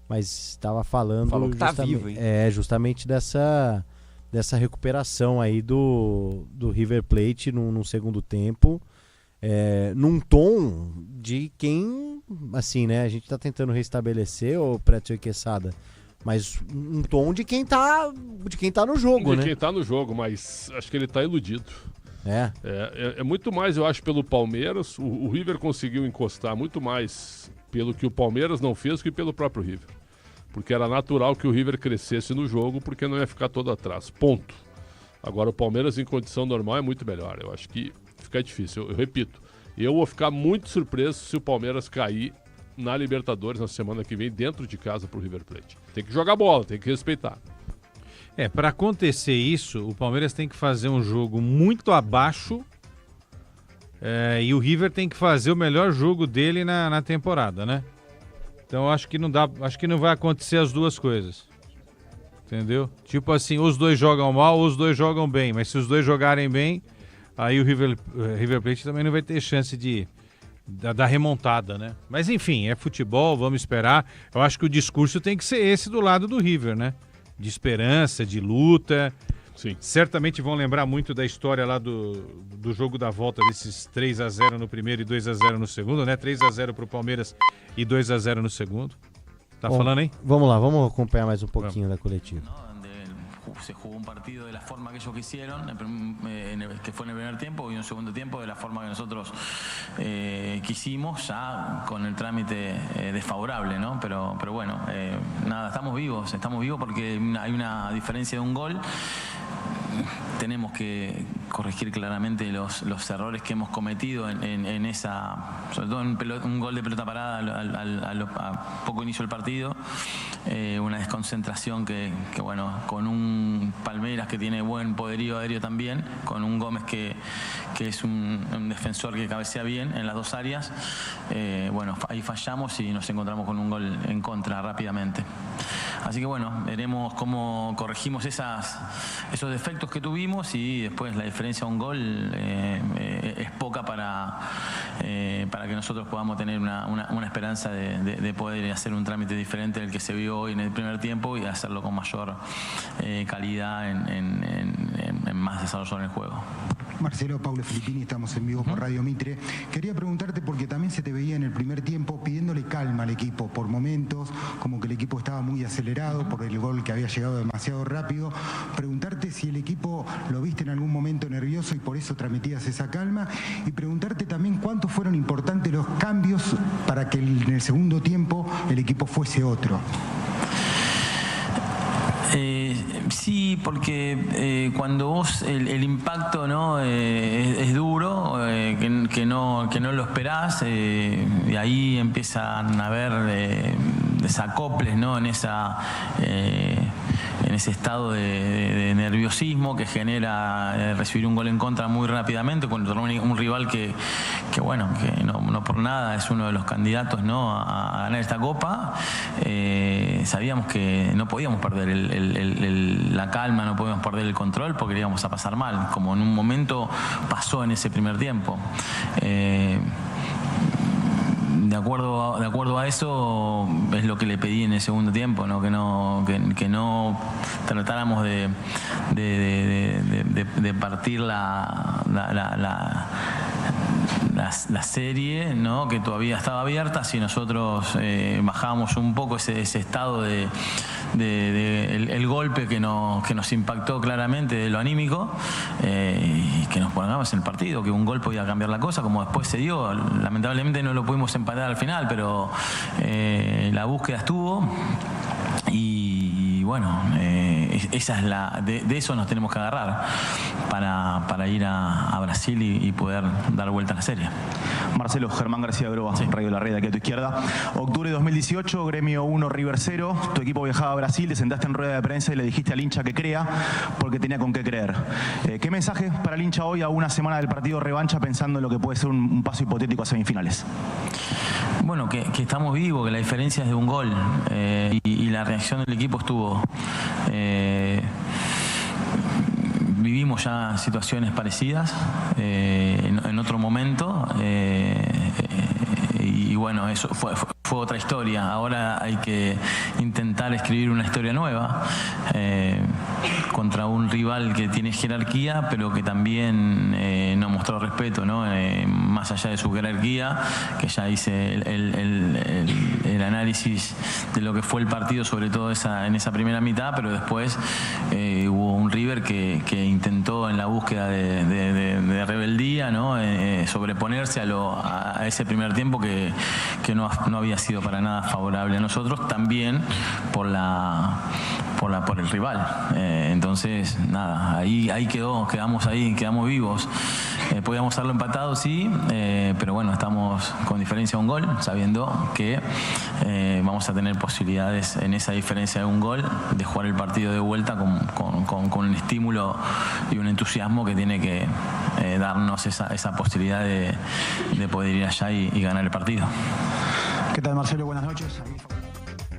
mas estava falando Falou que tá vivo, hein? Justamente dessa recuperação aí do River Plate no segundo tempo, num tom de quem, assim, né, a gente está tentando restabelecer, o Preto e Quesada, mas um tom de quem tá no jogo, né? De quem tá no jogo, mas acho que ele tá iludido. É muito mais, eu acho, pelo Palmeiras. O River conseguiu encostar muito mais pelo que o Palmeiras não fez que pelo próprio River. Porque era natural que o River crescesse no jogo, porque não ia ficar todo atrás. Ponto. Agora o Palmeiras em condição normal é muito melhor. Eu acho que fica difícil. Eu repito, eu vou ficar muito surpreso se o Palmeiras cair na Libertadores na semana que vem, dentro de casa, pro River Plate. Tem que jogar bola, tem que respeitar. Para acontecer isso, o Palmeiras tem que fazer um jogo muito abaixo, e o River tem que fazer o melhor jogo dele na temporada, né? Então acho que não vai acontecer as duas coisas. Entendeu? Tipo assim, os dois jogam mal, os dois jogam bem, mas se os dois jogarem bem, aí o River Plate também não vai ter chance da remontada, né? Mas enfim, é futebol, vamos esperar. Eu acho que o discurso tem que ser esse do lado do River, né? De esperança, de luta. Sim. Certamente vão lembrar muito da história lá do jogo da volta, desses 3-0 no primeiro e 2-0 no segundo, né? 3-0 pro Palmeiras e 2-0 no segundo. Tá falando, hein? Vamos lá, vamos acompanhar mais um pouquinho da coletiva. Se jugó un partido de la forma que ellos quisieron, que fue en el primer tiempo, y un segundo tiempo de la forma que nosotros quisimos, ya con el trámite desfavorable, ¿no? Pero bueno, nada, estamos vivos porque hay una diferencia de un gol. Tenemos que corregir claramente los errores que hemos cometido en esa, sobre todo en un gol de pelota parada a poco inicio del partido, una desconcentración que bueno, con un Palmeiras que tiene buen poderío aéreo también, con un Gómez que es un defensor que cabecea bien en las dos áreas, bueno, ahí fallamos y nos encontramos con un gol en contra rápidamente. Así que bueno, veremos cómo corregimos esos defectos que tuvimos, y después la diferencia de un gol es poca para que nosotros podamos tener una esperanza de poder hacer un trámite diferente del que se vio hoy en el primer tiempo y hacerlo con mayor calidad en más desarrollo en el juego. Marcelo, Paulo Filippini, estamos en vivo por Radio Mitre. Quería preguntarte, porque también se te veía en el primer tiempo pidiéndole calma al equipo por momentos, como que el equipo estaba muy acelerado por el gol que había llegado demasiado rápido. Preguntarte si el equipo lo viste en algún momento nervioso y por eso transmitías esa calma, y preguntarte también cuántos fueron importantes los cambios para que en el segundo tiempo el equipo fuese otro. Sí, porque cuando vos el impacto, ¿no? Es duro, que no lo esperás, y ahí empiezan a haber desacoples, ¿no? En ese estado de nerviosismo que genera recibir un gol en contra muy rápidamente contra un rival que bueno, que no por nada es uno de los candidatos, ¿no? a ganar esta copa. Sabíamos que no podíamos perder la calma, no podíamos perder el control, porque le íbamos a pasar mal, como en un momento pasó en ese primer tiempo. De acuerdo a eso es lo que le pedí en el segundo tiempo, ¿no? Que no tratáramos de partir la serie, ¿no? Que todavía estaba abierta, si nosotros bajábamos un poco ese estado de el golpe que nos impactó claramente de lo anímico, y que nos pongamos en el partido, que un gol podía cambiar la cosa, como después se dio. Lamentablemente no lo pudimos empatar al final, pero la búsqueda estuvo, y bueno, esa es de eso nos tenemos que agarrar para ir a Brasil y poder dar vuelta a la serie. Marcelo, Germán García Groba, Radio La Red, aquí a tu izquierda. Octubre de 2018, Gremio 1, River 0. Tu equipo viajaba a Brasil, te sentaste en rueda de prensa y le dijiste al hincha que crea porque tenía con qué creer. ¿Qué mensaje para el hincha hoy a una semana del partido revancha pensando en lo que puede ser un paso hipotético a semifinales? Bueno, que estamos vivos, que la diferencia es de un gol y la reacción del equipo estuvo... Vivimos ya situaciones parecidas en otro momento y bueno, eso fue otra historia. Ahora hay que intentar escribir una historia nueva contra un rival que tiene jerarquía, pero que también no mostró respeto, ¿no? Más allá de su jerarquía, que ya hice el análisis de lo que fue el partido, sobre todo en esa primera mitad, pero después hubo un River que intentó en la búsqueda de rebeldía, ¿no? Sobreponerse a ese primer tiempo que no había sido para nada favorable a nosotros, también por el rival. Entonces, nada, ahí quedamos vivos. Podíamos haberlo empatado, sí, pero bueno, estamos con diferencia de un gol, sabiendo que vamos a tener posibilidades en esa diferencia de un gol de jugar el partido de vuelta con un estímulo y un entusiasmo que tiene que darnos esa posibilidad de poder ir allá y ganar el partido. ¿Qué tal, Marcelo? Buenas noches.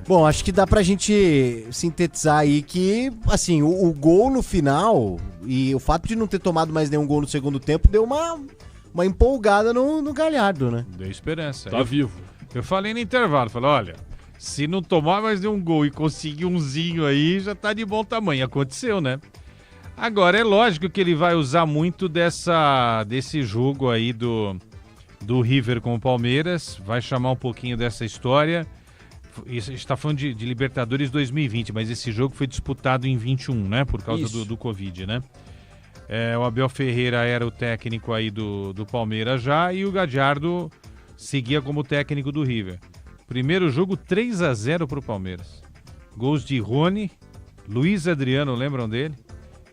Bom, acho que dá pra gente sintetizar aí que, assim, o gol no final e o fato de não ter tomado mais nenhum gol no segundo tempo deu uma empolgada no Galhardo, né? Deu esperança. Tá vivo. Eu falei no intervalo, falei, olha, se não tomar mais nenhum gol e conseguir umzinho aí, já tá de bom tamanho. Aconteceu, né? Agora, é lógico que ele vai usar muito desse jogo aí do River com o Palmeiras, vai chamar um pouquinho dessa história. Isso, a gente está falando de Libertadores 2020, mas esse jogo foi disputado em 21, né? Por causa do Covid, né? O Abel Ferreira era o técnico aí do Palmeiras já e o Galhardo seguia como técnico do River. Primeiro jogo 3-0 pro Palmeiras. Gols de Rony, Luiz Adriano, lembram dele?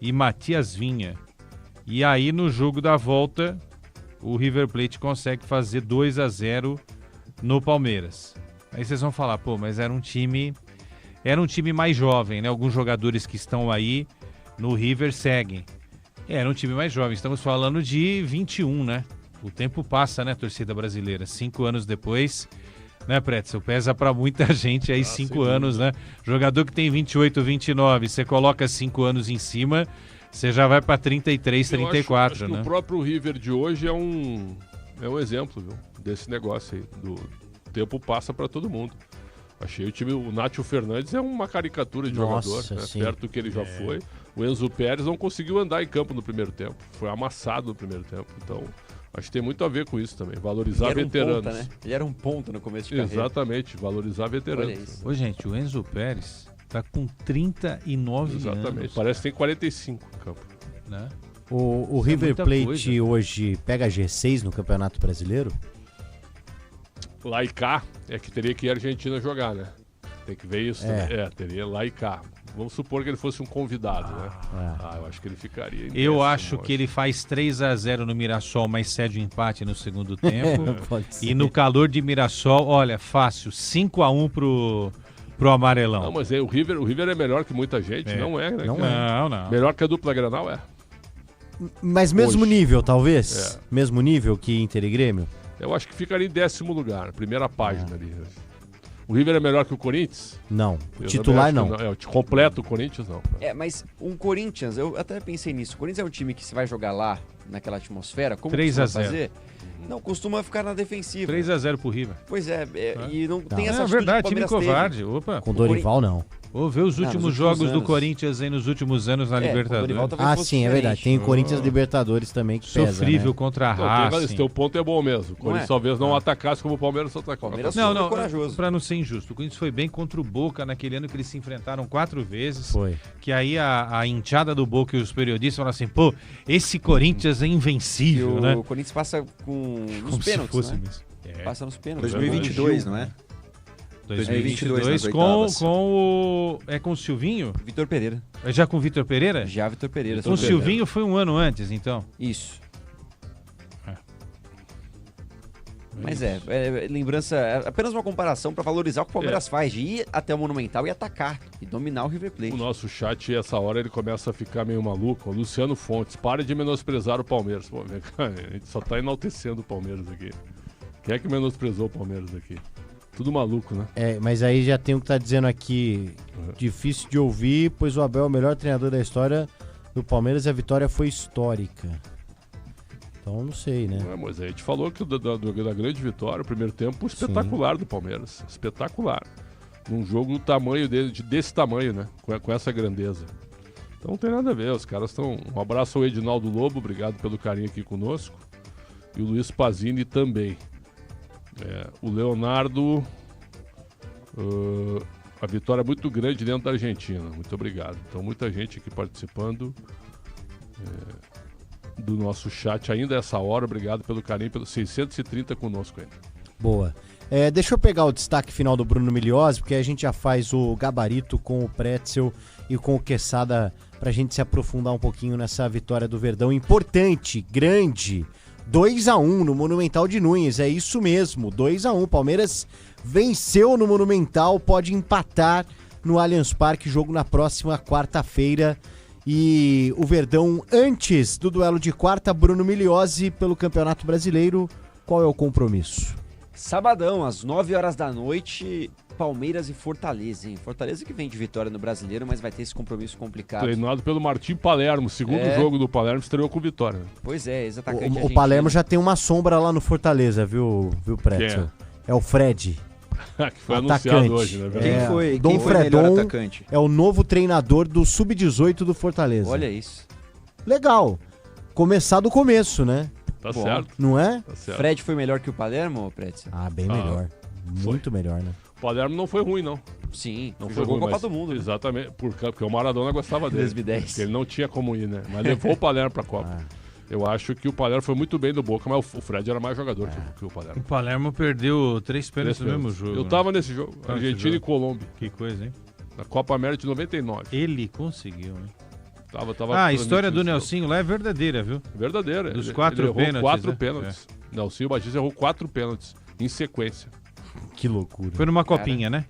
E Matias Vinha. E aí no jogo da volta, o River Plate consegue fazer 2-0 no Palmeiras. Aí vocês vão falar, pô, mas era um time mais jovem, né? Alguns jogadores que estão aí no River seguem. Era um time mais jovem, estamos falando de 21, né? O tempo passa, né, torcida brasileira? 5 anos depois, né, Pretzel? Pesa pra muita gente aí 5 anos, né? Jogador que tem 28, 29, você coloca 5 anos em cima, você já vai pra 33, 34, acho né? Que o próprio River de hoje é um exemplo, viu? Desse negócio aí, O tempo passa para todo mundo. Achei o Nátio Fernandes é uma caricatura de jogador, né? Perto do que ele já foi. O Enzo Pérez não conseguiu andar em campo no primeiro tempo. Foi amassado no primeiro tempo. Então, acho que tem muito a ver com isso também. Valorizar veteranos. Ponta, né? Ele era um ponta no começo de carreira. Exatamente, valorizar veteranos. Ô, gente, o Enzo Pérez tá com 39 anos. Exatamente, parece que tem 45 em campo. Né? O River Plate hoje pega G6 no Campeonato Brasileiro? Lá e cá é que teria que ir a Argentina jogar, né? Tem que ver isso também. Teria lá e cá. Vamos supor que ele fosse um convidado, né? Eu acho que ele ficaria. Eu acho que ele faz 3-0 no Mirassol, mas cede o empate no segundo tempo. E no calor de Mirassol, olha, fácil, 5-1 pro Amarelão. Não, mas o River é melhor que muita gente, não é, né? Não. Melhor que a dupla Grenal, é. Mas mesmo nível, talvez? Mesmo nível que Inter e Grêmio? Eu acho que ficaria em 10º lugar, primeira página ali. O River é melhor que o Corinthians? Não. O titular não. Completo o Corinthians não. Mas um Corinthians, eu até pensei nisso. O Corinthians é um time que se vai jogar lá, naquela atmosfera, como 3-0. fazer? Não, costuma ficar na defensiva. 3-0 pro River. Pois e não tem essa atitude. É verdade, time covarde. Opa. Com Dorival não. Ou ver os últimos jogos do Corinthians aí nos últimos anos na Libertadores. Sim, é verdade. Tem o Corinthians Libertadores também que pesa, sofrível, né? contra a Racing. Esse teu ponto é bom mesmo. O Corinthians talvez não atacasse como o Palmeiras atacou. Não, pra não ser injusto. O Corinthians foi bem contra o Boca naquele ano que eles se enfrentaram 4 vezes. Foi. Que aí a enteada do Boca e os periodistas falaram assim, pô, esse Corinthians é invencível, né? O Corinthians passa nos pênaltis, né? Passa nos pênaltis. 2022, não é? 2022 com o... É com o Silvinho? Vitor Pereira. É já com o Vitor Pereira? Já Vitor Pereira. Com o Silvinho foi um ano antes, então? Isso. Mas lembrança, apenas uma comparação para valorizar o que o Palmeiras faz, de ir até o Monumental e atacar, e dominar o River Plate. O nosso chat, essa hora, ele começa a ficar meio maluco. O Luciano Fontes, pare de menosprezar o Palmeiras. Pô, a gente só tá enaltecendo o Palmeiras aqui. Quem é que menosprezou o Palmeiras aqui? Tudo maluco, né? Mas aí já tem o que tá dizendo aqui, difícil de ouvir, pois o Abel é o melhor treinador da história do Palmeiras e a vitória foi histórica. Então não sei, né? Mas a gente falou que da grande vitória, o primeiro tempo espetacular do Palmeiras. Espetacular. Num jogo desse tamanho, né? Com essa grandeza. Então não tem nada a ver. Os caras estão... Um abraço ao Edinaldo Lobo, obrigado pelo carinho aqui conosco. E o Luiz Pazini também. O Leonardo... a vitória é muito grande dentro da Argentina. Muito obrigado. Então muita gente aqui participando. Do nosso chat ainda essa hora, obrigado pelo carinho, pelos 630 conosco ainda. Boa. Deixa eu pegar o destaque final do Bruno Migliozzi, porque a gente já faz o gabarito com o Pretzel e com o Quesada pra gente se aprofundar um pouquinho nessa vitória do Verdão. Importante, grande, 2-1 no Monumental de Núñez, é isso mesmo, 2-1. Palmeiras venceu no Monumental, pode empatar no Allianz Parque, jogo na próxima quarta-feira. E o Verdão, antes do duelo de quarta, Bruno Migliozzi pelo Campeonato Brasileiro, qual é o compromisso? Sabadão, às 9 horas da noite, Palmeiras e Fortaleza, hein? Fortaleza que vem de vitória no Brasileiro, mas vai ter esse compromisso complicado. Treinado pelo Martim Palermo, segundo jogo do Palermo, estreou com vitória. Pois é, exatamente. O Palermo já tem uma sombra lá no Fortaleza, viu Pretzel? É o Fred. Que foi anunciado hoje, né? Quem foi Dom o Fredon melhor atacante? É o novo treinador do Sub-18 do Fortaleza. Olha isso. Legal. Começar do começo, né? Tá certo. Não é? Tá certo. Fred foi melhor que o Palermo, Pretzel? Bem melhor. Muito melhor, né? O Palermo não foi ruim, não. Sim, não foi jogou Copa do Mundo. Né? Exatamente, porque o Maradona gostava dele. 2010. Porque ele não tinha como ir, né? Mas levou o Palermo pra Copa. Eu acho que o Palermo foi muito bem do Boca, mas o Fred era mais jogador que o Palermo. O Palermo perdeu 3 pênaltis no mesmo jogo. Eu tava nesse jogo, Argentina e Colômbia. Que coisa, hein? Na Copa América de 99. Ele conseguiu, hein? A história do Nelsinho lá é verdadeira, viu? Verdadeira. Dos 4 ele pênaltis. Errou 4 pênaltis. Nelsinho Batista errou 4 pênaltis em sequência. Que loucura. Foi numa copinha, né?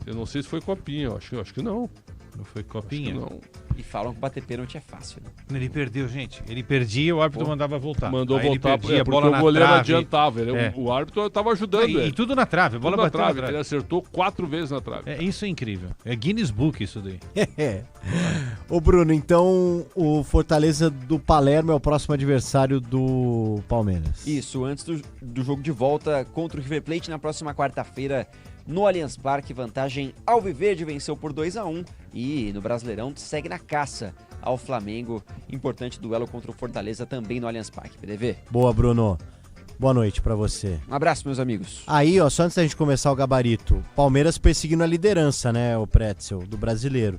Eu não sei se foi copinha, eu acho que não. Não foi copinha? Acho que não. E falam que bater pênalti é fácil, né? Ele perdeu, gente. Ele perdia, o árbitro mandava voltar. Mandou aí voltar, ele perdia, porque bola o goleiro trave. adiantava. O árbitro estava ajudando ele. E tudo na trave, a bola bateu na trave. Ele acertou 4 vezes na trave. Isso é incrível. É Guinness Book isso daí. Ô Bruno, então o Fortaleza do Palermo é o próximo adversário do Palmeiras. Isso, antes do jogo de volta contra o River Plate na próxima quarta-feira no Allianz Parque. Vantagem alviverde, venceu por 2-1 e no Brasileirão segue na caça ao Flamengo. Importante duelo contra o Fortaleza também no Allianz Parque. PDV. Boa, Bruno. Boa noite pra você. Um abraço, meus amigos. Aí, só antes da gente começar o gabarito, Palmeiras perseguindo a liderança, né, o Pretzel, do Brasileiro.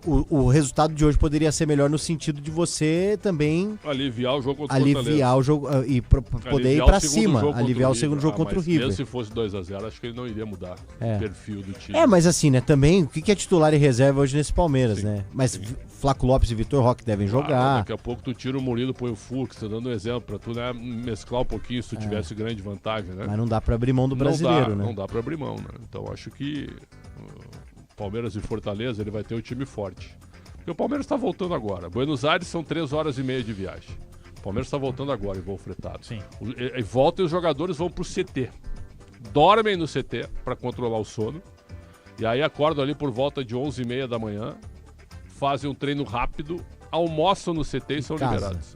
O resultado de hoje poderia ser melhor no sentido de você também aliviar o jogo contra o Fortaleza. O jogo e poder ir pra cima, aliviar o segundo jogo contra o River. Mesmo se fosse 2-0, acho que ele não iria mudar o perfil do time. Mas assim, né, também, o que é titular e reserva hoje nesse Palmeiras, né? Mas Flaco Lopes e Vitor Roque devem jogar. Daqui a pouco tu tira o Murilo, põe o Fux, tá dando um exemplo pra tu, né, mesclar um pouquinho se tu tivesse grande vantagem, né? Mas não dá pra abrir mão do brasileiro, né? Não dá pra abrir mão, né? Então acho que Palmeiras e Fortaleza, ele vai ter um time forte. Porque o Palmeiras está voltando agora. Buenos Aires são 3 horas e meia de viagem. O Palmeiras está voltando agora em voo fretado. Sim. E volta e os jogadores vão pro CT. Dormem no CT para controlar o sono. E aí acordam ali por volta de 11h30 da manhã. Fazem um treino rápido. Almoçam no CT e são liberados.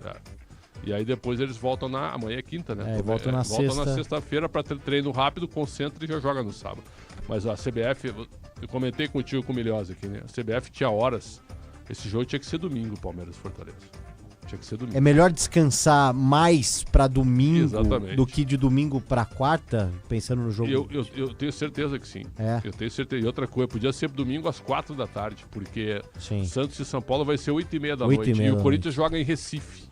E aí depois eles voltam amanhã é quinta, né? Voltam na sexta-feira para ter treino rápido, concentra e já joga no sábado. Mas a CBF, eu comentei contigo com o Migliozzi aqui, né? A CBF tinha horas. Esse jogo tinha que ser domingo, Palmeiras e Fortaleza. Tinha que ser domingo. É melhor descansar mais pra domingo Exatamente. Do que de domingo pra quarta, pensando no jogo? Eu tenho certeza que sim. Eu tenho certeza. E outra coisa, podia ser domingo às 4 da tarde, porque Santos e São Paulo vai ser 8h30 da noite. E o Corinthians joga em Recife.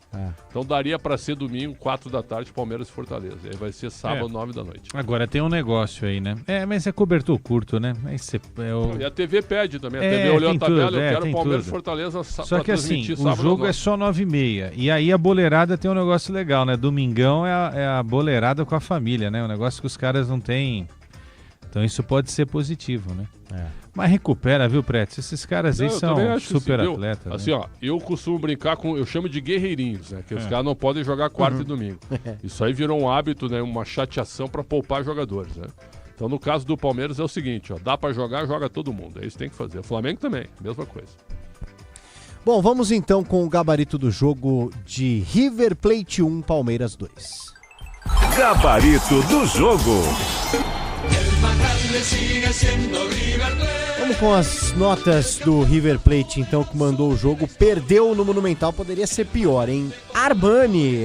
Então daria para ser domingo, 4 da tarde, Palmeiras e Fortaleza. E aí vai ser sábado, 9 da noite. Agora tem um negócio aí, né? Mas é cobertor curto, né? Aí você, E a TV pede também. A TV olhou a tabela, eu quero Palmeiras e Fortaleza Só que assim, o jogo é só 9h30. E aí a boleirada tem um negócio legal, né? Domingão é a boleirada com a família, né? Um negócio que os caras não têm. Então isso pode ser positivo, né? Mas recupera, viu, Preto? Esses caras aí são super atletas. Assim, né? ó, eu costumo brincar com... Eu chamo de guerreirinhos, né? Que os caras não podem jogar quarta e domingo. Isso aí virou um hábito, né? Uma chateação para poupar jogadores, né? Então, no caso do Palmeiras é o seguinte, ó. Dá para jogar, joga todo mundo. É isso que tem que fazer. O Flamengo também, mesma coisa. Bom, vamos então com o gabarito do jogo de River Plate 1, Palmeiras 2. Gabarito do jogo. Vamos com as notas do River Plate, então, que mandou o jogo. Perdeu no Monumental, poderia ser pior, hein? Armani,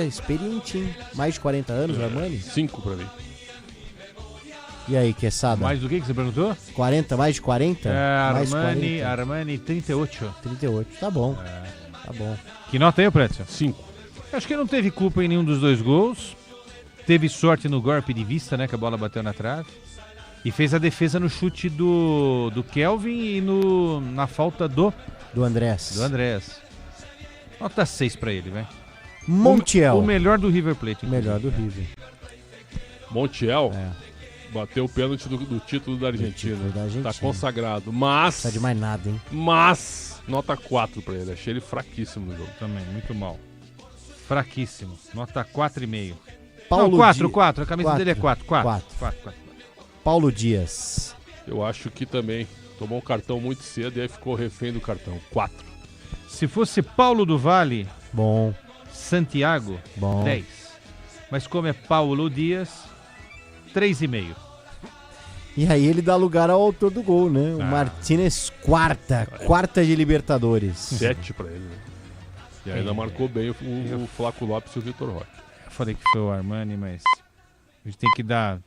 experientinho. Mais de 40 anos, o Armani? 5 pra mim. E aí, Quesada? Mais do que você perguntou? 40, mais de 40? Mais Armani 38. 38, tá bom. Tá bom. Que nota aí, Prédio? 5. Acho que não teve culpa em nenhum dos dois gols. Teve sorte no golpe de vista, né? Que a bola bateu na trave. E fez a defesa no chute do Kelvin e na falta do Andrés. Nota 6 pra ele, velho. Montiel. O melhor do River Plate. O melhor do River. Montiel bateu o pênalti do título da Argentina. Tá consagrado. Mas... Não precisa de mais nada, hein? Mas, nota 4 pra ele. Achei ele fraquíssimo no jogo. Também, muito mal. Fraquíssimo. Nota 4,5. Paulo 4. A camisa dele é 4. Paulo Dias. Eu acho que também tomou um cartão muito cedo e aí ficou refém do cartão. 4. Se fosse Paulo do Vale, bom. Santiago, bom. 10. Mas como é Paulo Dias, 3,5. E aí ele dá lugar ao autor do gol, né? O Martínez, quarta de Libertadores. 7 pra ele, né? E ainda marcou bem o Flaco Lopes e o Vitor Roque. Eu falei que foi o Armani, mas a gente tem que dar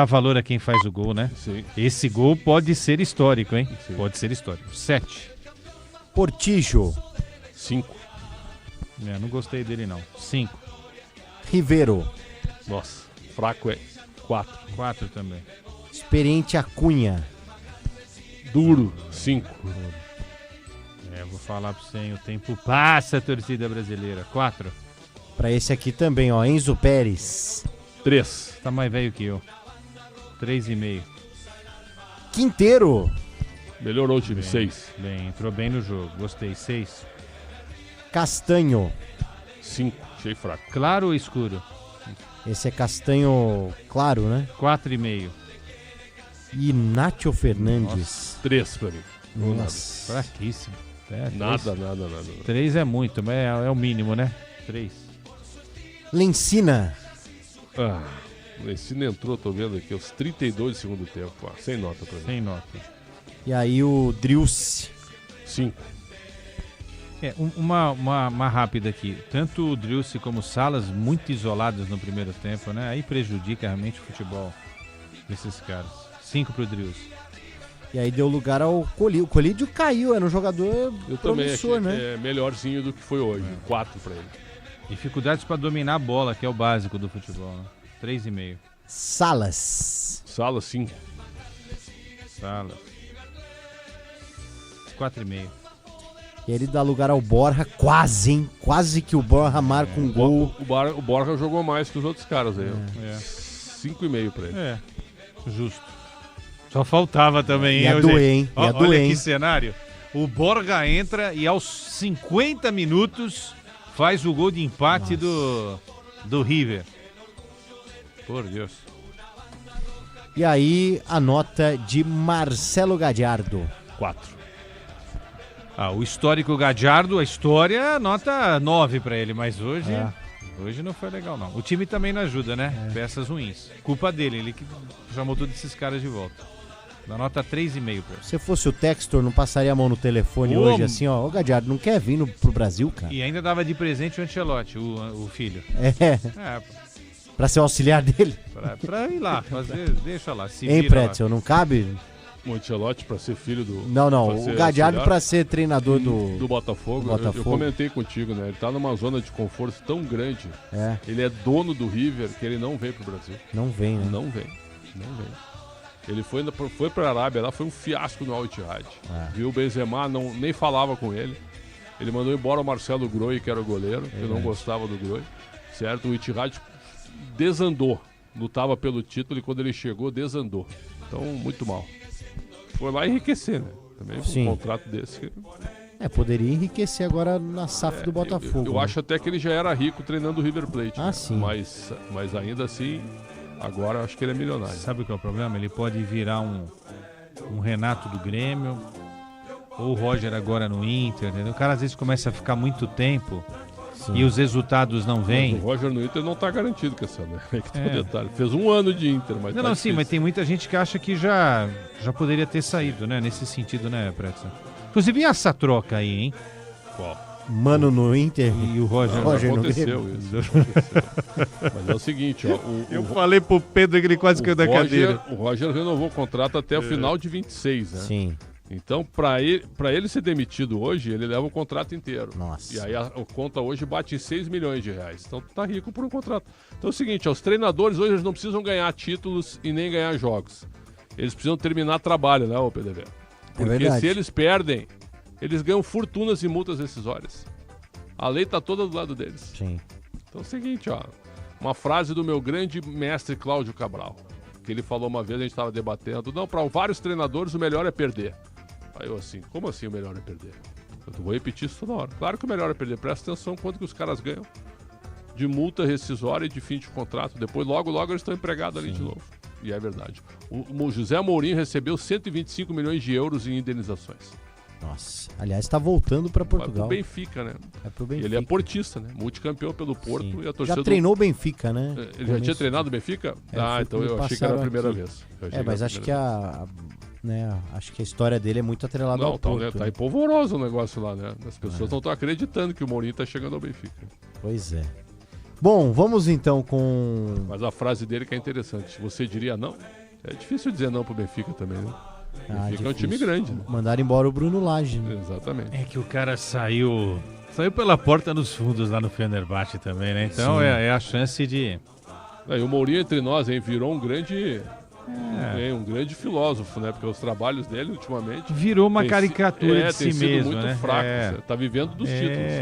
valor a quem faz o gol, né? Sim. Esse gol pode ser histórico, hein? Sim. Pode ser histórico. 7. Portijo. 5. Não gostei dele, não. 5. Rivero. Nossa, fraco é 4. 4 também. Experiente Acunha. Duro, 5. Vou falar pra você, o tempo passa, a torcida brasileira. 4. Pra esse aqui também, ó, Enzo Pérez. 3. Tá mais velho que eu. 3,5. Quinteiro. Melhorou o time, 6. Bem, entrou bem no jogo. Gostei, 6. Castanho. 5, achei fraco. Claro ou escuro? Esse é castanho claro, né? 4,5. Inácio Fernandes. 3 pra mim. Nossa. Fraquíssimo. Nada. 3 é muito, mas é o mínimo, né? 3. Lencina. Lencina entrou, tô vendo aqui, aos 32 do segundo tempo. Sem nota pra mim. Sem nota. E aí o Drilce. 5. Uma rápida aqui. Tanto o Drilce como o Salas muito isolados no primeiro tempo, né? Aí prejudica realmente o futebol desses caras. 5 pro Drilce. E aí deu lugar ao Colídio. O Colídio caiu, era um jogador promissor, também né? É melhorzinho do que foi hoje. 4 pra ele. Dificuldades para dominar a bola, que é o básico do futebol, né? 3,5. Salas. 5. Salas. 4,5. E ele dá lugar ao Borja, quase, hein? Quase que o Borja marca um gol. O Borja jogou mais que os outros caras aí. 5,5 pra ele. Justo. Só faltava também, Ia doer, hein? Olha que cenário. O Borja entra e aos 50 minutos faz o gol de empate do River. Por Deus. E aí, a nota de Marcelo Gadiardo. 4. O histórico Gadiardo, a história, nota 9 pra ele, mas hoje não foi legal, não. O time também não ajuda, né? Peças ruins. Culpa dele, ele que chamou todos esses caras de volta. Dá nota 3,5 pra ele. Se fosse o Textor, não passaria a mão no telefone hoje, assim, ó. Ô, Gadiardo, não quer vir pro Brasil, cara? E ainda dava de presente o Ancelotti, o filho. Pra ser o auxiliar dele? Pra ir lá, deixa lá. Hein, Pretzel, não cabe? O Ancelotti para ser filho do... Não, o Gallardo para ser treinador do Botafogo. Eu comentei contigo, né? Ele tá numa zona de conforto tão grande. Ele é dono do River que ele não vem pro Brasil. Não vem, né? Não vem. Ele foi pra Arábia, lá foi um fiasco no Al Ittihad. Viu o Benzema, nem falava com ele. Ele mandou embora o Marcelo Groi, que era o goleiro, que não gostava do Groi. Certo? O Ittihad desandou. Lutava pelo título e quando ele chegou, desandou. Então, muito mal. Foi lá enriquecer, né? Também um contrato desse. Poderia enriquecer agora na SAF do Botafogo. Eu acho até que ele já era rico treinando o River Plate. Sim. Mas ainda assim, agora eu acho que ele é milionário. Sabe o que é o problema? Ele pode virar um Renato do Grêmio, ou o Roger agora no Inter, entendeu? O cara às vezes começa a ficar muito tempo e os resultados não vêm. Mas o Roger no Inter não está garantido com essa, né? Que tem um detalhe. Fez um ano de Inter, mas Não, sim, mas tem muita gente que acha que já poderia ter saído, né? Nesse sentido, né, Pretzel? Inclusive, e essa troca aí, hein? Qual? Mano no Inter e o Roger no Grêmio. Isso. Mas é o seguinte, ó. Eu falei pro Pedro que ele quase caiu da cadeira. O Roger renovou o contrato até o final de 26, né? Sim. Então, para ele ser demitido hoje, ele leva o contrato inteiro. Nossa. E aí a conta hoje bate em 6 milhões de reais. Então tá rico por um contrato. Então é o seguinte, ó, os treinadores hoje eles não precisam ganhar títulos e nem ganhar jogos. Eles precisam terminar trabalho, né, ô PDV? Porque se eles perdem, eles ganham fortunas e multas rescisórias. A lei tá toda do lado deles. Sim. Então é o seguinte, ó. Uma frase do meu grande mestre Cláudio Cabral. Que ele falou uma vez, a gente estava debatendo. Não, para vários treinadores o melhor é perder. Aí eu assim, como assim o melhor é perder? Eu vou repetir isso toda hora. Claro que o melhor é perder. Presta atenção quanto que os caras ganham de multa rescisória e de fim de contrato. Depois, logo eles estão empregados ali de novo. E é verdade. O José Mourinho recebeu 125 milhões de euros em indenizações. Nossa. Aliás, está voltando para Portugal. Vai pro Benfica, né? É pro Benfica. Ele é portista, né? Multicampeão pelo Porto e a torcida. Já treinou o Benfica, né? Ele já tinha treinado o Benfica? Então eu achei que era a primeira vez. Mas acho que acho que a história dele é muito atrelada ao Porto. Não, tá empolvoroso o negócio lá, né? As pessoas não estão acreditando que o Mourinho tá chegando ao Benfica. Pois é. Bom, vamos então com... Mas a frase dele que é interessante. Você diria não? É difícil dizer não pro Benfica também, né? Benfica é um time grande. Né? Mandaram embora o Bruno Lage. Né? Exatamente. É que o cara saiu pela porta nos fundos lá no Fenerbahçe também, né? Então é a chance de... E o Mourinho entre nós, hein? Virou um grande filósofo, né? Porque os trabalhos dele ultimamente... Virou uma caricatura de si mesmo, tem sido muito né? fraco. Tá vivendo dos títulos.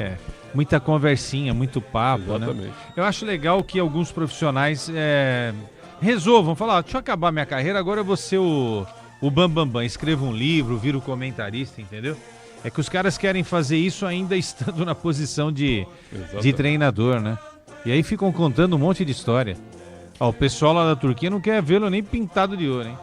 Muita conversinha, muito papo, Exatamente. Né? Eu acho legal que alguns profissionais resolvam falar, deixa eu acabar minha carreira, agora eu vou ser o Bambambam, escreva um livro, vira o comentarista, entendeu? É que os caras querem fazer isso ainda estando na posição de treinador, né? E aí ficam contando um monte de história. Ó, o pessoal lá da Turquia não quer vê-lo nem pintado de ouro, hein?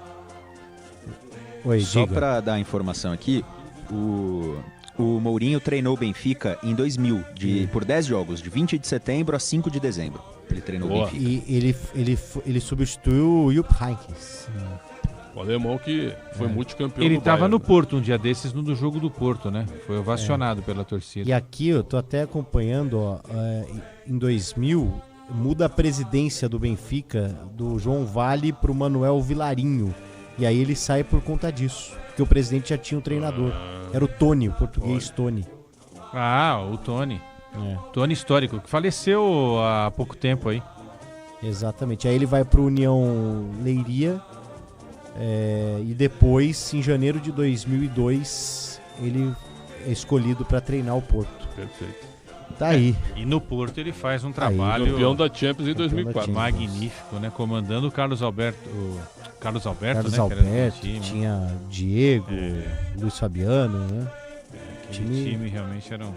Oi, só para dar informação aqui, o Mourinho treinou o Benfica em 2000, por 10 jogos, de 20 de setembro a 5 de dezembro. Ele treinou o Benfica. E ele substituiu o Jupp Heynckes. O alemão que foi multicampeão. Ele estava no Porto um dia desses, no jogo do Porto, né? Foi ovacionado pela torcida. E aqui eu tô até acompanhando, ó, em 2000, muda a presidência do Benfica, do João Vale pro Manuel Vilarinho. E aí ele sai por conta disso, porque o presidente já tinha um treinador. Era o Tony, o português Tony. O Tony. Tony histórico, que faleceu há pouco tempo aí. Exatamente. Aí ele vai pro União Leiria. E depois, em janeiro de 2002, ele é escolhido para treinar o Porto. Perfeito. Tá aí. E no Porto ele faz um trabalho... Campeão da Champions em 2004. Magnífico, né? Comandando o Carlos Alberto, né? Tinha Diego, Luiz Fabiano, né? Aquele time realmente era um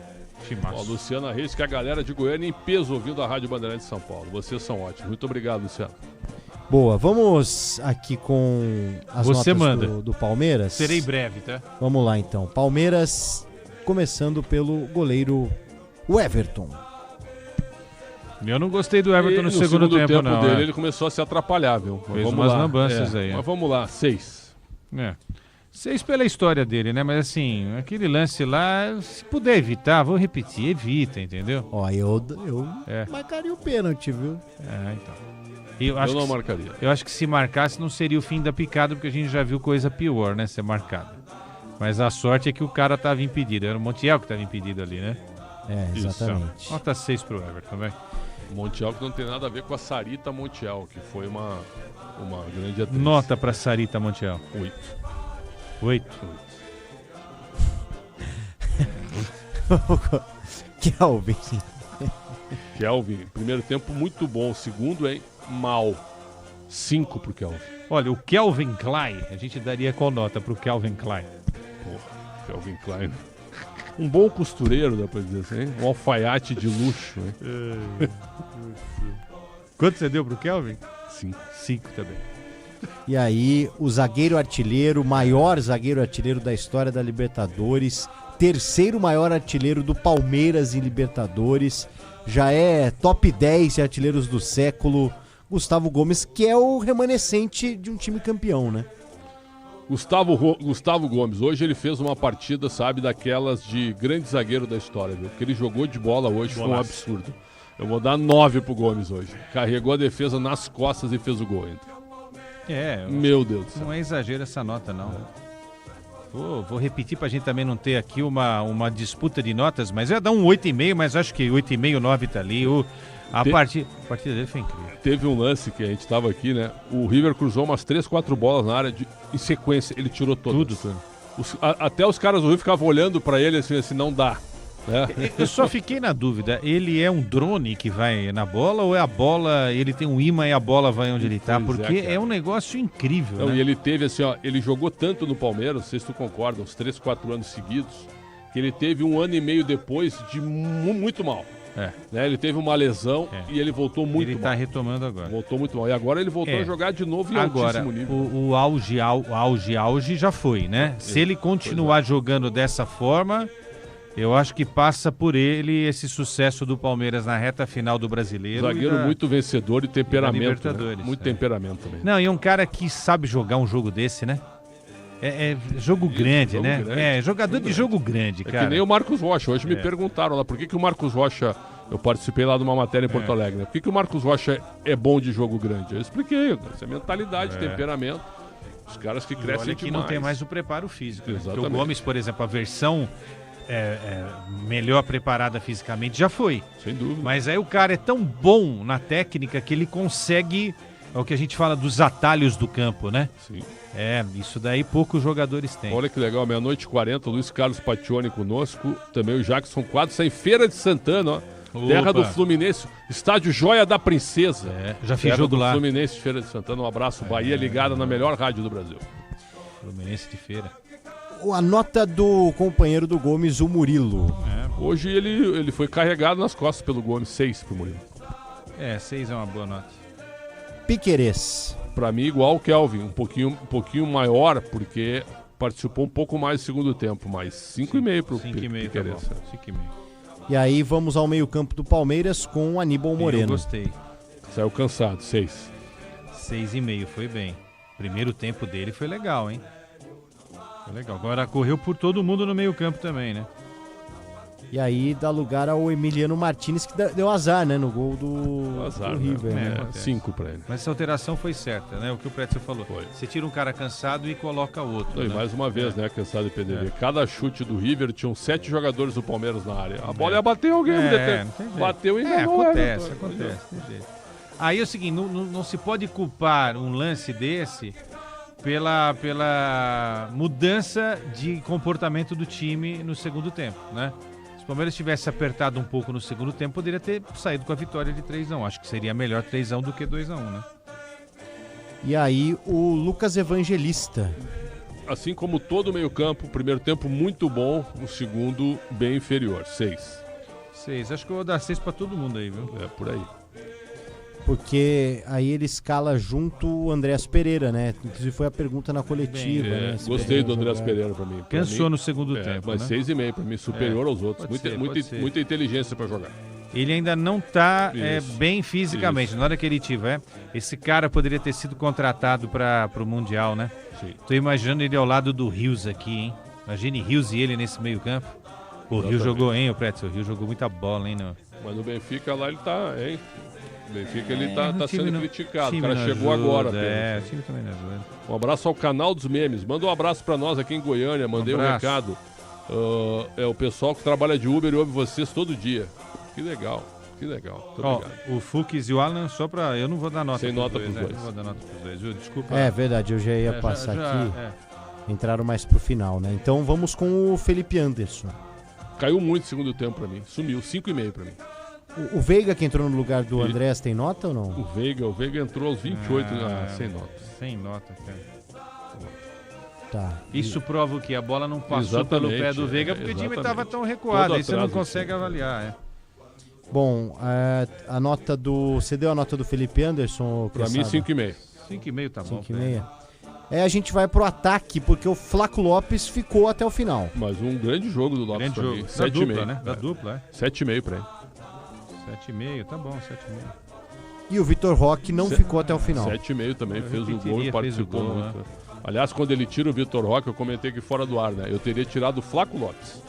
timaço. Luciana Reis, que é a galera de Goiânia em peso ouvindo a Rádio Bandeirantes de São Paulo. Vocês são ótimos. Muito obrigado, Luciano. Boa, vamos aqui com as notas do Palmeiras. Serei breve, tá? Vamos lá então. Palmeiras, começando pelo goleiro Everton. Eu não gostei do Everton no segundo tempo não. Dele, ele começou a se atrapalhar, viu? Fez umas lambanças aí. Mas vamos lá, 6. 6 pela história dele, né? Mas assim, aquele lance lá, se puder evitar, vou repetir, evita, entendeu? Ó, eu marcaria o pênalti, viu? Então. Eu não marcaria. Eu acho que se marcasse não seria o fim da picada, porque a gente já viu coisa pior, né? Ser marcado. Mas a sorte é que o cara estava impedido. Era o Montiel que estava impedido ali, né? Exatamente. Isso. Nota 6 pro Everton, vai. Montiel que não tem nada a ver com a Sarita Montiel, que foi uma grande atriz. Nota pra Sarita Montiel. 8. Kelvin, primeiro tempo muito bom. Segundo, hein? Mal. 5 pro Kelvin. Olha, o Kelvin Klein, a gente daria qual nota pro Kelvin Klein? Kelvin Klein. Um bom costureiro, dá pra dizer assim, hein? Um alfaiate de luxo, hein? Quanto você deu pro Kelvin? 5. 5 também. E aí, o zagueiro artilheiro, maior zagueiro artilheiro da história da Libertadores, terceiro maior artilheiro do Palmeiras em Libertadores, já é top 10 de artilheiros do século, Gustavo Gomes, que é o remanescente de um time campeão, né? Gustavo Gomes, hoje ele fez uma partida, sabe, daquelas de grande zagueiro da história, viu? Porque ele jogou de bola hoje, foi um absurdo. Eu vou dar 9 pro Gomes hoje. Carregou a defesa nas costas e fez o gol ainda. Meu Deus do céu. Não é exagero essa nota, não. Vou repetir pra gente também não ter aqui uma disputa de notas, mas eu ia dar um 8,5, mas acho que 8,5, 9 tá ali. A partida dele foi incrível. Teve um lance que a gente tava aqui, né? O River cruzou umas 3, 4 bolas na área em sequência, ele tirou todas. Tudo. Até os caras do Rio ficavam olhando pra ele assim, não dá. Eu só fiquei na dúvida, ele é um drone que vai na bola ou é a bola, ele tem um imã e a bola vai onde ele tá? Porque é um negócio incrível, Não, né? E ele teve assim, ó, ele jogou tanto no Palmeiras, não sei se tu concorda, uns 3, 4 anos seguidos, que ele teve 1 ano e meio depois de muito mal. Né? Ele teve uma lesão e ele voltou muito mal. Ele tá retomando agora. Voltou muito mal. E agora ele voltou a jogar de novo em altíssimo nível. O auge já foi, né? Se ele continuar jogando dessa forma, eu acho que passa por ele esse sucesso do Palmeiras na reta final do Brasileiro. Zagueiro muito vencedor e temperamento. Né? Muito temperamento também. Não, e um cara que sabe jogar um jogo desse, né? É jogo grande, né? É jogador de jogo grande, cara. É que nem o Marcos Rocha. Hoje me perguntaram lá por que o Marcos Rocha. Eu participei lá de uma matéria em Porto Alegre, né? Por que o Marcos Rocha é bom de jogo grande? Eu expliquei, isso é mentalidade, temperamento. Os caras que crescem olha que demais. não tem mais o preparo físico. Né? Exatamente. Porque o Gomes, por exemplo, a versão melhor preparada fisicamente já foi. Sem dúvida. Mas aí o cara é tão bom na técnica que ele consegue, é o que a gente fala dos atalhos do campo, né? Sim. Isso daí poucos jogadores têm. Olha que legal, 00:40, Luiz Carlos Pationi conosco, também o Jackson Quadros, está em Feira de Santana, ó. Opa. Terra do Fluminense, estádio Joia da Princesa. Já fiz Terra jogo do lá. Fluminense, Feira de Santana, um abraço. Bahia ligada na melhor rádio do Brasil. Fluminense de Feira. A nota do companheiro do Gomes, o Murilo. Hoje ele foi carregado nas costas pelo Gomes, 6 pro Murilo. 6 é uma boa nota. Piquerez. Pra mim, igual o Kelvin, um pouquinho maior, porque participou um pouco mais do segundo tempo, mas 5,5 pro Piquerez. Tá 5,5. E aí vamos ao meio-campo do Palmeiras com o Aníbal Moreno. Eu gostei. Saiu cansado, 6. 6,5, foi bem. Primeiro tempo dele foi legal, hein? Foi legal. Agora correu por todo mundo no meio-campo também, né? E aí dá lugar ao Emiliano Martínez, que deu azar, né? No gol do River. Né? 5 pra ele. Mas essa alteração foi certa, né? O que o Prédio falou. Você tira um cara cansado e coloca outro. E mais uma vez, né? Cansado de PDV. Cada chute do River tinham 7 jogadores do Palmeiras na área. A bola ia bater alguém. Bateu e enganou. Acontece. Tem jeito. Aí é o seguinte, não se pode culpar um lance desse pela mudança de comportamento do time no segundo tempo, né? Se o Palmeiras tivesse apertado um pouco no segundo tempo, poderia ter saído com a vitória de 3-1. Acho que seria melhor 3-1 do que 2-1, né? E aí o Lucas Evangelista. Assim como todo o meio-campo, primeiro tempo muito bom, o segundo bem inferior, 6. 6, acho que eu vou dar 6 pra todo mundo aí, viu? É, por aí. Porque aí ele escala junto o Andréas Pereira, né? Inclusive foi a pergunta na coletiva. Né? Gostei do Andréas Pereira pra mim. Cansou no segundo tempo, mas né? 6,5 pra mim, superior aos outros. Muita inteligência pra jogar. Ele ainda não tá bem fisicamente. Na hora que ele tiver, esse cara poderia ter sido contratado pro Mundial, né? Sim. Tô imaginando ele ao lado do Rios aqui, hein? Imagine Rios e ele nesse meio campo. O Rio jogou, hein, o Pretzel? O Rio jogou muita bola, hein? Mas no Benfica lá ele tá, hein? O Benfica ele tá sendo criticado. O time cara não chegou ajuda, agora. o time também não ajuda. Um abraço ao canal dos memes. Manda um abraço pra nós aqui em Goiânia. Mandei um recado. É o pessoal que trabalha de Uber e ouve vocês todo dia. Que legal. Muito obrigado. O Fux e o Alan, só pra... Eu não vou dar nota. Sem nota pros dois. Não vou dar nota pros dois, viu? Desculpa. É verdade, eu já ia passar aqui. Entraram mais pro final, né? Então vamos com o Felipe Anderson. Caiu muito no segundo tempo pra mim. Sumiu, 5,5 pra mim. O Veiga, que entrou no lugar do Andrés, tem nota ou não? O Veiga entrou aos 28, sem nota. Sem nota, cara. Tá. Isso prova o quê? A bola não passou pelo pé do Veiga porque o time estava tão recuado. Aí você não consegue avaliar, Bom, a nota do... Você deu a nota do Felipe Anderson? Pra mim, 5,5. 5,5 tá bom. 5,5. A gente vai pro ataque, porque o Flaco Lopes ficou até o final. Mas um grande jogo do Lopes pra mim. 7,5. Né? Da dupla, 7,5 pra ele. 7,5, tá bom, 7,5. E o Vitor Roque não ficou até o final. 7,5 também, fez o gol e participou muito. Né? Aliás, quando ele tira o Vitor Roque, eu comentei aqui fora do ar, né? Eu teria tirado o Flaco Lopes.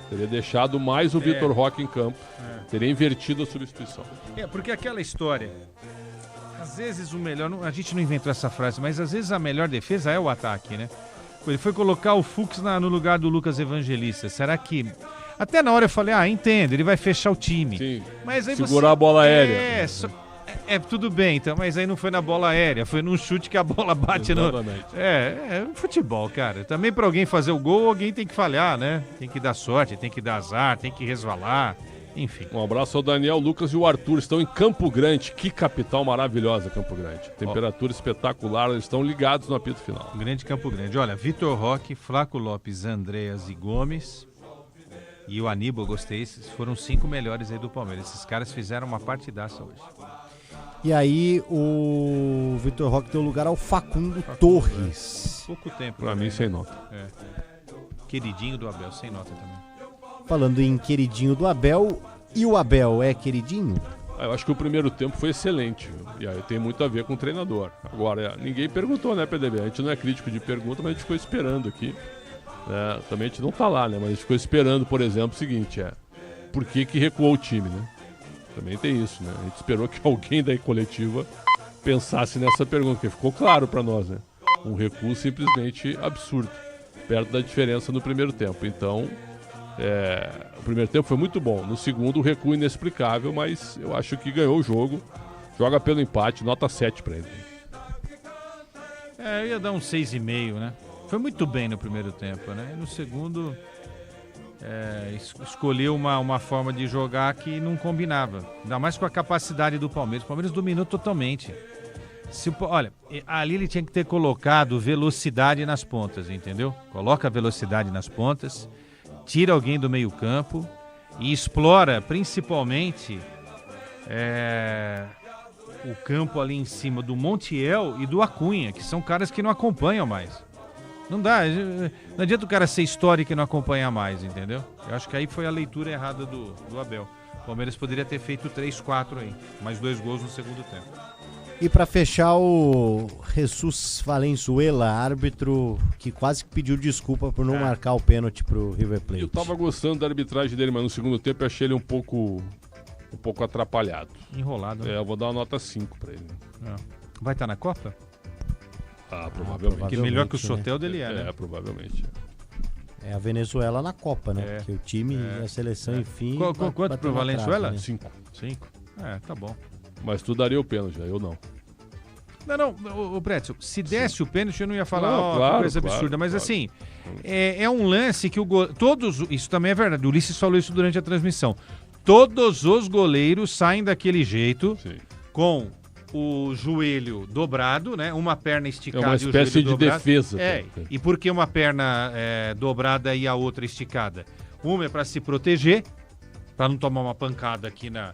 Teria deixado mais o Vitor Roque em campo. Teria invertido a substituição. Porque aquela história... Às vezes o melhor... A gente não inventou essa frase, mas às vezes a melhor defesa é o ataque, né? Ele foi colocar o Fux no lugar do Lucas Evangelista. Será que... Até na hora eu falei, entendo, ele vai fechar o time. Sim. Mas aí segurar a bola aérea. Tudo bem, então, mas aí não foi na bola aérea, foi num chute que a bola bate Exatamente. no... É futebol, cara. Também pra alguém fazer o gol, alguém tem que falhar, né? Tem que dar sorte, tem que dar azar, tem que resvalar, enfim. Um abraço ao Daniel, Lucas e o Arthur, estão em Campo Grande. Que capital maravilhosa, Campo Grande. Temperatura espetacular, eles estão ligados no apito final. Grande Campo Grande. Olha, Vitor Roque, Flaco Lopes, Andreas e Gomes... E o Aníbal, gostei, esses foram 5 melhores aí do Palmeiras. Esses caras fizeram uma partidaça hoje. E aí o Vitor Roque deu lugar ao Facundo Torres. Pouco tempo. Pra mim, sem nota. Queridinho do Abel, sem nota também. Falando em queridinho do Abel, e o Abel é queridinho? Eu acho que o primeiro tempo foi excelente. E aí tem muito a ver com o treinador. Agora, ninguém perguntou, né, PDB? A gente não é crítico de pergunta, mas a gente ficou esperando aqui. Também a gente não tá lá, né? Mas a gente ficou esperando, por exemplo, o seguinte, por que recuou o time, né? Também tem isso, né? A gente esperou que alguém da coletiva pensasse nessa pergunta, porque ficou claro pra nós, né? Um recuo simplesmente absurdo, perto da diferença no primeiro tempo. Então, o primeiro tempo foi muito bom. No segundo, o recuo inexplicável, mas eu acho que ganhou o jogo. Joga pelo empate, nota 7 pra ele. Eu ia dar um 6,5, né? Foi muito bem no primeiro tempo, né? E no segundo, escolheu uma forma de jogar que não combinava. Ainda mais com a capacidade do Palmeiras. O Palmeiras dominou totalmente. Olha, ali ele tinha que ter colocado velocidade nas pontas, entendeu? Coloca a velocidade nas pontas, tira alguém do meio campo e explora principalmente o campo ali em cima do Montiel e do Acunha, que são caras que não acompanham mais. Não dá, não adianta o cara ser histórico e não acompanhar mais, entendeu? Eu acho que aí foi a leitura errada do Abel. O Palmeiras poderia ter feito 3-4 aí, mais 2 gols no segundo tempo. E para fechar, o Jesus Valenzuela, árbitro que quase pediu desculpa por não marcar o pênalti pro River Plate. Eu tava gostando da arbitragem dele, mas no segundo tempo eu achei ele um pouco atrapalhado. Enrolado. Eu vou dar uma nota 5 para ele. Vai estar na Copa? Provavelmente. Porque melhor que o Sotel dele né? Provavelmente. É a Venezuela na Copa, né? Porque o time e a seleção, enfim... Quanto pro Valenzuela? 5. 5? Tá bom. Mas tu daria o pênalti, eu não. Não, o Pretzel, se desse o pênalti eu não ia falar claro, coisa absurda, mas assim, é um lance que isso também é verdade, o Ulisses falou isso durante a transmissão. Todos os goleiros saem daquele jeito, com o joelho dobrado, né? Uma perna esticada e o joelho dobrado. É uma espécie de defesa. E por que uma perna dobrada e a outra esticada? Uma é para se proteger, para não tomar uma pancada aqui na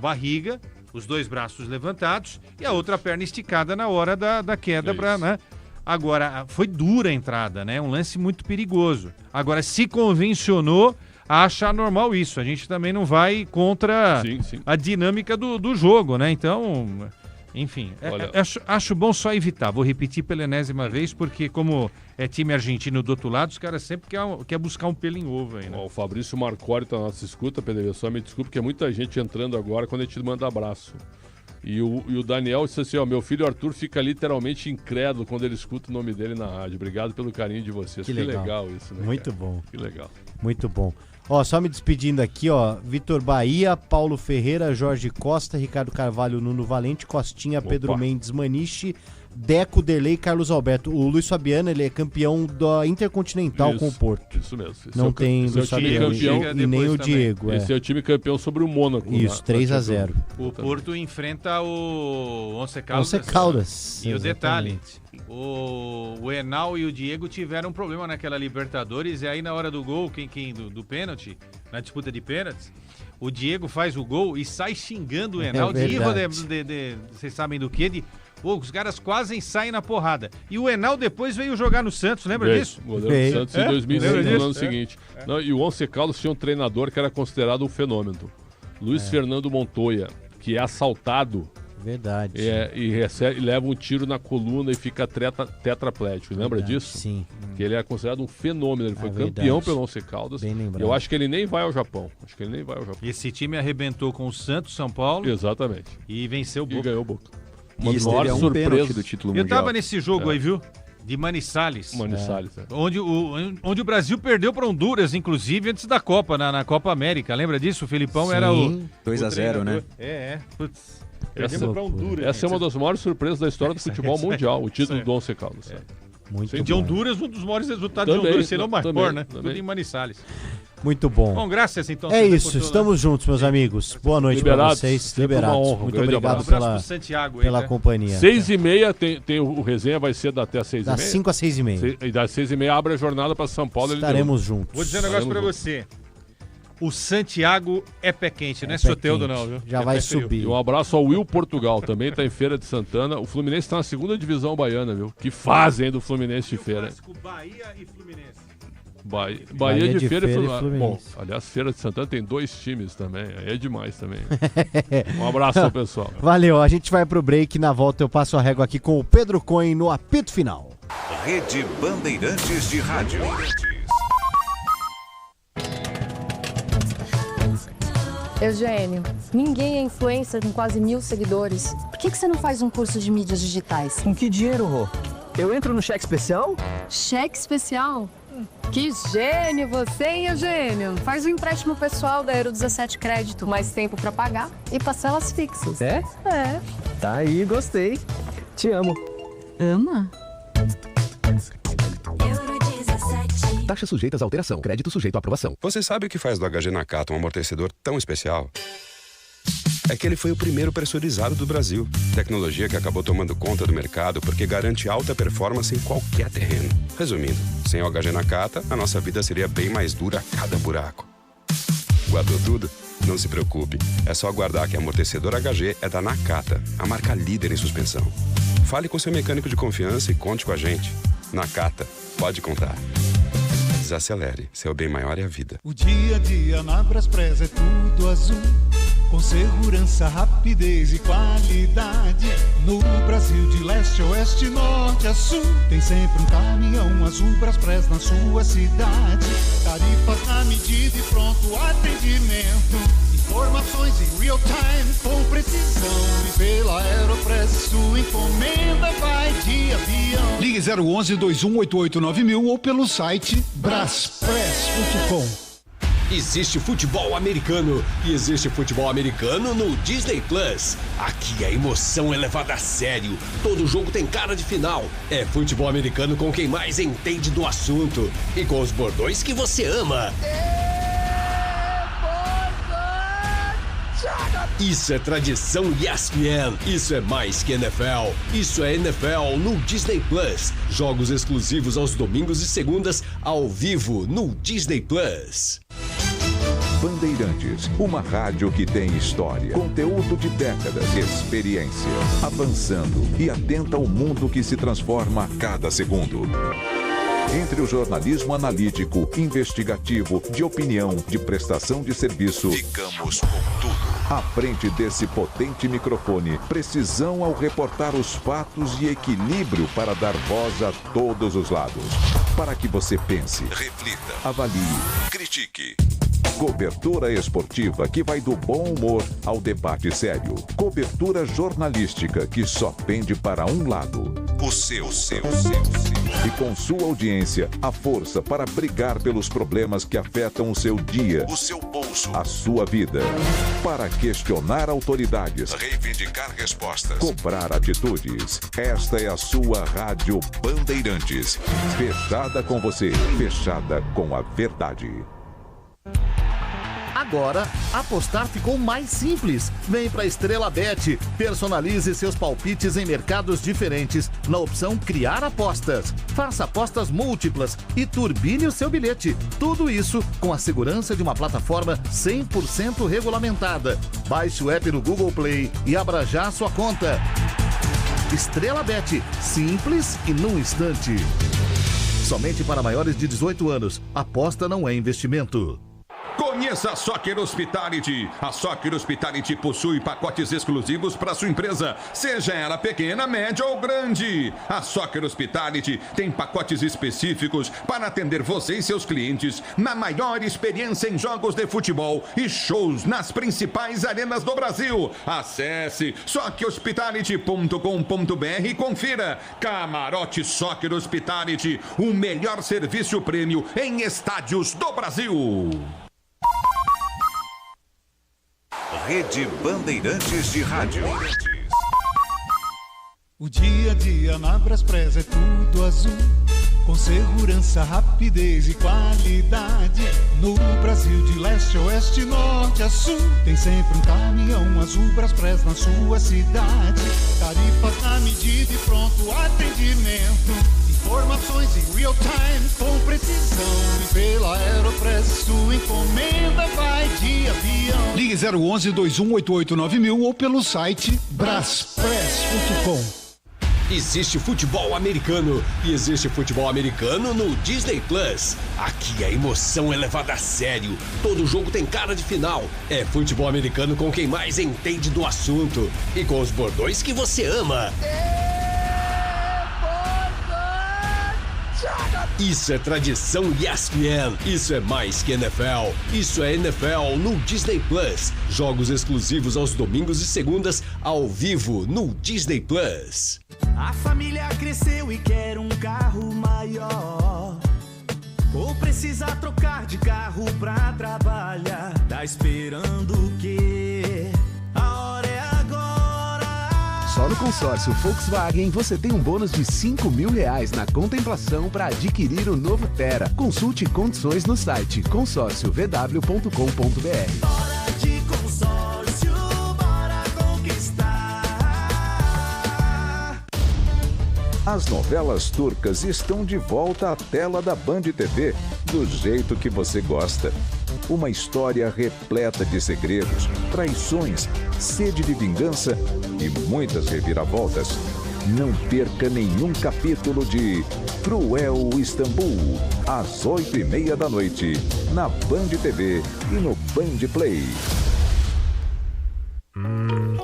barriga, os 2 braços levantados, e a outra perna esticada na hora da queda. Né? Agora, foi dura a entrada, né? Um lance muito perigoso. Agora, se convencionou a achar normal isso. A gente também não vai contra a dinâmica do jogo, né? Então... Enfim, acho bom só evitar. Vou repetir pela enésima vez, porque como é time argentino do outro lado, os caras sempre querem buscar um pelo em ovo aí, né? O Fabrício Marcori tá na nossa escuta, PDV, só me desculpe que é muita gente entrando agora quando a gente manda abraço. E o Daniel disse assim, ó, meu filho Arthur fica literalmente incrédulo quando ele escuta o nome dele na rádio. Obrigado pelo carinho de vocês. Que legal isso, né? Muito cara? bom. Que legal. Muito bom. Ó, só me despedindo aqui, ó, Vitor Bahia, Paulo Ferreira, Jorge Costa, Ricardo Carvalho, Nuno Valente, Costinha, Pedro Mendes, Maniche, Deco, Derlei e Carlos Alberto. O Luiz Fabiano, ele é campeão da Intercontinental com o Porto. Isso mesmo. Não tem Luiz Fabiano e nem o Diego. Esse é o time campeão sobre o Mônaco. Isso, 3-0. O Porto enfrenta o Once Caldas. Once Caldas. E o detalhe, exatamente. o Enal e o Diego tiveram um problema naquela Libertadores, e aí na hora do gol, do pênalti, na disputa de pênaltis, o Diego faz o gol e sai xingando o Enal de erro vocês sabem do quê? Os caras quase saem na porrada. E o Enal depois veio jogar no Santos, lembra disso? O goleiro do Santos em 2005, no ano seguinte. Não, e o Once Caldas tinha um treinador que era considerado um fenômeno. Luiz Fernando Montoya, que é assaltado. Verdade. E leva um tiro na coluna e fica tetraplégico. Lembra disso? Sim. Que ele é considerado um fenômeno. Ele foi campeão pelo Once Caldas. Bem lembrado. Eu acho que ele nem vai ao Japão. Esse time arrebentou com o Santos, São Paulo. Exatamente. E venceu o Boca. E ganhou o Boca. Uma das maiores surpresas do título mundial. Eu tava nesse jogo aí, viu? De Manizales. Onde o Brasil perdeu para Honduras, inclusive, antes da Copa, na Copa América. Lembra disso? O Felipão era o 2-0, né? Putz. Essa é uma das maiores surpresas da história do futebol mundial, o título do Once Caldas. Muito de Honduras, um dos maiores resultados de Honduras, será o maior, né? Tudo em Manizales. Muito bom. Bom, graças então. É isso, estamos juntos, meus amigos. Boa noite para vocês. Liberados. Muito obrigado pela companhia. 6h30 tem o resenha, vai ser até às 6h30. Das 5 às 6h30. E das 6h30 abre a jornada para São Paulo. Estaremos juntos. Vou dizer um negócio para você. O Santiago é pé quente, não é Soteldo não, viu? Já vai subir. E um abraço ao Will Portugal, também está em Feira de Santana. O Fluminense está na 2ª divisão baiana, viu? Que fazem do Fluminense de Feira. Bahia e Fluminense. Bahia de Feira e Fluminense. Bom, aliás, Feira de Santana tem 2 times também. Aí é demais também. Um abraço ao pessoal. Valeu, a gente vai pro break. Na volta eu passo a régua aqui com o Pedro Cohen no apito final. Rede Bandeirantes de Rádio. Eugênio, ninguém é influencer com quase 1.000 seguidores. Por que você não faz um curso de mídias digitais? Com que dinheiro, Rô? Eu entro no cheque especial? Cheque especial? Que gênio você, hein, Eugênio? Faz um empréstimo pessoal da Euro 17 Crédito, mais tempo pra pagar e parcelas fixas. É? É. Tá aí, gostei. Te amo. Ama? Taxas sujeitas à alteração. Crédito sujeito à aprovação. Você sabe o que faz do HG Nakata um amortecedor tão especial? É que ele foi o primeiro pressurizado do Brasil. Tecnologia que acabou tomando conta do mercado porque garante alta performance em qualquer terreno. Resumindo, sem o HG Nakata, a nossa vida seria bem mais dura a cada buraco. Guardou tudo? Não se preocupe. É só guardar que amortecedor HG é da Nakata, a marca líder em suspensão. Fale com seu mecânico de confiança e conte com a gente. Nakata, pode contar. Desacelere, seu bem maior é a vida. O dia a dia na Braspress é tudo azul, com segurança, rapidez e qualidade. No Brasil de leste a oeste, norte a sul, tem sempre um caminhão azul Braspress na sua cidade. Tarifas na medida e pronto atendimento. Informações em real time com precisão. E pela Aeropress sua encomenda vai de avião. Ligue 011-2188-9000 ou pelo site braspress.com. Existe futebol americano e existe futebol americano no Disney Plus. Aqui a emoção é levada a sério. Todo jogo tem cara de final. É futebol americano com quem mais entende do assunto e com os bordões que você ama. Isso é tradição ESPN. Isso é mais que NFL. Isso é NFL no Disney Plus. Jogos exclusivos aos domingos e segundas, ao vivo no Disney Plus. Bandeirantes, uma rádio que tem história, conteúdo de décadas, experiência, avançando e atenta ao mundo que se transforma a cada segundo. Entre o jornalismo analítico, investigativo, de opinião, de prestação de serviço, ficamos com tudo. À frente desse potente microfone, precisão ao reportar os fatos e equilíbrio para dar voz a todos os lados. Para que você pense, reflita, avalie, critique. Cobertura esportiva que vai do bom humor ao debate sério. Cobertura jornalística que só pende para um lado. O seu. E com sua audiência, a força para brigar pelos problemas que afetam o seu dia, o seu bolso, a sua vida. Para questionar autoridades, reivindicar respostas, cobrar atitudes. Esta é a sua Rádio Bandeirantes. Fechada com você, fechada com a verdade. Agora, apostar ficou mais simples. Vem para Estrela Bet. Personalize seus palpites em mercados diferentes na opção Criar Apostas. Faça apostas múltiplas e turbine o seu bilhete. Tudo isso com a segurança de uma plataforma 100% regulamentada. Baixe o app no Google Play e abra já sua conta. Estrela Bet. Simples e num instante. Somente para maiores de 18 anos. Aposta não é investimento. Conheça a Soccer Hospitality. A Soccer Hospitality possui pacotes exclusivos para sua empresa, seja ela pequena, média ou grande. A Soccer Hospitality tem pacotes específicos para atender você e seus clientes na maior experiência em jogos de futebol e shows nas principais arenas do Brasil. Acesse soccerhospitality.com.br e confira. Camarote Soccer Hospitality, o melhor serviço prêmio em estádios do Brasil. Rede Bandeirantes de Rádio. O dia a dia na Braspress é tudo azul, com segurança, rapidez e qualidade. No Brasil de leste a oeste, norte a sul, tem sempre um caminhão azul Braspress na sua cidade. Tarifas na medida e pronto atendimento. Informações em real time com precisão. E pela Aeropress sua encomenda vai de avião. Ligue 011-2188-9000 ou pelo site braspress.com. Existe futebol americano e existe futebol americano no Disney Plus. Aqui a emoção é levada a sério. Todo jogo tem cara de final. É futebol americano com quem mais entende do assunto e com os bordões que você ama. Isso é tradição ESPN. Isso é mais que NFL. Isso é NFL no Disney Plus. Jogos exclusivos aos domingos e segundas, ao vivo no Disney Plus. A família cresceu e quer um carro maior. Ou precisa trocar de carro pra trabalhar. Tá esperando o quê? A hora é agora. Só no consórcio Volkswagen você tem um bônus de R$5.000 na contemplação para adquirir o novo Tera. Consulte condições no site consórciovw.com.br. Hora de consórcio, bora conquistar. As novelas turcas estão de volta à tela da Band TV, do jeito que você gosta. Uma história repleta de segredos, traições, sede de vingança e muitas reviravoltas. Não perca nenhum capítulo de Cruel Istambul, às 8h30 da noite, na Band TV e no Band Play.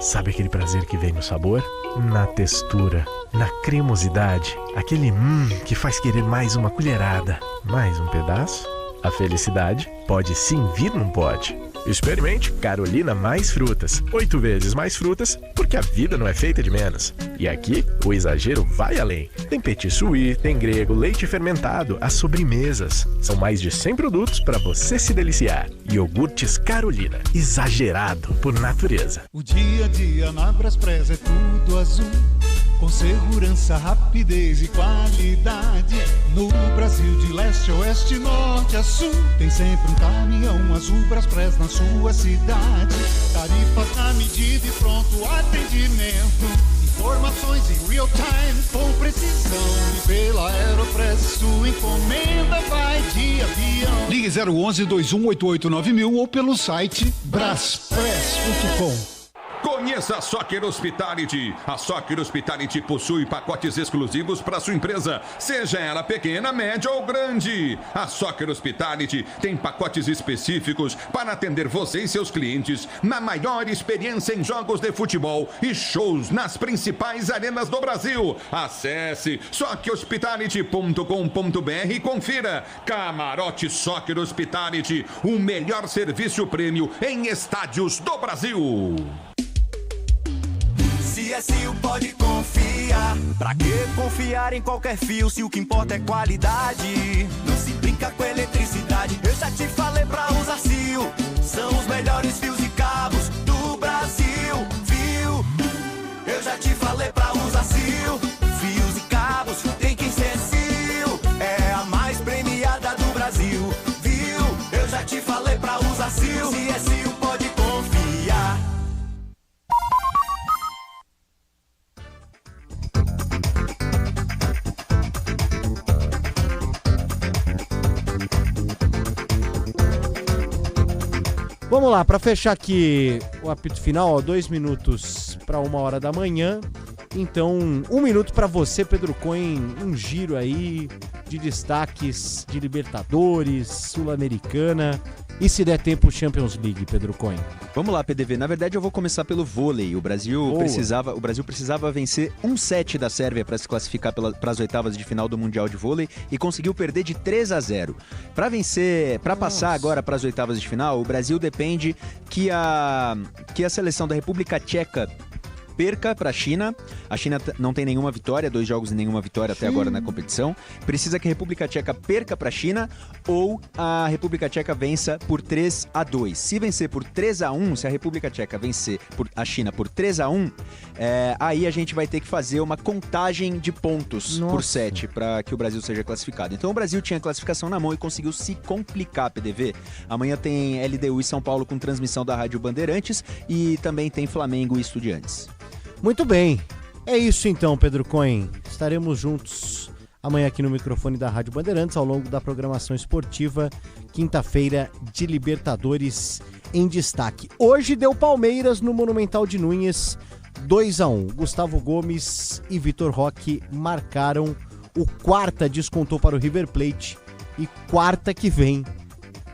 Sabe aquele prazer que vem no sabor? Na textura, na cremosidade, aquele que faz querer mais uma colherada, mais um pedaço? A felicidade pode sim vir num pote. Experimente Carolina Mais Frutas. 8 vezes mais frutas, porque a vida não é feita de menos. E aqui, o exagero vai além. Tem petit suí, tem grego, leite fermentado, as sobremesas. São mais de 100 produtos para você se deliciar. Iogurtes Carolina. Exagerado por natureza. O dia a dia na Braspress é tudo azul, com segurança, rapidez e qualidade. No Brasil de leste a oeste, norte a sul, tem sempre um caminhão azul Braspress na sua cidade. Tarifas na medida e pronto atendimento. Informações em real time com precisão. E pela Aeropress sua encomenda vai de avião. Ligue 011-2188-9000 ou pelo site braspress.com. Conheça a Soccer Hospitality. A Soccer Hospitality possui pacotes exclusivos para sua empresa, seja ela pequena, média ou grande. A Soccer Hospitality tem pacotes específicos para atender você e seus clientes na maior experiência em jogos de futebol e shows nas principais arenas do Brasil. Acesse soccerhospitality.com.br e confira. Camarote Soccer Hospitality, o melhor serviço prêmio em estádios do Brasil. CSU pode confiar. Pra que confiar em qualquer fio se o que importa é qualidade? Não se brinca com eletricidade. Eu já te falei pra usar CIO. São os melhores fios e cabos do Brasil, viu? Eu já te falei pra usar CIO. Fios e cabos tem que ser CIO. É a mais premiada do Brasil, viu? Eu já te falei pra usar CIO. CSU pode confiar. Vamos lá, para fechar aqui o apito final, 2 minutos para 1h da manhã. Então, 1 minuto para você, Pedro Cohen, um giro aí de destaques de Libertadores, Sul-Americana e, se der tempo, Champions League, Pedro Cohen. Vamos lá, PDV. Na verdade, eu vou começar pelo vôlei. O Brasil precisava vencer um set da Sérvia para se classificar para as oitavas de final do Mundial de Vôlei e conseguiu perder de 3-0. Para passar agora para as oitavas de final, o Brasil depende que a seleção da República Tcheca perca para a China. A China não tem nenhuma vitória, 2 jogos e nenhuma vitória até agora na competição. Precisa que a República Tcheca perca para a China ou a República Tcheca vença por 3-2. Se vencer por 3-1, se a República Tcheca vencer a China por 3-1, aí a gente vai ter que fazer uma contagem de pontos por set para que o Brasil seja classificado. Então o Brasil tinha classificação na mão e conseguiu se complicar, PDV. Amanhã tem LDU e São Paulo com transmissão da Rádio Bandeirantes e também tem Flamengo e Estudiantes. Muito bem, é isso então, Pedro Cohen. Estaremos juntos amanhã aqui no microfone da Rádio Bandeirantes ao longo da programação esportiva, quinta-feira de Libertadores em destaque. Hoje deu Palmeiras no Monumental de Núñez, 2-1. Gustavo Gomes e Vitor Roque marcaram. O quarta descontou para o River Plate e quarta que vem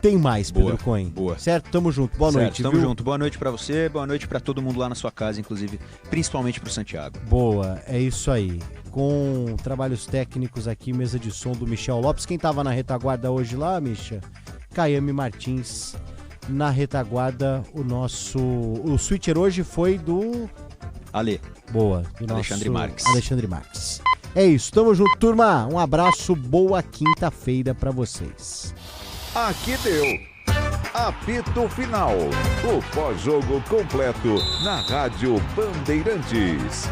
tem mais, Pedro Cohen. Boa. Certo? Tamo junto. Boa noite, tamo junto. Boa noite pra você, boa noite pra todo mundo lá na sua casa, inclusive, principalmente pro Santiago. Boa, é isso aí. Com trabalhos técnicos aqui, mesa de som do Michel Lopes. Quem tava na retaguarda hoje lá, Misha? Caiame Martins. Na retaguarda, o switcher hoje foi do... Ale. Boa. Do Alexandre Marques. Alexandre Marques. É isso, tamo junto, turma. Um abraço, boa quinta-feira pra vocês. Aqui deu. Apito Final. O pós-jogo completo na Rádio Bandeirantes.